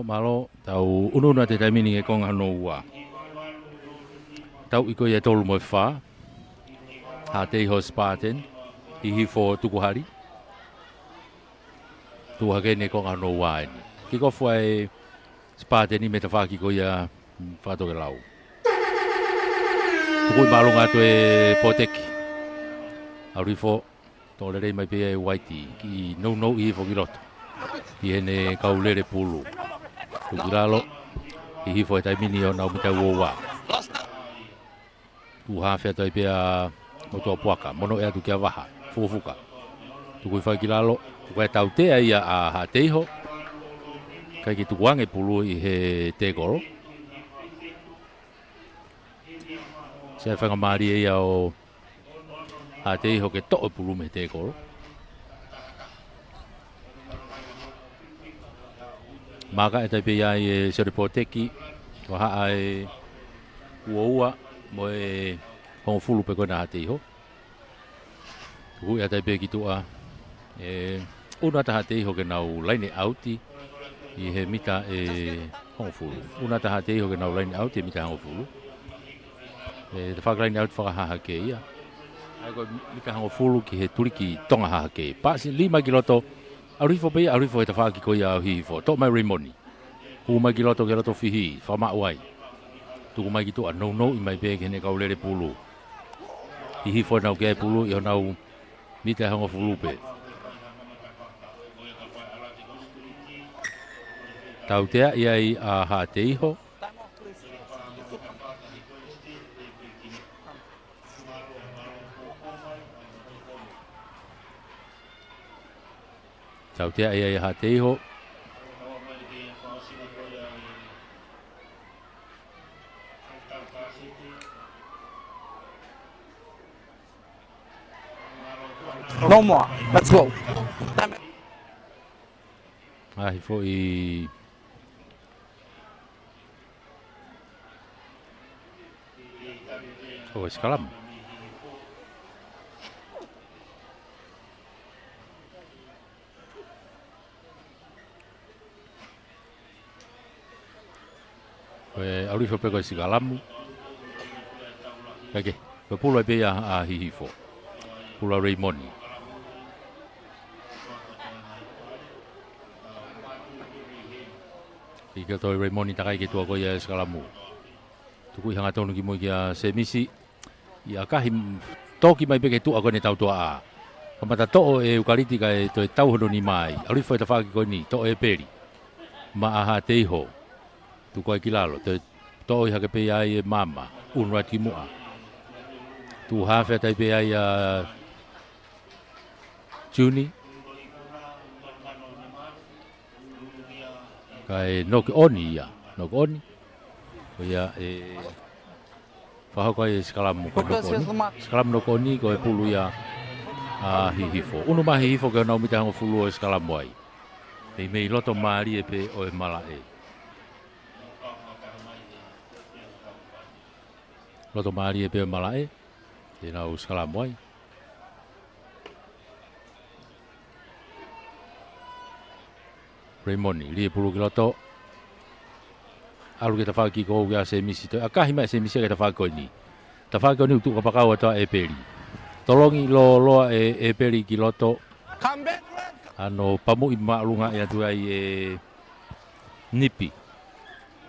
Malo tau ununa te taimini e konga no ua. Tau iko ia tolu mo wha, ha te iho Spartan, i hifo tukuhari. Tuhake ne konga no ua eni. Kiko fua e Spartan i me ta whaki ko ia whatoke lau. Tukui malo ngātu e poteki. Aurifo, tō rei mai pia e waiti, ki no i hifo ki roto. I hene kaulere pulu. Tukiralo, i hifo e taimini o nau mitai uowa. Tu hawhea tai pia o tua puaka, mono ea tu kia waha, fufuka. Tukui whai ki lalo, tukai tau tea ia a ha teiho. Kai ki tukuange pulu i he te koro. Sea whanga maari e ia o ha teiho ke to'o pulu me te koro. Maka e taipe ia e sere poteki, o haa e uoua, mo e hongo fulu pe koe na hate iho. Tuku ia taipe ki tua, e una ta hate iho ke nau laine auti, I he mita e hongfulu. Una taha te iho ke nau line out e mita hongfulu. E te whakaline out whakahaha ke ia. Ai koe mita hongfulu ki he turiki tonga haha ke. Pasi 5 kiloto. Arifo pe arifo he te whaki ko ia au hihifo. Tok mai Raimoni. Hu mai kiloto ke loto fihi. Whama uai. Tuku mai ki toa no i mai pe ke ne kau lere pulu. Hihifo nau ke pulu i nau mita hongfulu pe. Tau tea iai a ha te iho. Tau tea iai a ha te iho. No more. Let's go. Ai foi oh sekalam. Aurifo pego sekalam. Oke, pulo be a hihifo. Pulo Raimoni. Ika toi Raimoni takai ke tua ko ia skalamu. Tuku hanga tonu ki mo kia semisi. Ia kahim toki mai peke tua ko ne tau tua a. Kamata to e ukaliti kai toi tau hono ni mai. Aurifo te faki ko ni to e peri. Ma aha te iho. Tuku ai kilalo te to i hake pe ai mama unra ti mua. Tu hafe tai pe ai Juni. Kai nok oni ia, nok oni. Ia whahau kai skalamu ko nok oni. Skalamu nok oni ko pulu ia hihifo. Unu ma hihifo ke nau mita hango fulu o skalamu ai. Ei mei loto maari e pe o e mala e. Loto maari e pe o mala e. E nau skalamu ai. Raimoni, lie pulu kiloto. Alu ke ta whaki ko ia se misi to. Akahi mai se misi ke ta whaki ni. Ta whaki ni utu ka pakau ata e peri. Tolongi lo loa e peri kiloto. Ano pamu i maalunga e atu ai nipi.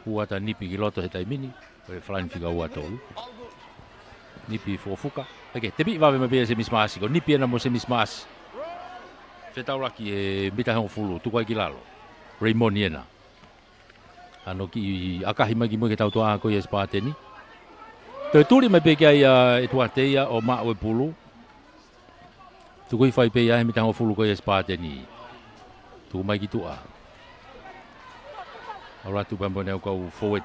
Huata nipi kiloto he taimini. Pe flying figa huata ulu. Nipi fofuka. Oke, tebi va me be se mismasi ko nipi na mo se mismas. Fetaulaki e mita hong fulu tu kai kilalo. Raimoni ena. Ano ki akahi magi mo ke tau toa ko yes pateni. Te turi me peke ai e tuateia o ma o pulu. Tu koi fai pe ai mita hong fulu ko yes pateni. Tu mai ki tua. Ora tu bambone ko forward.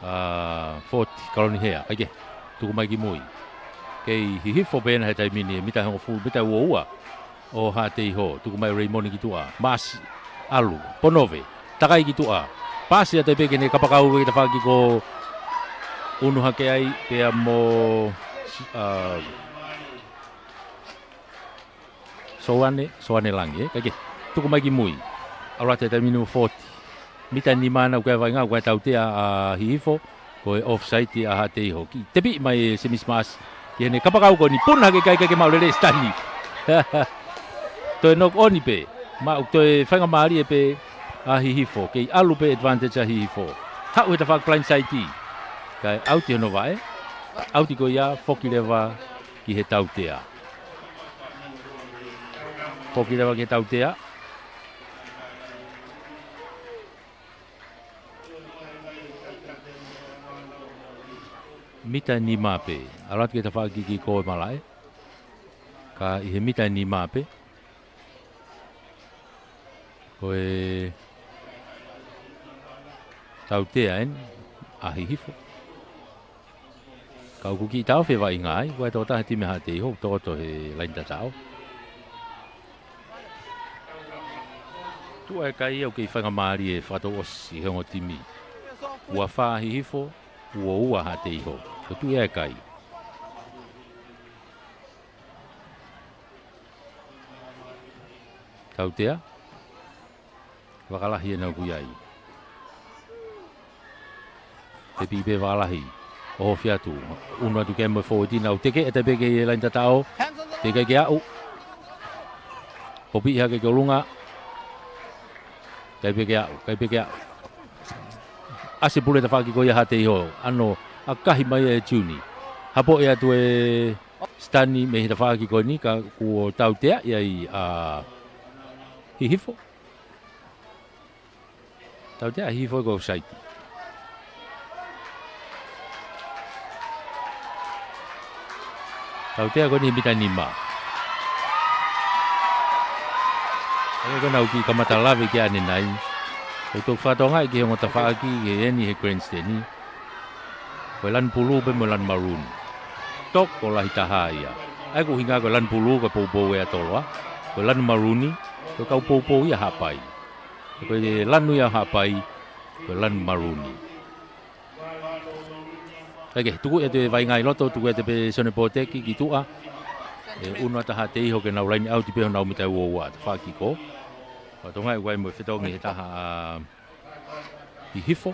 40 kaloni hea. Ake. Tu mai ki moi. Kei hihifo bena he taimini mita hong fulu mita uoua. O ha te iho, tuku mai Raimoni ki tua. Mas, alu, ponove, takai ki tua. Pasi a te peke ne kapakau ki ta whaki ko unu hake ai, pea mo soane langi, kake. Tuku mai ki mui. Aura te minu 40. Mita ni mana ukai vai ngau, ukai tau te a hihifo, ko e off-site a ha te iho. Ki tepi mai semismas, ki hene kapakau ko ni pun hake kai kake maulele stani. Toi nok oni pe, ma toi whanga maari e pe a hihifo, kei alu pe advantage a hihifo. Hau he ta whak blind side kai auti hono vai, auti ko ia whoki lewa ki he tautea. Whoki lewa ki he tautea. Mita ni mape, alat ke ta whak ki koe malai, ka i he mita ni mape. Koe tau tea en a hihifo. Kau kuki tau whewa i ngai, koe tō tahe time ha te iho, tō to he lain tatao. Tu e kai au kei whanga maari e whato osi he ngo timi. Ua wha hihifo, ua ha te iho. So tu e kai. Tau tea. Wakalahi na kuyai. Te pipe wakalahi. O fiatu. Una tu kemo forward na teke e te peke e lain tatao. Teke ke au. Hopi ha ke kolunga. Kai peke au. Ase pule ta whaki ko ia hate iho. Ano, a kahi mai e tuni. Hapo e atu e stani me hita whaki ko ni ka kua tau tea iai a hihifo. Tau tea hihifo ko saiti. Tau tea ko ni himita nima. Ai ko nau ki kamata lave ki ane nai. Ko tok whatonga i ki hongo ta whaaki ke eni he grandstand ni. Ko lan pulu pe mo lan maroon. Tok ko lahi taha ia. Ai ko hinga ko lan pulu ko poupou e atoloa. Ko lan marooni ko kau poupou ia hapai. Ko lanu ia hapai ko lan marooni. Ake, tuku e te vai ngai loto, tuku e te pe sone poteki ki tua. Unua taha te iho ke nau laini au ti peho nau mitai uoua, te whaki ko. Watonga e wai mo whetongi he taha i hifo,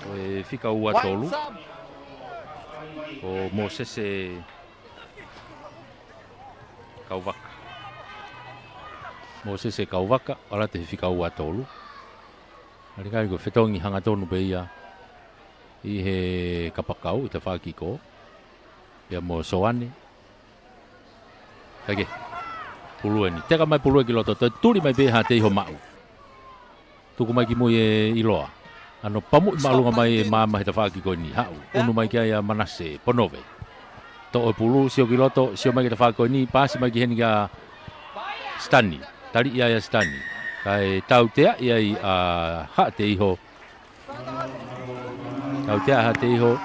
o e whika ua tolu. O mo sese kauwaka. Mo sese kauwaka, ala te whika ua tolu. Arikai ko whetongi hanga tonu pe ia. I he kapakau, i te whaki ko. Ia mo soane. Kage. Pulue ni. Teka mai pulue ki loto. Turi mai beha te iho mau. Tuku mai ki mui e iloa. Ano pamu i maalunga mai e mama he te whaki ko ni. Hau. Unu mai ki aia manase. Ponove. To e pulu sio ki loto. Sio mai ki te whaki ko ni. Pasi mai ki heni ka stani. Tari ia ia stani. Kai tau tea ia i ha te iho. Tau tea ha te iho.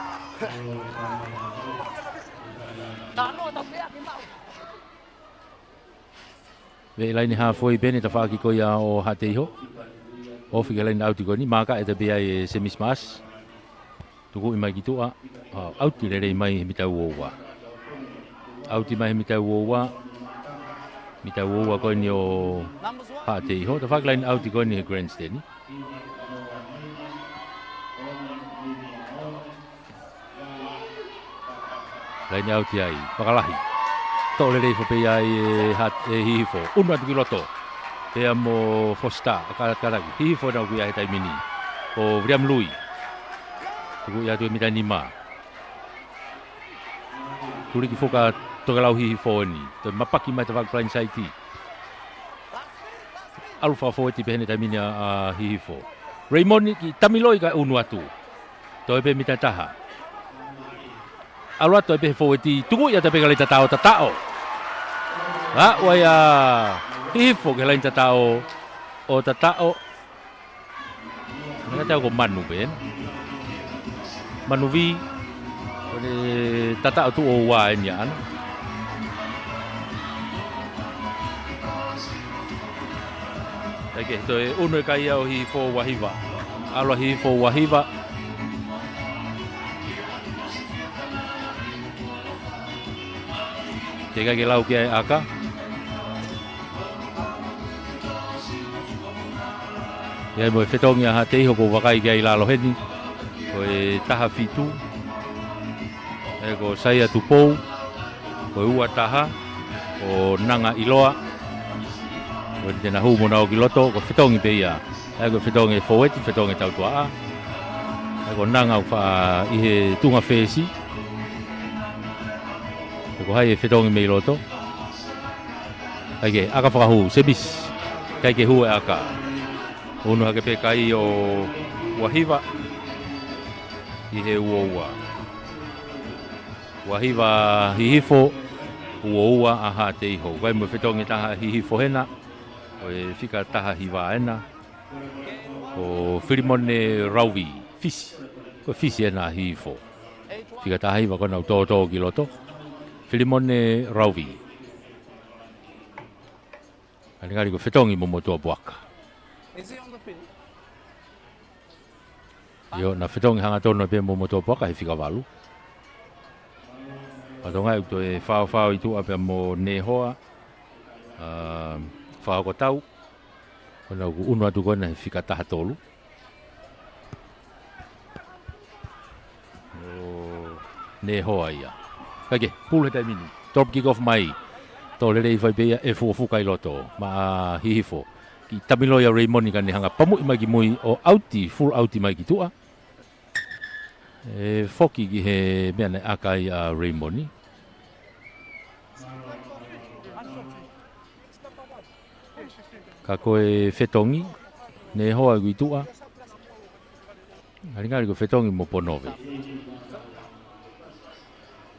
Ve laini ha foi bene ta whaki ko ia o ha te iho. Ofi ke laini auti ko ni. Maka e te bea e semismas. Tuku i mai ki tua. Auti le rei mai he mitau uoua. Auti mai he mitau uoua. Mitau uoua ko ni o ha te iho. Ta whaki laini auti ko ni he grandstand ni. Laini auti ai. Pakalahi. Tō le rei whapei ai e hihifo. Unua tuki loto. Pea mo fosta. Akaratkaraki. Hihifo nau kui ai tai mini. O Vriam Lui. Tuku ia tu e mita nima. Turi ki whoka tokalau hihifo ni. Toi mapaki mai te whakaplain saiti. Alu whawhau e ti pehene tai mini a hihifo. Raymond ki tamiloi ka unua tu. Toi pe mita taha. Alua to pe fo ti tuku ya te pega le tatao. Ha wa ya hifo ke le tatao o tatao. Nga tao ko manu ben. Manu vi o le tatao tu o wa en Eke to e uno kai o hifo wahiva. Alua hifo wahiva. Teka ke lau ki ai aka. Ia mo e whetongi aha te iho ko wakai ki ai lalo heni. Ko e taha fitu. E ko saia tupou. Ko e ua taha. Ko nanga iloa. Ko e tena huu mona o ki loto. Ko whetongi pe ia. E ko whetongi e foweti, whetongi tau tua a. E ko nanga u wha ihe tunga whesi. Ko hai e whetongi mei loto. Ake, aka whakahu, sebis. Kai ke hu e aka. Unu hake pe kai o wahiva. I he uoua. Wahiva hihifo. Uoua aha te iho. Kai mo whetongi taha hihifo hena. O e whika taha hiva ena. O Filimone Rauvi. Fisi. Ko fisi ena hihifo. Whika taha hiva kona u tō ki loto. Filimone Rauvi. Anikari ko whetongi mo motua buaka. Yo na whetongi hanga tono pe mo motua buaka he whika walu. Patonga e to e whao i tu ape mo nehoa. Whao ko tau. Ona ku unu atu kona he fika taha tolu. Ne hoa ia. Kage, pulu he taimini. Top kick off mai. Tō lere i whaipea e fuafuka i loto. Ma hihifo. Ki tamiloia Raymond ka hanga pamu i mai ki mui o auti, full auti mai ki tua. E foki ki he mea nei akai a Raymond. Ka koe Fetongi, ne hoa i tua. Haringari ko Fetongi mo ponove.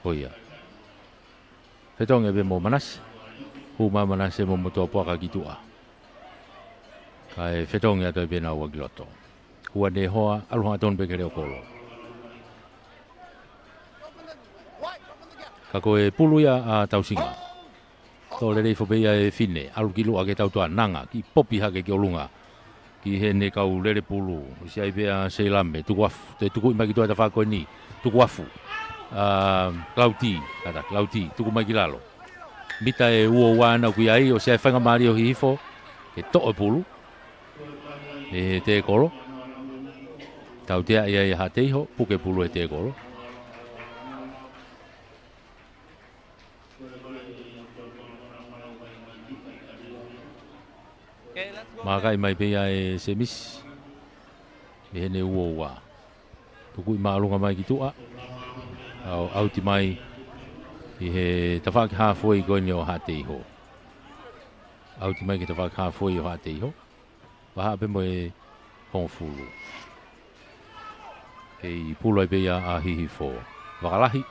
Hoia. Fetongi be mo manas. Huma manas mo motoa poaka ki tua. Ka e Fetongi ato e bena ua giloto. Hua ne hoa, aluha ton be kere o kolo. Ka koe puluia a tausinga. Tō le reifo beia e fine, alu ki lua ke tautua nanga, ki popi hake ki olunga. Ki he ne kau lere pulu, si ai bea seilame, tuku afu, te tuku ima ki tua ta whako ni, tuku afu. Klauti, kata, klauti, tuku mai ki lalo. Mita e ua wana kui ai, o si ai whanga maari o hihifo, ke to'o pulu. E te kolo. Tau tea ia ha teiho, puke pulu e te kolo. Maka i mai pea e semis. E hene ua. Tuku i maalunga mai ki tua. Au ti mai. I he tawhaki hawhoi koini o ha teiho. Au ti mai ki tawhaki hawhoi o ha teiho. Waha pe mo e hongfulu. Hei puloi pea a hihifo. Wakalahi.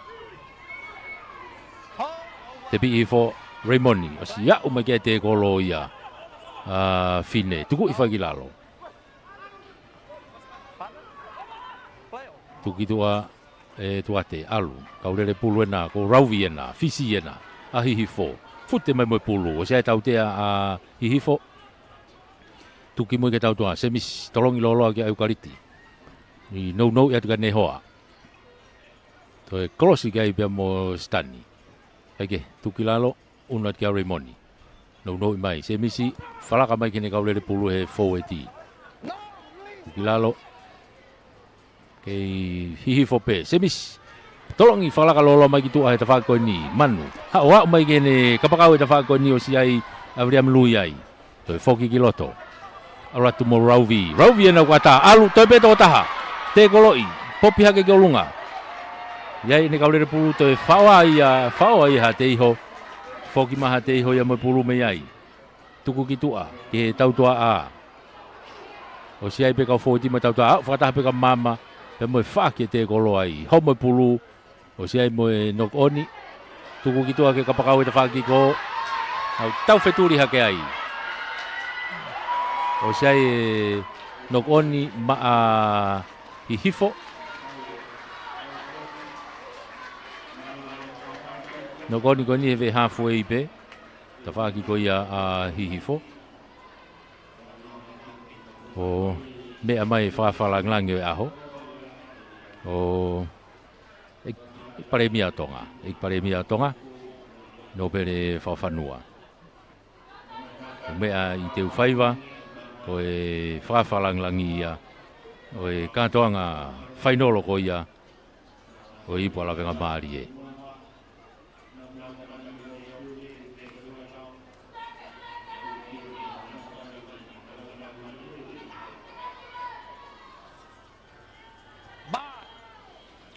Te pi hifo Raymond. O si ia umai kia te kolo ia. Fine, tuku i whakilalo. Tuki tua e tuate, alu, kaurere pulu ena, ko rauvi ena, fisi ena, a hihifo. Fute mai moe pulu, o sea e tautea a hihifo. Tuki moe ke tautua, semis tolongi loloa ki a eukariti. I nou i atuka ne hoa. Toi kolosi ki a ipia mo stani. Eke, tuki lalo, unat ki a Raymond. No i mai, se misi whalaka mai kene kaulere pulu he fō e ti. Kilalo, kei hihifo pe, se misi. Tolongi whalaka lolo mai ki tua he ta whakoi ni, manu. Ha oa mai kene kapakau he ta whakoi ni o si ai avriam lui ai. Toi whoki ki loto. Aratu mo rauvi. Rauvi ena kata, alu, toi pe tō taha. Te koloi, popi hake ki olunga. Iai ne kaulere pulu toi whaua i ha te iho. Foki maha te iho ia mo pulu me ai. Tuku ki tua, ki he tautua a. O si ai pe kau fōti ma tautua a, whakataha pe ka mama, pe mo e whake te kolo ai. Hau mo pulu, o si ai mo e nok oni. Tuku ki tua ke kapakau e ta whaki ko. Au tau wheturi hake ai. O si ai e nok oni ma a hihifo. No koni koni he hafu e ipe. Ta whaki ko ia a hihifo. O mea mai whawhalanglangi o aho. O ik pare mia tonga. Ik pare mia tonga. No pere whawhanua. O mea i te uwhaiva. O e whawhalanglangi ia. O e katoanga whainolo ko ia. O i pala venga maari e.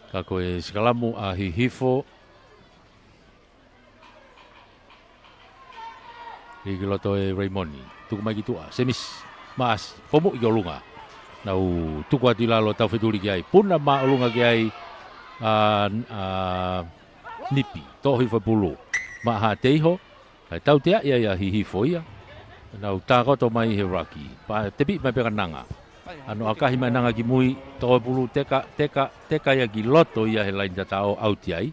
Ka koe sikalamu a hihifo. Hiki loto e Raymond. Tuku mai ki tua. Semis. Maas. Fomu i olunga. Nau tuku atu lalo tau wheturi ki ai. Puna ma olunga ki ai. Nipi. Tohi whapulu. Ma ha teiho. Kai tau tea ia hihifo ia. Nau tākoto mai he raki. Pa tepi mai peka nanga. Ano akahi mai nanga ki mui tō pulu teka ia ki loto ia he lain tatao auti ai.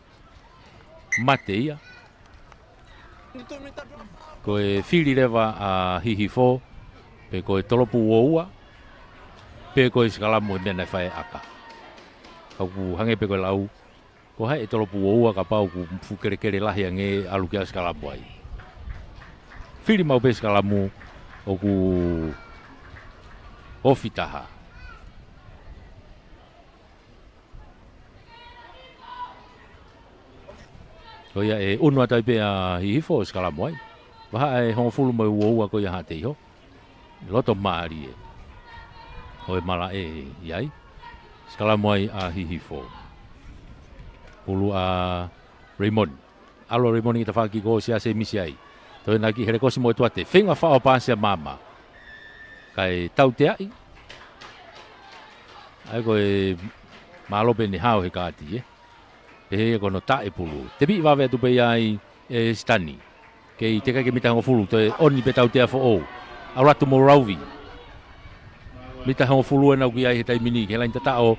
Mate ia. Koe whiri rewa a hihifo. Pe koe tolopu oua. Pe koe skalamu e mena whae aka. Kau ku hange pe koe lau. Ko hai e tolopu oua ka pau ku mfukerekere lahi ange alu kia skalamu ai. Whiri mau pe skalamu o ku Ofi taha. Ko ia e unua tai pe a hihifo o skala moai. Waha e hongo fulu mai uoua ko ia hate iho. Loto maari e. Hoi mala e iai. Skala moai a hihifo. Ulu a Raymond. Alo Raymond kita whaki ko sia se misi ai. Toi naki here kosi mo tuate. Whenga whao pāsia mama. Kai tau te ai. Ai koe malope ni hao he kāti e. He kono tae pulu. Te pi wawe tu pe ai e stani. Kei te kai ke mita hongo fulu. Toi oni pe tau tea fo o. Auratu mo rauvi. Mita hongo fulu e nau ki ai he tai mini. Ke lain tata o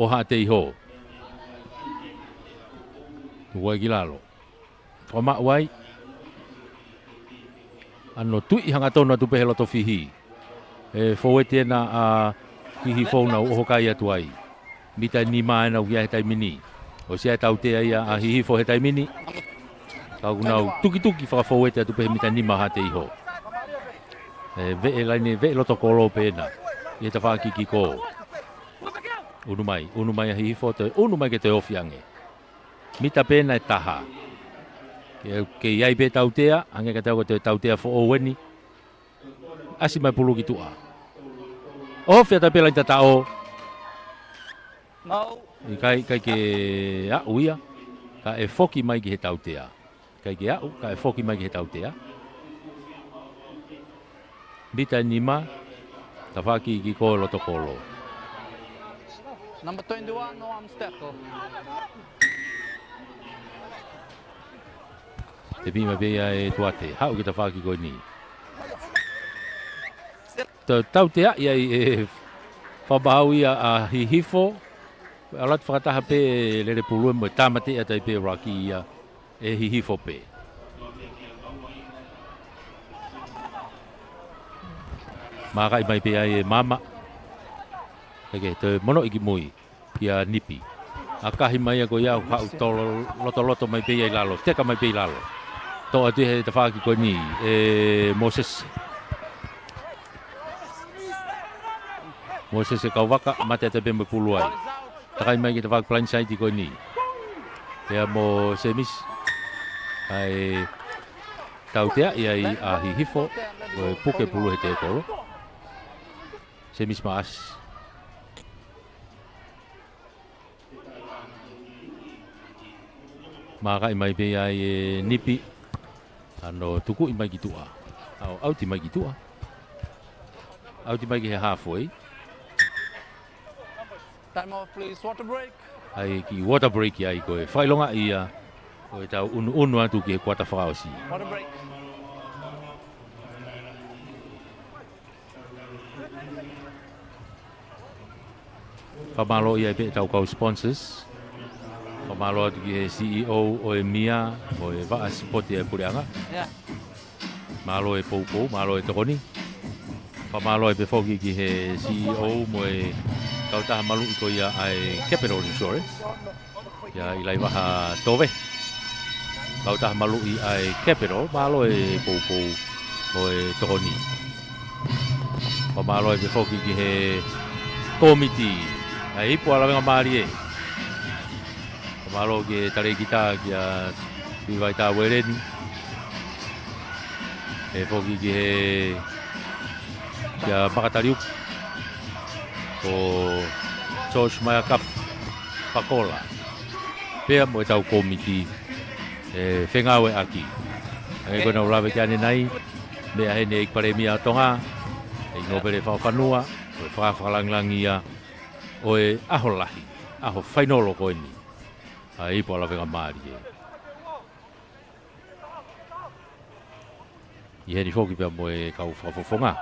hate iho. Tuai gilalo. Whama wai. Ano tui hanga tonu atu pehe loto fihi. E fōe tēnā a hihi fōna o hokai atu ai. Mita ni maena u kia he tai mini. O sia tau te ia a hihi fō he tai mini. Kau kunau tuki whaka fōe te atu pehe mita ni maha te iho. E ve laine ve loto kolo pēna. I he ta whakiki kō. Unumai a hihi fō te unumai ke te ofiange. Mita pēna e taha. Ke iai pe tautea, ange ka tau ko te tautea fo o weni. Asi mai pulu ki tua. O fia ta pela ita tao. I kai ke a uia. Ka e foki mai ki he tautea. Kai ke a u, ka e foki mai ki he tautea. Bita nima, ta whaki ki ko loto kolo. Number 21, Noam Steckel. Te pima pia e tuate, hau ki ta whaki koe ni. Tau te a ia e whabahau ia a hihifo. Alat whakataha pe lere pulue mo tamate a tai pe raki ia e hihifo pe. Makai mai pe ai e mama. Eke, te mono iki mui ki a nipi. A kahi mai a ko iau hau tolo loto mai pe ai lalo, teka mai pe ai lalo. Tō atu he te whaki koe ni, Moses. Moses e kauwaka, mate te pe me pulu ai. Takai mai ki te whaki blindside koe ni. Ea mo semis. Ai tautea i a hihifo, koe puke pulu he te koro. Semis maas. Makai mai pe ai nipi. Ano tuku i mai ki tua. Au ti mai ki tua. Au ti mai ki he halfway. Time off please, water break. Ai ki water break ai koe. Whailonga ia. Koe tau unu atu ki he kuata whakaosi. Water break. Whamalo ia pe tau kau sponsors. Whamalo atu ki he CEO o e Mia, o e Vaa Sipoti e Pureanga. Malo e Poukou, malo e Tokoni. Whamalo e pe whoki ki he CEO mo e kautaha malu i ko ia ai Capital Insurance. Ia i lai waha tove. Kautaha malu i ai Capital, malo e Poukou mo e Tokoni. Whamalo e pe whoki ki he Committee. Ai ipu ala wenga maari e. Malo ke tare kita kia piwai ta wereni. E foki ki he kia pakatariuk. Ko George Mayakap Pakola. Pea mo e tau komiti e whengawe aki. Ange koe nau lawe kia nai. Mea hene ik pare mia tonga. E ngopere whawhanua. O e whakawhakalanglangi ia. O e aho lahi. Aho whainolo koe ni. Ai po la venga mari. I heri foki pe mo e kau whafofonga.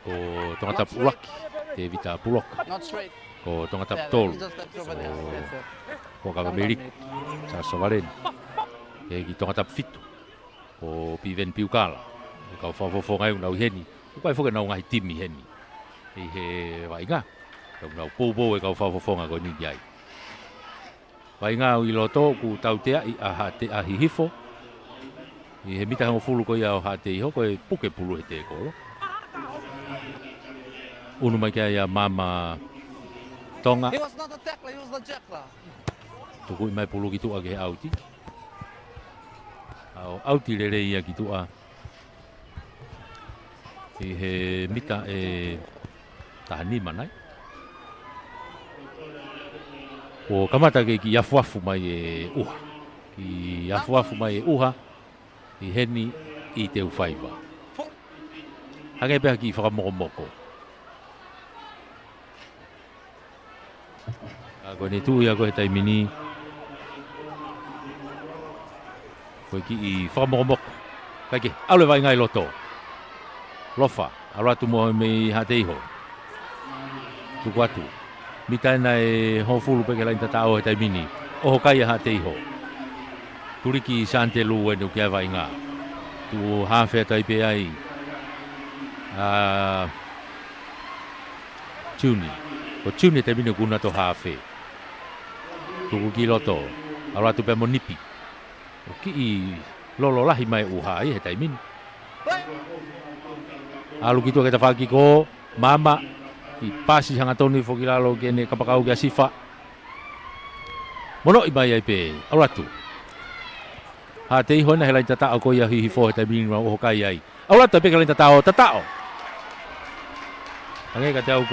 Ko tongata pulaki, te vita pulok. Ko tongata tolu. Ko kava merik, sa sovaren. E ki tongata fitu. Ko piven piukala. Kau whafofonga e unau heni. Ko kai foki nau ngai timi heni. E he wainga. Unau poupo e kau whafofonga ko ni ai. Vai ngā i loto ku tautea i a hate a hihifo. I he mita hango fulu ko i au hate iho ko e puke pulu he te koro. unu mai kia ia mama tonga. He was not a tackler, he was the jackler. Tuku mai pulu gitu age auti. Auti lele ia gitu a. He mita tahani manai. O kamata ke ki afuafu mai uha. Ki afuafu mai uha. I heni i te ufaiva. Hage pe ki whakamoko. Ako ni tu ia ko he taimini. Ko ki i whakamoko. Kake, aule vai ngai loto. Lofa, aratu mo me hateiho. Tuku atu. Mita nai hofulu pe ke lain tatao he taimini. Oho kai hateiho. Turiki sante lu e no kia vai ngā. Tu hawhea taipe ai. Tuni. Ko tuni te mino kuna to hawhe. Tuku ki loto. Aura tu pe monipi. O ki i lolo lahi mai uha ai he taimini. Alu ki tu ke ta whaki ko. Mama. I pasi hanga tonu i whokilalo kene kapakau kia sifa. Mono i mai ai pe. Aura tu. Ha te iho na he lai tatao ko ia hihi fo he taimini ma oho kai ai. Aura tu pe ke lai tatao, tatao. Ange ka te au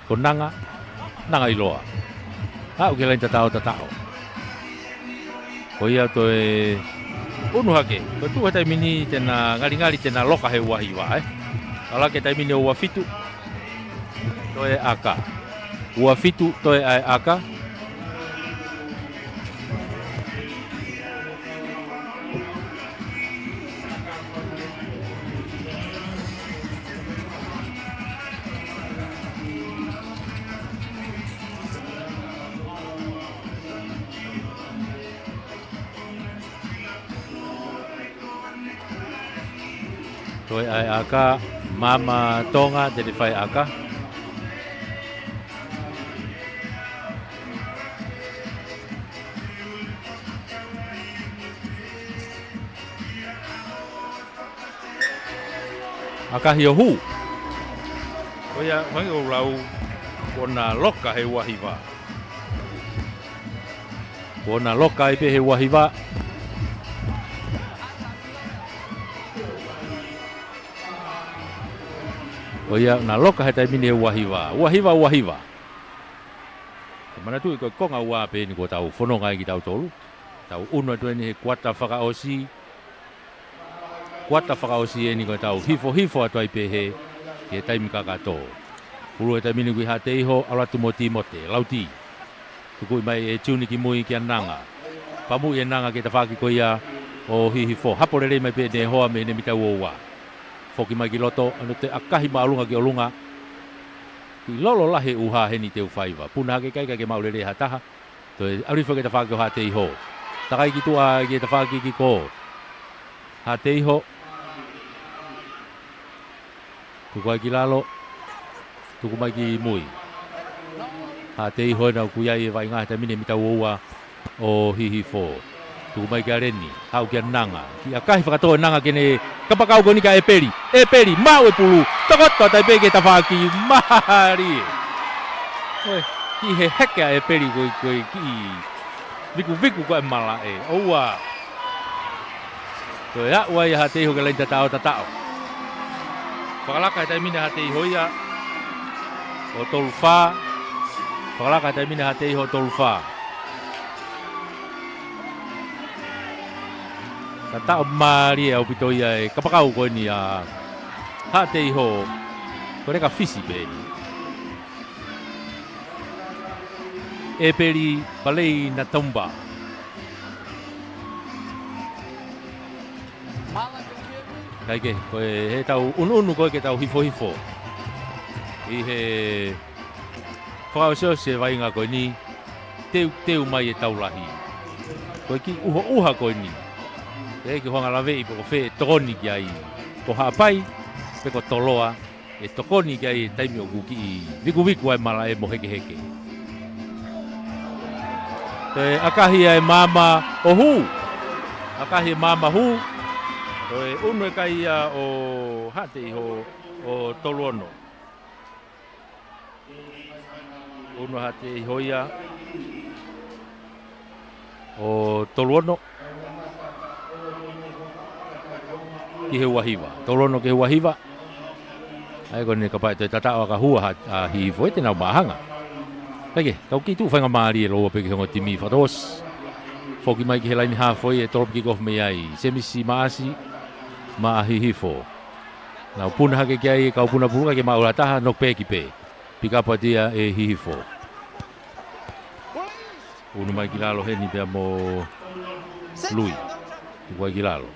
ko nanga, nanga i loa. Ha ke lai tatao, tatao. Ko ia to unu hake, ko tu he taimini tena ngari tena loka he wahi wa Ala ke taimini ua fitu, to e aka. Ua fitu to e aka. Toi ai aka, mama tonga jadi fai aka. Aka hiohu. Koia mangi ulau kona loka he wahiva. Kona loka ipe he wahiva. O ia na loka he taimini he wahiwa. Wahiwa. Mana tu ko konga ua pe ni ko tau whanonga ki tau tolu. Tau unwa tu ni he kuata whakaosi. Kuata whakaosi e ni ko tau hifo atu ai pe he taimi kakato. Ulu he taimini kui hateiho alatu mo timote, lauti. Tukui mai e tuni ki mui ki ananga. Pamu i ananga ki ta whaki ko ia o hifo. Hapo rere mai pe ne hoa me ne mita uoua. Foki mai ki loto, anu te akahi maalunga ki olunga. Ki lolo lahe uha heni te ufaiva. Puna hake kai ke maulere hataha. To e arifa ke ta whaki o hate iho. Takai ki tua ke ta whaki ki ko. Hate iho. Tuku ai ki lalo. Tuku mai ki mui. Hate iho na kuyai e vai ngā te mine mita uoua o hihi fo. Tuku mai ki areni, hau ki nanga. Ki akahi whakatoa nanga kene kapakau ko ni ka eperi. Eperi, mau e pulu. Takoto tai peke ta whaki mahari. Ki he heke a eperi koi ki viku ko e mala e. Oua. Ko ia ua ia hate iho ke lain tatao. Whakalaka e taimine hate iho ia o tolfa. Whakalaka e taimine hate iho o tolfa. Tatao mari au pito ia e kapakau ko ni a hate iho ko reka fisi pe ni e peri palei na tomba kai ke ko he tau unu ko ke tau hifo i he fao se vai nga ko ni teu mai e tau lahi ko ki uha ko ni e ki honga lave i po fe toni ki ai ko hapai pe ko toloa e tokoni ki ai taimi o guki viku ai mala e moheke te akahi ai mama o hu akahi mama hu e unu e kai o hate iho o toluono. Uno hate i hoia o toluono. Ki he wahiwa. Toluono ki he wahiwa. Ai kone ka pai te tata o ka hua a hi foi te nau mahanga. Kage, kau ki tu whainga maari e loa peke hongo timi whatos. Foki mai ki he laini haa foi e toropi ki kof me ai. Semisi maasi ma hi hifo. Nau puna hake ki ai kau puna puna ke maura taha nok pe ki pe. Pika patia e hi hifo. Unu mai ki lalo he ni pia mo lui. Tukuai ki lalo.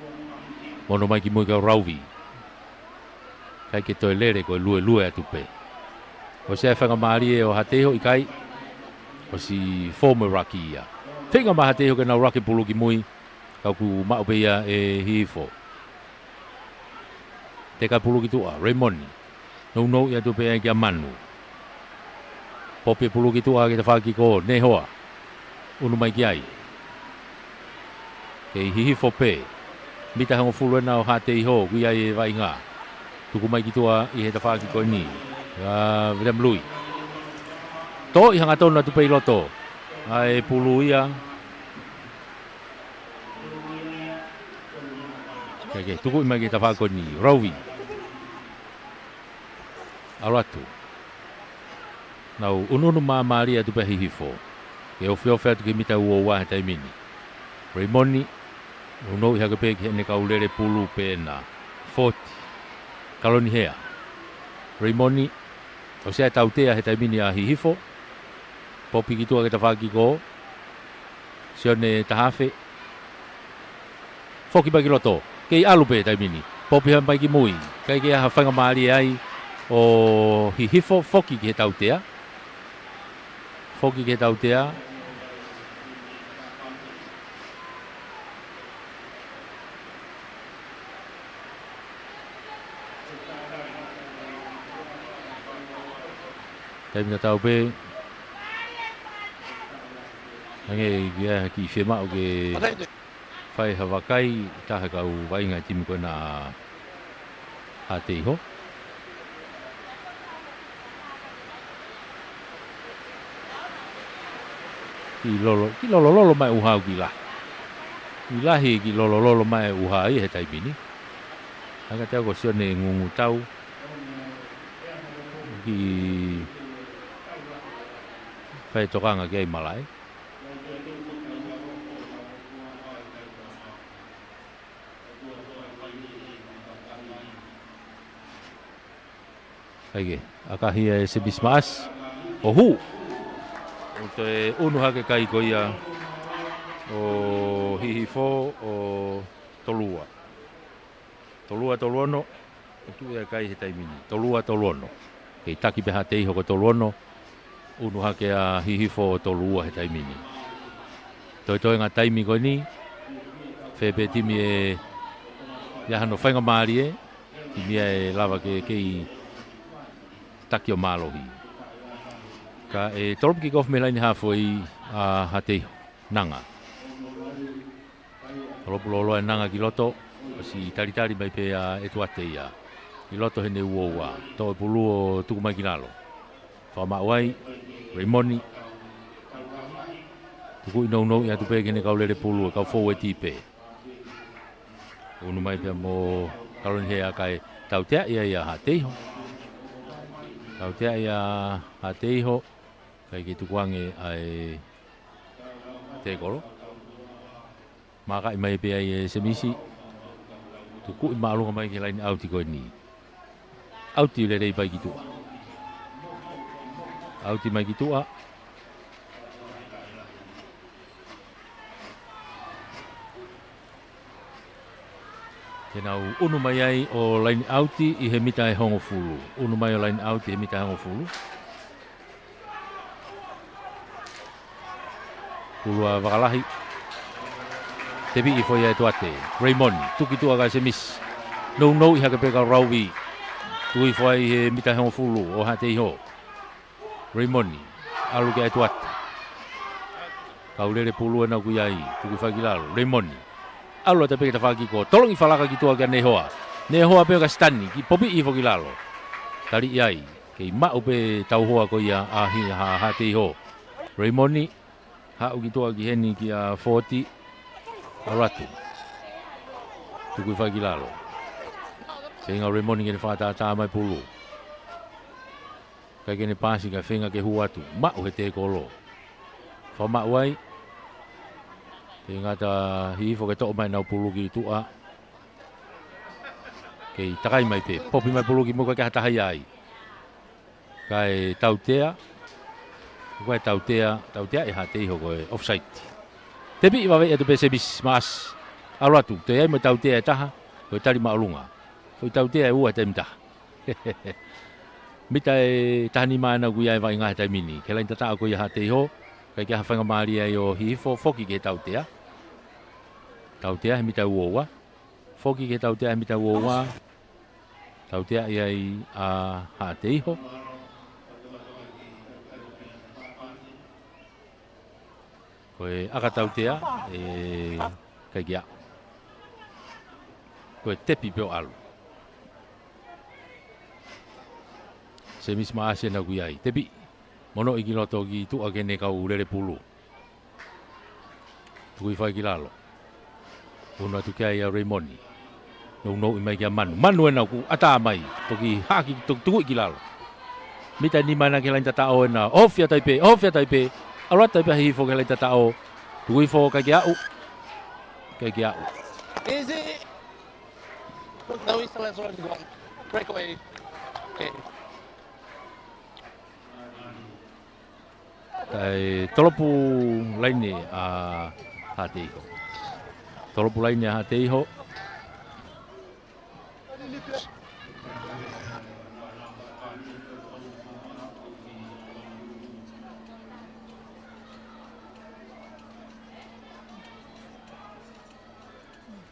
Mono mai ki mui kau rauvi. Kai ke toi lere ko lue atu pe. O se whanga maari e o hateho i kai. O si former raki ia. Whenga ma hateho ke nau raki pulu ki mui. Kau ku maupe ia e hifo. Te kai pulu ki tua, Raymoni. Nou ia tu pe ai ki a manu. Pope pulu ki tua ki te whaki ko ne hoa. Unu mai ki ai. Ke hifo pe. Mita hango fulu na o hate iho. Kui ai e vai ngā. Tuku mai ki tua i he te whaki ko ni. Vilem lui. To i hanga tonu atu pei loto. Ai pulu ia. Kake, tuku i mai ki te whaki ko ni. Rauvi. Aratu. Nau ununu maa maari atu pei hifo. Ke ofiofe atu ke mita ua ua he taimini. Raymoni. Uno i hake pe ki hene kaulere pulu pe na 40. Kaloni hea. Raymoni. O sea tautea he taimini a hihifo. Popi ki tua ke ta whaki ko. Sione tahafe. Foki bagi loto. Kei alupe taimini. Popi han pai ki mui. Kai ke ha whanga maari ai. O hihifo. Foki ki he tautea. Foki ki he tautea. Tapi nak tahu pe, angin dia ki firma oke, fai hawakai tak kau bayi ngai tim ko na hati ho. Ki lolo mai uhau gila. Gila he ki lolo mai uhai he tai bini. Angin tahu ko sione ngungu tahu. Ki fai tokanga ki ai malai. Ai akahi e se bismas. Ohu. O te unu hake kai ko ia o hihifo o tolua. Toluono. Tu ia kai he taimini. Toluono. Kei taki peha te iho ko toluono. Unu hake a hihifo o tolua he taimini. Toi ngā taimi ko ni. Whepe timi e iahano whainga maari e. Timi e lava kei taki o mālohi. Ka e toropu ki kof me laini hafo i a hate iho. Nanga. Toropu lolo e nanga ki loto. Si taritari mai pe a etuate ia. I loto hene uoua. Tō e pulu o tuku mai ki lalo. Whamauai. Raymoni. Tuku i nou i atu pe kene kaulere pulu e kau fōu e tipe. Unu mai pia mo kaloni hea kai tautea ia hateiho. Tautea ia hateiho. Kai ki tukuange ai te koro. Maka i mai pia i semisi. Tuku i maalunga mai ki laini auti koe ni. Auti le rei pai ki tua. Auti mai ki tua. Tenau unu mai ai o laini auti i he mita e hongo fulu. Unu mai o laini auti he mita e hongo fulu. Kulua wakalahi. Tepi i foi e tuate. Raymoni. Tuki tua ka semis. No i hake peka rauwi. Tui foi he mita e hongo fulu o hate iho. Raymoni. Alu ke e tuate. Kaulere pulu e nau kui ai. Tuki whakilalo. Raymoni. Alu te peke ta whaki ko. Tolong i whalaka ki tua kia nehoa. Nehoa peka stani. Ki popi i whakilalo. tali iai ke ma upe tau hoa ko ia ahi ha te ho Raymoni ha uki toa ki heni ki a 40 aratu tuku whai ki lalo ke inga Raymoni ke whata tā mai pulu kai kene pasi ka whenga ke huatu ma uhe te kolo wha ma uai ke ngata hifo ke toko mai nau pulu ki tua ke takai mai pe popi mai pulu ki muka ke hatahai ai kai tautea koe tautea e ha te iho koe offside te pi iwa vei atu pe sebis maas alo atu te ai mo tautea e taha koe tali maolunga koe tautea e ua te mita mita e tahani maana kuia e vai ngahe tai mini ke lain tataa koe ha te iho kai ke hawhanga maari ai o hifo foki ke tautea he mita uowa foki ke tautea he mita uowa tautea iai a ha te iho koe aka tautea e kai kia koe tepi peo alu se misma ase na kui ai tepi mono iki loto ki tu agene kau urere pulu tui whai ki lalo una tu kia ia Raymoni no imai kia manu ena ku ata mai toki haki tu ki lalo mita ni mana ke lain tatao ena ofia taipe Alat tapi hifo ke lain tatao tui fo kai kia Easy. No, we still have to go. Breakaway. Okay. Tai tolopu laine a hati. Tolopu laine a hati ho.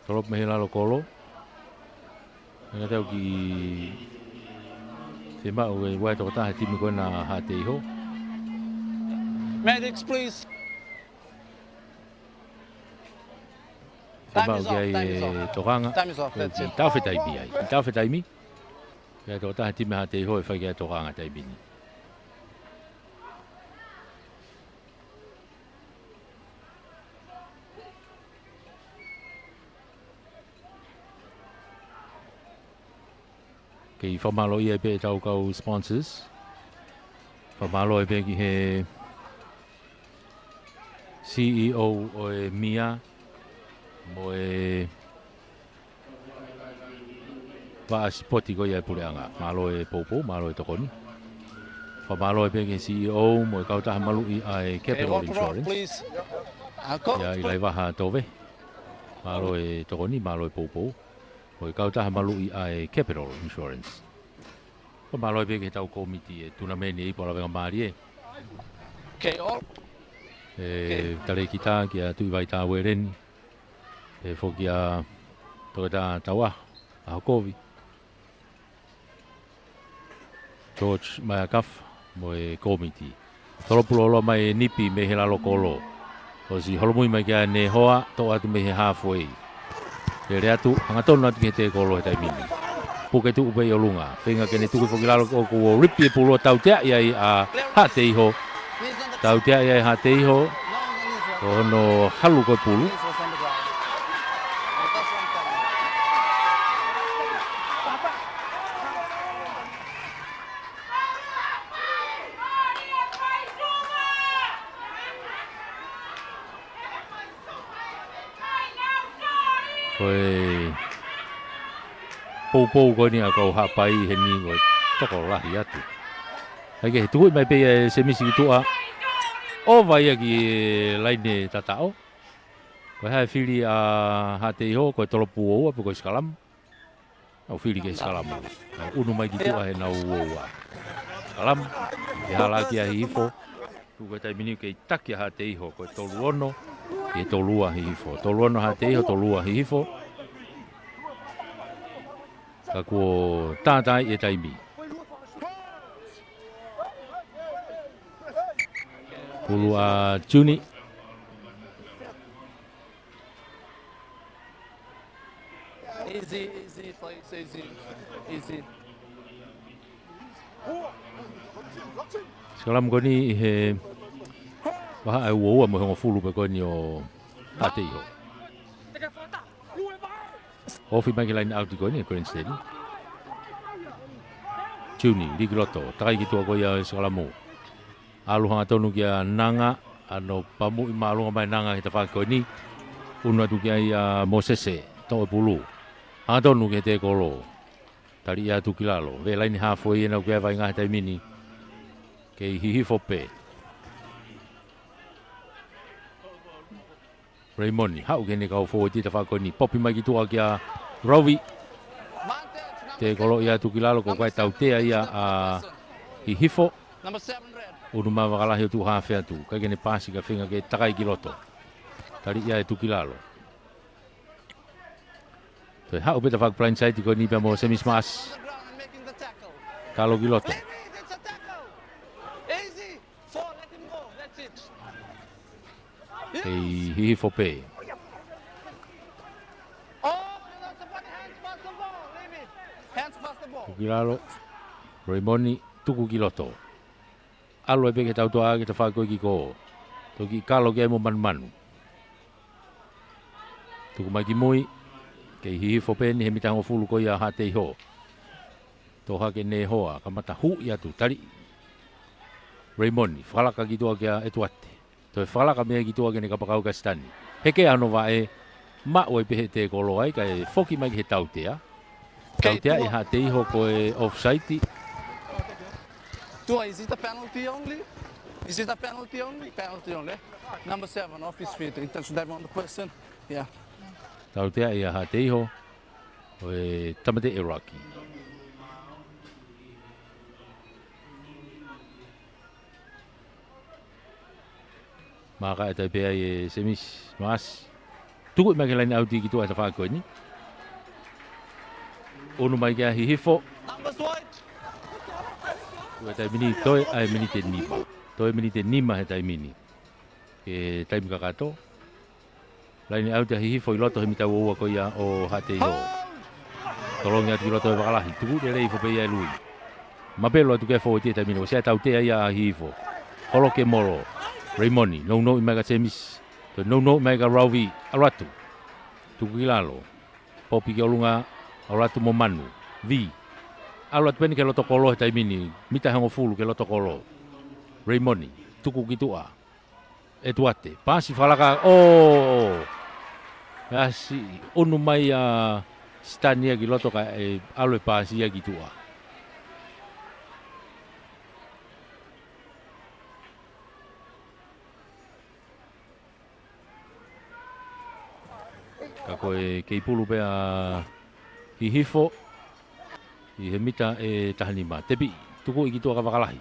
Tolop mehila lo kolo. Nga tau ki te mau e wai toko tahe timi koe na hate iho. Medics, please. Te mau ki ai tokanga. Time is off, that's it. Tau whetaimi ai. Tau whetaimi. Kia toko tahe timi hate iho e whai kia tokanga taimini. Kei whamalo ia pe tau kau sponsors. Whamalo pe ki he CEO o e Mia mo e Spoti ko ia pureanga. Malo e Popo, malo e Tokoni. Whamalo pe ki CEO mo e kautaha malu i ai Capital Insurance. Ia i lai waha tove. Malo e Tokoni, malo e Popo. Ko kau taha malu i ai Capital Insurance. Ko malo e ke tau komiti e tuna meni i pola venga mari e. Okay, all. Tare kita kia tui vai tā wereni. E fo kia toa tā taua a hokovi. George Mayakaf mo e komiti. Tolopulolo mai nipi me he lalo kolo. Ko si holomui mai kia ne hoa to atu me he halfway. Te reatu, hanga tonu atu ki te kolo he taimini. Puke tu upe i olunga. Whenga kene tuku whakilalo ko ripi e pulo tau tea iai a ha te iho. Tau tea iai ha te iho. Ko hono halu koe pulu. Koe pou koe ni a kau hapai he ni koe toko lahi atu. Hake he tuku mai pe se misi ki tua. O vai ki laine tatao. Koe hae whiri a hate iho koe tolopu oua pe koe skalamu. Au whiri ke skalamu. Unu mai ki tua he nau oua. Skalamu. Ke hala ki a hifo. Koe tai mini ke taki a hate iho koe tolu ono. Ke tolua hifo. Tolu ono hate iho tolua hifo. Ka kuo tātai e taimi. Pulu a Juni. Easy, please, easy. Sekalam ko ni he baha ai wo mo hongo fulu pe ko ni o hate yo. Ofi mai lain out ko ni ko instead. Juni di Groto, takai gitu ko ya sekalamu. Alu hanga tonu kia nanga ano pamu ima alu mai nanga kita fa ko ni. Una tu kia ya Mosese to pulu. Hanga tonu kia te kolo. Tari ya tu kilalo. Ve lain halfway na kia vai ngai tai mini. Ke hihi fope. Raymond hau kene kau fo ti ta fa ko ni. Popi mai gitu kia Rovi. Te kolo ia tu kilalo ko kai tau te ia a hihifo. Unuma wakalahi tu hafea tu. Kai kene pasi ka finga ke takai kiloto. Tari ia tu kilalo. Te hau beta fak blind side ko ni pa mo semi smash. Kalau kiloto. Hihifo pe. Kilalo, Raymoni tuku kiloto. Alo ebe ke tau toa ke te whako ki ko. Toki kalo ke mo manu. Tuku mai ki mui, ke hihifo peni he mitango fulu ko ia hate iho. Toha ke ne hoa, kamata hu ia tu tari. Raymoni, whalaka ki toa kia etuate. Toi whalaka mea ki toa ke ne kapakau ka stani. Heke ano wae, maue pehe te kolo ai, kai foki mai ki he tau tea. Tau tea i hate iho ko e offside. Tua, is it a penalty only? Is it a penalty only? Penalty only. Number 7, off his feet. Intention dive on the person. Yeah. Tau tea i hate iho ko e tamate Iraki. Maka e taipea i semis mas. Tuku i maki laini auti ki tua e ta whako ni. Onu mai kia hihifo. Ua tai mini toi ai mini te nima. Toi mini te nima he tai mini. Ke taimi kakato. Laini au te hihifo i loto he mitau oua ko ia o hate iho. Tolongi atu i loto e wakalahi. Tuku te rei fope ia lui. Mapelo atu kia fo te tai mini. O sea tau te ia hihifo. Holo ke moro. Raymoni. No i mega semis. No i mega Rauvi. Aratu. Tuku kilalo. Popi ke olunga. Aratu mo manu. Vi. Alat peni ke loto kolo tai mini. Mita hango fulu ke loto kolo. Raymoni. Tuku kitua. Etuate. Pasi falaka. Oh. Asi. Onu mai stania ki loto ka alwe pasi ya kitua. Kako e keipulu pea hihifo. I he mita e tahanima. Tepi, tuku i kitua ka wakalahi.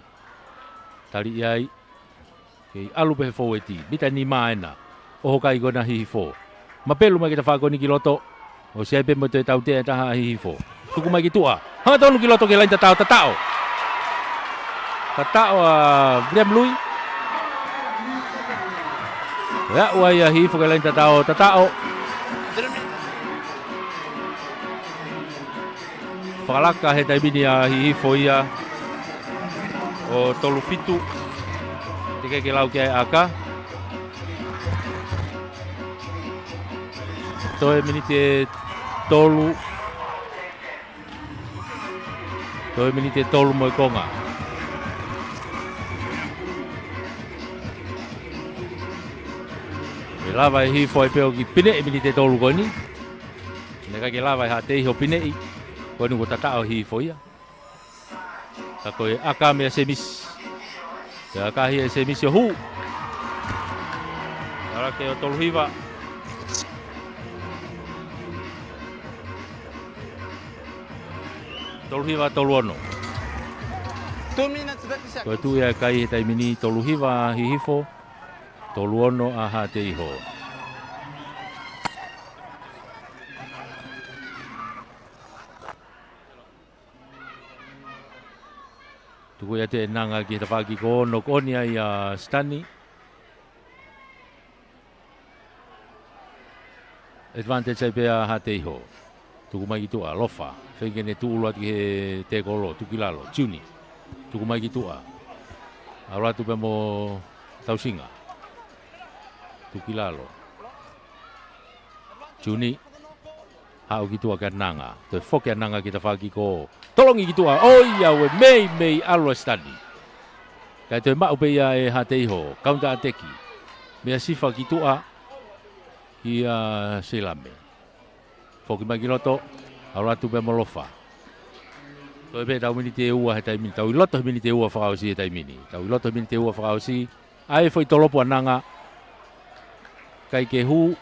Tari iai, kei alu pehe foweti. Mita ni maena. Oho kai kona hihifo. Mapelu mai kita whako ni kiloto. O siai pe mo te tau te taha hihifo. Tuku mai kitua. Hanga tonu kiloto ke lain tatao. Tatao. Tatao William Lui. Ya wai hihifo ke lain tatao. Tatao. Whakalaka he taimini a hihifo ia o tolu fitu te keke lau kia e aka. Toe mini te tolu. Toe mini te tolu mo i konga. E lava e hihifo e peo ki pine e mini te tolu koni. Ne kake lava e ha te iho pine i. Koni ko tatao hihifo ia. Tako e aka mea semis. Te aka hi e semis yo hu. Ara ke o tolu hiva. Tolu hiva tolu ono. 2 minutes 30 seconds. Ko tu ia kai he taimini tolu hiva hihifo. Tolu ono a ha te iho. Tuku ia te nanga ki te whaki ko ono koni ai a Stani. Advantage ai pia ha te iho. Tuku mai ki tua, lofa. Whengene tu ulu ati he te kolo, tuki lalo, Juni. tuku mai ki tua. Aura tu pe mo tau singa. Tuki lalo. Juni hau ki tua ka nanga. Toi foke nanga kita whaki ko. Tolongi ki tua. Oia we mei alo stadi. Kai toi mau pe ia e hateiho. Kaunta ateki. Mea sifa ki tua. Ia selame. Foki mai ki loto. Aura tu pe mo lofa. Toi pe tau mini te ua he taimini. Tau iloto mini te ua whakausi he taimini. Tau iloto mini te ua whakausi. Ai foi tolopo ananga. Kai ke hu.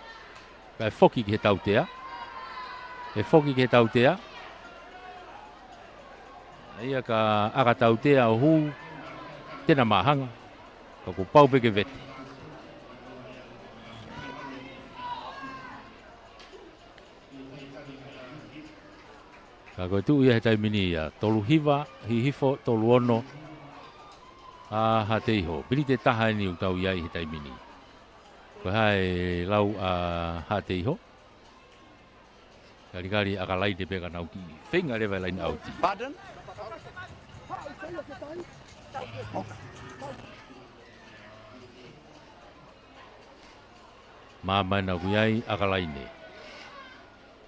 Kai foki ki he tautea. E foki ki he tautea. Ia ka aka tautea o hu. Tena mahanga. Ka ku pau pe ke vete. Ka koe tu ia he taimini ia. Tolu hiva, hihifo, tolu ono. A hateiho. Pili te taha ni utau iai he taimini. Koe hae lau a hateiho. Kari akalai te peka nauki. Whenga rewa lain auti. Pardon? Mama na kuiai akalai ne.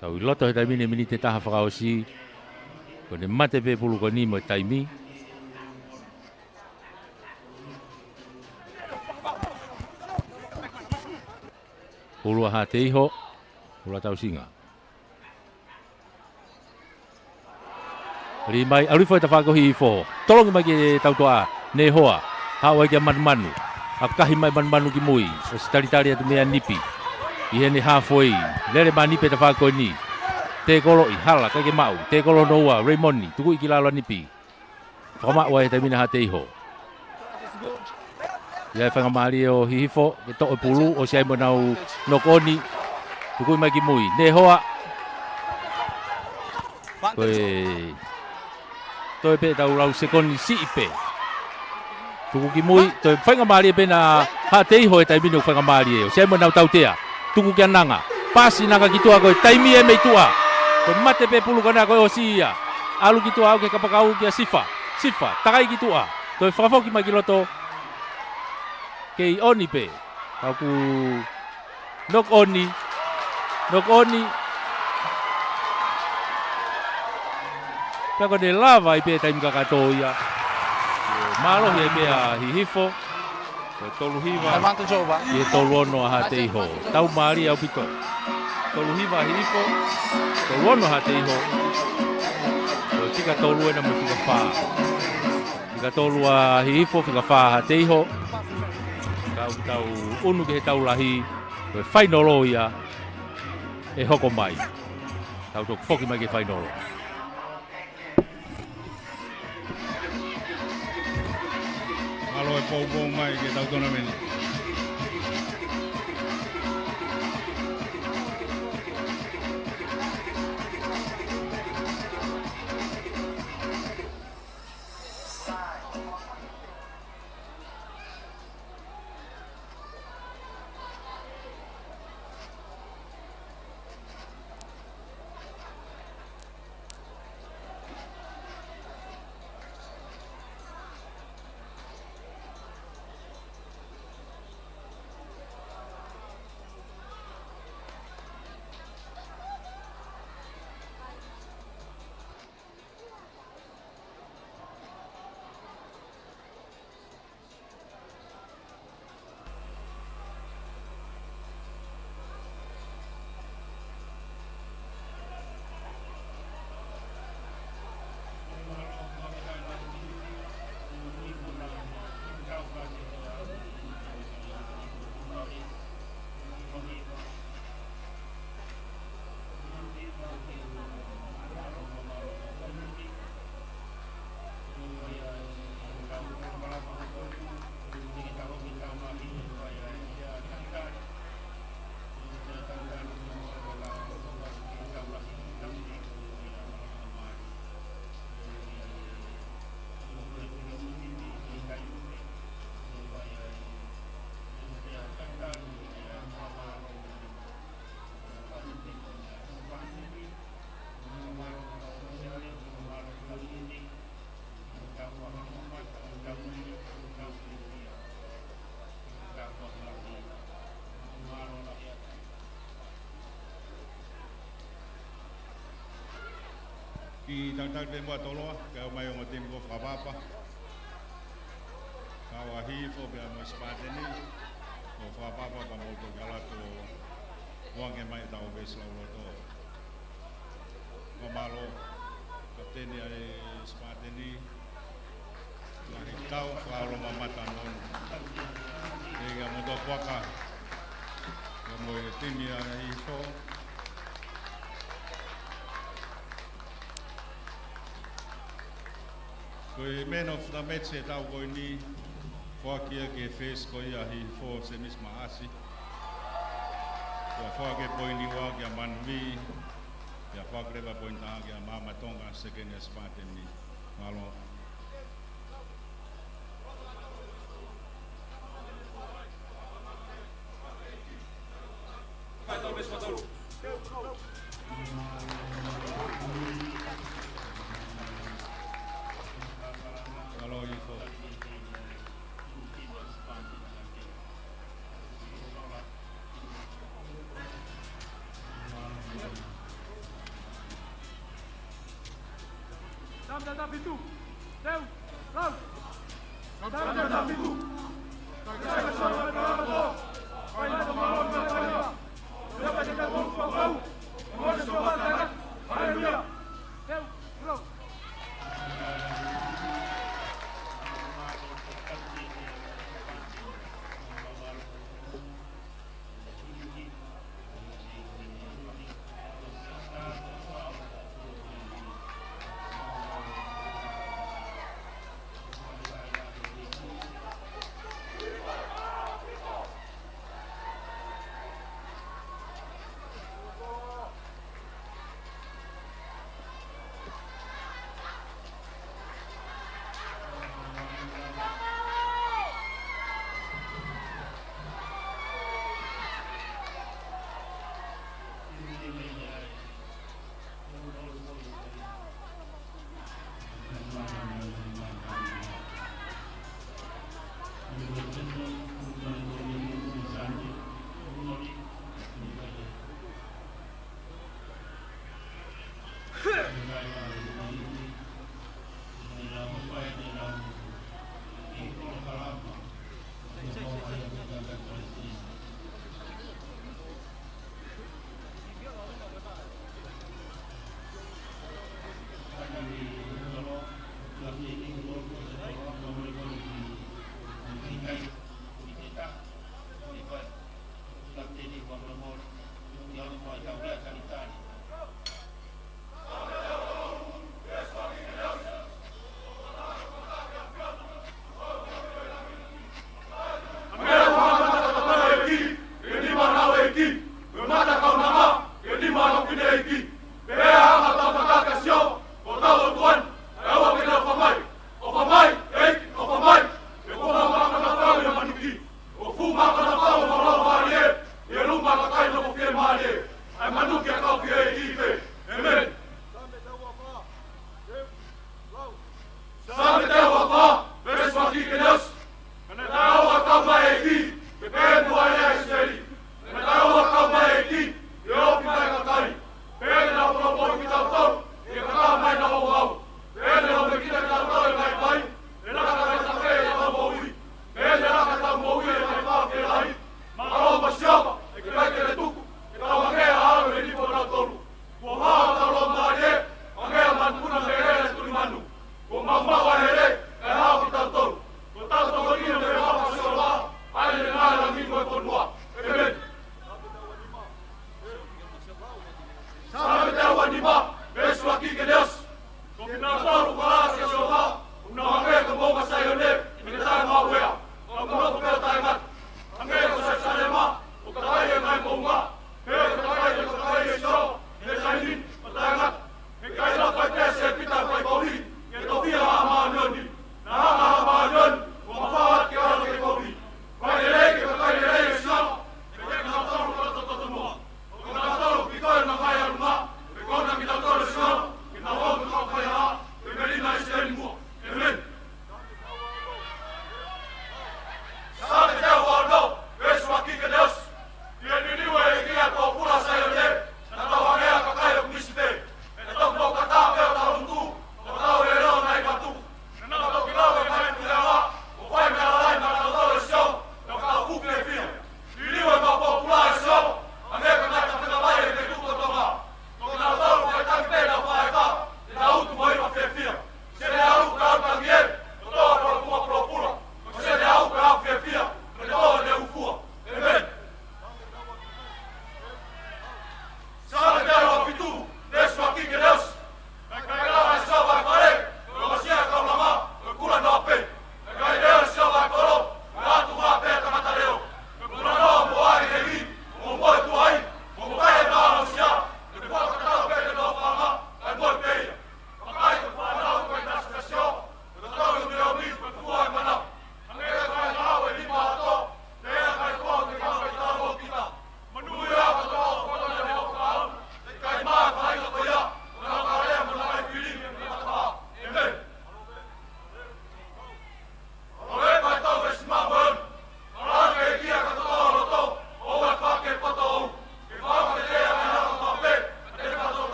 Tau iloto he taimini mini te taha whakaosi. Kone mate pe pulu ko ni mo taimi. Pulu ha te iho. Pulu tau singa. Rimai, auri foi ta whakohi i fo. Tolongi mai ki tau toa. Ne hoa. Hawa ki a manu. Akahi mai manu ki mui. O sitaritari atu mea nipi. I hene hafoi. Lere ma nipe ta whako ni. Te kolo i hala kake mau. Te kolo noua. Raymoni. Tuku i ki lalo nipi. Whakamakua he taimina ha te iho. Ia e whangamari o hihifo. Ke to o pulu. O siai mo nau nokoni. Tuku i mai ki mui. Ne hoa. Koe. Toi pe tau rau sekoni si ipe. Tuku ki mui. Toi whangamari e pena ha te iho e taimina o whangamari e. O siai mo nau tautea. Tuku ki ananga. Pasi nanga ki tua koe. Taimi e mei tua. Koe mate pe pulu kana koe o si ia. Alu ki tua au ke kapakau ki a sifa. Sifa. Takai ki tua. Toi whakafau ki mai ki loto. Kei oni pe. Tau ku. Nok oni. Nok oni. Kako de lava i pe taimi kakato ia. Malo hi pe a hihifo. Tolu hiva. Advantage over. Ie tolu ono ha te iho. Tau maari au pito. Tolu hiva hihifo. Tolu ono ha te iho. Tika tolu ena mo tika wha. Tika tolu a hihifo tika wha ha te iho. Tau unu ke he tau lahi. Koe whainolo ia. E hoko mai. Tau tok foki mai ke whainolo. Alo e pou mai ke tau tona meni. ki tangtang te mua toloa, ka mai o ngati mo whakapapa. Ka wahi fo bea mo spateni, o whakapapa pa mo to kalato wange mai tau vesla o loto. Mamalo, kapteni ai spateni, lahi tau whaalo mamata non. Ega mo to waka, ka mo e timi ai fo. Koe meno whametse tau koe ni whakia ke whes koe ahi fo se mis maasi. Koe whake koe ni wā kia manui, kia whakreba koe taha kia mamatonga sekene spate ni malo. Dá pintu. Deu. Laut. Dá pintu. Vai só vai para vai lá tomar uma coisa. Eu vou tentar com o pau. Vamos jogar lá. Aleluia. Deu. Laut.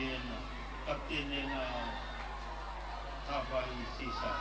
Mena, kapten na Hawaii Sisa.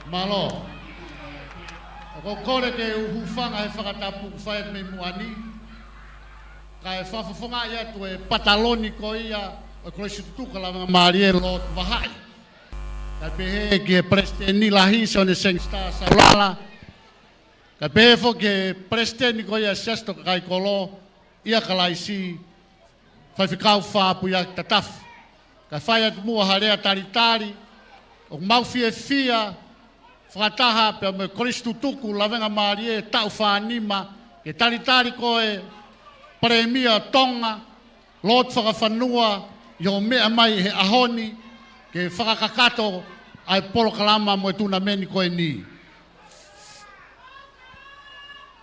Malo. Ko kore ke uhufanga e whakatapu whae me muani. Ka e whafafonga ia tu e pataloni ko ia o kore situtuka la marie lo vahai. Ka pehe ke presteni lahi so ne sengsta salala. Ka pehe fo ke presteni ko ia sesto kai kolo ia kalaisi whaifikau whaapu ia tataf. Ka whaia mua harea taritari o mau fia whakataha pia me Kristu tuku lawenga marie tau whanima ke taritari koe premia tonga lot whakawhanua i o mea mai he ahoni ke whakakakato ai polo kalama mo e tuna meni koe ni.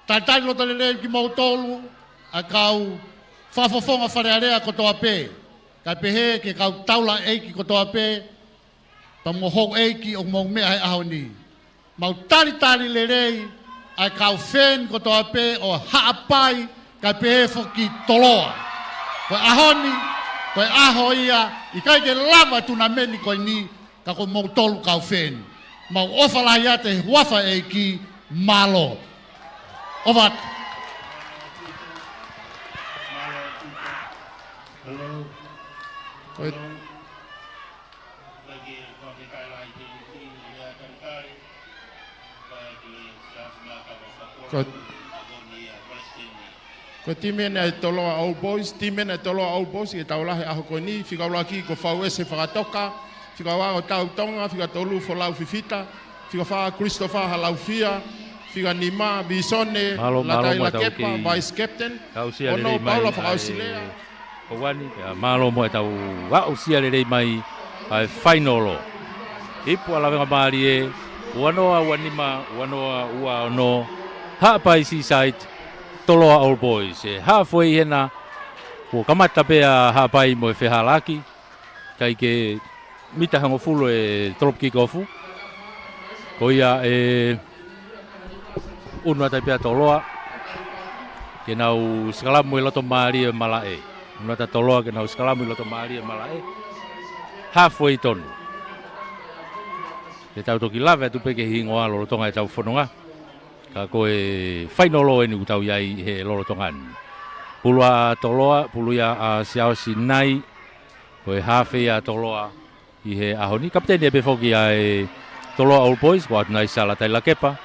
Taritari lota lelei ki mautolu a kau whafafonga wharearea kotoa pē. Kai pehe ke kau taula eiki kotoa pē pa mo hong eiki o mo mea he ahoni. Mau taritari lerei ai kau fen ko toa pe o haapai ka pe foki toloa. Ko ahoni, ko aho ia, i kai ke lava tuna meni ko ni ka ko mau tolu kau fen. Mau ofala ia te wafa e ki malo. Ovat. Ko timena e toloa Old Boys, timena e toloa Old Boys e taulahe aho ko ni, whika ula ki ko whau ese whakatoka, whika wā o tau tonga, whika tolu fo lau fifita, whika wha Christopher halaufia, whika Nima, Bisone, Latai Lakepa, Vice Captain, ono Paula whakausilea. Ko wani, malo mo e tau wausia rei mai ai whainolo. Ipu alawenga maari e, wanoa wanima, wanoa ua ono, haapai seaside, toloa Old Boys. E halfway hena, ko kamata pea haapai mo e whehalaki, kai ke mita hango fulo e drop kick offu. Ko ia e unua tai pea toloa, ke nau skalamu e loto maari e malae. Unua tai toloa ke nau skalamu e loto maari e malae. Halfway tonu. Te tau toki lawe tu peke hingoa loro tonga e tau whanonga. Ka koe whainolo e ni utau iai he loro tongan. Pulua toloa, puluia a siao sinai, koe hawhi a toloa i he ahoni. Kapteni e pefoki a e toloa Old Boys, ko atu nai sala tai lakepa.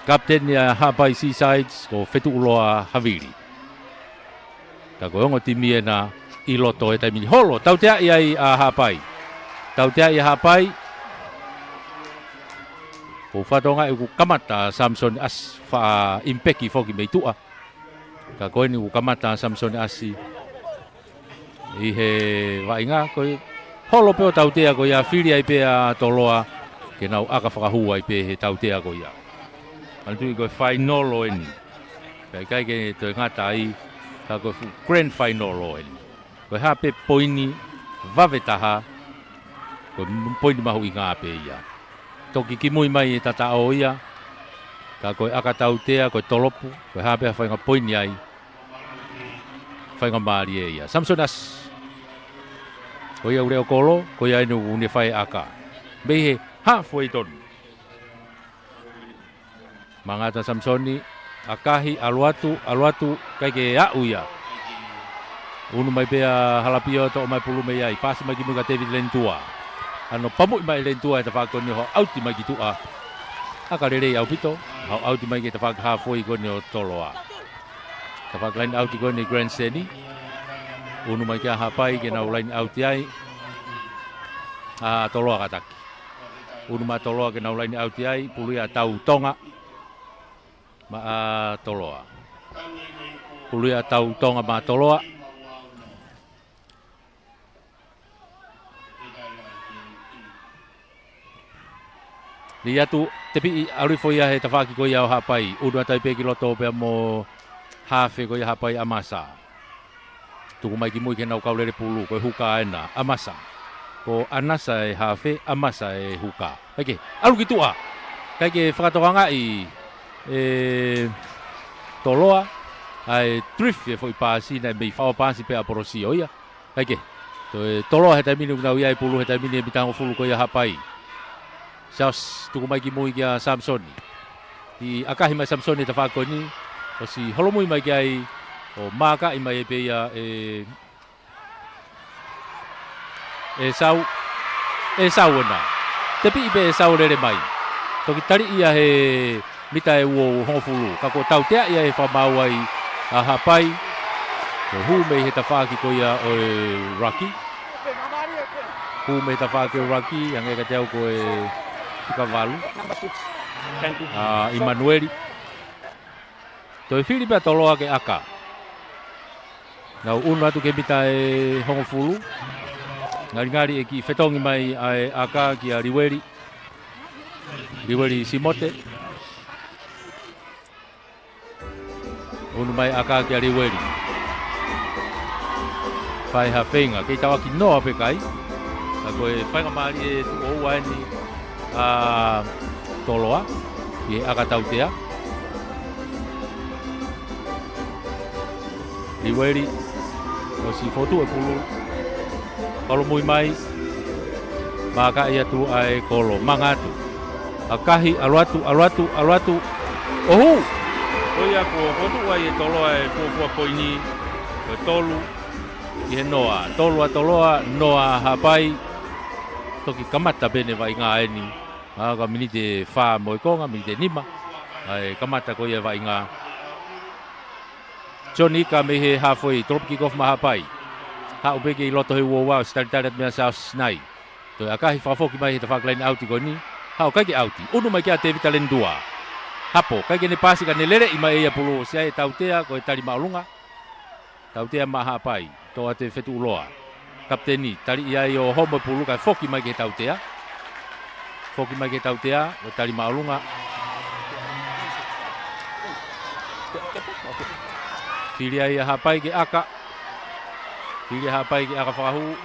Kapten ya Hapai Seasides ko fetu uloa Havili. Ka ko ngo timi na iloto e taimini holo tau te ai a Hapai. Tau te ai Hapai. Ko fatonga e ku kamata Samson as fa impeki foki meitua. Ka ko ni ku kamata Samson asi. I he vainga ko holo pe o tau te ko ya fili ai pe a toloa ke nau aka whakahua ai pe he tau te ko ya. Antu i koe final o eni. Kai ke toi ngata ai, ka koe grand final o eni. Koe hape poini, vavetaha, koe poini mahu i ngā pe ia. Toki ki mui mai e tata o ia, ka koe aka tautea, koe tolopu, koe hape a whainga poini ai, whainga maari e ia. Samson as, koe au reo kolo, koe ainu une whai aka. Behe halfway tonu. Mangata Samsoni, akahi aluatu kai ke au ia. Unu mai pea halapio to mai pulu mai ai, pasi mai ki muka David Lentua. Ano pamu mai Lentua e tawhako ni ho auti mai ki tua. Aka rere au pito, ho auti mai ki tawhako halfway ko ni o toloa. Tawhako lain auti ko ni Grand Seni. Unu mai kia hapai ke nau lain auti ai. Toloa kataki. Unu mai toloa ke nau lain auti ai, pulu ia tau tonga. Ma toloa. Pulu ia tau tonga ma toloa. Lia tu tepi auri foi he tawhaki ko ia o hapai. Unu atai pe ki loto pe mo hafe ko ia hapai amasa. Tuku mai ki mui ke nau kaulere pulu ko huka ena amasa. Ko anasa e hafe amasa e huka. Ake, alu ki tua. Kai ke whakatoanga i toloa ai drift e foi pasi na mei fa pasi pe aporosi oia ai toloa he tamini una ia e pulu he tamini e bitango fulu ko ia hapai saus tuku mai ki mui kia Samsoni i akahi mai Samsoni ta whako ni o si holomui mai kia i o maka i mai e pe ia sau ona tepi i pe sau rere mai toki tari ia he mita e uo hongofulu. Kako tau tea ia e whamau ai a hapai. Ko hu mei he tawhaki ko ia o Raki. Hu mei tawhaki o Raki. Yang e ka teo ko e Tikavalu. Immanueli. Toi whiri pia toloa ke aka. Nau unu atu ke mita e hongofulu. Ngari e ki whetongi mai a aka ki a Riweri. Riweri Simote. Unu mai aka ki a Riweri. Whai ha whenga, kei tawa ki noa pe kai. Ka koe whainga maari e tu o waini a toloa. I aka tautea. Riweri. O si fotu e pulu. Kalo mui mai. Maka ia tu ai kolo. Mangatu. Akahi aluatu. Ohu! Oia ko fotu ai e toloa e pua poini. Ko tolu. I he noa. Toloa noa hapai. Toki kamata bene vai ngā eni. Ka minite wha moikonga, minite nima. Ai kamata ko ia vai ngā. John Ika me he halfway. Tolopi kick-off ma hapai. Ha ubeke i loto he uowa. Stari mea South Snai. Toi akahi whafoki mai he te whaklaini auti ko ni. Hau kaike auti. Unu mai kia te vita lendua. Hapo, kaike ne pasi ka ne lere i mai eia pulu. Sia e tautea ko e tari maulunga. Tautea ma hapai. Toa te fetu uloa. Kapteni, tari ia i o homo pulu ka foki mai ke tautea. Foki mai ke tautea. O tari maulunga. Pili ai hapai ke aka. Pili hapai ke aka whahu.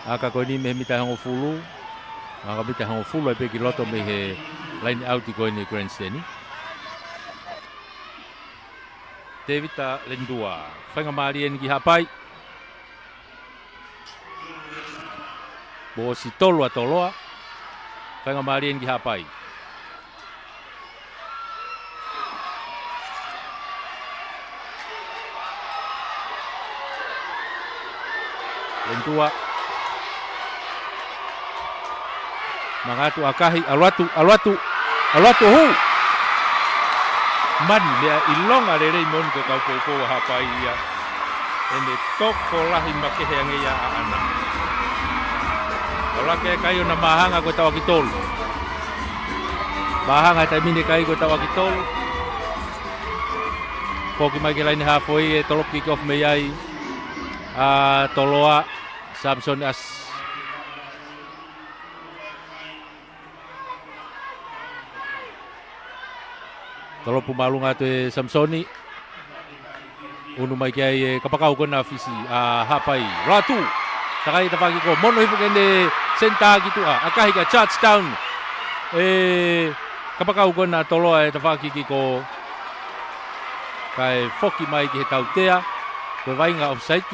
Aka koe ni me mita hango fulu. Aka mita hango fulu ai peki loto me he line out i koe ni Grand Steni. Te vita lendua. Whainga maari eni ki hapai. Bo si tolua toloa. Whainga maari eni ki hapai. Lendua. Mangatu akahi aluatu hu. Man lea ilonga le rei mon ko kau popo hapai ia. Ene toko lahi makehe angeia ana. Ola ke kai ona mahanga ko tawa kitolu. Mahanga tai mine kai ko tawa kitolu. Foki mai ke laini hafoi e tolop kick off me ai. Toloa Samson as tolop pumalunga te Samsoni. Unu mai kia e kapakau kona fisi hapai ratu takai tapaki ko mono hipu kende senta gitu akahi ka touchdown kapakau kona toloa e tapaki ko kai foki mai ki he tautea ko vainga offside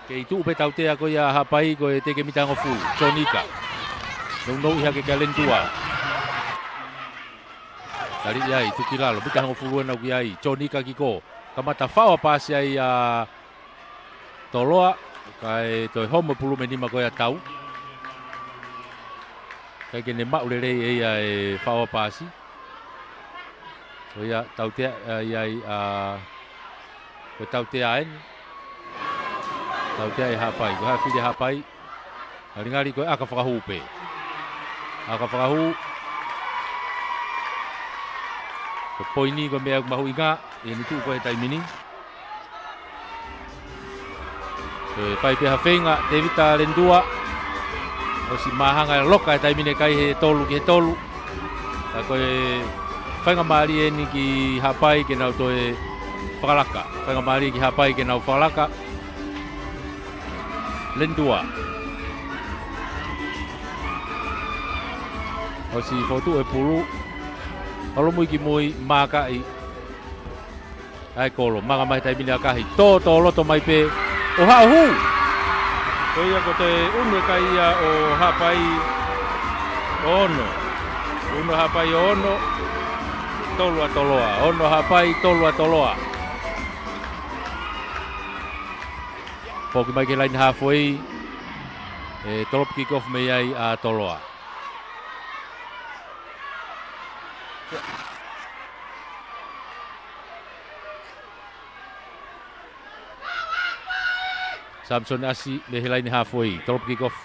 ke itu upe tautea ko ya hapai ko e teke mitango full Jonika no iha ke kalentua Tari yai tu kilalo bika ngo fuluan au yai Jonika kiko kamata fawa pasi ai toloa kai toi homo pulu menima ko ya tau kai kene ma ulele ai fawa pasi ko ya tau te yai ko tau te ai hapai ko ha fide hapai ngari ko aka fakahu pe aka fakahu poini ko mea mahu inga e ni tu ko tai mini pai pe hafenga Devita Lendua o si mahanga loka tai mini kai he tolu ki he tolu ta ko whainga mari e ni ki hapai ke nau toe whakalaka whainga mari ki hapai ke nau whakalaka Lendua o si fotu e pulu Olo mui ki mui makai ai kolo manga mai tai mini akahi to loto mai pe o ha hu ko ia ko te unu kai ia o hapai ono hapai ono toloa ono hapai toloa poki mai ke line halfway tolop kick off mai ai a toloa Samson asi lehela ini halfway tolop kick off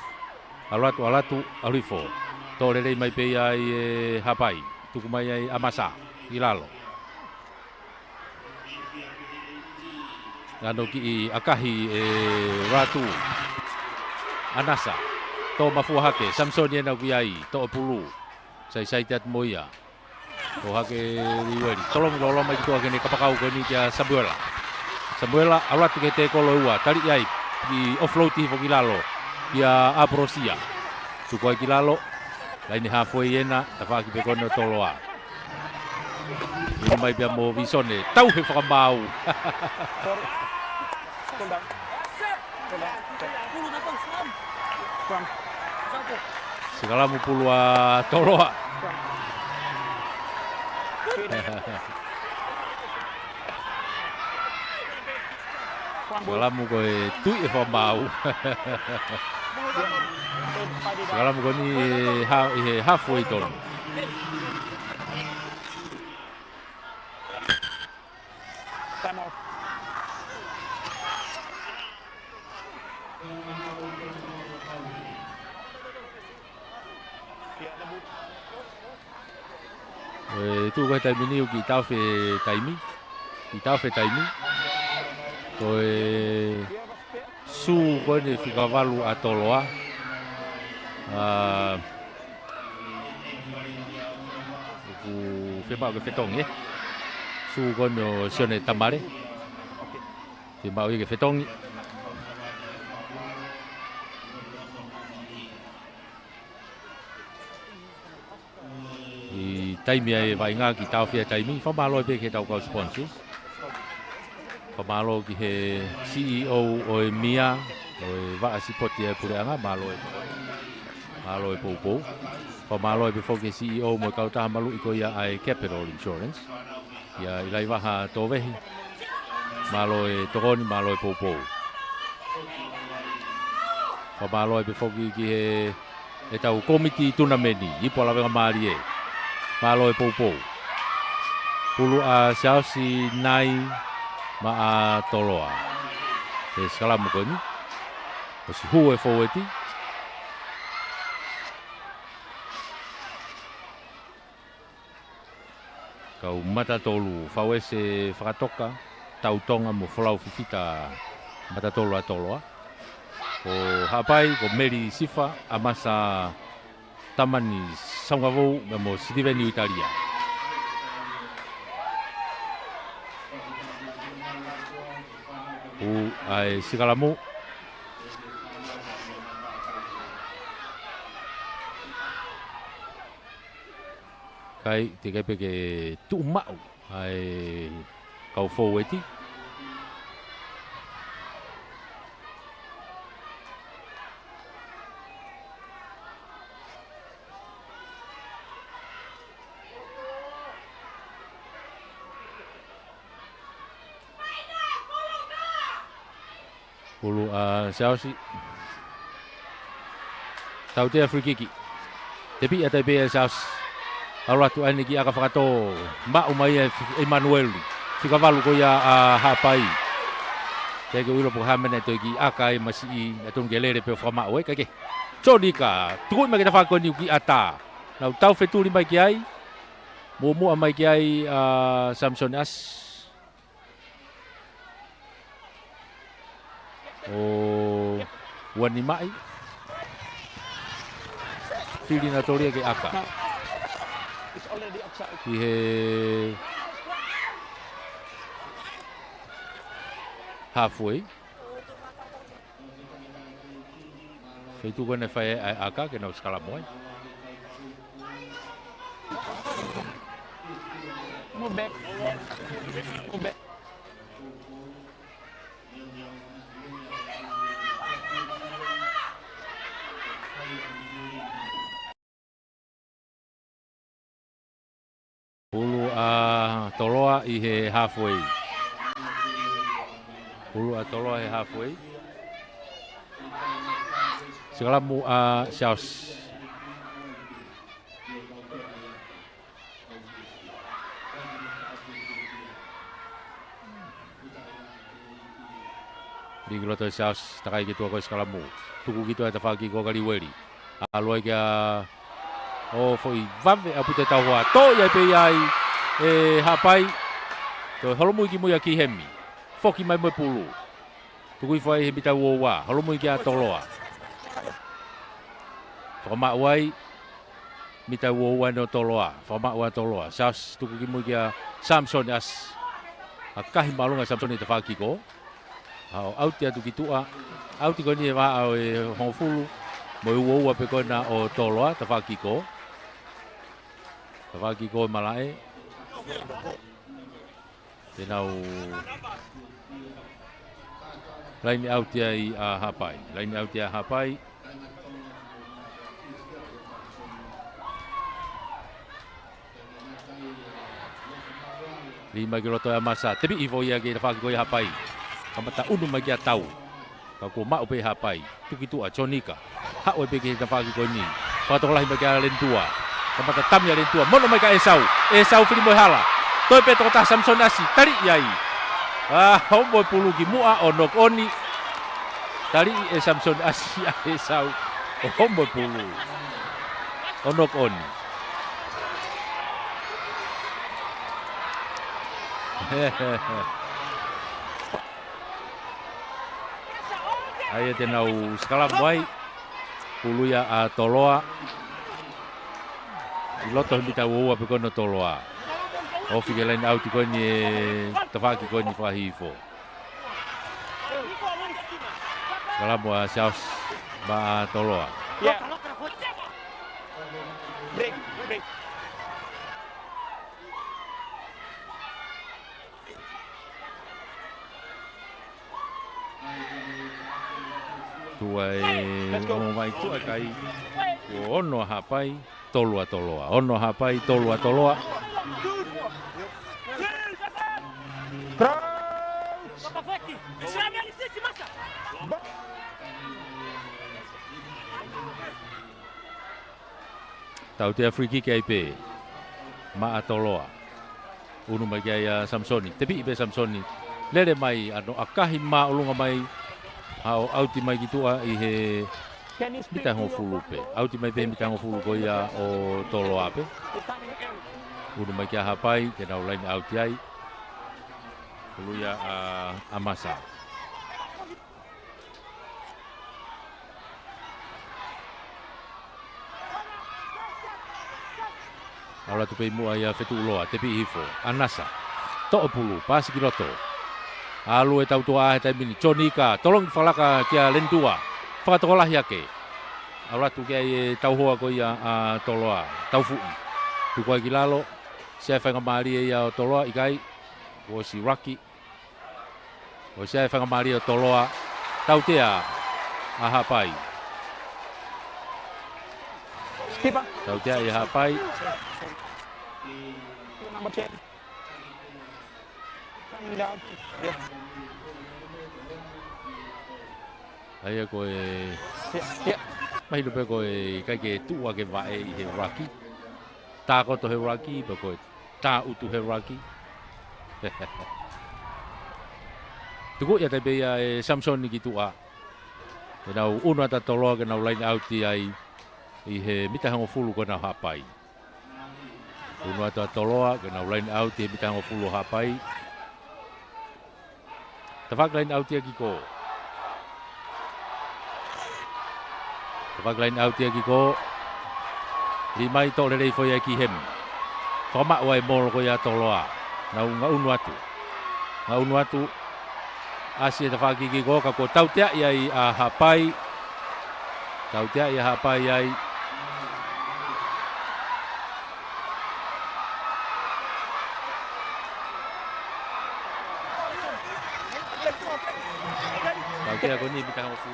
alatu alifo tolele mai pe ai hapai tuku mai ai amasa ilalo ngano ki akahi ratu anasa to mafu hake Samson ye na ai to pulu sai tat moia to hake riweri tolong lolo mai to hake ne kapakau ko ni kia Samuela alatu ke te kolo ua tali ai di offload ti fo kilalo dia aprosia suko kilalo lain halfway ena tafaki pe kono toloa ini mai bia mo visone tau he famau segala mu pulua toloa Segalamu ko tui e famau. Segalamu ko ni halfway ton. Time off. Tu ko tai mini ki tau fe taimi. Ki tau fe taimi. Ko su ko ni fikavalu atoloa. Ku fepa ke fetong su ko no sione tamare. Ti mau ke fetong. Taimi ai vai nga ki tau fia taimi fa malo pe ke tau ka sponsors fa malo ki he CEO o Mia o va asipoti e pure anga malo e popo fa malo e fo ke CEO mo ka ta malu iko ia ai Capital Insurance ia ilai va ha to vehi malo e togoni malo e popo Whamalo e pe whoki ki he tau komiti tunameni. Ipo la wenga maari e. Malo e poupou. Pulu a siausi nai ma a toloa. E skalamu koe ni. O si hu e foweti. Kau mata tolu. Fawe se whakatoka. Tautonga mo whalau fifita mata tolu a toloa. Ko hapai, ko Meri Sifa, amasa tamani saungavou mo Steven Italia. O ai Sigalamu. Kai te kai peke tu mau ai kau foweti. Pulu Chelsea. Tau te free kick. Te pi ata be Chelsea. Ala tu ani ki aka whakato ma umai Emmanuel. Fika valu ko ia hapai. Te ke ulo po hamene to ki aka e masi atun gelere pe fama oe kake. Chonika, tu mai kita fa ko ni ki ata. Na tau fetuli mai ki ai. Mo mai ki ai Samson As. O wani mai fili na toria ke aka ki he halfway feito kone fai aka ke na skala moi move back. Pulu toloa i he halfway. Pulu toloa he halfway. Segala mu Shaus. Di geloto Shaus takai gitu aku segala mu. Tuku gitu ada pagi kau kali weli. Aloi kia o foi vave a puta taua to ia pe ai e hapai to holomu ki mo ya ki hemi foki mai mo pulu tu kui foi hemi tau wa holomu ki a toloa fama wai mi tau wa no toloa fama wa toloa sas tu ki mo ki a Samson As akahi malunga Samson te faki ko au tia tu ki tua au ti ko ni va o honfulu mo wa pe ko na o toloa te faki ko Waki ko malae. Tenau lain out ia i hapai. Lain out ia hapai. Lima kiloto ya masa. Tapi ivo ia ke waki ko ia hapai. Kamata unu mai kia tau. Ka ko mau pe hapai. Tuki tua Chonika. Ha o pe ke waki ko ni. Pato lahi mai kia lentua. Kamata tamia lentua mono mai ka Esau filimo hala toi pe to ta Samson Asi tari yai hombo pulu ki mua onok oni tari Samson Asi Esau hombo pulu onok oni ayo tenau skala boy pulu ya toloa Loto hita wo pe kono toloa. O fike line out ko ni tafaki ko ni fahifo. Kala mo Shaus ba toloa. Yeah. Break. Tuai mo mai tu kai. Ono hapai toloa. Ono hapai toloa. Tau te free kick ai pe. Ma atoloa. Unu mai kia Samsoni. Tepi pe Samsoni. Lere mai ano akahi ma ulunga mai. Au auti mai kitua I he mita ho fulu pe. Auti mai pe mita ho fulu ko ia o toloa pe. Unu mai kia hapai ke nau lain auti ai. Uluia amasa. Aula tu pei mua ia fetu uloa, tepi hifo, anasa, to'o pulu, pasi kiloto. Alu e tau tua ahe taimini, Jonika, tolong falaka kia lentua, whakatokolah yake. Aula tu kia e tau hoa ko ia toloa, tau fu'i. Tu koe ki lalo, siai whainga maari e ia o toloa, ikai, o si Raki. O siai whainga maari o toloa, tau tea, hapai. Tau tea i hapai. Number 10. Coming down. Yeah. Ai koe mai lupe koe kai ke tua ke vae I he Raki. Tā koto he Raki, pa koe tā utu he Raki. Tuku ia tepe ia e Samson ni ki tua. Ke nau unua ta toloa ke nau line outi ai I he mitahango fulu ko nau hapai. Unua ta toloa ke nau line outi he mitahango fulu hapai. Tawak line outi aki ko. Tawak line outi aki ko. Limai to le foi aki hem. Toma wai mol ko ya toloa. Nau nga unua tu. Nga unua tu. Asia tawak aki ko ka ko tau tea ia I hapai. Tau tea ia hapai ai. Tau tea ko ni bitang fu.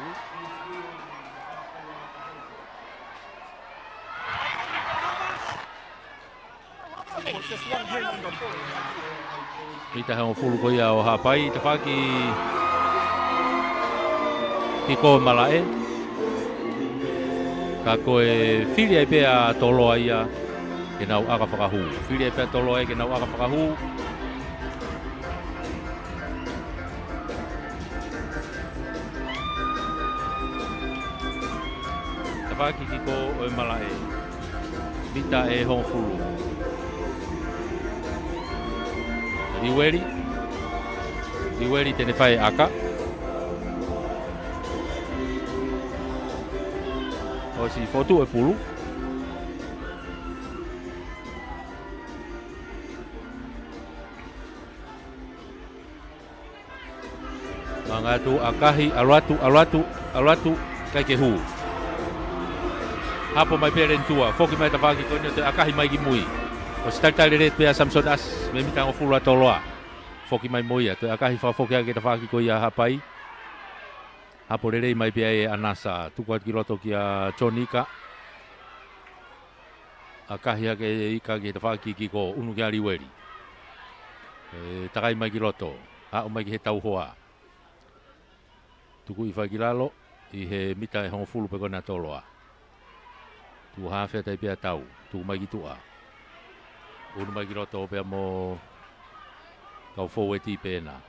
Kita hang fulu ko ia o hapai tafaki ki ko malae ka koe fili ai pea toloa ia ke nau aka whakahu. Fili ai pea toloa ia ke nau aka whakahu. Tawaki ki ko o malae. Mita e hong fulu. Diweri tene whae aka. O si fotu e pulu. Mangatu akahi aluatu kai ke hu. Hapo mai peren tua, foki mai tawaki ko te akahi mai ki mui. O startale re pe Samson as me mitang o fulu atoloa. Foki mai moia te akahi fa foki ake tawaki ko ia hapai. Hapo re mai pe e anasa tuku at kiloto ki a Jonika. Akahi ake ika ki tawaki ki ko unu ki a Liweri. Takai mai kiloto, a o mai ki he tau hoa. Tuku I whakilalo I he mita e hongo fulu pe kona toloa. Tu hawhea tai pia tau, tuku mai ki tua. Unu mai ki roto pia mo kau fau e ti pena.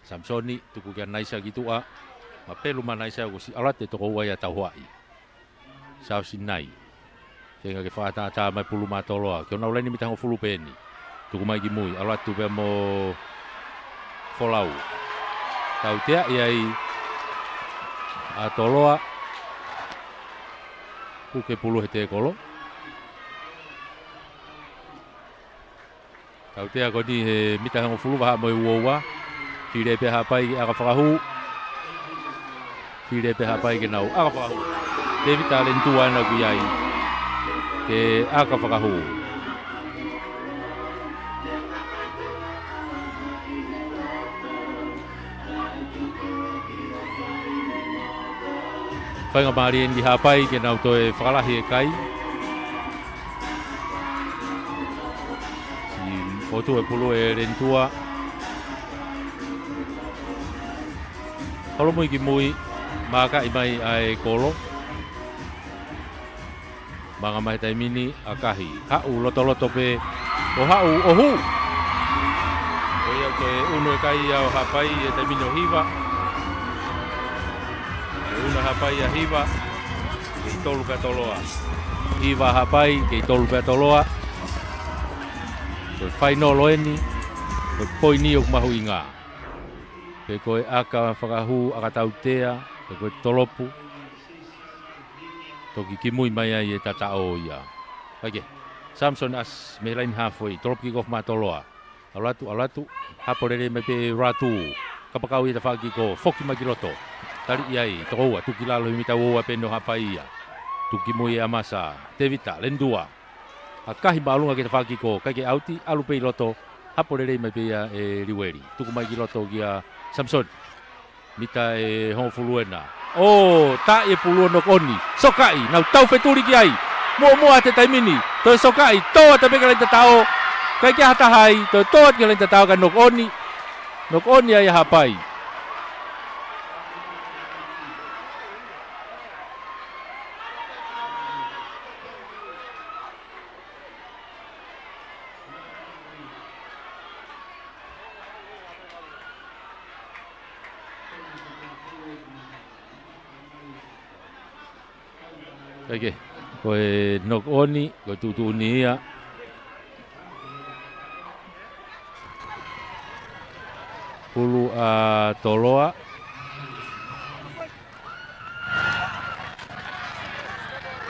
Samsoni, tuku kia naisa ki tua. Ma pelu ma naisa ko si alate toko ua ia tau huai. Sao si nai. Kenga ke whaata mai pulu ma toloa. Kio nau leni mita hongo fulu peni. Tuku mai ki mui, alatu pia mo folau. Tau tea iai a toloa. Kuke pulu he te kolo. Tau tea ko ni he mita hango fulu waha moi uoua. Whire pe hapai ki aka whakahu. Whire pe hapai ki nau aka whakahu. Te mita lentua na ku iai. Ke aka whakahu. Whainga marien ki hapai ke nau toe whakalahi e kai. Si fotu e pulu e rentua. Holo mui ki mui, maka I mai ai kolo. Mga mai taimini akahi. Hau loto pe o hau o hu. O ia ke uno e kai au hapai e taimini o hiva. E una hapai a hiva. Ke tolu ka toloa. Hiva hapai ke tolu ka toloa. Koe whaino loeni. Koe poini o mahu inga. Ke koe aka whakahu aka tautea. Ke koe tolopu. Toki ki mui mai ai e tata o ia. Kage. Samson as me lain halfway. Tolopu ki kof ma toloa. Alatu. Haporere me pe ratu. Kapakau i ta whaki ko. Foki magiroto. Tari iai. Tokoua. Tuki lalo himita ua peno hapa ia. Tuki mui amasa. Tevita. Lendua. Akahi maalunga ki ta whaki ko. Kage auti. Alu pei loto. Haporere me pe ia e riweri. Tuku mai ki loto kia Samson. Mita e hongofuluena. Oh, tak ye puluh nok oni. Sokai, nau tau feturi kiai. Mua te taimini. To sokai, to tapi kalian tatao. Kai kia hata hai, to kalian tatao kan nok oni. Nok oni ay hapai. Okay, koe nok oni, koe tutu ni ia. Pulu a toloa.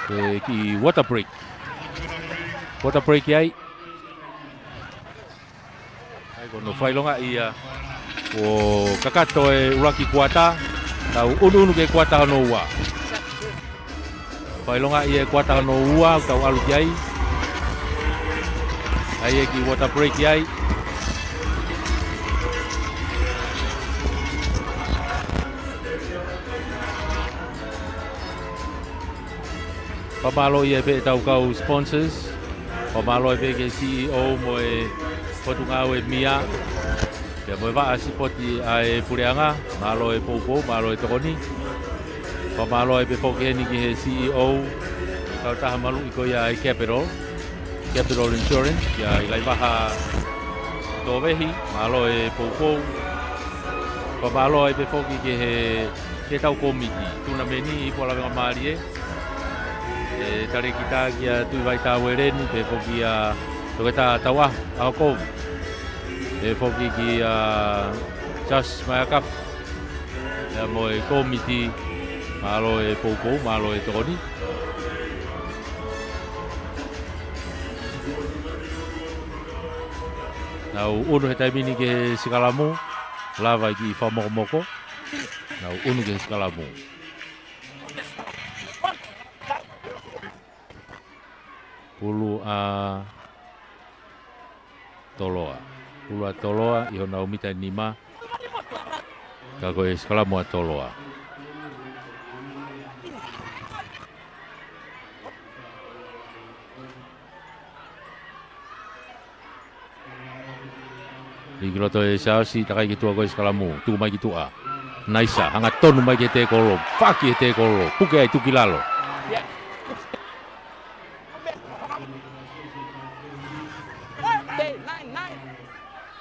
Koe ki water break. Water break iai. Ai kono whailonga ia. O kakato e uraki kuata. Tau unu ke kuata hono ua. Pailonga ia kuata no ua kau alu kiai. Ai ki water break kiai. Pamalo ia pe tau kau sponsors. Pamalo ia ke CEO mo e Potungau e Mia. Ke mo va asipoti ai Pureanga, malo e Popo, malo e Tokoni. Pamalo e pokeni ki he CEO kau taha malu iko ia Capital Insurance ia ilai baha tovehi malo e popo pamalo e poki ki he tau komiti tuna meni i pola venga marie e tare kita kia tui vai tau ereni pe poki a toketa tawa ako e poki ki a just mayakaf ya mo e komiti malo e popo, malo e tokoni. Nau unu he taimini ke Sikalamu, lava ki whamokomoko. Nau unu ke Sikalamu. Pulu a toloa. Pulu a toloa, iho nau mita nima. Kako e Sikalamu a toloa. Ikiloto e Saosi takai ki tua koe Sikalamu, tuku mai ki tua. Naisa, hanga tonu mai ki te kolo, whaki te kolo, puke ai tuki lalo.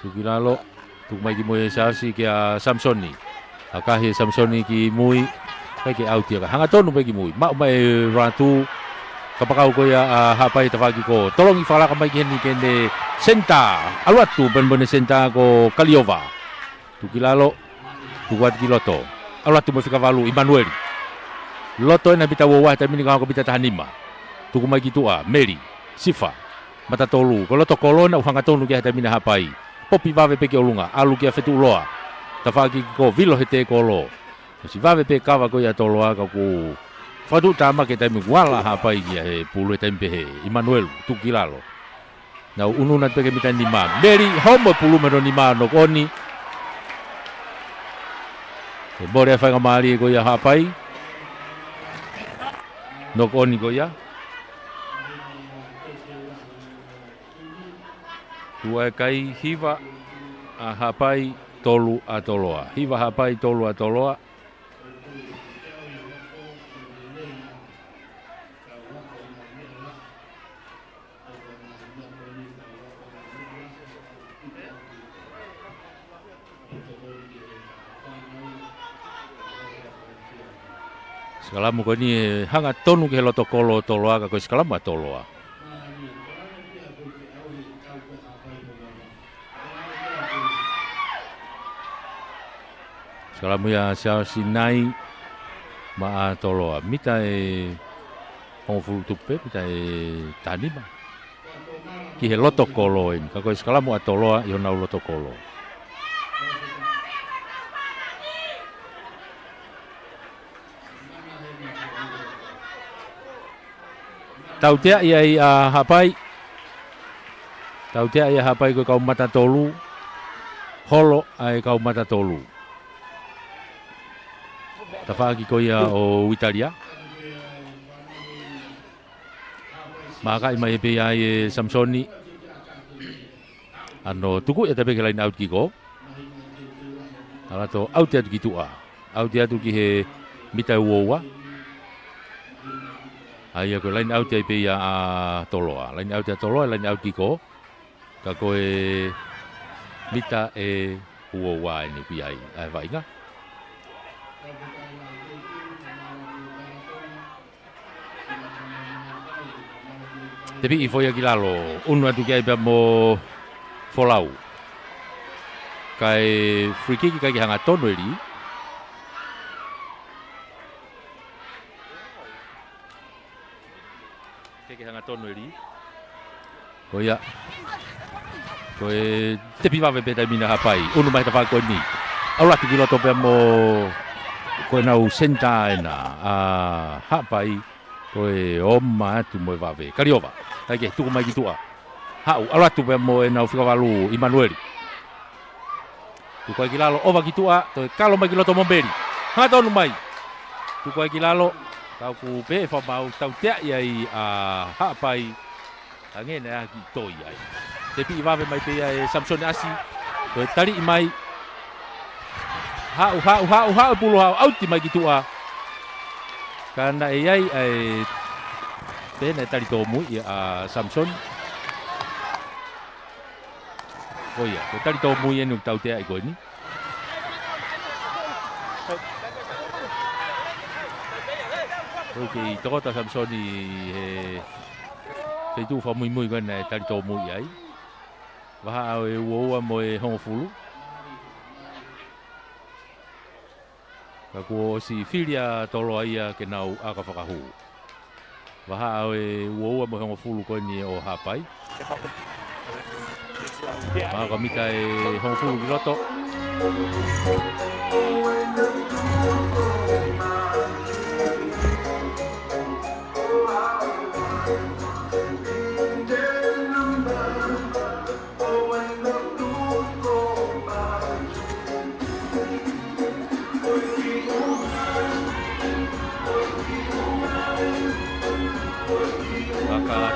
Tuki lalo, tuku mai ki mui e Saosi ki a Samsoni. Akahi e Samsoni ki mui, kai ki auti aka. Hanga tonu mai ki mui, mau mai ratu, kapakau ko ya hapai tawagi ko. Tolong ifalaka mai ki heni kende senta, aluatu ben senta ko Kaliova. Tuki lalo, tukuat ki loto. Aluatu mo fikavalu Emmanuel. Loto na bita wawah tamini ka ko bita tahanima. Tuku mai ki tua, Mary, Sifa, matatolu. Ko loto kolona uhanga tonu ki tamina hapai. Popi vave pe ki olunga, alu ki afetu loa. Tafagi ko vilo hete kolo. Si vave pe kava ko ya toloa ka ku. Fadu tama ke tami wala hapai ki he pulu tempe he Emmanuel tuki lalo. Na ununa peke mitan lima. Mary homo pulu mero lima no koni. Bore fa ngamari ko ya hapai. No koni ko ya. Tua kai hiva a hapai tolu a toloa. Hiva hapai tolu a toloa. Skalamu ko ni hanga tonu ke loto kolo toloa ka ko skalamu toloa. Skalamu ya sia sinai ma toloa mita e hongfulu tupe mita e tanima. Ki he loto kolo in ka ko skalamu toloa yo na loto kolo. Tautea ia i hapai. Tautea ia hapai ko kau mata tolu. Holo ai kau mata tolu. Tafaki ko ia o Italia. Maka ima epe ia e Samsoni. Ano tuku ia tape ke lain out ki ko. Alato out ia tu ki tua. Out ia tu ki he mita uowa. Ai ko lain out ai pe ia toloa, lain out ia toloa, lain out ko. Ka ko e mita e uowa ni pi ai vai nga. Tapi i foi ki lalo, unu atu ki ai pe mo folau. Kai free kick kai hanga tono ri. Ke hanga tono ri. Koia. Koe te piva ve beta mina hapai. Unu mai ta fa ko ni. Aula ti piloto pe mo ko na u senta ena a hapai. Koe oma tu mo va ve. Kariova. Ta ke tu mai ki tua. Ha aula tu pe mo ena u fika valu Emmanuel. Tu ko ki lalo ova ki tua to kalo mai ki loto momberi. Ha tonu mai. Tu ko ki lalo tau ku pe fa mau tau tea ai ha pai tangen a ki toi ai te pi va mai pe ai Samson asi to tali mai ha pulu ha out mai ki tua kana ai pe na tali to mu ia Samson oia to tali to mu enu tau tea ai ko ni Okay, tokota Samsoni he tu fa muy kan tali to mu ai. Wa e wo mo e hongfulu. Ka ko si filia tolo ai ke nau aka whakahu. Wa e wo mo hongfulu ko ni o hapai. Ma ka mita e hongfulu loto.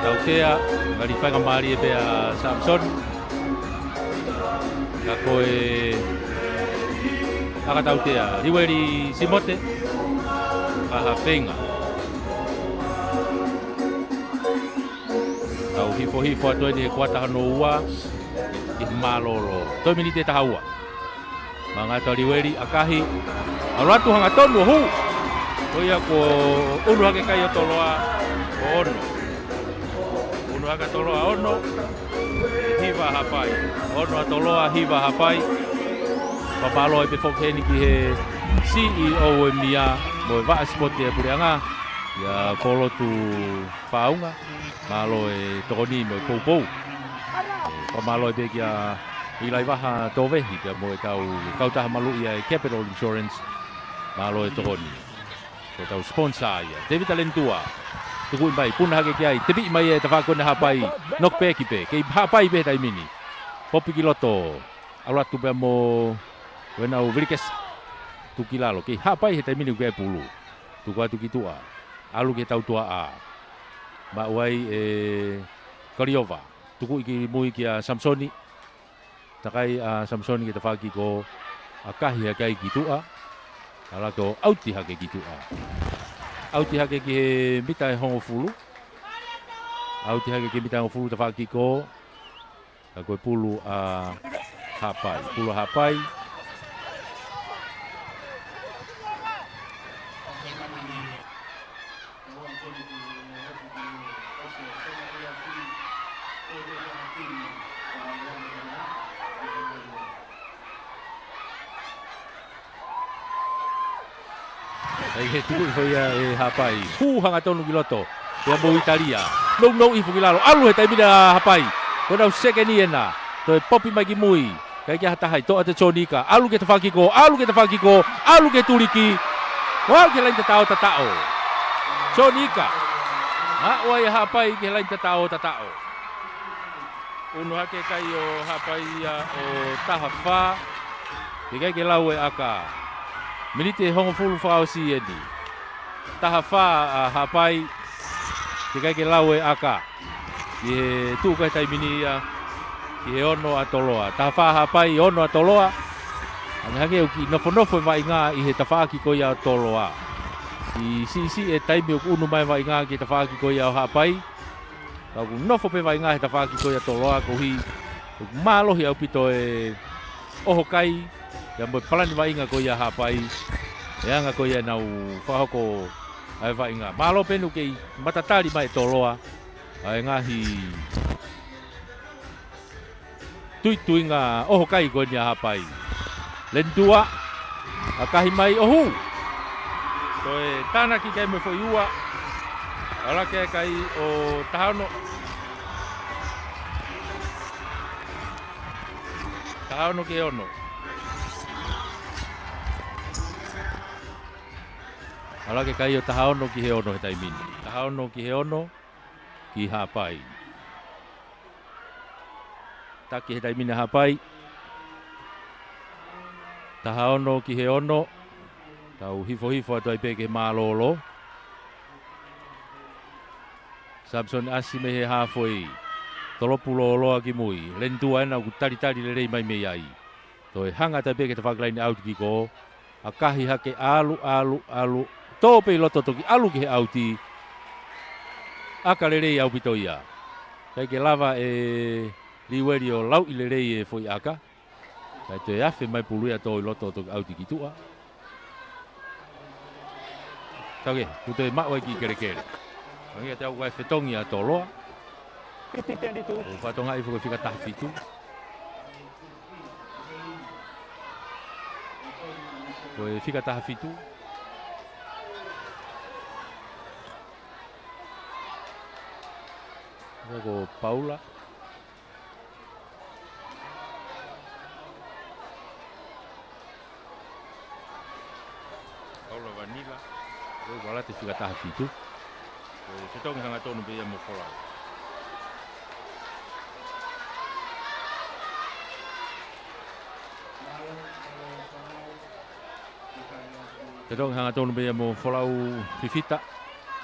Tautea, ngari whainga maari e pea Samson. Ka koe aka tautea, riweri Simote, aha whenga. Tau hifo atoe ni e kuata hano ua, i malolo. Toi minite tahaua. Mga tau riweri akahi, aratu hanga tonu hu. Toia ko unu hake kai o toloa o ono. Haka toloa ono hiva hapai ono toloa hiva hapai papalo e fokeni ki he CEO e mia mo va spot e purianga ya follow tu faunga malo e toni mo popo pamalo e kia i lai vaha tove hi pe mo tau kauta malu ia Capital Insurance malo e toni ko tau sponsor ia David Talentua tuku mai puna hake kiai tebi mai e tafako na hapai nok pe ki pe ke hapai be dai mini popi kiloto ala tu be mo wena u virikes tu kilalo ke hapai he dai mini ke pulu tu kwa tu kitua alu ke tau tua a ba wai e Kariova tuku iki mui kia Samsoni takai Samsoni ke tafaki ko akahi hake kitua ala to auti hake kitua Auti hake ki he mita e hongofulu. Auti hake ki mita e hongofulu ta whaki ko. Ka koe pulu a hapai. Pulu hapai. Ai he tuku foi e hapai. Hu hanga tonu kiloto. Ia mo Italia. No i fukilalo. Alu he taimina hapai. Kona useke ni ena. To e popi mai ki mui. Kai ki hata hai to ate chonika. Alu ke tafakiko. Alu ke tuliki. Wah ke lain tatao. Chonika. Wai hapai ke lain tatao. Unu hake kai o hapai o tahafa. Kai ke lau e aka. Minite hongo fulu whao si eni. Tahafa hapai. Kai ke lau e aka. Ie tu kai tai mini Ki ono atoloa. Tahafa hapai ono atoloa. Ane hange uki nofo vai ngā i he tawhaki ko ia atoloa. I si e taimi o unu mai vai ngā ki tawhaki ko ia o hapai. Kau ku nofo pe vai ngā he tawhaki ko ia atoloa. Ko hi mālohi au pito e oho kai. Ia mo palani vai ngā ko ia hapai. E anga ko ia nau whahoko ai vai ngā. Mālo penu kei matatari mai toloa. Ai ngahi tui ngā oho kai ko ia hapai. Lendua akahi mai ohu. Toe tana ki kai me foi ua. Ala ke kai o tahano. Tahano ke ono. Ala ke kai o tahano ki he ono he taimini. Tahano ki he ono ki hapai. Taki he taimini hapai. Taha ono ki he ono. Tau hifo atu ai peke mālolo. Samson asi me he hāwhoi. Tolopulo oloa ki mui. Lentua ena ku tari le rei mai me ai. Toi hanga tai peke te whakalaini auti ki ko. A kahi hake alu. Tōpe i loto toki alu ki he auti. Aka le rei au pito ia. Kai ke lava e liweri o lau i le rei e foi aka. Kai te afe mai pului ato i loto toki auti ki tua. Tauke, kute mawai ki kere. Wangia te au kai whetongi a toloa. O whatonga i fuka whika tahafitu. Koe whika tahafitu. Ko Paula. Paula Vanilla. Koe wala te whika tahafitu. Koe whetongi hanga tonu pe ia mo whola. Whetongi hanga tonu pe ia mo wholau whiwhita.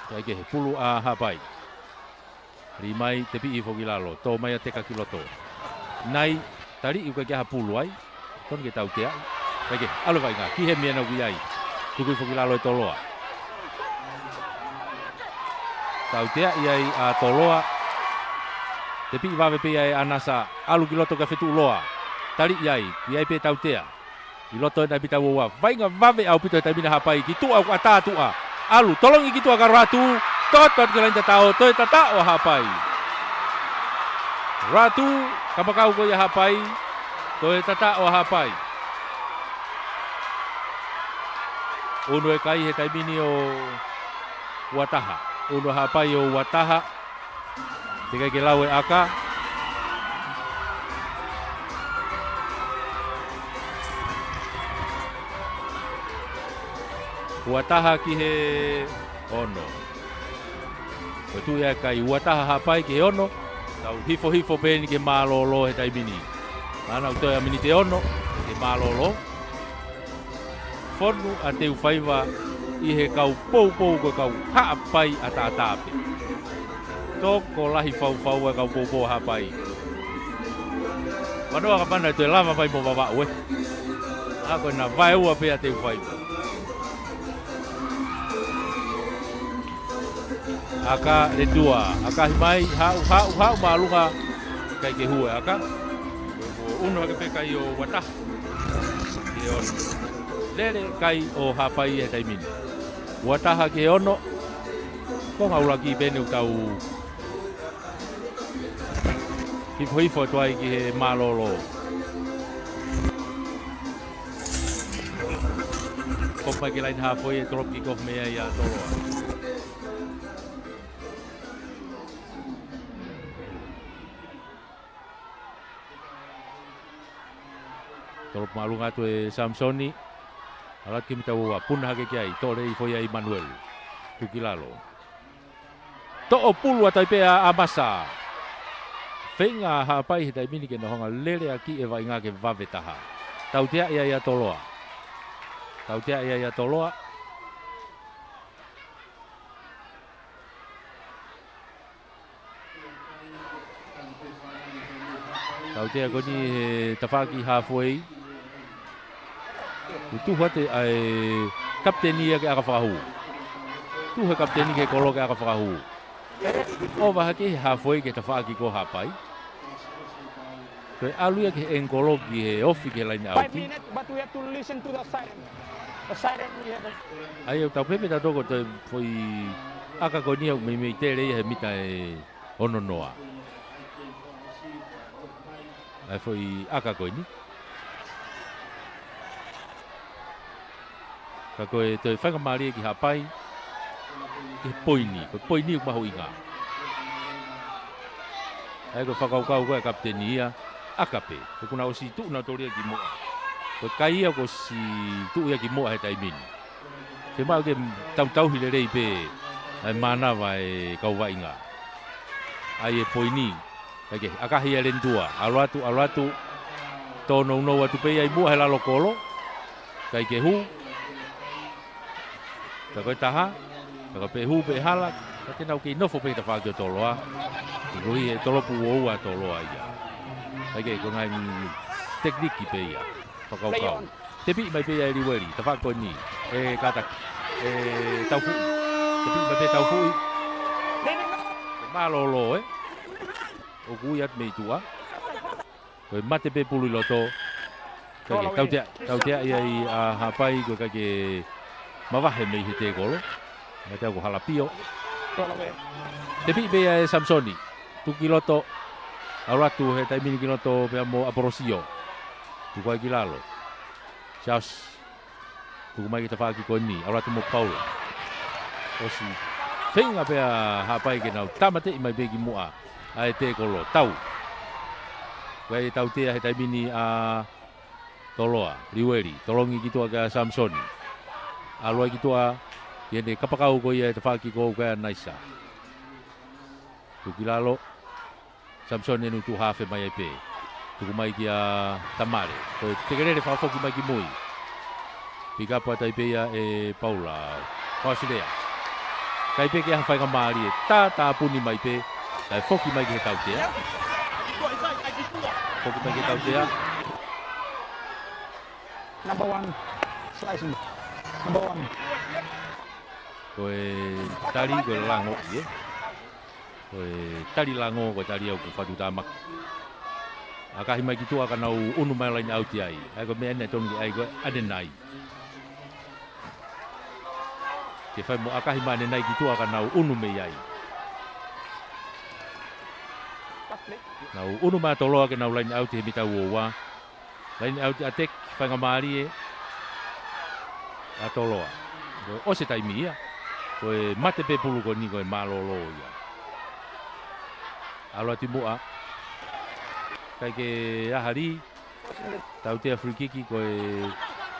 Kai ke he pulu a hapai. Rimai te pi i fokilalo, tō mai a teka kiloto. Nai, tari i uka kia hapulu ai, tonu ke tau te ai. Kaike, alo vai ngā, ki he mea nau ki ai, tuku i fokilalo e toloa. Tau te ai ai a toloa, te pi i wawe pe ai anasa, alu kiloto ka whetu uloa. Tari i ai, ki ai pe tau tea. I loto e nai pita ua, vai ngā wawe au pito e taimina hapai, ki tua au ata tua. Alu, tolongi ki tua ka ratu, tot ke lain tatao, toi tatao hapai. Ratu, kamakau ko ya hapai, toi tatao hapai. Uno e kai he taimini o wataha. Uno hapai o wataha. Tika ke lau e aka. Wataha ki he ono. Ko tu ia kai wataha hapai ki he ono. Tau hifo peni ke mālolo he taimini. Ana u toi amini te ono, ke mālolo. Fonu a te uwhaiwa i he kau pou ko kau haapai a tātāpe. Toko lahi whau e kau pou hapai. Wanoa ka pana te lava pai mo wawau e. Ako na vai ua pe a te uwhaiwa. Aka le dua, aka himai hau malunga kai ke hue aka. Uno ke kai o wata. Ke ono. Lele kai o hapai e taimini. Wataha ke ono. Ko ngaula ki bene utau. Hifo tuai ki he malolo. Ko ko pa ki lain hapoi e trop ki ko mea ia toloa. Torop malunga tu e Samsoni. Alat ki mita wa pun hake kiai tore I foi ai Manuel. Tukilalo. To opulu atai pe a masa. Fenga ha pai he taimini ke nohonga lele aki e vai nga ke vavetaha. Tautea ia toloa. Tautea ia toloa. Tautea koni he tafaki halfway. Tu hate ai kapteni ke aka fahu. Tu he kapteni ke kolo ke aka fahu. O va ke halfway ke tafaki ko hapai. Ke alu ke engkolo ki he ofi ke lain 5 auti. minutes, but we have to listen to the siren. The siren we have. Ai tau pepe ta toko te foi aka koni au me tere he mita e ono noa. Ai foi aka koni. Ka koe te whanga maria ki hapai ki poini, ko poini ku mahu inga. Ai ko whakaukau koe kapteni ia akape, ko kuna o si tu na toria ki moa. Ko kai ia ko si tu ia ki moa he taimini. Te mau ke tau hile rei pe ai mana vai kau wa inga. Ai e poini, ake akahi ia rendua, alwatu tono no atu pe ai moa he lalo kolo. Kai ke hu ka koe taha, ka pe hu pe hala, ka te nau ki nofo pe ta whakio toloa. Rui e tolopu oua toloa ia. Ake ko ngai tekniki pe ia, whakaukau. Te pi mai pe ia riweri, ta whako ni, e kata, e taufu, te pi mai pe taufu i. Malolo o kui at mei tua. Koe mate pe pulu loto. Tautea ia I a hapai ko kake mawahe mei he te kolo. Mai te ako halapio. Te pi bea e Samsoni. Tuki loto. Auratu he taimini ki loto pea mo aporosio. Tuku ai ki lalo. Siaus. Tuku mai ki ta whaaki ko ni. Auratu mo Paulo. Osi. Whenga pea hapai ke nau. Tamate I mai begi mua. Ai te kolo. Tau. Koe tau tea he taimini a toloa. Riweri. Tolongi ki tua ka Samsoni. Aloa ki tua, iene kapakau ko ia te whaki ko kaya naisa. Tuki lalo, Samson enu tu hafe mai ai pe. Tuku mai ki a tamare. Ko te kerere whafoki mai ki mui. Pika pa tai pe ia e Paula. Kausilea. Kai pe ki a whainga maari e tā puni mai pe. Kai foki mai ki he tautea. Foki mai ki he tautea. Number 1, slicing. Number 1. Koe tari koe lango ie. Koe tari lango koe tari au ku whatu tāmak. Akahi mai ki tua ka nau unu mai lain au ti ai. Ai koe mea nei tonu ki ai koe ane nai. Ke whai mo akahi mai nei ki tua ka nau unu mei ai. Nau unu mai toloa ke nau lain au ti he mita uowa. Lain au ti atek whainga maari e. Atoloa. O se taimi ia. Koe mate pe pulu ko ni koe malolo ia. Aloa ti mua. Kai ke ahari. Tau te free kiki koe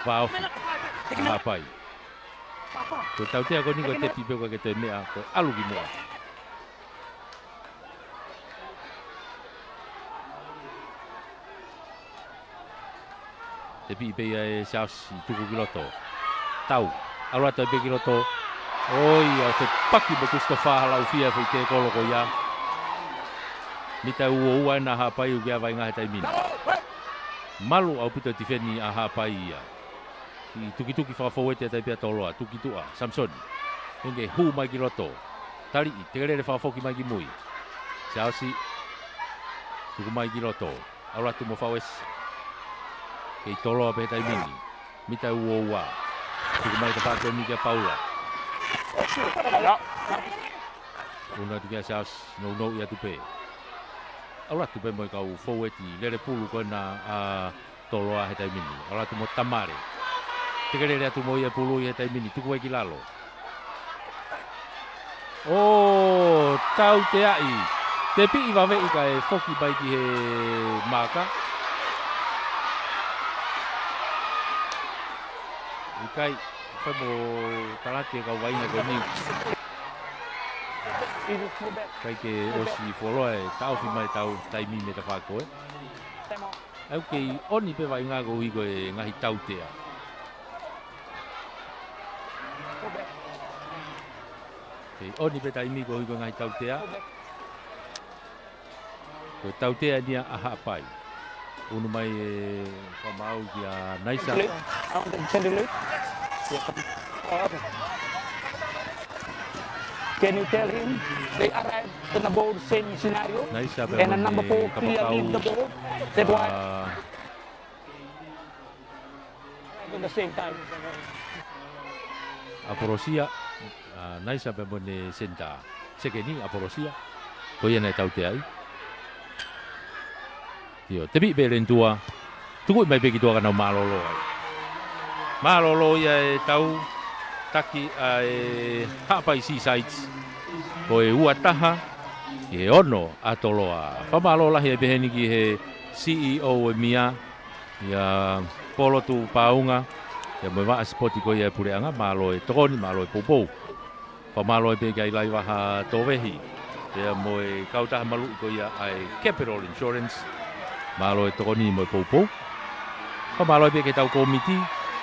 vaofi. Hapai. Koe tau te ko ni koe te pipe koe ke te mea koe alu ki mua. Te pipe ia e siausi tuku kiloto. Tau, alua tai peki roto. Oi, au se paki mo kusta whahalau fia fai te kolo ko ia. Mita ua na hapai u kia vai ngahe taimini. Malu au puta ti wheni a hapai ia. I tuki whakawhauete tai pia toloa, tuki tua, Samson. Henge hu mai ki roto. Tari I tegerere whakawhoki mai ki mui. Siausi, tuku mai ki roto. Auratu mo whawes. Kei toloa pe taimini. Mita ua. Tuku mai ka pākeo ni kia Paula. Una tu kia siaus no ia tupe. Aula tupe moi kau foueti lere pulu koe na toloa he taimini. Aula tu mo tamare. Te kere rea tu moi e pulu i he taimini, tuku ki lalo. Oh, tau te ai. Te pi i wawe i ka e foki bai ki he maka. I kai, whai mo tarati e ka waina ko niu. Kai ke osi wholoa e tau fi mai tau taimi me ta whakoe. Au kei oni pe vai ngā ko higo e ngahi tau tea. Kei oni pe taimi ko higo ngahi tau tea. Ko tau tea nia aha pai. Unu mai e whamau ki a naisa. Can you tell him they arrived in about the same scenario? And a number 4 clear leave the ball. That's why at the same time. Aporosia, naisa pe mone senta. Sekeni aporosia. Ko ia nei tau te ai. Tio, te bi belen tua. Tuku mai beki tua kana malolo ai. Malolo ia e tau taki ai hapai seasides. Ko e ua taha e ono atoloa. Pamalo lahi e beheni ki he CEO e mia ia polo tu paunga ia mo va spoti ko ia pureanga malo e toni malo e popo. Pamalo e be kai lai waha tovehi. Ia mo e kauta malu ko ia ai Capital Insurance. Malo e toni mo e popo. Pamalo e be ke tau komiti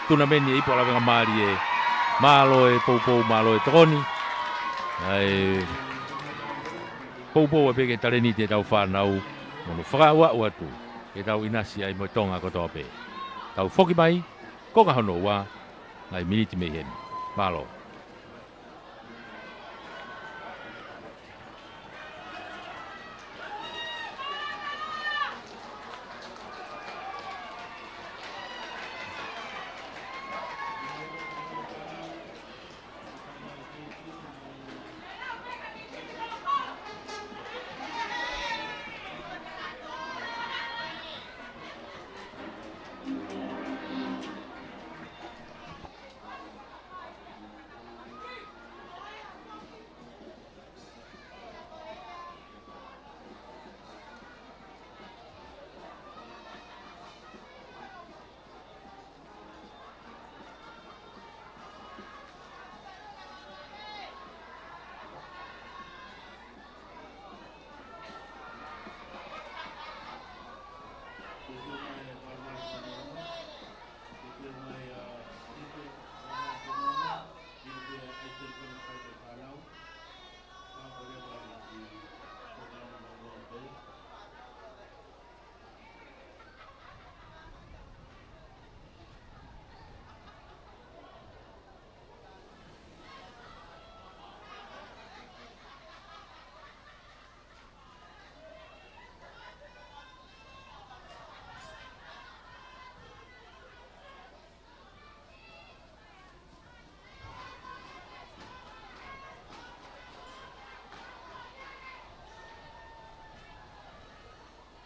tuna meni e pola venga mari e malo e popo malo e toni. Ai popo e peke tareni te tau whanau mono whakaua ua tu e tau inasi ai mo tonga ko tope. Tau whoki mai, ko ngā hono ua, ngai miniti me hen. Malo.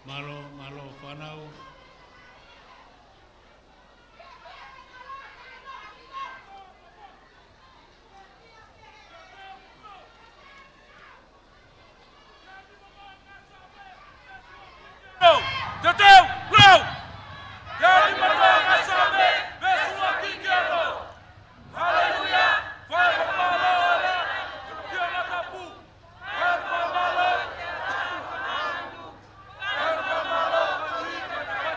Malo whanau. Teteu, Glau! Gari Matonga Sabe, Besua Kikero! Haleluya! Vai Malora! Kiona Tapu! Vai Malora! Vai Malora!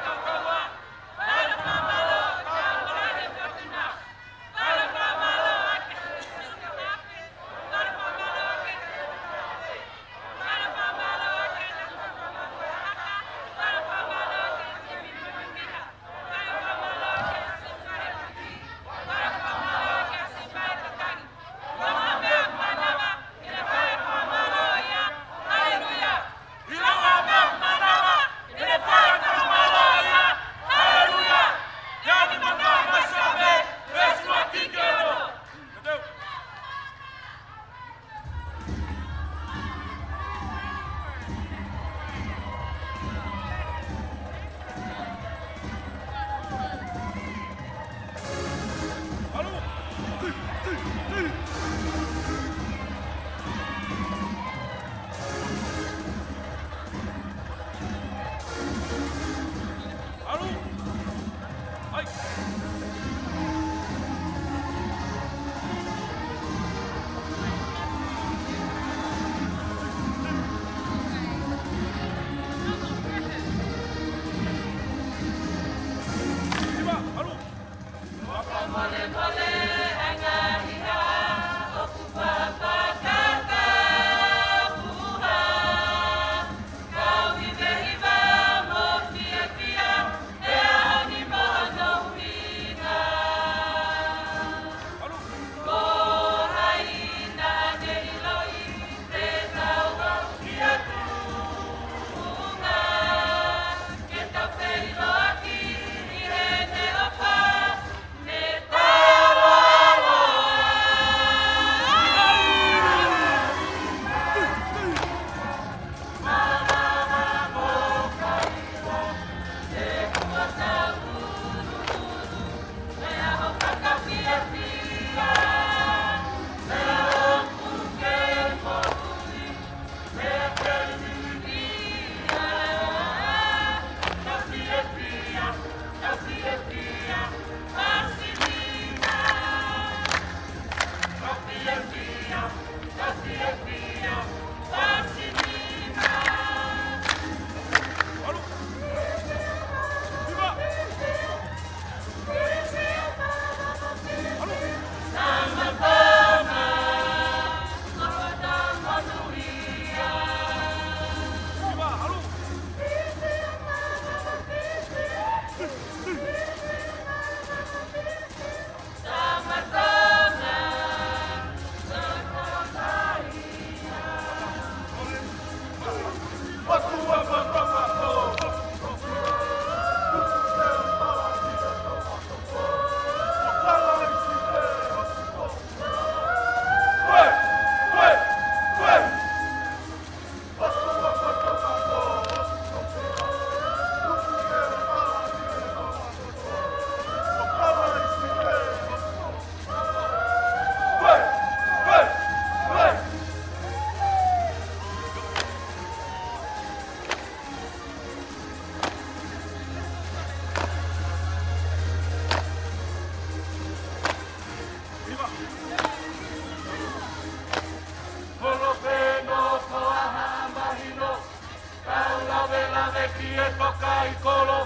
lave ki e toka I kolo.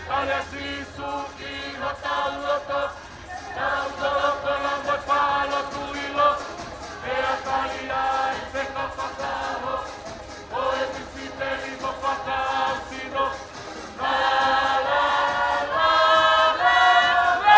Kale sisu ki ho tau loto. Tau kolo kolo mo palo tuilo. E a kali ai se kakakaho. O e tisite li mo kakao sino. La la la la la.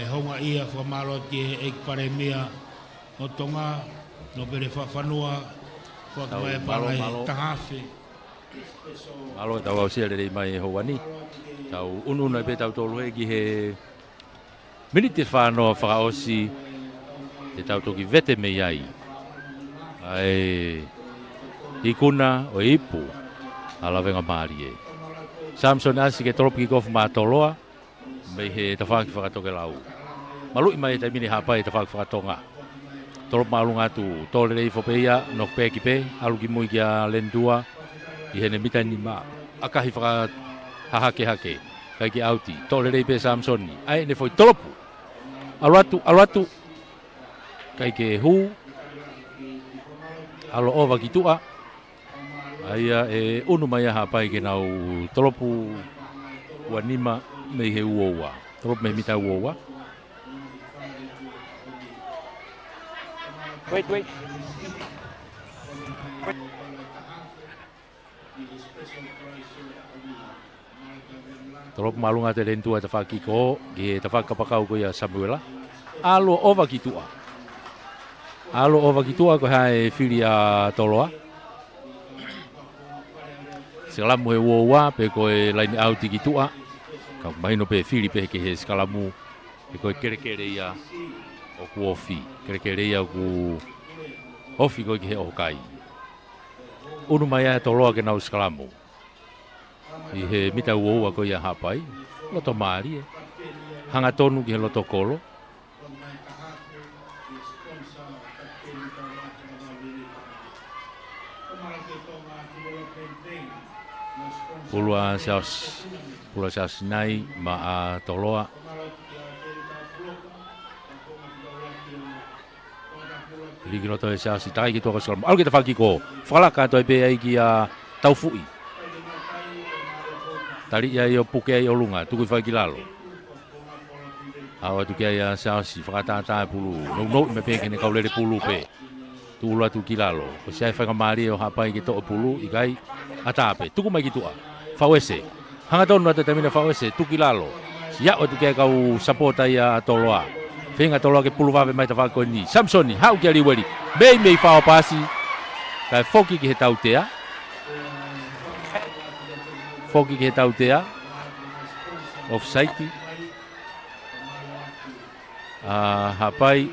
Honga ia whamaro te e pare mea o tonga no pere whawhanua whakamai parai tahawhi. Malo tau au sia rei mai ho wani. Tau ununa pe tau tolu e ki he minite whanoa whakaosi te tau toki vete me iai. Ai ikuna o ipu ala venga maari e. Samson asi ke tolopi ki kofu mātoloa me he tawhaki whakatoke lau. Malui mai te mini hapai te whakatonga. Tolop malunga tu tole rei fopeia no pe ki pe alu ki mui kia lendua I hene mita ni ma akahi whaka hahake kai ki auti tole rei pe Samsoni ai ne foi tolopu alu atu kai ke hu alo ova ki tua aia e unu mai aha pai ke nau tolopu wanima me he uowa tolopu me mita uowa. Wait. Tolop malunga te lentua te whakiko, ke te whakapakau ko ia Samuela. Alo ova ki tua. Alo ova ki tua ko hae whiri a toloa. Skalamu he uowa, pe koe laini auti ki tua. Ka mahino pe whiri pe ke he skalamu, pe koe kerekere ia o ku ofi. Kerekere ia ku ofi koe ki he okai. Unu mai a toloa ke nau skalamu. I he mita uoua ko ia hapai, loto maari e. Hanga tonu ki he loto kolo. Pulua sias nai ma a toloa. Riki loto e sias i tai ki toka skalamu. Alu ki te whakiko, whalaka toi pe ai ki a taufui. Tari ia i o puke ai o lunga, tuku i whai ki lalo. Awa tuki ai a siasi, whakatata e pulu. Nau me pe kene kaulere pulu pe. Tu ula tu ki lalo. O siai whanga maari o hapai ki to o pulu, i gai atape. Tuku mai ki tua. Whawese. Hanga tonu ata tamina whawese, tuki lalo. Sia o tuki ai kau sapota ia toloa. Whenga toloa ke pulu wawe mai ta whako ni. Samsoni, hau ki aliweri. Mei whao pasi. Kai whoki ki he tautea. Foki ke tautea offside hapai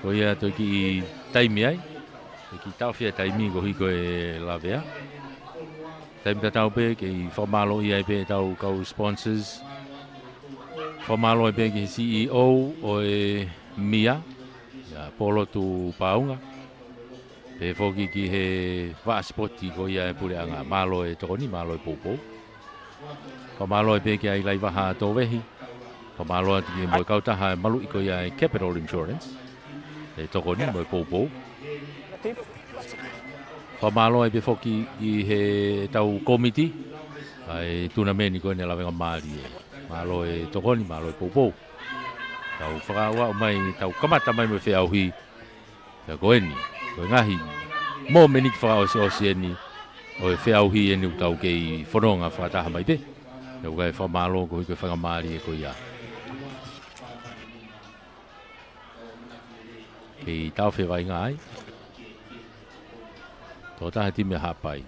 ko ia to ki taimi ai ki tau fia taimi ko hiko e lavea taimi ta tau pe ki formalo ia pe tau kau sponsors formalo pe ki CEO o e Mia polo tu paunga pe foki ki he vaspoti ko ia e pule anga malo e tokoni malo e popo pa malo e pe ki ai lai vaha to vehi pa malo ati ki mo kauta ha malu ko ia e Capital Insurance e tokoni mo e popo pa malo e pe foki ki he tau committee ai tuna meni ko ne lavenga mali malo e tokoni malo e popo tau whakaua o mai tau kamata mai me whea auhi ta koeni, koe ngahi mō meni ki whakao se osi eni o e whea auhi eni u tau kei whanonga whakataha mai pe tau kai whamalo ko hiko whakamari e ko ia kei tau whewai ngai tō taha time hapai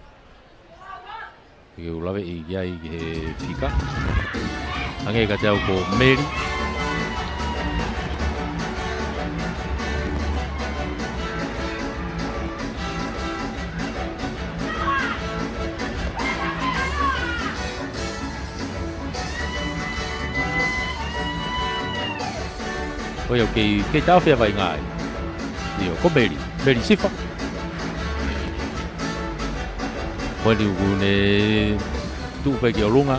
kei ulawe i giai ki he whika hange ka te au ko Mary Oi ke tau fia vai ngai. Dio ko Mary sifa. Wani ugune tu pe ki olunga.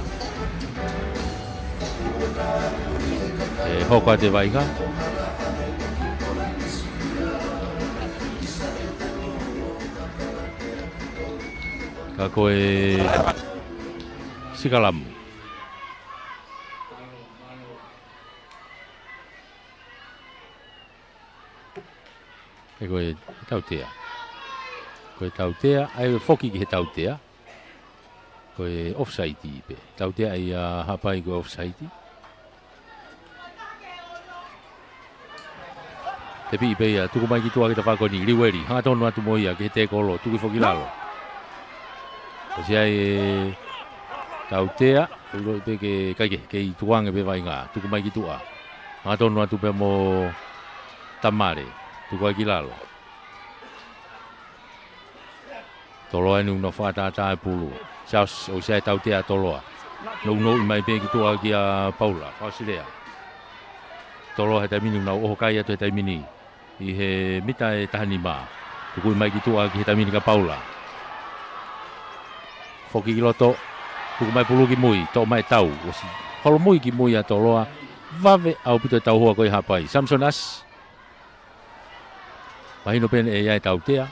Hoko te vai ngai. Ka koe sikalamu. E koe tautea. Koe tautea, ai foki ki he tautea. Koe offside pe. Tautea ai hapai koe offside. Te pi pe ia, tuku mai ki tua ki ta whakoni, liweri, hanga tonu atu moia ki he te kolo, tuku foki lalo. Kasi ai tautea, ulo pe ke kaike, ke i tuange pe vai ngā, tuku mai ki tua. Hanga tonu atu pe mo tamare. Tuku ai ki lalo. Toloa ni una whakatata e pulu. Sias o siai tautea toloa. no mai pe ki tua ki a Paula Fausilea tolo he taimini na o kai atu he taimini I he mita e tahani ma tuku mai ki tua ki he taimini ka Paula foki ki loto tuku mai pulu ki mui to mai tau osi holo mui ki mui a toloa vave au pito tau hoa koi hapai Samson As mahino pen e ia tau tea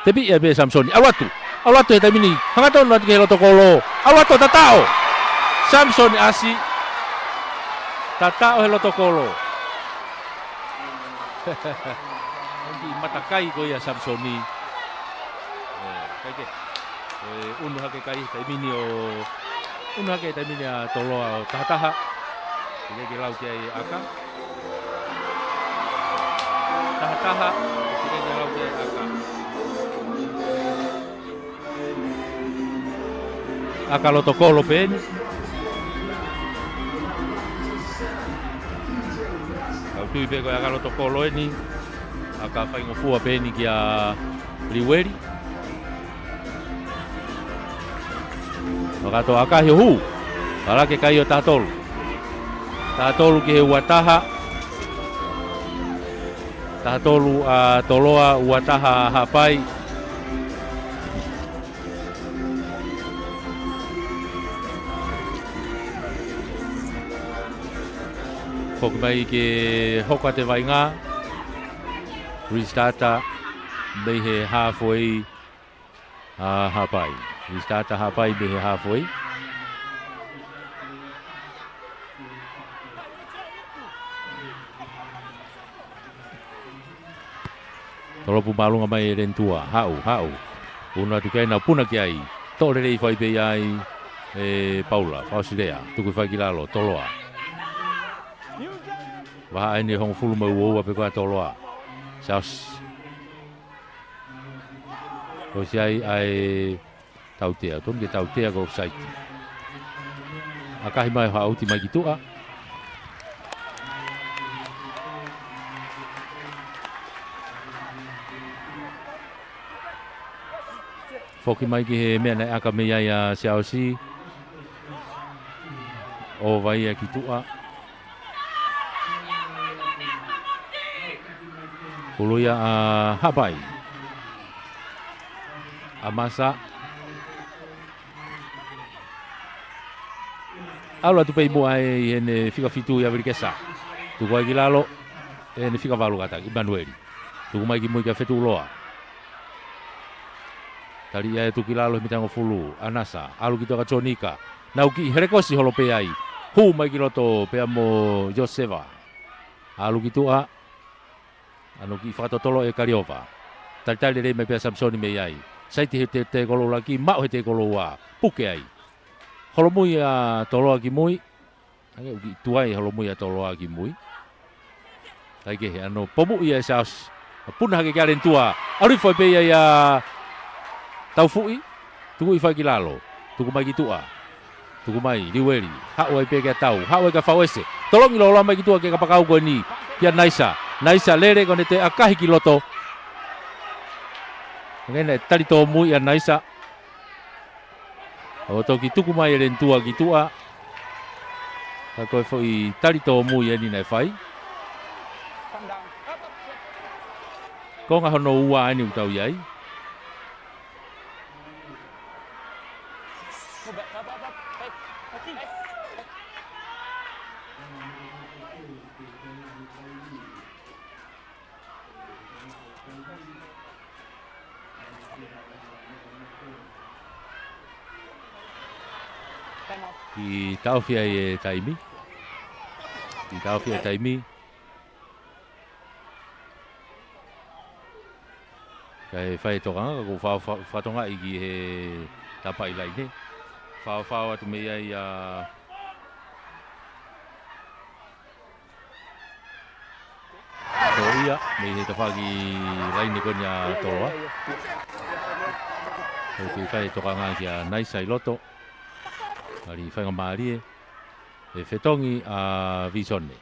tepi e be Samson Alwatu he taimini hangaton atu ki he loto kolo Alwatu tatao Samson Asi tatao he loto kolo Nanti matakai ko ia Samsoni kaike unu hake kai taimini o unu hake taimini a toloa o tahataha Ile ki lau kiai aka tahataha Ile ki lau kiai aka Aka loto kolo peni Kau tui pe koe aka loto kolo eni Aka whaingofua peni ki a Liweri Makato aka he hu Palake kai o tatolu Tatolu ki he uataha Tatolu a toloa uataha hapai Hoki mai ke hoka te vainga Restarta Bei he halfway hapai Restarta hapai bei he halfway Tolopu malunga mai rentua hau Una tukai na puna ki ai Tole rei whai bei ai Paula Fausilea Tuku whai ki lalo toloa Waha ai ni hong fulu mau ua pe koa toloa Saus Ko si ai tautea Tom ke tautea ko saiti Akahi mai hauti mai ki tua Foki mai ki he mea nei aka me iai a Siaosi O vai a ki tua Puluia a Hapai Amasa Aula tu pei mua e ne fika fitu ia virikesa Tu koe ki lalo e ne fika valu kata Imanueli Tu kumai ki mui ka fetu loa Tari ia e tu ki lalo mitango fulu Anasa Alu ki toka chonika Nau ki herekosi holo pe ai Hu mai ki loto pe amo Joseva Alu ki tua Ano ki whakatotolo e Kariova. Tari rei mai pia Samsoni me ai. Saiti he te kolo laki, mau he te kolo wa. Puke ai. Holomui a toloa ki mui. Ange uki tuai holomui a toloa ki mui. Taike he ano pomu ia e saos. Puna hake karen tua. Arui foi pe ia ia tau fui. Tuku i whai ki lalo. Tuku mai ki tua. Tuku mai, Liweri. Hau ai pe kia tau. Hau ai ka whauese. Tolongi lola mai ki tua kia kapakau koe ni. Kia Naisa. Naisa lere kone te akahi ki loto. Ngene tari tō mui a Naisa. O tō ki tuku mai e rentua ki tua. Ka koe fo i tari tō mui e ni nei whai. Ko ngā hono ua ani utau iai. Ki tauwhia e taimi. Ki tauwhia e taimi. Kai whai tokanga, ko whatonga i ki he tapai lai ne. Whao atu mea i a... Ko ia, me he tawhaki lai ne koni a toroa. Ko ki whai tokanga ki a Naisa i loto. Ari whainga maarie e whetongi a Visone.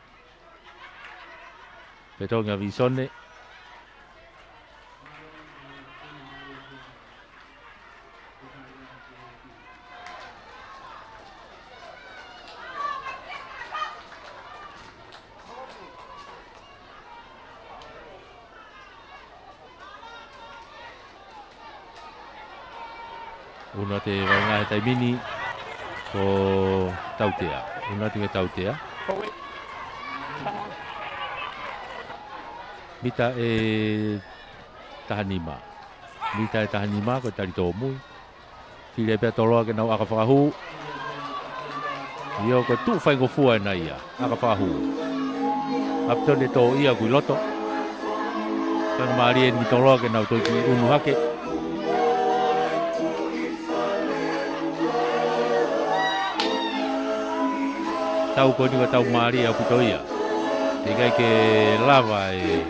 Whetongi a Visone. Una te vainga he taimini ko tautea. Una te tautea. Mita e tahanima. Mita e tahanima ko tari tō mui. Tire pia toloa ke nau aka whakahu. Io ko tu whai ngofua e na ia. Aka whakahu. Aptone tō ia kui loto. Kanga maari e ni toloa ke nau tō ki unu hake. Tau ko ni wa tau maari au kutoia. Te kai ke lava e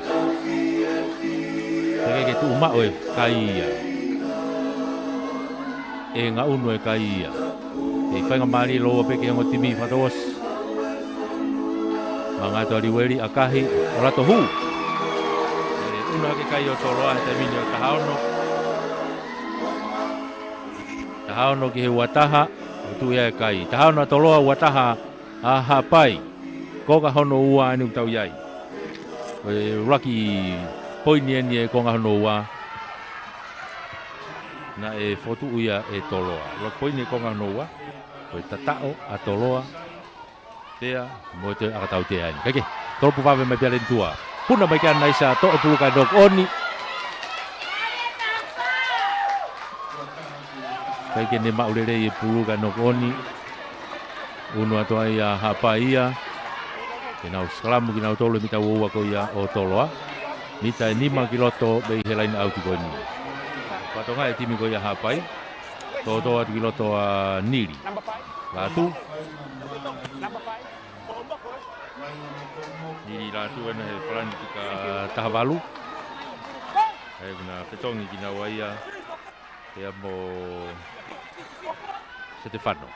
te kai ke tu mao e kai ia. E ngā unu e kai ia. E whainga maari loa peke ango timi whataos. Mā ngā toa riweri a kahi o rato hu. E una ke kai o toloa he taimini o tahaono. Tahaono ki he wataha o tu ia e kai. Tahaono a toloa wataha a hapai. Koga hono ua anu tau iai. Raki poini e konga hono ua. Na e fotu uia e toloa. Raki poini e konga hono ua. Koe tatao a toloa. Tea, mo te akatau te aini. Kake, tolopu wawe mai pia lentua. Puna mai kia naisa to e puluka dok oni. Kake ne maurere e puluka dok oni. Unu atoa ia hapa ia. Kenau skalamu kinau tolo mita ua ko ia o toloa. Mita e 5 kiloto bei helain au ki koni. Patonga e timi ko ia hapai. Totoa kiloto a niri. Latu. Niri latu ena he palani tika tahavalu. Hai kuna petongi kina waia. Te amo Stefano.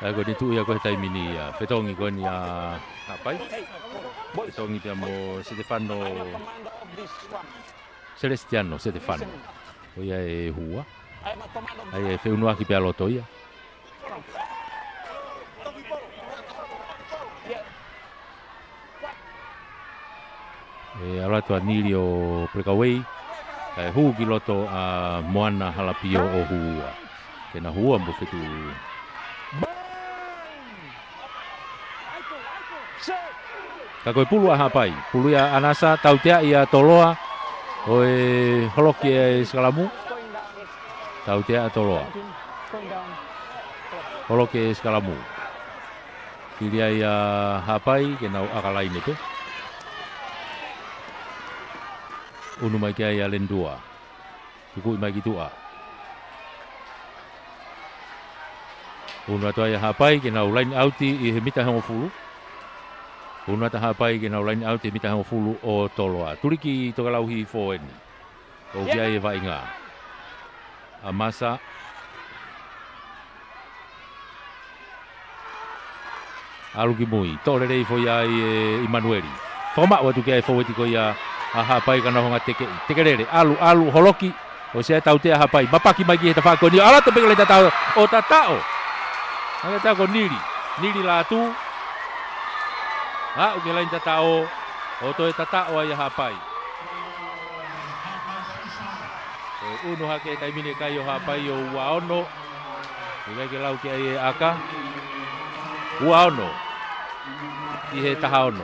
Ko ni tu ia ko taimini ia petongi ko ni apai petongi pia mo Stefano Celestiano Stefano o ia e hua ai e feunua ki pia loto ia e ala to anili o Prekaway e hu ki loto a Moana Halapio o hua kena hua mo fetu Kako e pulu a hapai, pulu ia anasa tautea ia toloa o e holoki e skalamu. Tautea a toloa. Holoki e skalamu. Kiria ia hapai ke nau akalai nepe. Unu mai kia ia lendua. Tuku mai kitua. Unu atua ia hapai ke nau lain auti i he mita hongo fulu. Una taha pai ke nau laini au te mita hango fulu o toloa. Turiki toka lauhi fōeni. O kia e vainga. A masa. Aruki mui. Tore rei fo ia i Emanueli. Toma watu kia e fōeti ko ia a hapai ka nahonga teke. Teke rere. Alu holoki. O sea tau te a hapai. Mapaki mai ki he tawhako ni. Ala te peke le tatao. O tatao. Aga tako niri. Niri la tu. Ha, uke lain tatao, o toe tatao ai hapai. Unu hake taimine kai o hapai o uaono. Ika ke lau ke ai aka. Uaono. I he tahaono.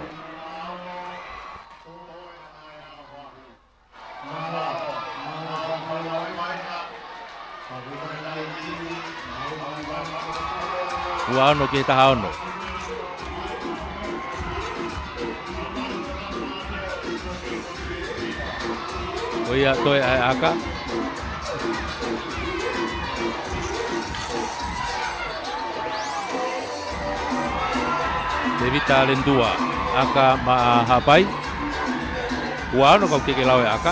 Uaono ke tahaono. Oia toe ai aka. Devita lendua aka ma hapai. Uano kau keke lau e aka.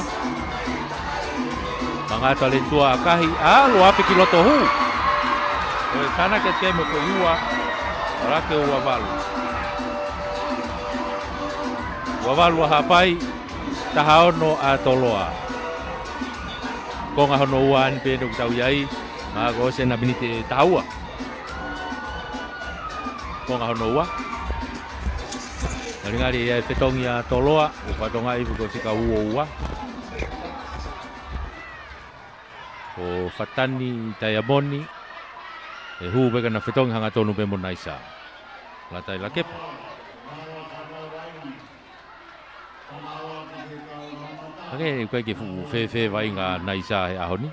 Mangata lendua akahi. Lo ape kiloto hu. Oe kana ke keme ko iua. Rake o wavalu. Wavalu hapai. Tahaono a toloa. Konga hono ua ni pe tau iai ma ko se na binite taua. Konga hono ua. ngari ia fetongi a toloa o patonga i ko sika ua o fatani tayamoni e hu be kana fetongi hanga tonu be monaisa la tai la kepa ake ko ke fu fe vai nga naisa e ahoni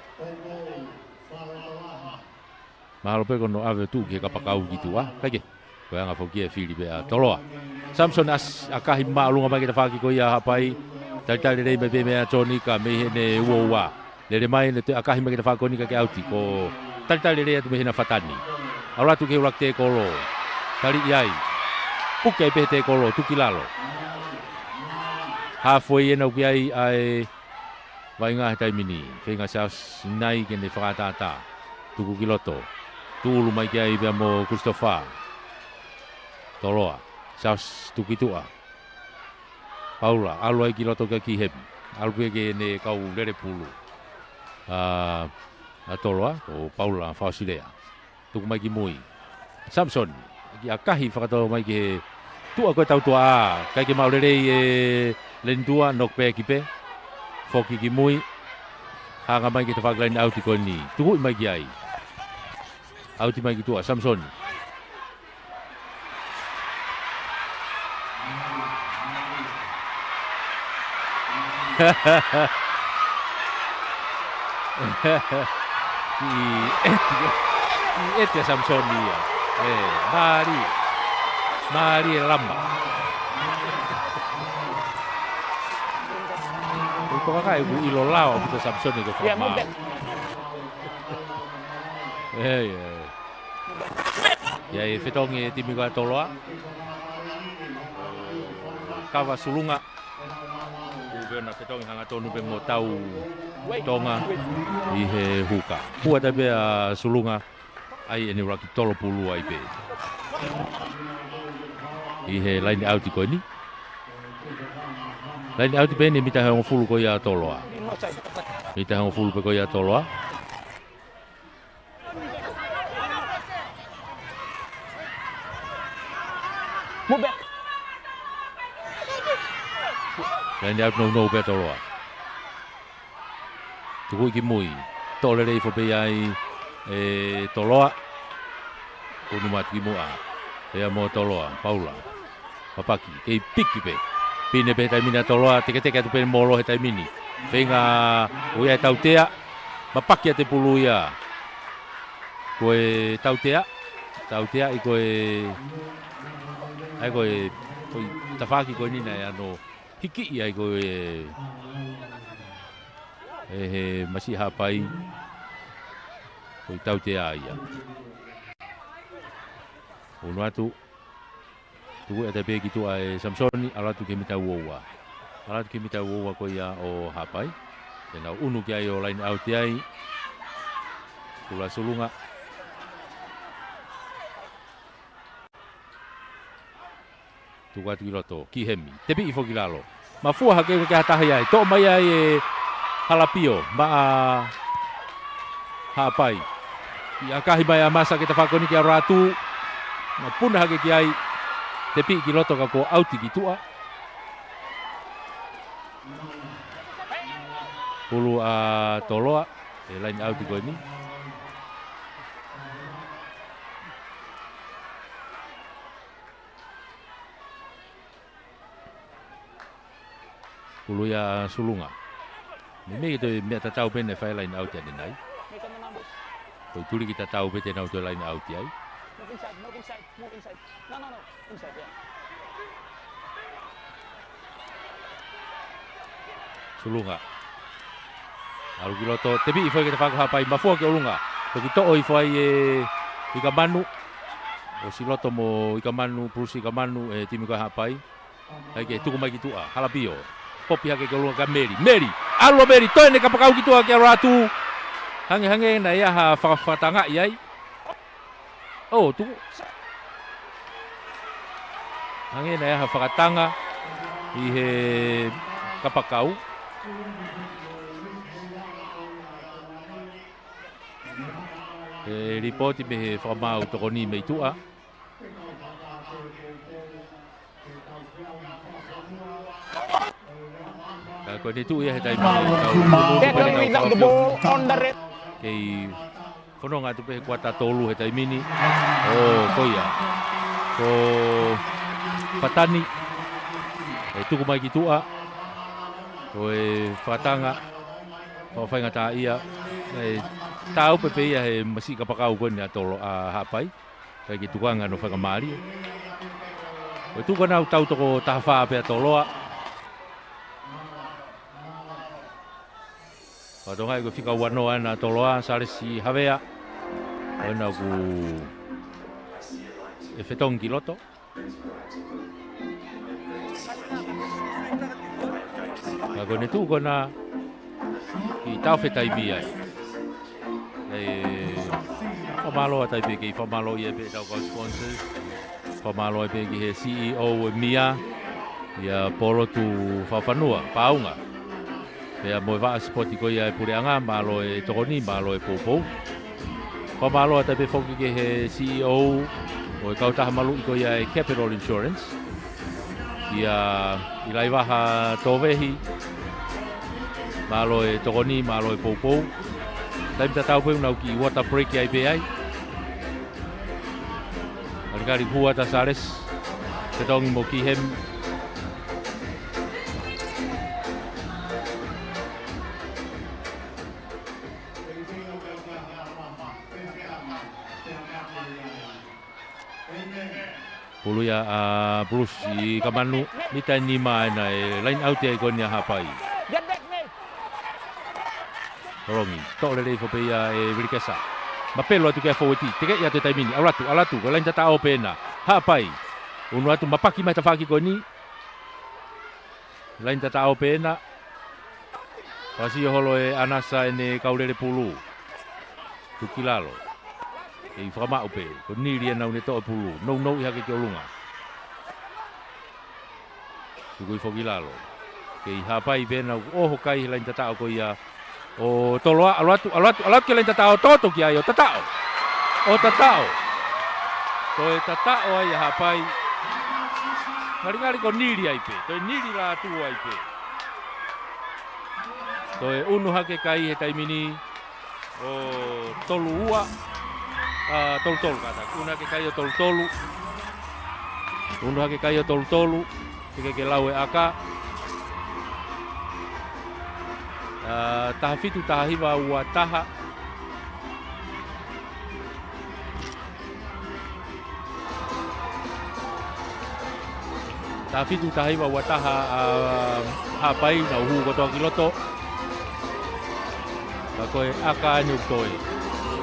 mahalo pe kono ave tu ke kapakau gitu kake ko nga foki e fili be a toloa Samson as akahi maalunga mai kita faki ko ia hapai tali rei me me Johnny ka me ne wowa le mai ne akahi mai kita faki ko ni ka ke auti ko tali rei tu me na fatani ala tu ke ulakte kolo tali iai puke pe te kolo tu kilalo halfway na ukiai ai vai nga tai mini fenga sa nai ke ne fakata tu kiloto tu lu mai kiai be mo Christopher toloa Saus tukitua Paula aloi kiloto ke kihem alue ke ne kau lere pulu atoloa o Paula Fausilea tu mai ki mui Samson ki akahi fakato mai ke tu ako tau tua kai ke mau lere lendua nok pe kipe foki ki mui hanga mai ke tafak lain auti ko ni tu mai ki ai auti mai ki tua Samson Eti Samsonia Mari lamba Itu kakak ibu ilolao kita Samson itu formal ya fetongi timi ka toloa kawa sulunga na fetongi hanga tonu pe mo tau tonga i he huka hua ta be sulunga ai eni raki tolo pulu ai pe i he line out ko ni line out pe ni mita hanga fulu ko ya toloa mita hanga fulu pe ko ya toloa Mobe line out no be toloa tu ki mui tole rei fo pe ai toloa unu mati mua e mo toloa Paula papaki ke piki pe pine pe tai mina toloa teke tu pe molo he tai mini venga uia tautea papaki te puluia koe tautea i koe ai koe tafaki koe nina e ano hiki ai koe masi hapai koe tautea ia unu atu tuku e te peki tua e Samsoni alatu ke mita uoua koe ia o hapai tena unu ki ai o line out ai kula sulunga tuku atu kiloto ki hemi tepi ifo kilalo mafua hake ke hatahi ai to mai ai halapio ma hapai ia kahi mai amasa kita fakoni ki ratu na puna hake ki ai tepi kiloto ka ko auti ki tua pulu toloa line out ko ni pulu ya sulunga Mimi kita mia tahu bene file line out ya denai. Kau tuli kita tahu bene na auto line out ya. Move inside. No, inside, yeah. Sulunga. Alu kiloto, tebi ifo kita faku hapai mafua ke ulunga. Begitu oi foi ikamanu. O siloto mo ikamanu prusi ikamanu timi ka hapai. Ai ke tuku mai gitu halapio. Popi hake ke ulunga ka Meri. Alo Meri to ne kapakau gitu ke ratu. Hange na ya ha fatanga yai. Oh, tu. Hange na ya ha fatanga. Ihe kapakau. Ripoti me famau to ni me tua. Ko ni tu ia hetai Without the ball on the red. Kei fononga tu pe kuata tolu hetai mini. Oh, koia. Ko Patani. Tu ko mai ki tua. Ko Fatanga. Ko fainga ta ia. Tau pe ia he masi ka pakau ko ni atolo a hapai. Kai ki tuanga no fanga mari. Ko tu ko na tau to ko tafa pe atoloa. Patonga ko fika wano ana toloa sare si havea. Ona ku efetong kiloto. Ko ne tu ko na ki tau fetai bia. Famalo atai pe ki famalo ye pe tau ko sponsors. Famalo pe ki he CEO Mia. Ya polo tu fafanua paunga. Pea mo va spoti ko ia pureanga malo e tokoni malo e popo. Ko malo ata pe foki ke he CEO o ka uta malu ko ia Capital Insurance. Ia ilaiva ha tovehi. Malo e tokoni malo e popo. Dai ta tau pe una ki water break ai pe ai. Algari hua ta sales. Pedong mo ki hem. Puluya Bruce i kamanu mita ni mai na line out e ko ni hapai. Rongi to le fo pe ia e Brikesa. Mapelo atu ke foweti teke ia te taimini alatu ko line tata o pena hapai. Unu atu mapaki mai tafaki ko ni. Line tata o pena. Pasi holo e anasa ene kaulele pulu. Tukilalo. E frama upe ko ni ria na uneto pulu no ia ke olunga ku fo gilalo ke hapai bena o kai lain tata ko ia o toloa alatu ke lain tata o toto ki ayo tata o tata to e tata o ia hapai ngari ko ni ria ipe to ni ria tu ipe to e unu hake kai he taimini o tolua tolu kata. Una ke kayo tolu. Una ke kayo tolu. Ke lawe aka. Tahafitu tahiva wa taha. Tahafitu tahiva wa taha hapai na uhu ko to kiloto. Ko aka nyuktoi.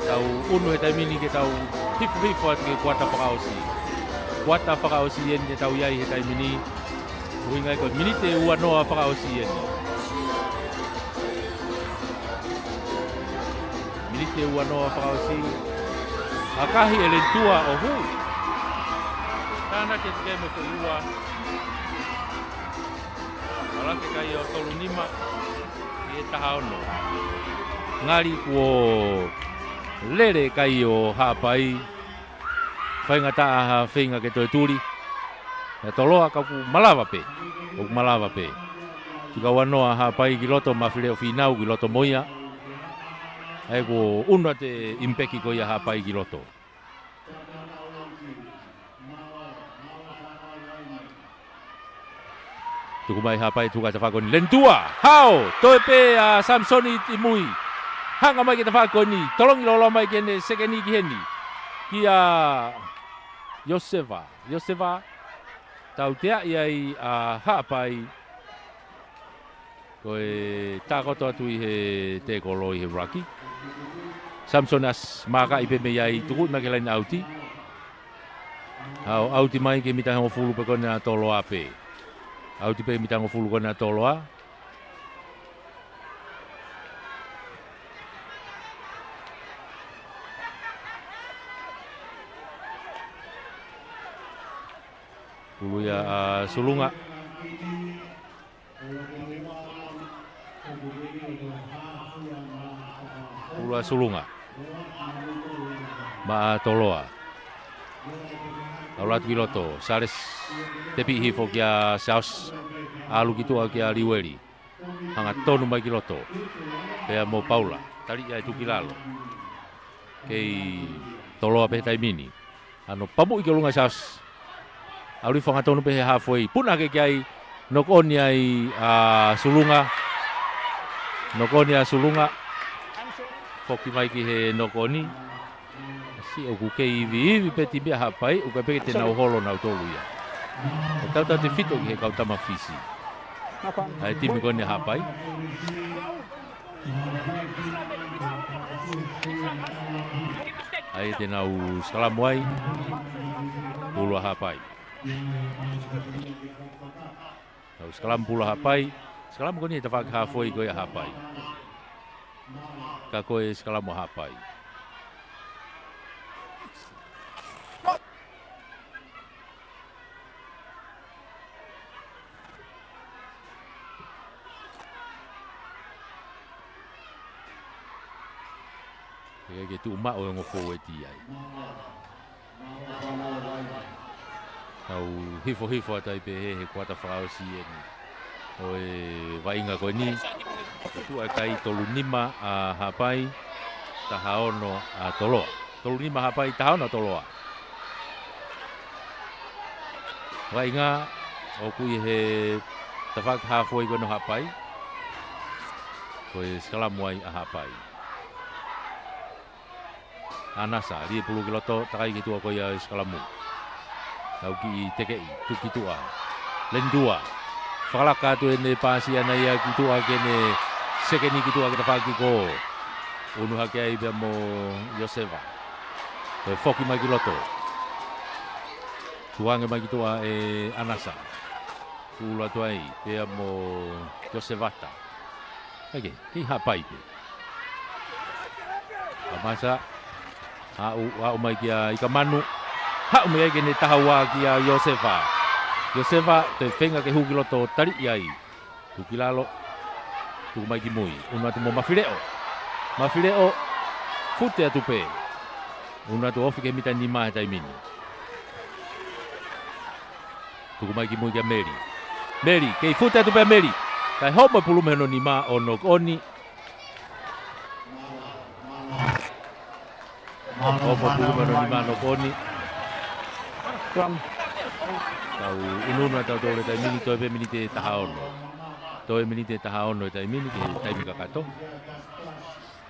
Tau unu he taimini ke tau hifu at ke kuata pakausi. Kuata pakausi yen ke tau yai he taimini. Uingai ko minite ua noa pakausi yen. Minite ua noa pakausi. Akahi elentua o hu. Tana ke keme ko ua. Alake kai o tolu nima. E tahaono. Ngari kuo lere kai o hapai whainga taa whainga ke toi turi toloa ka ku malawa pe tika wanoa hapai ki loto mawhireo whinau ki loto moia e ko unwa te impeki ko ia hapai ki loto tuku mai hapai tuka ta whakoni lentua hao toi pe a Samsoni timui hanga mai kita whakoni, tolongi lolo mai kene sekeni ki heni. Kia Josefa, tau tea iai a hapai. Koe takoto atu i he te kolo i he raki. Samsonas maka i pe me iai tuku mai ke lain auti. Auti mai ke mita hongo fulu pe kone a toloa pe. Auti pe mita hongo fulu kone a toloa. Puluya sulunga. Puluya sulunga. Ma toloa. Aulat kiloto. Sares tepi hifo kia saus alu gitu kia liweli. hanga tonu mai ki loto. Pea mo Paula, tari ai tuki lalo. Kei toloa pe taimini. Ano pamu i ke lunga saus. Auri whanga tonu pe he halfway. Puna ke ai nokoni ai sulunga. Nokoni a sulunga. Foki mai ki he nokoni. Si o ku kei iwi pe tibia hapai. Uka pe te nau holo nau tolu ia. O tau te fito ki he kautama fisi. Ai timi koni hapai. Ai te nau skalamuai. Pulu hapai. Nau skalam pulu hapai. Skalam koni te whak hafoi koe hapai. Ka koe skalamu hapai. Ke tu ma o ngofo e ti ai. Au hifo atai pe he kwata frau si en. O e vainga ko ni. Tu ai kai tolu nima a hapai tahaono a toloa. Tolu nima hapai tahaono toloa. Vainga o ku he tafak hafoi ko no hapai. Ko e skalamuai a hapai. Anasa, 10 kiloto, takai gitu ako ya skalamu. Tau ki tekei, tu kitua. Lendua. Falaka tu ene pasia na ya kitua kene sekeni kitua kita pagi ko. Unu hake ai be mo Josefa. Te foki mai kiloto. Tuange mai kitua e Anasa. Tula tuai pe mo Josefata. Oke, ki hapai pe. Amasa Au mai kia ikamanu. Hau mai kia ne tahawa kia Josefa. Josefa te whenga ke hukiloto tari iai. Tukilalo. Tuku mai ki mui. Una tu mo mawhireo. Mawhireo. Fute atu pe. Una tu ofi ke mita ni mahe taimini. Tuku mai ki mui kia Mary. Mary. Kei fute atu pe Mary. Kai homa pulume no ni ma o nokoni. O pulume no ni ma nokoni. Tau ununa tau tole tai mini toi pe mini te tahaono. Toi mini te tahaono tai mini ke tai mika kato.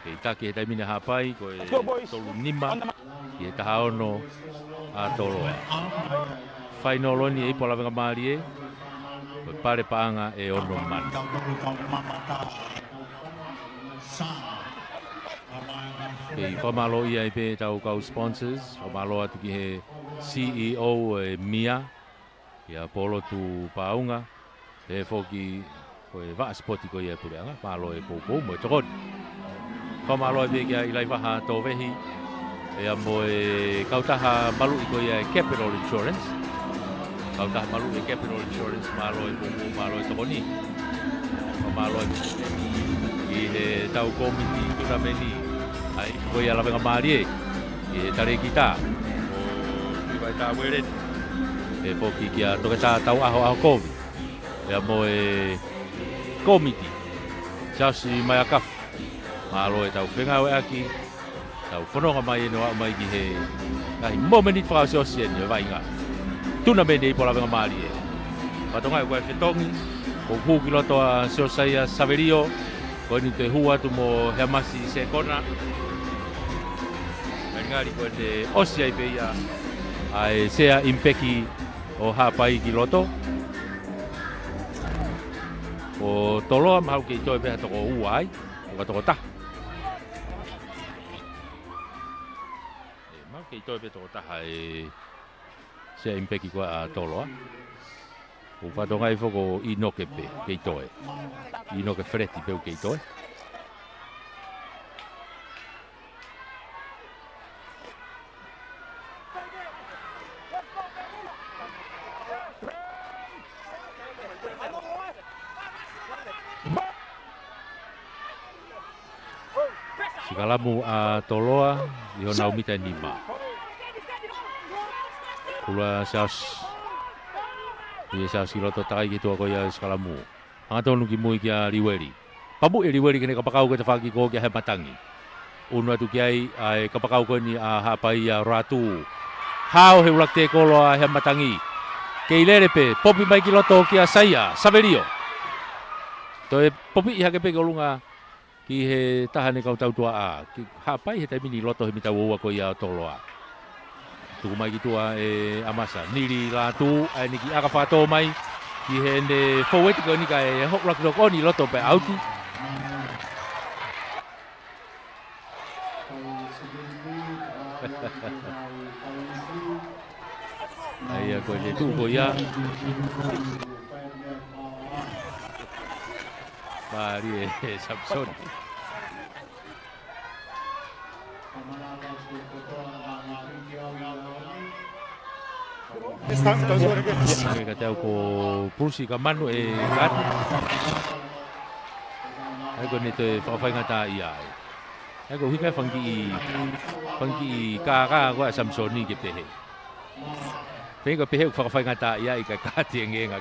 Ke taki tai mini hapai ko e tolu nima ke tahaono a toloa. Whainoloni e pola venga marie. Ko pare paanga e ono man. Ke whamalo ia i pe tau kau sponsors. Whamalo atu ki he CEO e Mia. Ia polo tu paunga. E foki ko e va spoti ko ia pureanga. Malo e popo mo e tokon. Whamalo e pe kia ilai waha tō vehi. Ia mo e kautaha malu i ko ia Capital Insurance. Kautaha malu i Capital Insurance. Malo e popo, malo e tokoni. Whamalo e i he tau komiti tuna meni. Ai ko ia lawenga marie. I he tare kita. O iwa ta weren. E foki kia toke tā tau aho komi. Ea mo e komiti. Sasi mai a kafu. Malo e tau whenga oe aki. Tau whanonga mai e noa mai ki he. Kahi momenit whakasi o sien e wainga. Tuna mene i pola wenga maari e. Patonga e koe whetongi. Ko huki loto a Seosaia Saverio. Ko ni te hua tu mo Heamasi se kona. Ngari koe te osia i peia. Ai sea impeki o hapai ki loto. O toloa mahau ke itoe peha toko uai. O ka toko ta. Mahau ke itoe peha toko taha e sea impeki koe a toloa. O whatonga i foko inoke pe ke itoe. Inoke freti peu ke itoe. Sikalamu a toloa i hona umita nima. Kula saus. Ia saus ki loto takai ki tua koia sikalamu. Hanga tonu ki mui kia riweri. Pamu riweri kene kapakau ke tafaki ko kia he matangi. Unu atu kiai ai kapakau ko ni a hapai a ratu. Hao he ulak te kolo a he matangi. Keilere pe popi mai ki loto kia saya Saverio. Toe popi iha ke pe kolunga ki he tahane kau tau tua a. Ki hapai he taimini loto he mita wua ko ia toloa. Tuku mai ki tua e amasa. Niri la tu ai niki aka whato mai. Ki he ne foweti ko ni ka e hok lak lok oni loto pe auti. Ai ko le tu ko ya. Mari Samson. Mereka tahu ko pulsi ka manu e gat. Ai ko ni te fa ngata ia. Ai ko hika fangi ka ko Samson ni ke pehe. Pehe ko pehe fa ngata ia i ka ka tienge nga.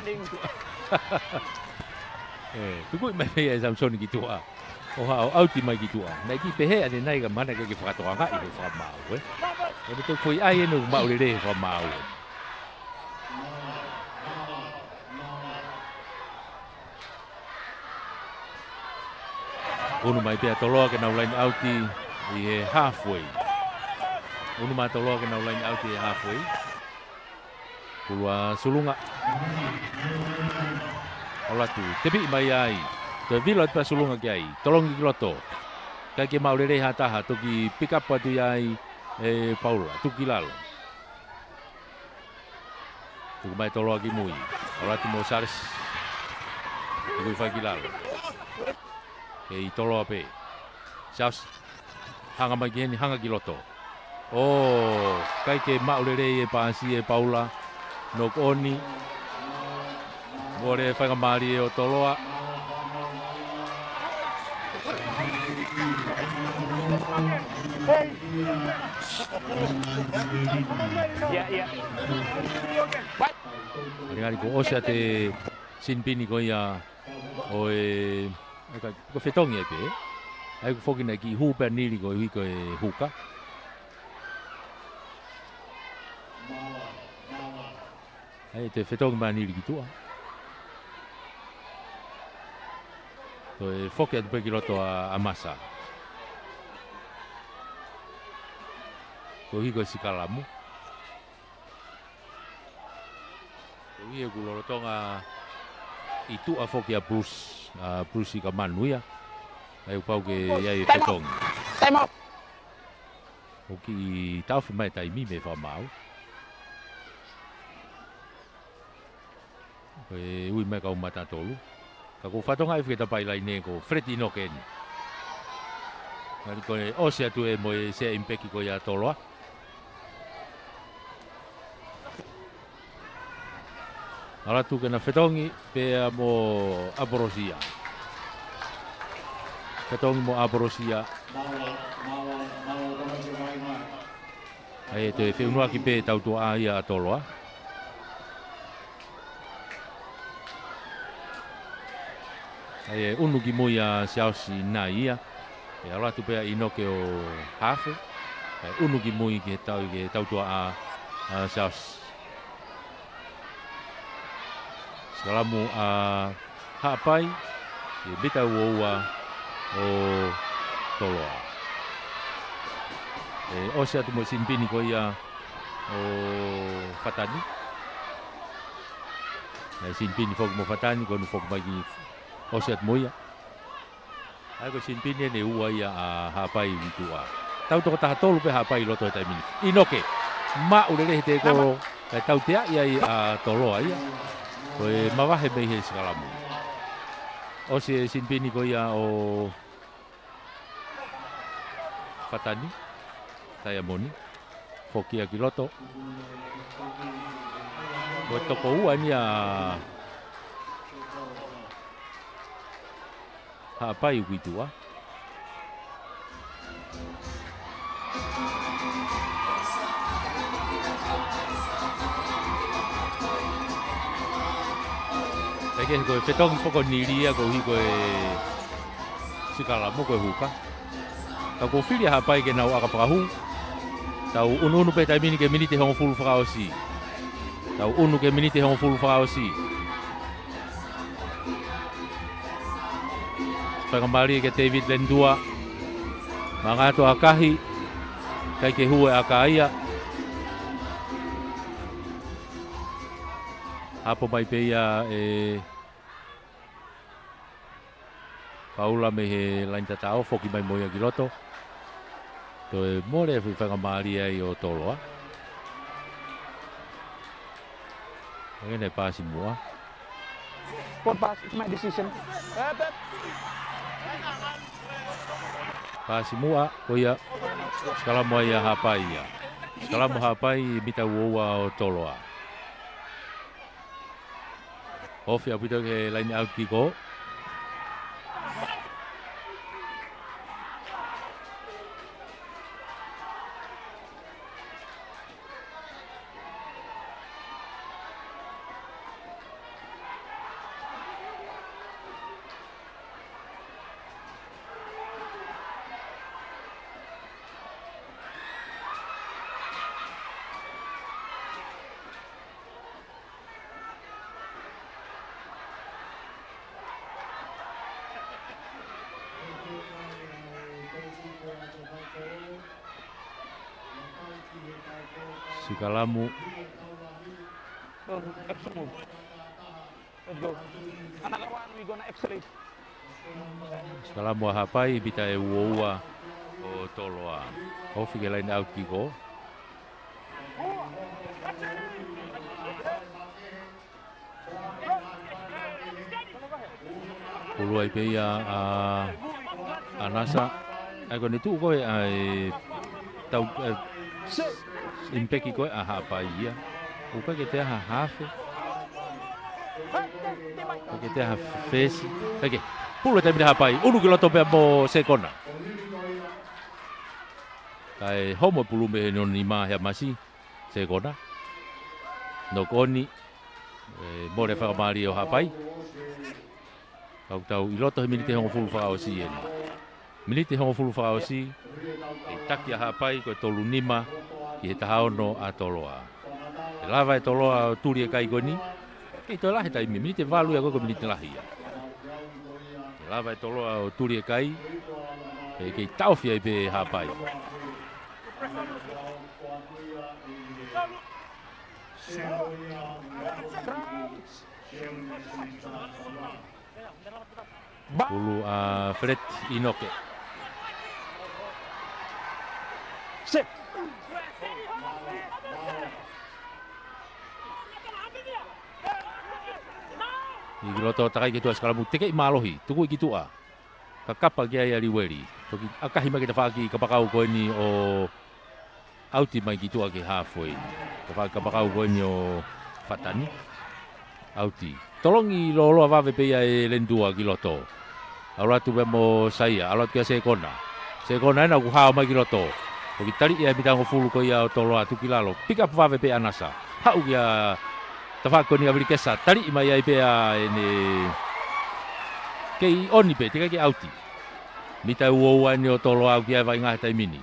Tuku mai ai Samson ki tua. O ha auti mai ki tua. Nai ki pehe ane nai ka mana ke fa to nga i fa mau e. E betul foi ai no mau le fa mau. Unu mai pia toloa ke nau line auti i he halfway. Unu mai toloa ke nau line auti i halfway. Kulua sulunga. Ola tu, tepi mai ai. Te vilo pa sulunga ki ai. Tolongi ki loto. Ka ke mau lere hataha toki pick up atu ai e Paula, tuki lalo. Tuku mai toloa ki mui. Ola tu mo sares. Tuku fai ki lalo. E tolo ape. Saus hanga mai geni hanga kiloto. Oh, kai ke maulere e pansi e Paula nok oni. Bore fanga mari o toloa. Ya. Ngari ko osa te sinpini ko ia o e ko fetongi e pe. Ai ko foki na ki hupa nili ko hiko e huka. Ai te fetongi ma nili ki tua. To e foki atu pe ki roto a masa. Ko hiko e sikalamu. Ko hiko e kulorotonga itu a foki a Bruce. Bruce ka manu ya. Ai pau ke ia e fetong. Time out. Oki tau mai tai mi me fa mau. Ui mai ka mata tolu. Ka ko fatonga e feta pai lai ne ko Freddy Noken. Ari ko o se tu e mo se impeki ko ya toloa. Ala tu kena fetongi pe mo aborosia. Fetongi mo aborosia. Ai te fe unua ki pe tau tu a ia toloa. Ai unu ki mo ia siausi na ia. E ala tu pe inoke o hafe. Ai unu ki mo ki tau tu a siausi. Salamu a hapai e beta uoa o toloa. E osia tu mo sinpini ko ia o fatani. E sinpini fok mo fatani ko no fok mai osia tu mo ia. Ai ko sinpini ne ua ia a hapai vitua. Tau to ta tolu pe hapai loto ta mini. Inoke ma ulele te ko tau tea ia a toloa ia. Koe mawahe mei he sikalamu. O se sinpini ko ia o Fatani, Tayamoni, Fokia Kiloto. Koe toko ua ni a hapai ukitua. ke ko petong poko nilia ko hi ko sikala mo ko huka. Ka ko filia hapai ke nau aka pakahu. Tau unu pe taimini ke minite hong fulu fakaosi. Tau unu ke minite hong fulu fakaosi. Kembali ke David Lendua. Mangato akahi. Kai ke hue akaia. Hapo mai peia Paula me he lain tatao foki mai moia giloto. Toe more fu whakamari ai o toloa. Ngene pasi mua. Court pass, it's my decision. Pasi mua, koia. Skala mua ia hapai ia. Skala mua hapai mita uoa o toloa. Ofi apito ke lain out kiko. Sikalamu. Extra move. Let's go. Another one, we're gonna accelerate. Sikalamu hapai bita e uoa o toloa. Hofi ke lain out kiko. Puluai peia anasa. Ako nitu ko ai tau impeki ko a hapai ia. Uka ke te ha hafe. Ke te ha fesi. Oke. Pulo te mi hapai. Unu ki loto pe mo sekona. Kai homo pulu me no ni ma ya masi sekona. No koni mo le fa mari o hapai. Tau i loto he minite hongo fulu fa o si eni. Minite hongo fulu fa o si. E taki a hapai ko tolu nima i he tahaono a toloa. E lava e toloa o turi e kai goni. Kei toi lahi taimi, minite valu e koko minite lahi ia. E lava e toloa o turi e kai. E kei taufia i pe hapai. Pulu a Fred Inoke. Sit. I loto takai ke tua skalamu teke i malohi, tuku i ki tua. Ka kapa kia ia liweri. Toki akahi mai ke te whaki kapakau koe ni o auti mai ki tua ke halfway. Te whaki kapakau koe ni o whatani. Auti. Tolongi loloa wawe peia e lendua ki loto. Auratu pe mo saia, auratu kia sekona. Sekona ena ku hao mai ki loto. Toki tari ia mitango fulu ko ia o toloa tuki lalo. Pika pa wawe pe anasa. Hau kia tawhako ni awiri kesa. Tari mai ia pea ene kei oni pe, tika ki auti. Mita uoua ni o toloa au kia vai ngahe tai mini.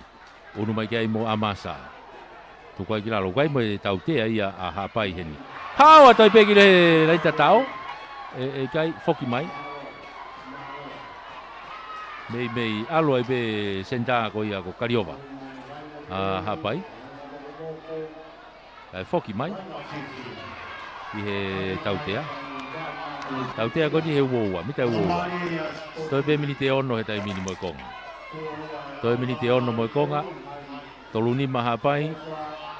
Unu mai kia imo amasa. Tukua ki lalo. Kai mo e tautea ia a hapai heni. Hau atoi pe ki le laita tau. E kai foki mai. Mei alo ai be senta ko ia ko Kariova. Hapai. Ai foki mai. I he tautea. Tautea ko ni he uoua, mita uoua. Toi be minite ono he tai mini mo konga. Toi minite ono mo konga. Toluni mahapai.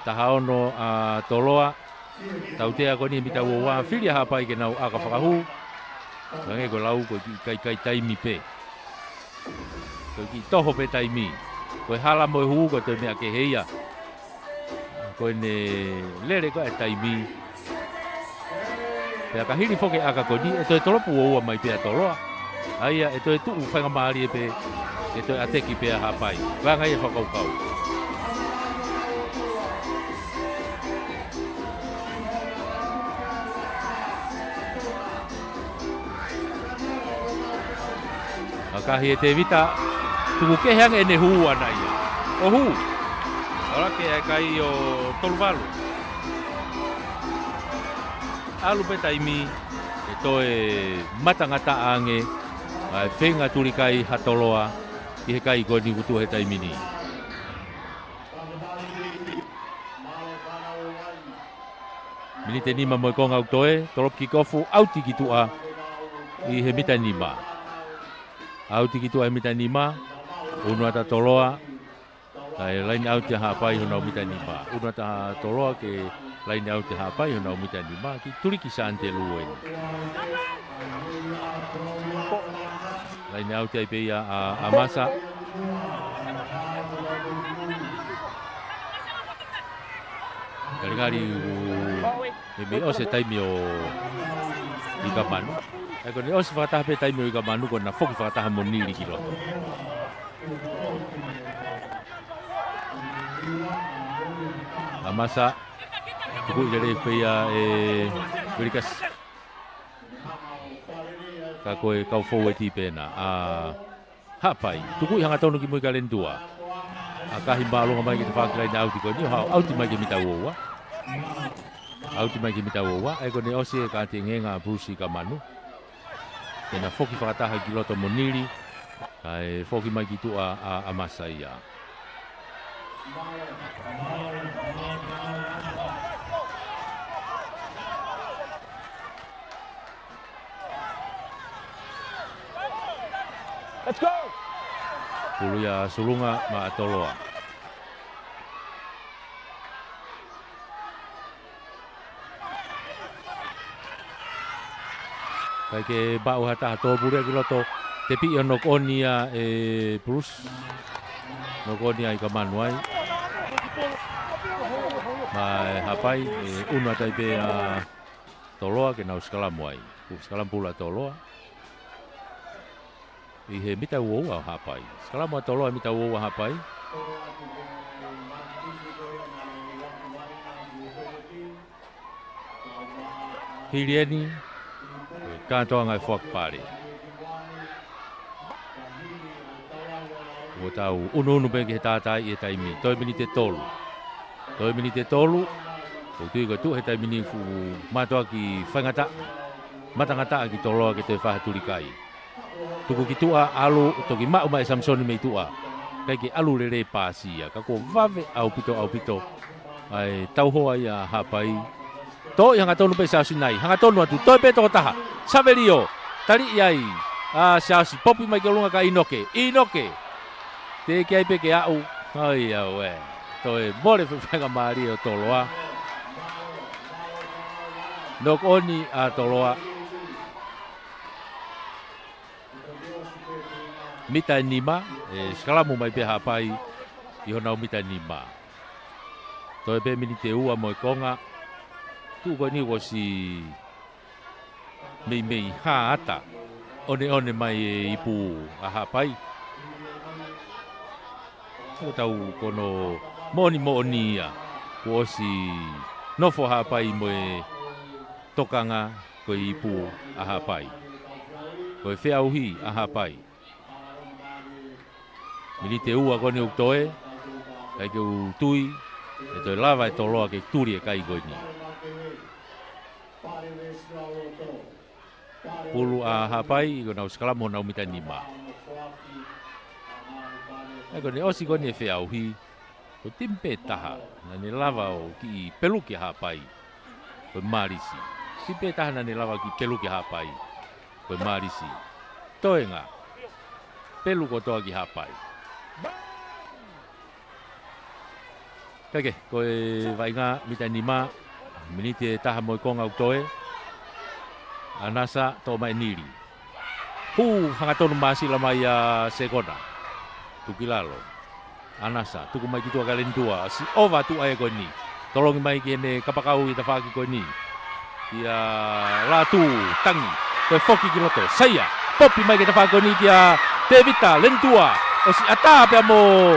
Taha ono a toloa. Tautea ko ni mita uoua. Filia hapai ke nau aka whakahu. Kange ko lau ko kai taimi pe. Ko ki toho pe taimi. Ko hala mo hu ko te mea ke heia. Ko ne lere ko e taimi. Pea ka hiri foke aka koni, e toi tolopu oua mai pea toloa. Aia, e toi tuu whanga maari e pe, e toi ateki pea hapai. Wanga e whakaukau. Akahi e te vita, tuku kehang e ne hu ana ia. O hu, ora ke e kai o toluvalu. Alu pe taimi, e toe matangata ange, ai whenga turi kai hatoloa, i he kai koe ni kutu he taimi ni. Mini te nima moe konga utoe, torop ki kofu, auti ki tua i he mita nima. Auti ki tua he mita nima, unua ta toloa, kai lain auti hapai hona o mita nima. Unua ta toloa ke lain auti hapai hona o mita nima, ki turi ki sante luen. Lain auti ai peia a masa. Kari-kari me o se taimi o i ka manu. E kone o se whakataha pe taimi o i ka manu kona whoki whakataha mo niri ki roto. A masa, tuku i rere whea e Wirikas. Ka koe kau fau e ti pēna. Hapai, tuku i hanga tonu ki mui ka lendua. A kahi maalonga mai ki te whakilai na auti koe ni o hao, auti mai ki mita uoua. Auti mai ki mita uoua, e kone osi e ka te ngenga Bruce ka manu. Tena whoki whakataha ki loto moniri, kai whoki mai ki tua a masa ia. Let's go! Pulu ya sulunga ma atoloa. Kai ke bau hata hato bure ki loto te pi o nok onia e Bruce. Nok onia i ka manuai. Mai hapai una tai pe a toloa ke nau skalamuai. Skalam pula toloa. I he mita uoua hapai. Skalamu toloa mita uoua hapai. Hirieni katoa ngai whakpare. O tau unu peke he tātai e taimi. Toi mini te tolu. Toi mini te tolu. O tui ka tu he taimi fu matoa ki whangata. Matangata ki toloa ki te whahaturi kai. Tuku ki tua alu toki mau mai Samsoni mei tua. Kai ki alu rere pasia. Ka ko vave au pito. Ai tau hoa ia hapai. To hanga tonu pe sa sinai. Hanga tonu atu toi pe to taha. Saverio. Tari iai. Sa si popi mai ke lunga ka inoke. Inoke. Te ki ai pe ke au. Ai au we. Toi more whenga maari o toloa. Nok oni a toloa. Mita nima, skalamu mai pe hapai i hona o mita nima. Toi pe mini te ua mo konga. Tu ko ni ko si mei ha ata. One mai ipu a hapai. Ko tau kono moni ia. Ko si nofo hapai mo tokanga ko ipu a hapai. Ko feauhi a hapai. Mini te ua kone uktoe, kai ke utui, e toi lava e toloa ke turi e kai koini. Pulu a hapai, i kona uskalamo na umita nima. E kone osi kone e whiauhi, ko timpe taha, na ne lava o ki pelu ke hapai, ko marisi. Timpe taha na ne lava ki pelu ke hapai, ko marisi. Toe nga, pelu ko toa ki hapai. Kake, koe vainga mita nima, minite taha moi konga uktoe, anasa to mai niri. Hanga tonu masi lama ia sekona, tukilalo, anasa, tuku mai kitua kalentua, si ova tu ae koe ni. Tolongi mai kene kapakau i tawhaki koe ni. Ia latu, tangi, koe foki kiloto, saya, popi mai ke tawhaki koe ni kia te vita, lentua, o si ata pia mo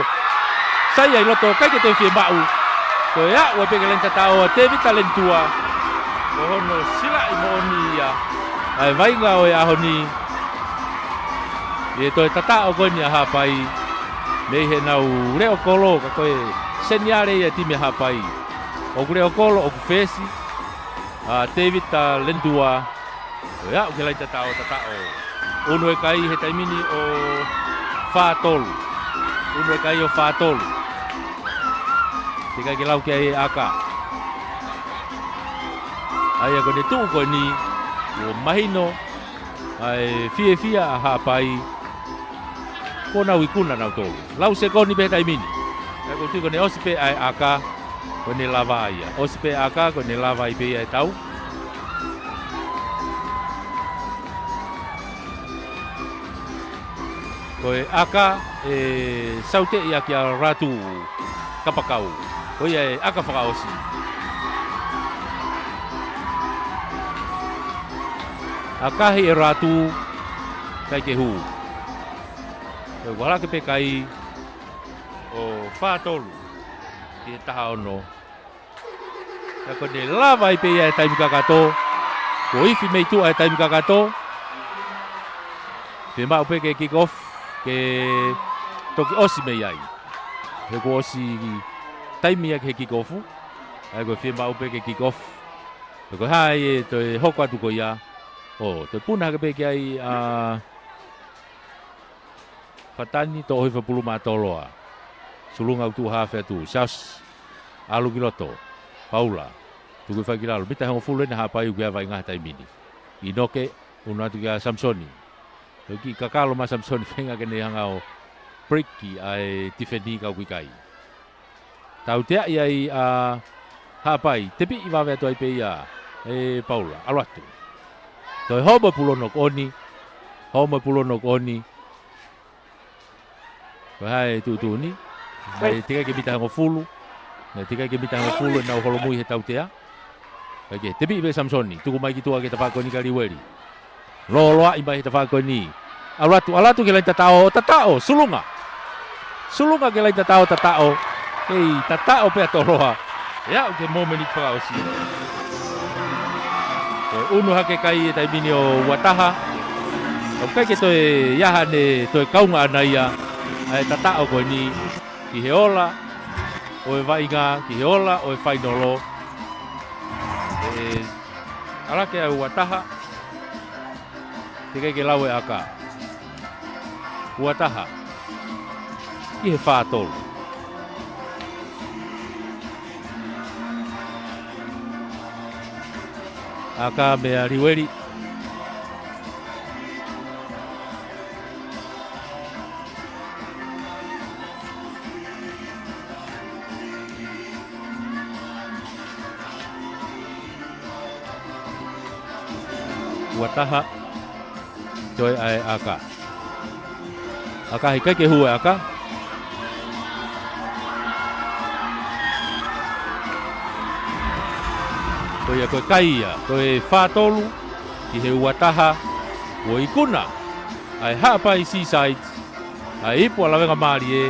saya i loto kai ke te fie mau. Ko ya wa pe kelen tatao te vita lentua. Ko hono sila i mo ni ya. Ai vai nga o ya honi. Ia toi tata o koe ni a hapai. Nei he nau reo kolo ka koe seniare ia timi hapai. O reo kolo o kufesi. David ta lendua. O ia o ke lai tata o. Unu e kai he taimini o whātolu. Unu e kai o whātolu. Tika ke lau ke ai aka. Ai a kone tuu koe ni o mahino. Ai fia a hapai. Kona wikuna nau tolu. Lau se koni pe taimini. Ai ko tiko ne osipe ai aka ko ne lava ia. Osipe aka ko ne lava i pe ai tau. Ko e aka e saute ia ki a ratu kapakau. Ko ia e aka whakaosi. Aka he e ratu kai ke hu. E wala ke pe kai o whātolu ki e taha ono. Ia ko ne lava i pe ia e taimi kakato. Ko ifi mei tua e taimi kakato. Pe mau pe ke kick off ke toki osi mei ai. He ko osi taimi ia ke kick offu. Ai ko fi mau pe ke kick off. Ko hai e to e hoko atu ko ia. O te puna ke pe ke ai Fatani to hoi whapulu mātoloa. Sulunga utu hawhea tu. Saus alu kiloto. Paula. Tuku whakiralo. Mita hongo fulu ena hapai ukia vai ngaha taimini. Inoke. Unatu kia Samsoni. Toki kakalo ma Samsoni. Whenga kene hanga o Priki ai tifeni kau kikai. Tau tea iai hapai. Tepi i wawea tu ai pe ia. Paula. Aluatu. Toi homo pulonok oni. Homo pulonok oni. Hai tu ni. Hai tika ke bita ngo fulu. Na tika ke bita ngo fulu na holo mui he tautea. Oke, tebi be Samsoni. Tuku mai ki tua ke tapa ko ni kali weri. Loloa i mai tapa ko ni. Alatu ke lai tatao, sulunga. Sulunga ke lai tatao. Hei, tatao pe atoroa. Ya, ke momeni pa osi. Unu hake kai e taimini o wataha. O kai ke toe yahane toe kaunga anaia. Ai tatao koe ni ki he ola, o e vainga, ki he ola, o e whainolo. Alake au wataha, te ke lau e aka. Wataha, ki he whātolu. Aka mea riweri. Wataha Joy ai aka. Aka hikai ke hu aka. Ko ia ko kai ia, ko e whātolu ki he wataha o ikuna. Ai hapa i seaside. Ai ipu ala wenga maari e.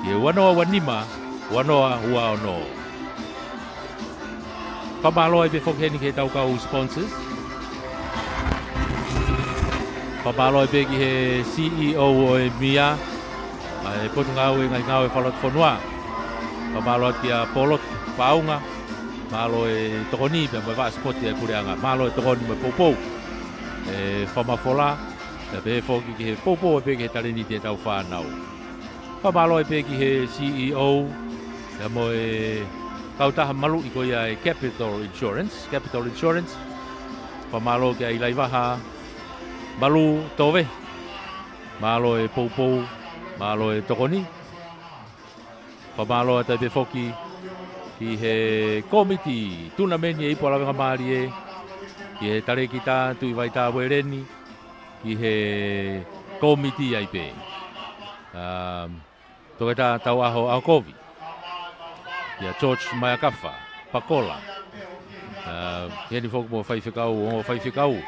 Ki he wanoa wanima, wanoa hua ono. Pamaloa i pe whokheni ke tau kau sponsors. Papalo pe ki he CEO o e Mia. Ai potu ngau e ngai falot fonua. Papalo ki a polot paunga. Malo e tokoni pe va spot e kureanga. Malo e tokoni me popo. Famafola. Pe foki ki he popo pe ki taleni te tau whanau. Papalo pe ki he CEO. Ya mo e kautaha malu i ko ia e Capital Insurance. Pamalo ki ai laivaha. Malu tove, malo e poupou, malo e tokoni. Pamalo e te foki ki he komiti tuna meni e ipo alawenga maari e. Ki he tare ki tātu i vai tā wereni. Ki he komiti ai pe. Toke tā tau aho Aokovi. Ki a George Mayakafa, Pakola. Heni foki mo whaiwhikau.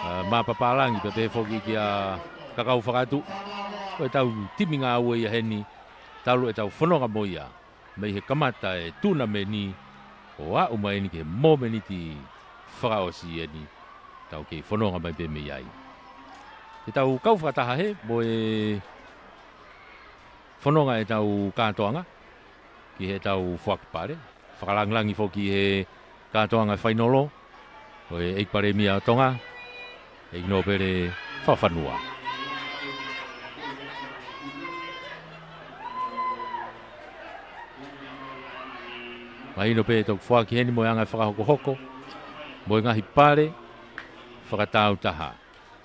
Mapapalangi pe pe foki ki a kakau whakatu. Ko e tau timi ngā ua ia heni. Taulu e tau whanonga mo ia. Mei he kamata e tūna me ni. O a umai ni ke mō me ni ti whakaosi e ni. Tau ke whanonga mai pe me iai. Te tau kau whakataha he, mo e whanonga e tau kātoanga, ki he tau whakapare. Whakalanglangi fo ki he kātoanga whainolo, o e eikpare mia tonga, e ino pere whawhanua. Mai ino pe tau whaki heni mo e anga whakahoko hoko, mo e ngahi pare, whakatau taha.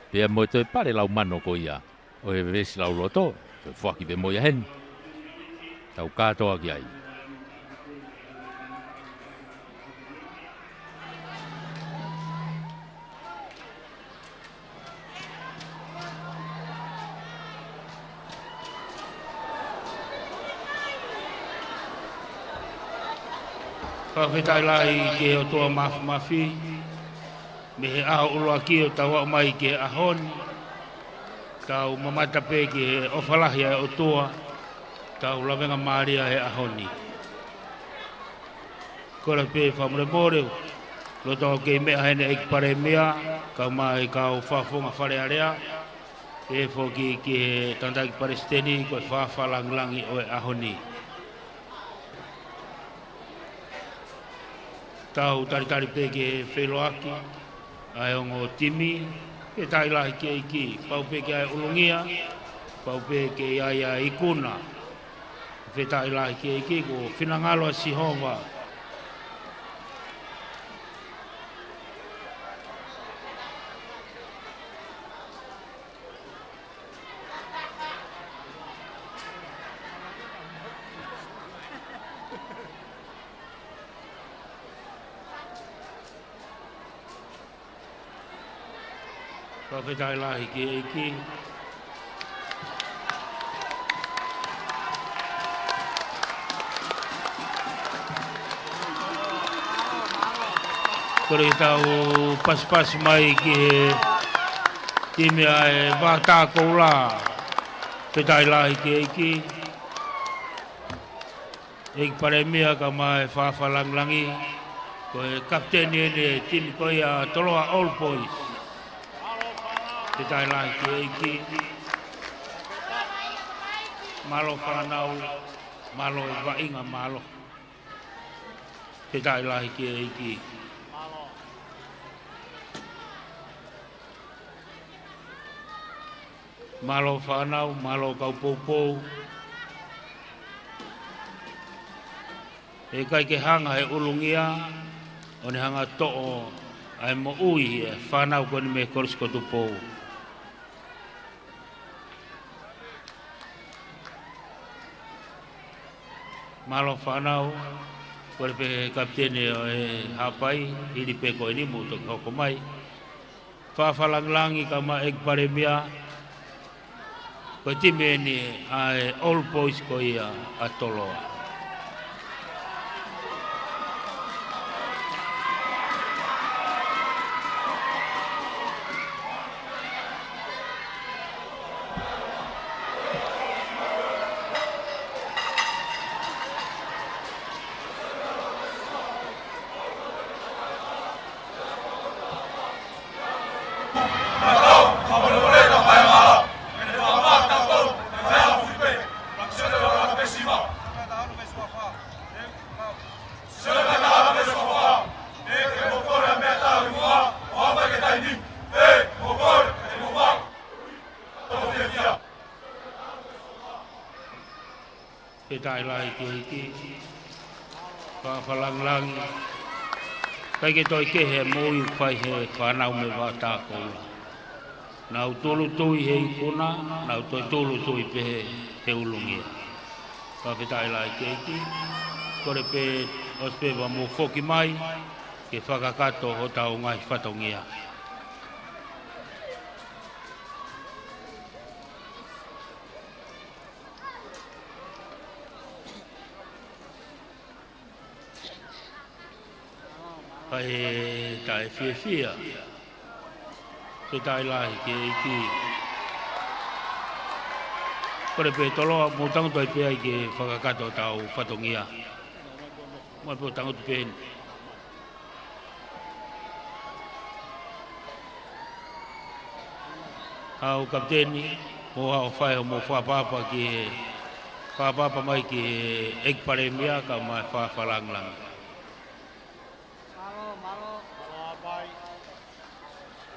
Pea mo e toi pare lau mano ko ia, o e vesi lau roto, te whaki pe mo ia heni. Tau kātoa ki ai. Whawhetai lai ke o toa mafi, me he aho uloa ki o tau mai ke ahon, tau mamata pe ke he ofalahia o toa, tau lawenga maria he ahoni. Kora pe whamure moreu, lo tau ke mea hene ek pare mea, kau mai kau whafonga whare area, e whoki ke he tantaki pare steni, koe whawhalanglangi o e ahoni. Tau taritari pe ke wheloaki, ai ongo timi, ke tailahi ke iki, pau pe ke ai ulungia, pau pe ke ai ikuna, ke tailahi ke iki, ko whinangalo a sihonga. Whawhetai lahi ke iki. Kore tau pas mai ki he time ai wātākou la. Whetai lahi ke iki. Eki pare mea ka mai whawhalanglangi. Ko he kapteni ene timi koe a Toloa All Boys. Te tai lahi ke iki. Malo whanau, malo wainga malo. Te tai lahi ke iki. Malo whanau, malo kaupoupou. E kai ke hanga he ulungia, o ne hanga to'o ai mo ui e whanau koni me koriskotu pou. Malo whanau, kore pe kaptene o e hapai, hiri pe koe ni muto ki hoko mai. Whawhalanglangi ka ma ek pare mea, koe time ni ai All Boys ko ia a Toloa. Tai lahi ke iki, whawhalanglangi. Kai ke toi ke he mōi whai he whanau me wātākou. Nau tolu tui he ikuna, nau toi tolu tui pe he ulungia. Whawhetai lahi ke iki, kore pe ospe wa mō whoki mai, ke whakakato ho tau ngai whatongia. Pai tai fia. Pe tai lahi ke iki. Kore pe toloa mo tango toi pe ai ke whakakato tau whatongia. Mai po tango tu pe. Au kapteni mo au fai mo fa papa ki fa papa mai ki ek paremia ka mai fa falang lang.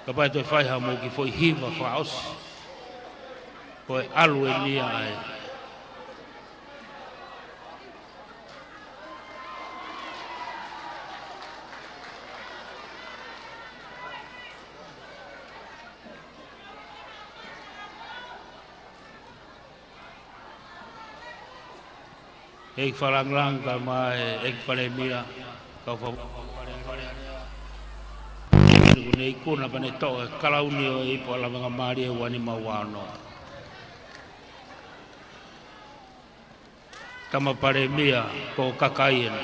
Kapai toi fai ha mo ki foi hiva fa os. Ko alu ni ai. Ek falang lang ka mai ek paremia ka fa nei kuna pane to kalauni o I po la nga mari wani mawano kama paremia ko kakaien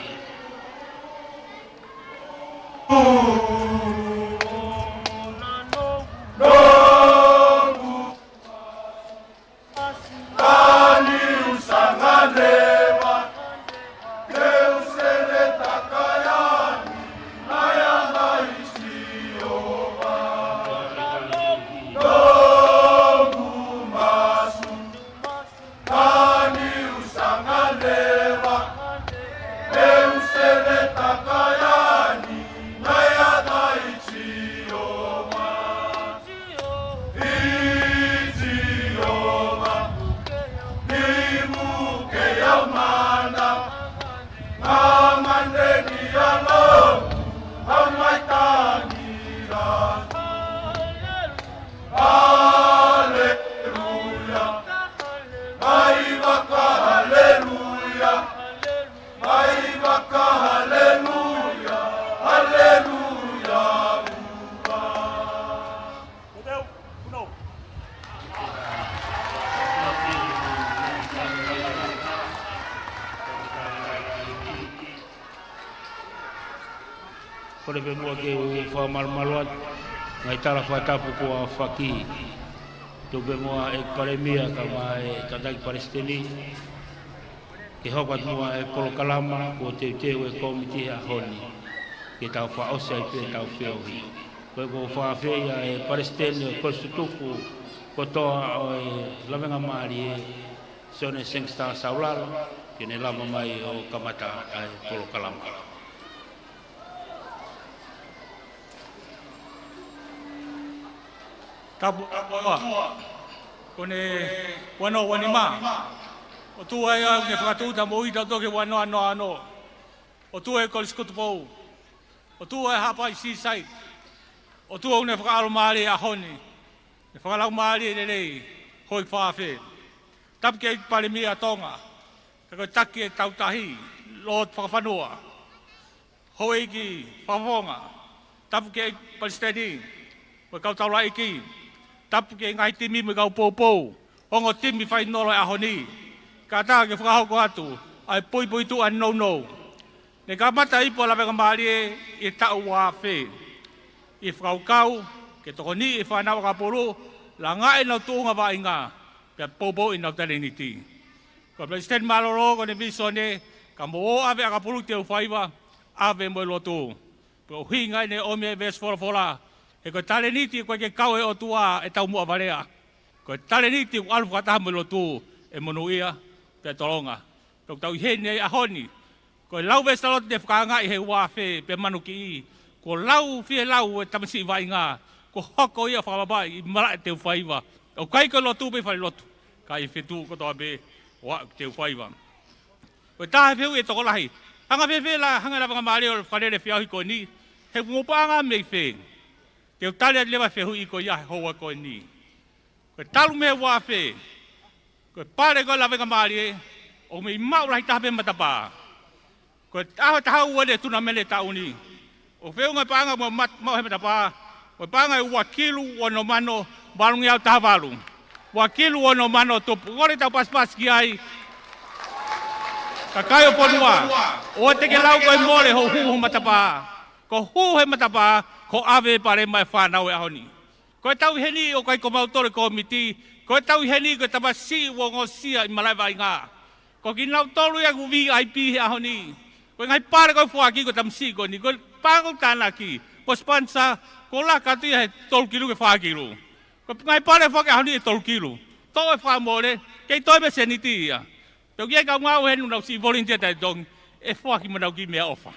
Kore pe mua ke u wha malmaluat ngai tala whatapu kua whaki tu pe mua ek paremia ka mai tandaki Palestini ke hokat mua e polo kalama kua teu teu e komiti a honi ke tau wha osa I pe tau whiohi koe ko wha whia e Palestini o konstituku ko toa o e lawenga maari e sone sengstar saulala ke ne lama mai o kamata a e polo kalama Tapu kone wano wanima o tu ai ne fratu ta moi ta to ke wano ano o tu e koliskutu po o tu e hapa si sai o tu ne fra mari a honi ne fra mari le hoi fa fe tap ke pale mi a tonga ka taki tau tahi lot fa fanua hoi ki favonga tap ke Palestini o kau tau lai ki tapu ke ngai timi me kau popo ongo timi fai nolo a honi kata ke whakaho ko atu ai poi tu an no ne ka mata I po la venga mari e tau wa fe I whakau ke toko ni I whanau ka poro la ngai na tuunga wa inga pe popo I na tereniti ko president maloro ko ne visone ka mo ave ka poro te whaiwa ave mo lotu po hinga ne ome ves fola e ko tale niti ko ke kau e o tua e tau mua varea. Ko tale niti ko alfu kataha mo lotu e monuia pe tolonga. Ko tau hene a honi. Ko lau ve salot de whakanga I he wafe pe manuki I. Ko lau fie lau e tamasi vainga. Ko hoko ia whakababai I mara e teu whaiva. O kai ko lotu pe whai lotu. Ka I whetu ko toa be wa teu whaiva. Ko tahe whiu e toko lahi. Hanga whewhe la hanga rawa ngamaare o whanere whiahi ko ni. He ngopanga mei whe. Te tale lewa whehu I ko ia hoa ko ni. Ko talu me wa whe. Ko pare ko lawenga maari o me maura I tahape matapa. Ko taha ua le tuna mele tauni. O wheu ngai panga mo mau he matapa. Ko panga wakilu ono mano balungi au tahavalu. Wakilu ono mano topu. Kore tau pas ki ai. Kakayo ponua. O te ke lau koe more ho hu matapa. Ko hu he matapa. Ko ave pare mai whanau e ahoni. Ko tau heni o kai ko mautore komiti. Ko tau heni ko tamasi o ngosia I malai vai ngā. Ko ki nau tolu ya ku VIP he ahoni. Ko ngai pare ko fuaki ko tamsi ko ni. Ko pango tāna ki. Ko spansa ko la katu ya he tolu kilu ke whakilu. Ko ngai pare fa ka ni 3 kilo. To e fa mo le ke to be seniti ya. To ge ka ngau he no si volunteer tai dong e fa ki mo ki me ofa.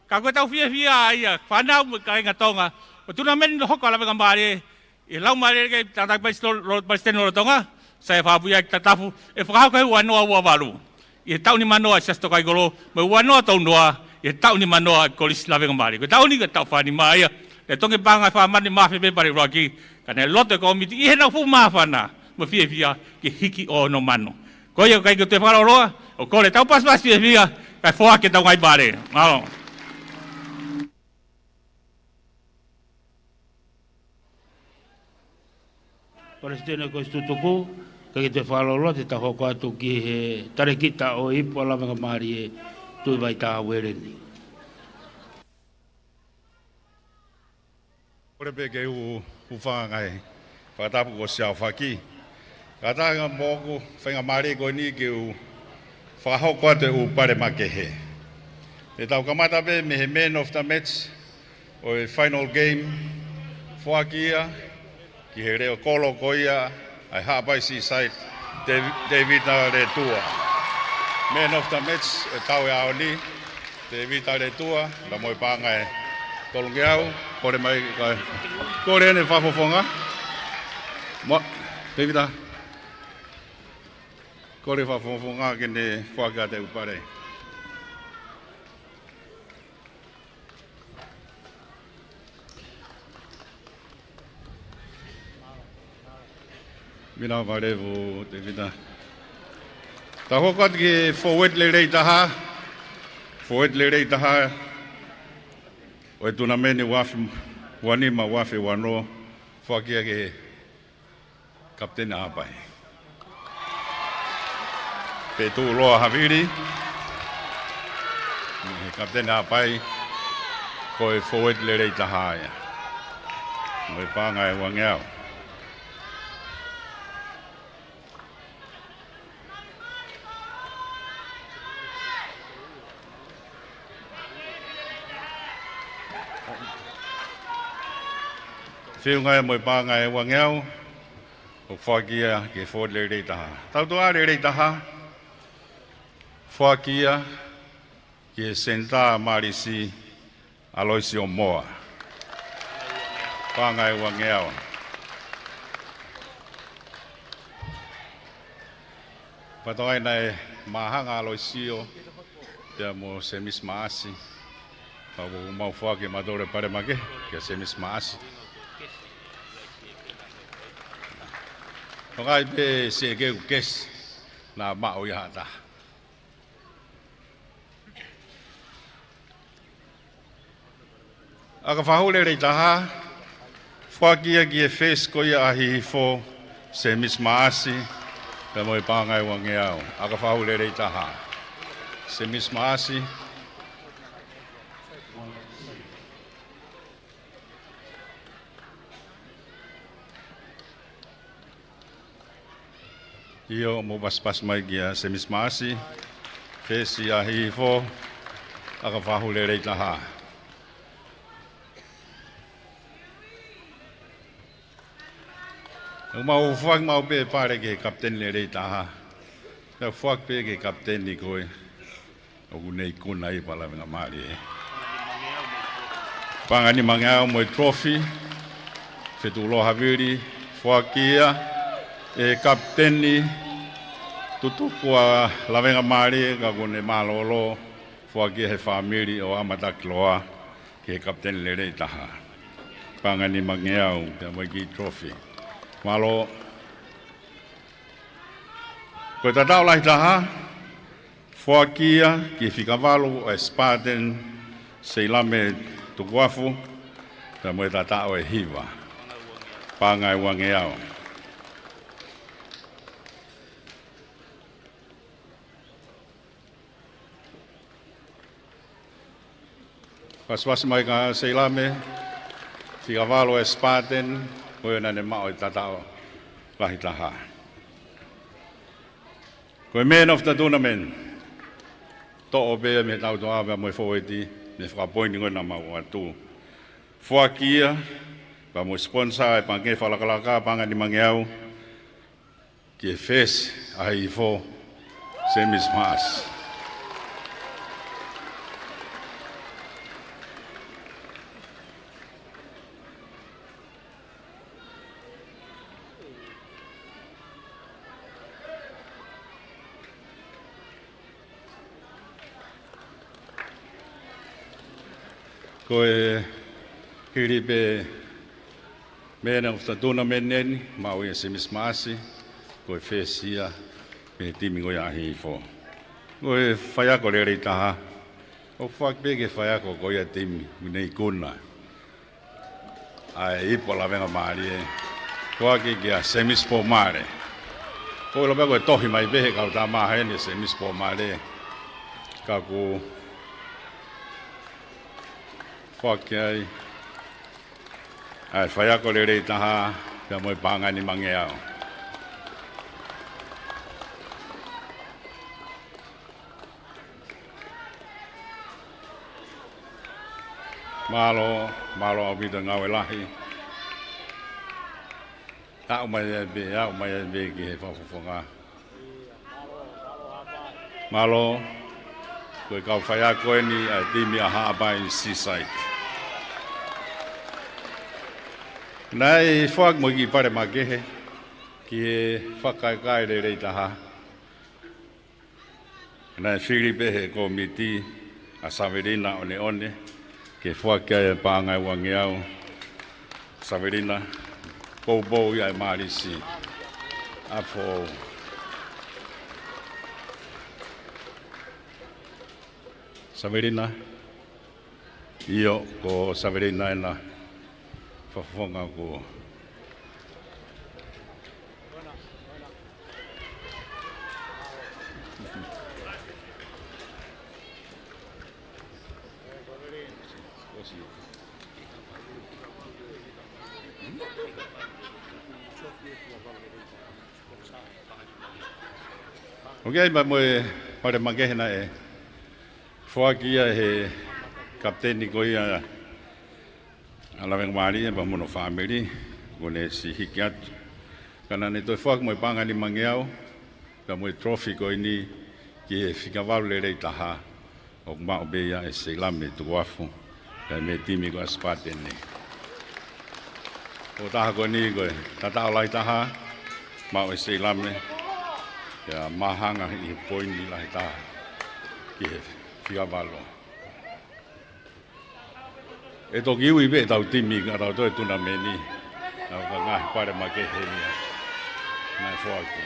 Ka ko tau fia ia fa na ka nga tonga. O tu na men ho ka la ga mare. E lau mare ke tata pa sten no tonga. Sai fa bu ya tatafu e fa ka wa no wa valu. E tau ni manoa sa sto kai golo, me wa no tau noa e tau ni manoa ko lis lave ngari. Ko tau ni ka tau fa ni mai. E tonge panga fa mani mafi be pare roki. Kana lote ko miti i na fu mafana. Mo fia ke hiki o no mano. Ko ia kai ko te fa roa, o ko le tau pas fia kai foa ke tau ngai bare. Ao. Palestina ko stutuku ke te whalolo te taho ko atu ki he tarekita o ipo ala mga maari e tui vai taha wereni. Ore pe ke u whangai, whakatapu ko siau whaki. Katanga mōku whenga maari ko ni ke u whakahoko atu u pare makehe. E tau kamata pe me he man of the match o e final game whakia ki he reo kolo ko ia ai hapai si site David Retua. Man of the match e tau e ao ni David Retua la moi panga e tolongi au kore mai kai kore ene whafofonga mo David kore whafofonga ke ne whaka te upare. Mina varevo Davida. Ta hokat ke forward le rei taha. Forward le rei taha. O tuna meni wafi wani ma wafi wano fakia ke kapten apai. Petu loa haviri. Kapten apai ko forward le rei taha ya. Mo panga e wangau. Whiu ngai moi pā ngai wangau, o whakia ke Ford le rei taha. Tau toa le rei taha, whakia ke Senta Marisi Aloisio Moa. Pā ngai wangau. Patoai nei mahanga Aloisio, pia mo semis maasi. Pau mau whake madore pare make, ke semis maasi. Ngai pe se ke kes na ma o ya ta. Aka whahole rei taha, whakia ki e whes ko ia ahi fo se mis maasi, pe moi pāngai wange au. Aka whahole rei taha, se mis maasi, Io mo pas mai kia semis maasi, fesi ahi fo, aka whahule rei taha. Mau whak mau pe pare ke kapten le rei taha. Ka whak pe ke kapten ni koe, o kunei kuna i pala venga maari e. Pangani mangau mo trophy, fetu lo haviri, whakia, e kapteni tutukua lavenga mari ka kone malolo fuaki he family o amata kloa ke kapten le rei taha pangani mangeau ka magi trophy malo ko tatau lai taha fuakia ki fikavalo e spaten seilame tukuafu ka mo tatau e hiva pangai wangeau Pas mai ka seilame, tika valo e spaten, koe nane mao i tatao lahi taha. Koe man of the tournament, to o bea me tau toa bea moi fōeti, me whakapoini ngoi na mau atu. Whakia, mo sponsor e pange falakalaka panga ni mangiau que fez aí fo semis mas. Koe hiripe mena utatuna meneni mau ia semis masi koe fesia me timi ngoi ahi fo. Koe whaiako rere taha o whakpeke whaiako koe ia timi minei kuna. Ai ipo la venga maari e koake kia semis po mare. Koe la koe tohi mai behe kau tā maha ene semis po mare. Kaku Whake ai whaiako rere taha pia moe panga ni mangeao. Malo au bida ngawe lahi. Au mai be ki he whawhawhonga. Malo koe kau whaiako ni a timi a haabai seaside. Nai whak mo ki pare makehe ki he whakaikai rei taha. Nai Filipe he komiti a Saverina one ke whakai e pāngai wangiau Saverina pou ia e marisi a fo. Saverina io ko Saverina e na whawhonga ko. Okay, ma moe pare magehena e whakia he kapteni ko ia alaweng mari e bamono family kone si hiki atu. Kana ne toi whak moe panga ni mangeau ka moe trophy ko ini ki he whikawaru le rei taha o mao beia e se lame tu wafu ka me timi ko aspatene. O taha ko ni koe tatao lai taha mao e se lame ya mahanga i poini lai taha ki he whikawalo. E toki iwi be tau timi ka tau toi tuna meni au ka ngahi pare ma ke henia nai whaki.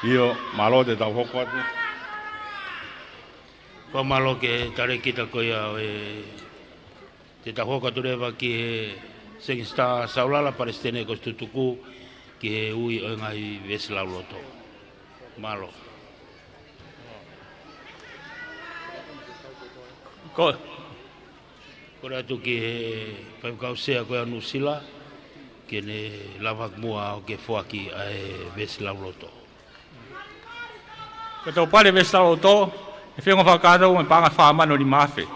Io malo te tau hoko atu. Ko malo ke tare kita ko ia te tau hoko atu rewa ki he Sengista saulala Palestine ko tutuku ki he ui o ngai Veslau loto. Malo. Ko ratu ki he paikausea ko anu sila ki ne lavak mua o ke fuaki a Veslau loto. Ko tau pare Veslau loto e whengo whakatau me panga whamano ni mawhi.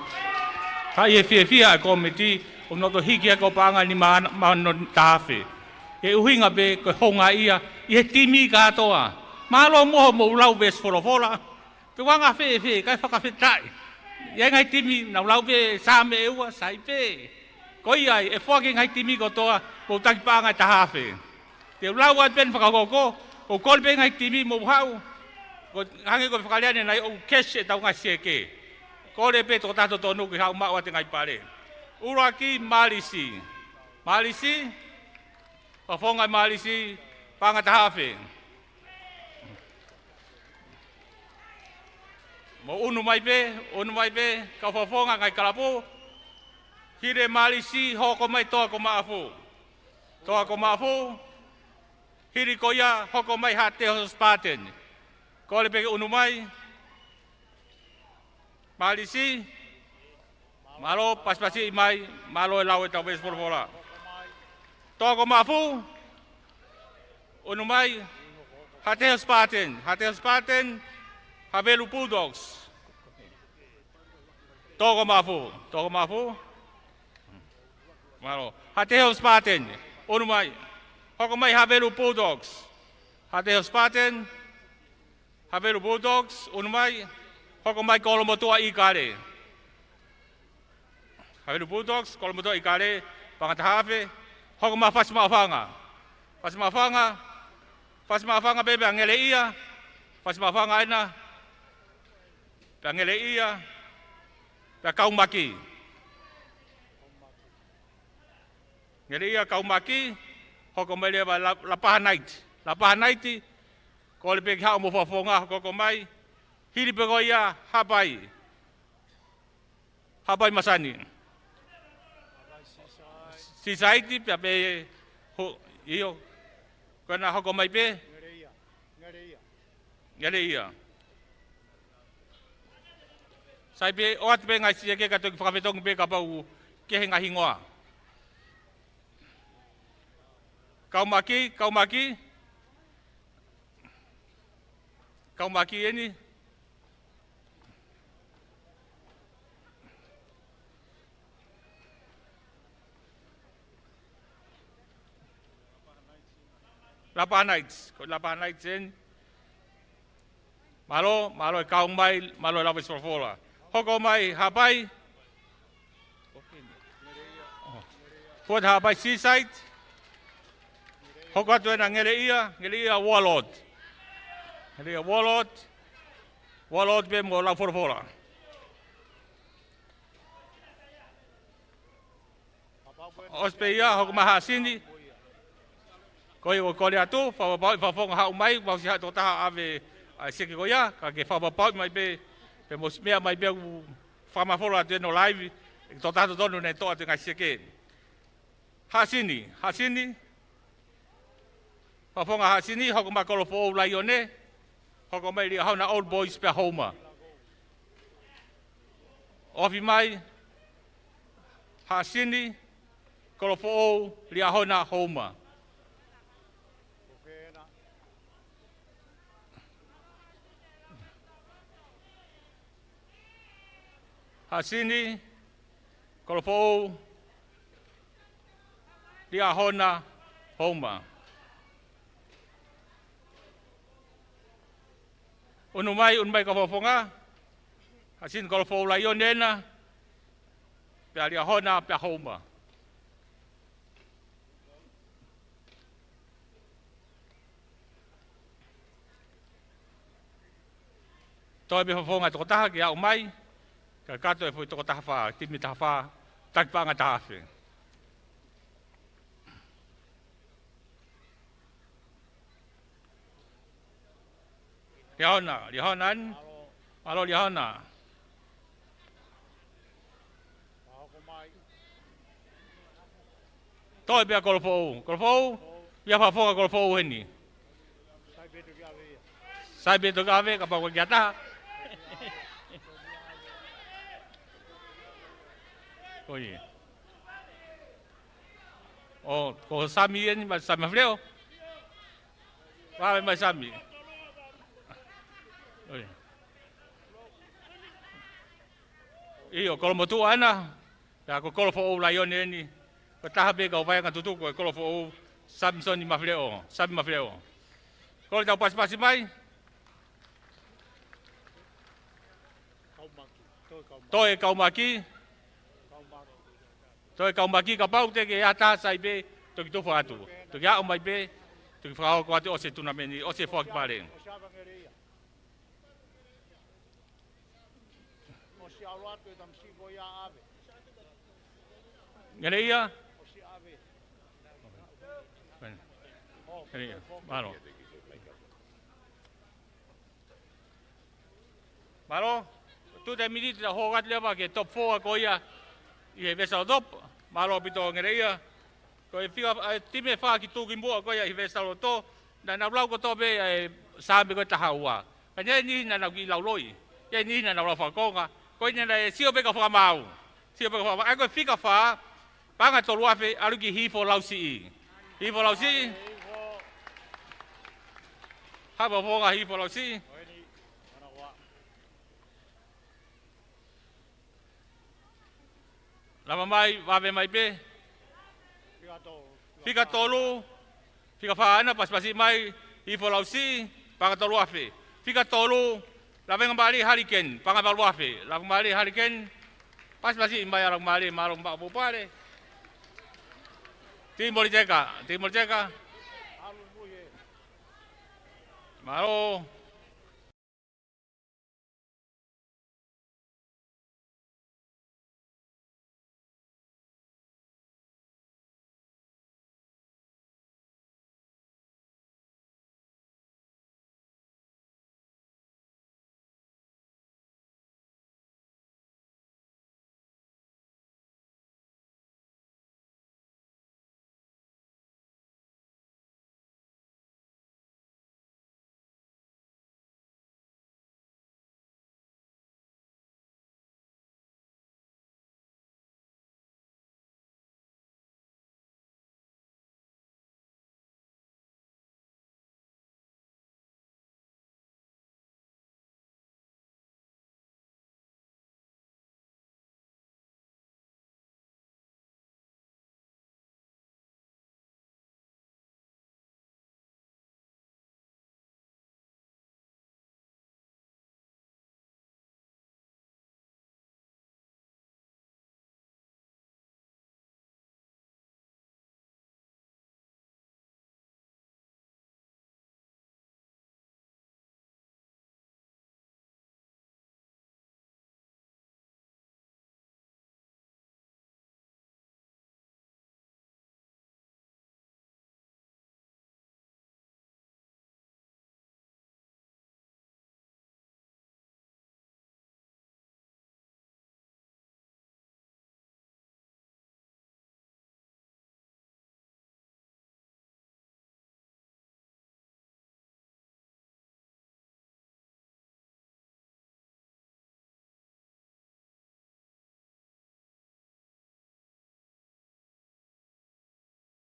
Kai e whiawhia a komiti o noto hiki a ko panga ni mano tāwhi. E uhinga be ko honga ia i he timi katoa. Malo moho mo ulau ves wholofola. Te wanga whe kai whakawhetai. Ia ngai timi na ulau be same eua sai pe. Ko ia e whaki ngai timi kotoa ko taki panga tahawhi. Te ulau at ben whakakoko ko kolpe ngai timi mo hau. Ko hangi ko whakaleane nai o kesh e tau ngai seke. Ko le pe to tato tonu ki hau maa te ngai pare. Uraki Malisi. Malisi? Whawhonga Malisi, panga tahawhi. Mo unu mai pe, ka whawhonga ngai kalapo. Hire Malisi, hoko mai toa ko maafu. Toa ko maafu. Hiri ko ia, hoko mai hate ho Spartan. Ko le pe unu mai. Malisi. Malo pas-pasi imai, malo e lau e tau bes pola. Toa ko maafu. Unu mai. Hate ho Spartan. Havelu Bulldogs. Toko mafu. Malo. Hateo Spartan. Onu mai. Hoko mai Havelu Bulldogs. Hateo Spartan. Havelu Bulldogs. Onu mai. Hoko mai Kolomotua Ikare. Havelu Bulldogs. Kolomotua Ikare. Pangatahafe. Hoko mai Fasmafanga. Fasmafanga bebe angele ia. Fasmafanga ina. Angele ia. Ta kaumaki. Ngere ia kaumaki, hoko mai lewa lapaha naiti, ko le peki hao mo whafonga hoko mai, hiri peko ia hapai masani. Sisaiti pia pe iyo, kona hoko mai pe? Ngere ia. Sai pe oat pe ngai siya ke kato ki whakawhetong pe kapau ke henga hingoa. Kaumaki ini. Lapa nights in. Malo kaumai, malo lawis forfola. Hoko mai hapai. Fort hapai seaside. Hoko atu ena ngere ia Warlord. Warlord be mo la forfola. Ospe ia hoko maha sini. Koi o kore atu, whafonga hau mai, wausi hatu taha ave seke koia, ka ke whapapau mai pe mosmea mai pe whamafolo atu eno live, tō tato tonu ne tō atu ngai seke. Hasini, whafonga hasini, hoko makolo po o lai one, hoko mai ria hauna Old Boys pe Houma. Ofi mai, hasini, kolo po o ria hauna Houma. Hasini, kolopou, lia hona, Houma. Unumai ka fofonga, hasin kolopou la yonena, pia lia hona, pia Houma. Toi be fofonga tokotaha ki au mai, ka kato e foi toko taha timi taha takpanga tahafe. Lihonan, alo Lihona. Toi pia kolofou, ia whafonga kolofou heni. Sai beto gave, ka pako kia taha. Oye. Oh, ko sami ini mas sami fleo. Wala mas sami. Oye. Iyo kolomotu ana. Ya ko kolofo la yone ni. Ko tahabe ka vai ka tutu ko kolofo Samson ni mafleo, sami mafleo. Ko ta pas mai. Toi kaumaki. Toi kaumaki ka pau te ke ata sai be to ki to fatu. To ya o mai be to ki fao ko ate o se tunameni o se fo ki pare. Ngaleia. Malo. Malo. Tu te minute da hogat leva ke top 4 ko ia. I vesa top. Malo pito ngereia. Ko e figa time fa ki tu ki mo ko ia i vesa lo to. Na na blau ko to be sambe ko tahaua. Kanya ni na na ki lauloi. Ye ni na na la fa ko nga. Ko ni na sio be ka fa mau. Sio be ka fa. Ai ko figa fa. Panga to luafe alu ki hi fo lausi. Hi fo lausi. Ha ba fo nga hi fo lausi. Lama mai, wawe mai pe. Fika tolu. Fika whaana pas-pasi mai. Hifo lausi, pangatolu afe. Fika tolu. Lavenga mali hariken, pangabalu afe. Laveng mali hariken. Pas-pasi mai arang mali, marong bak bupare. Timor Jeka. Maro.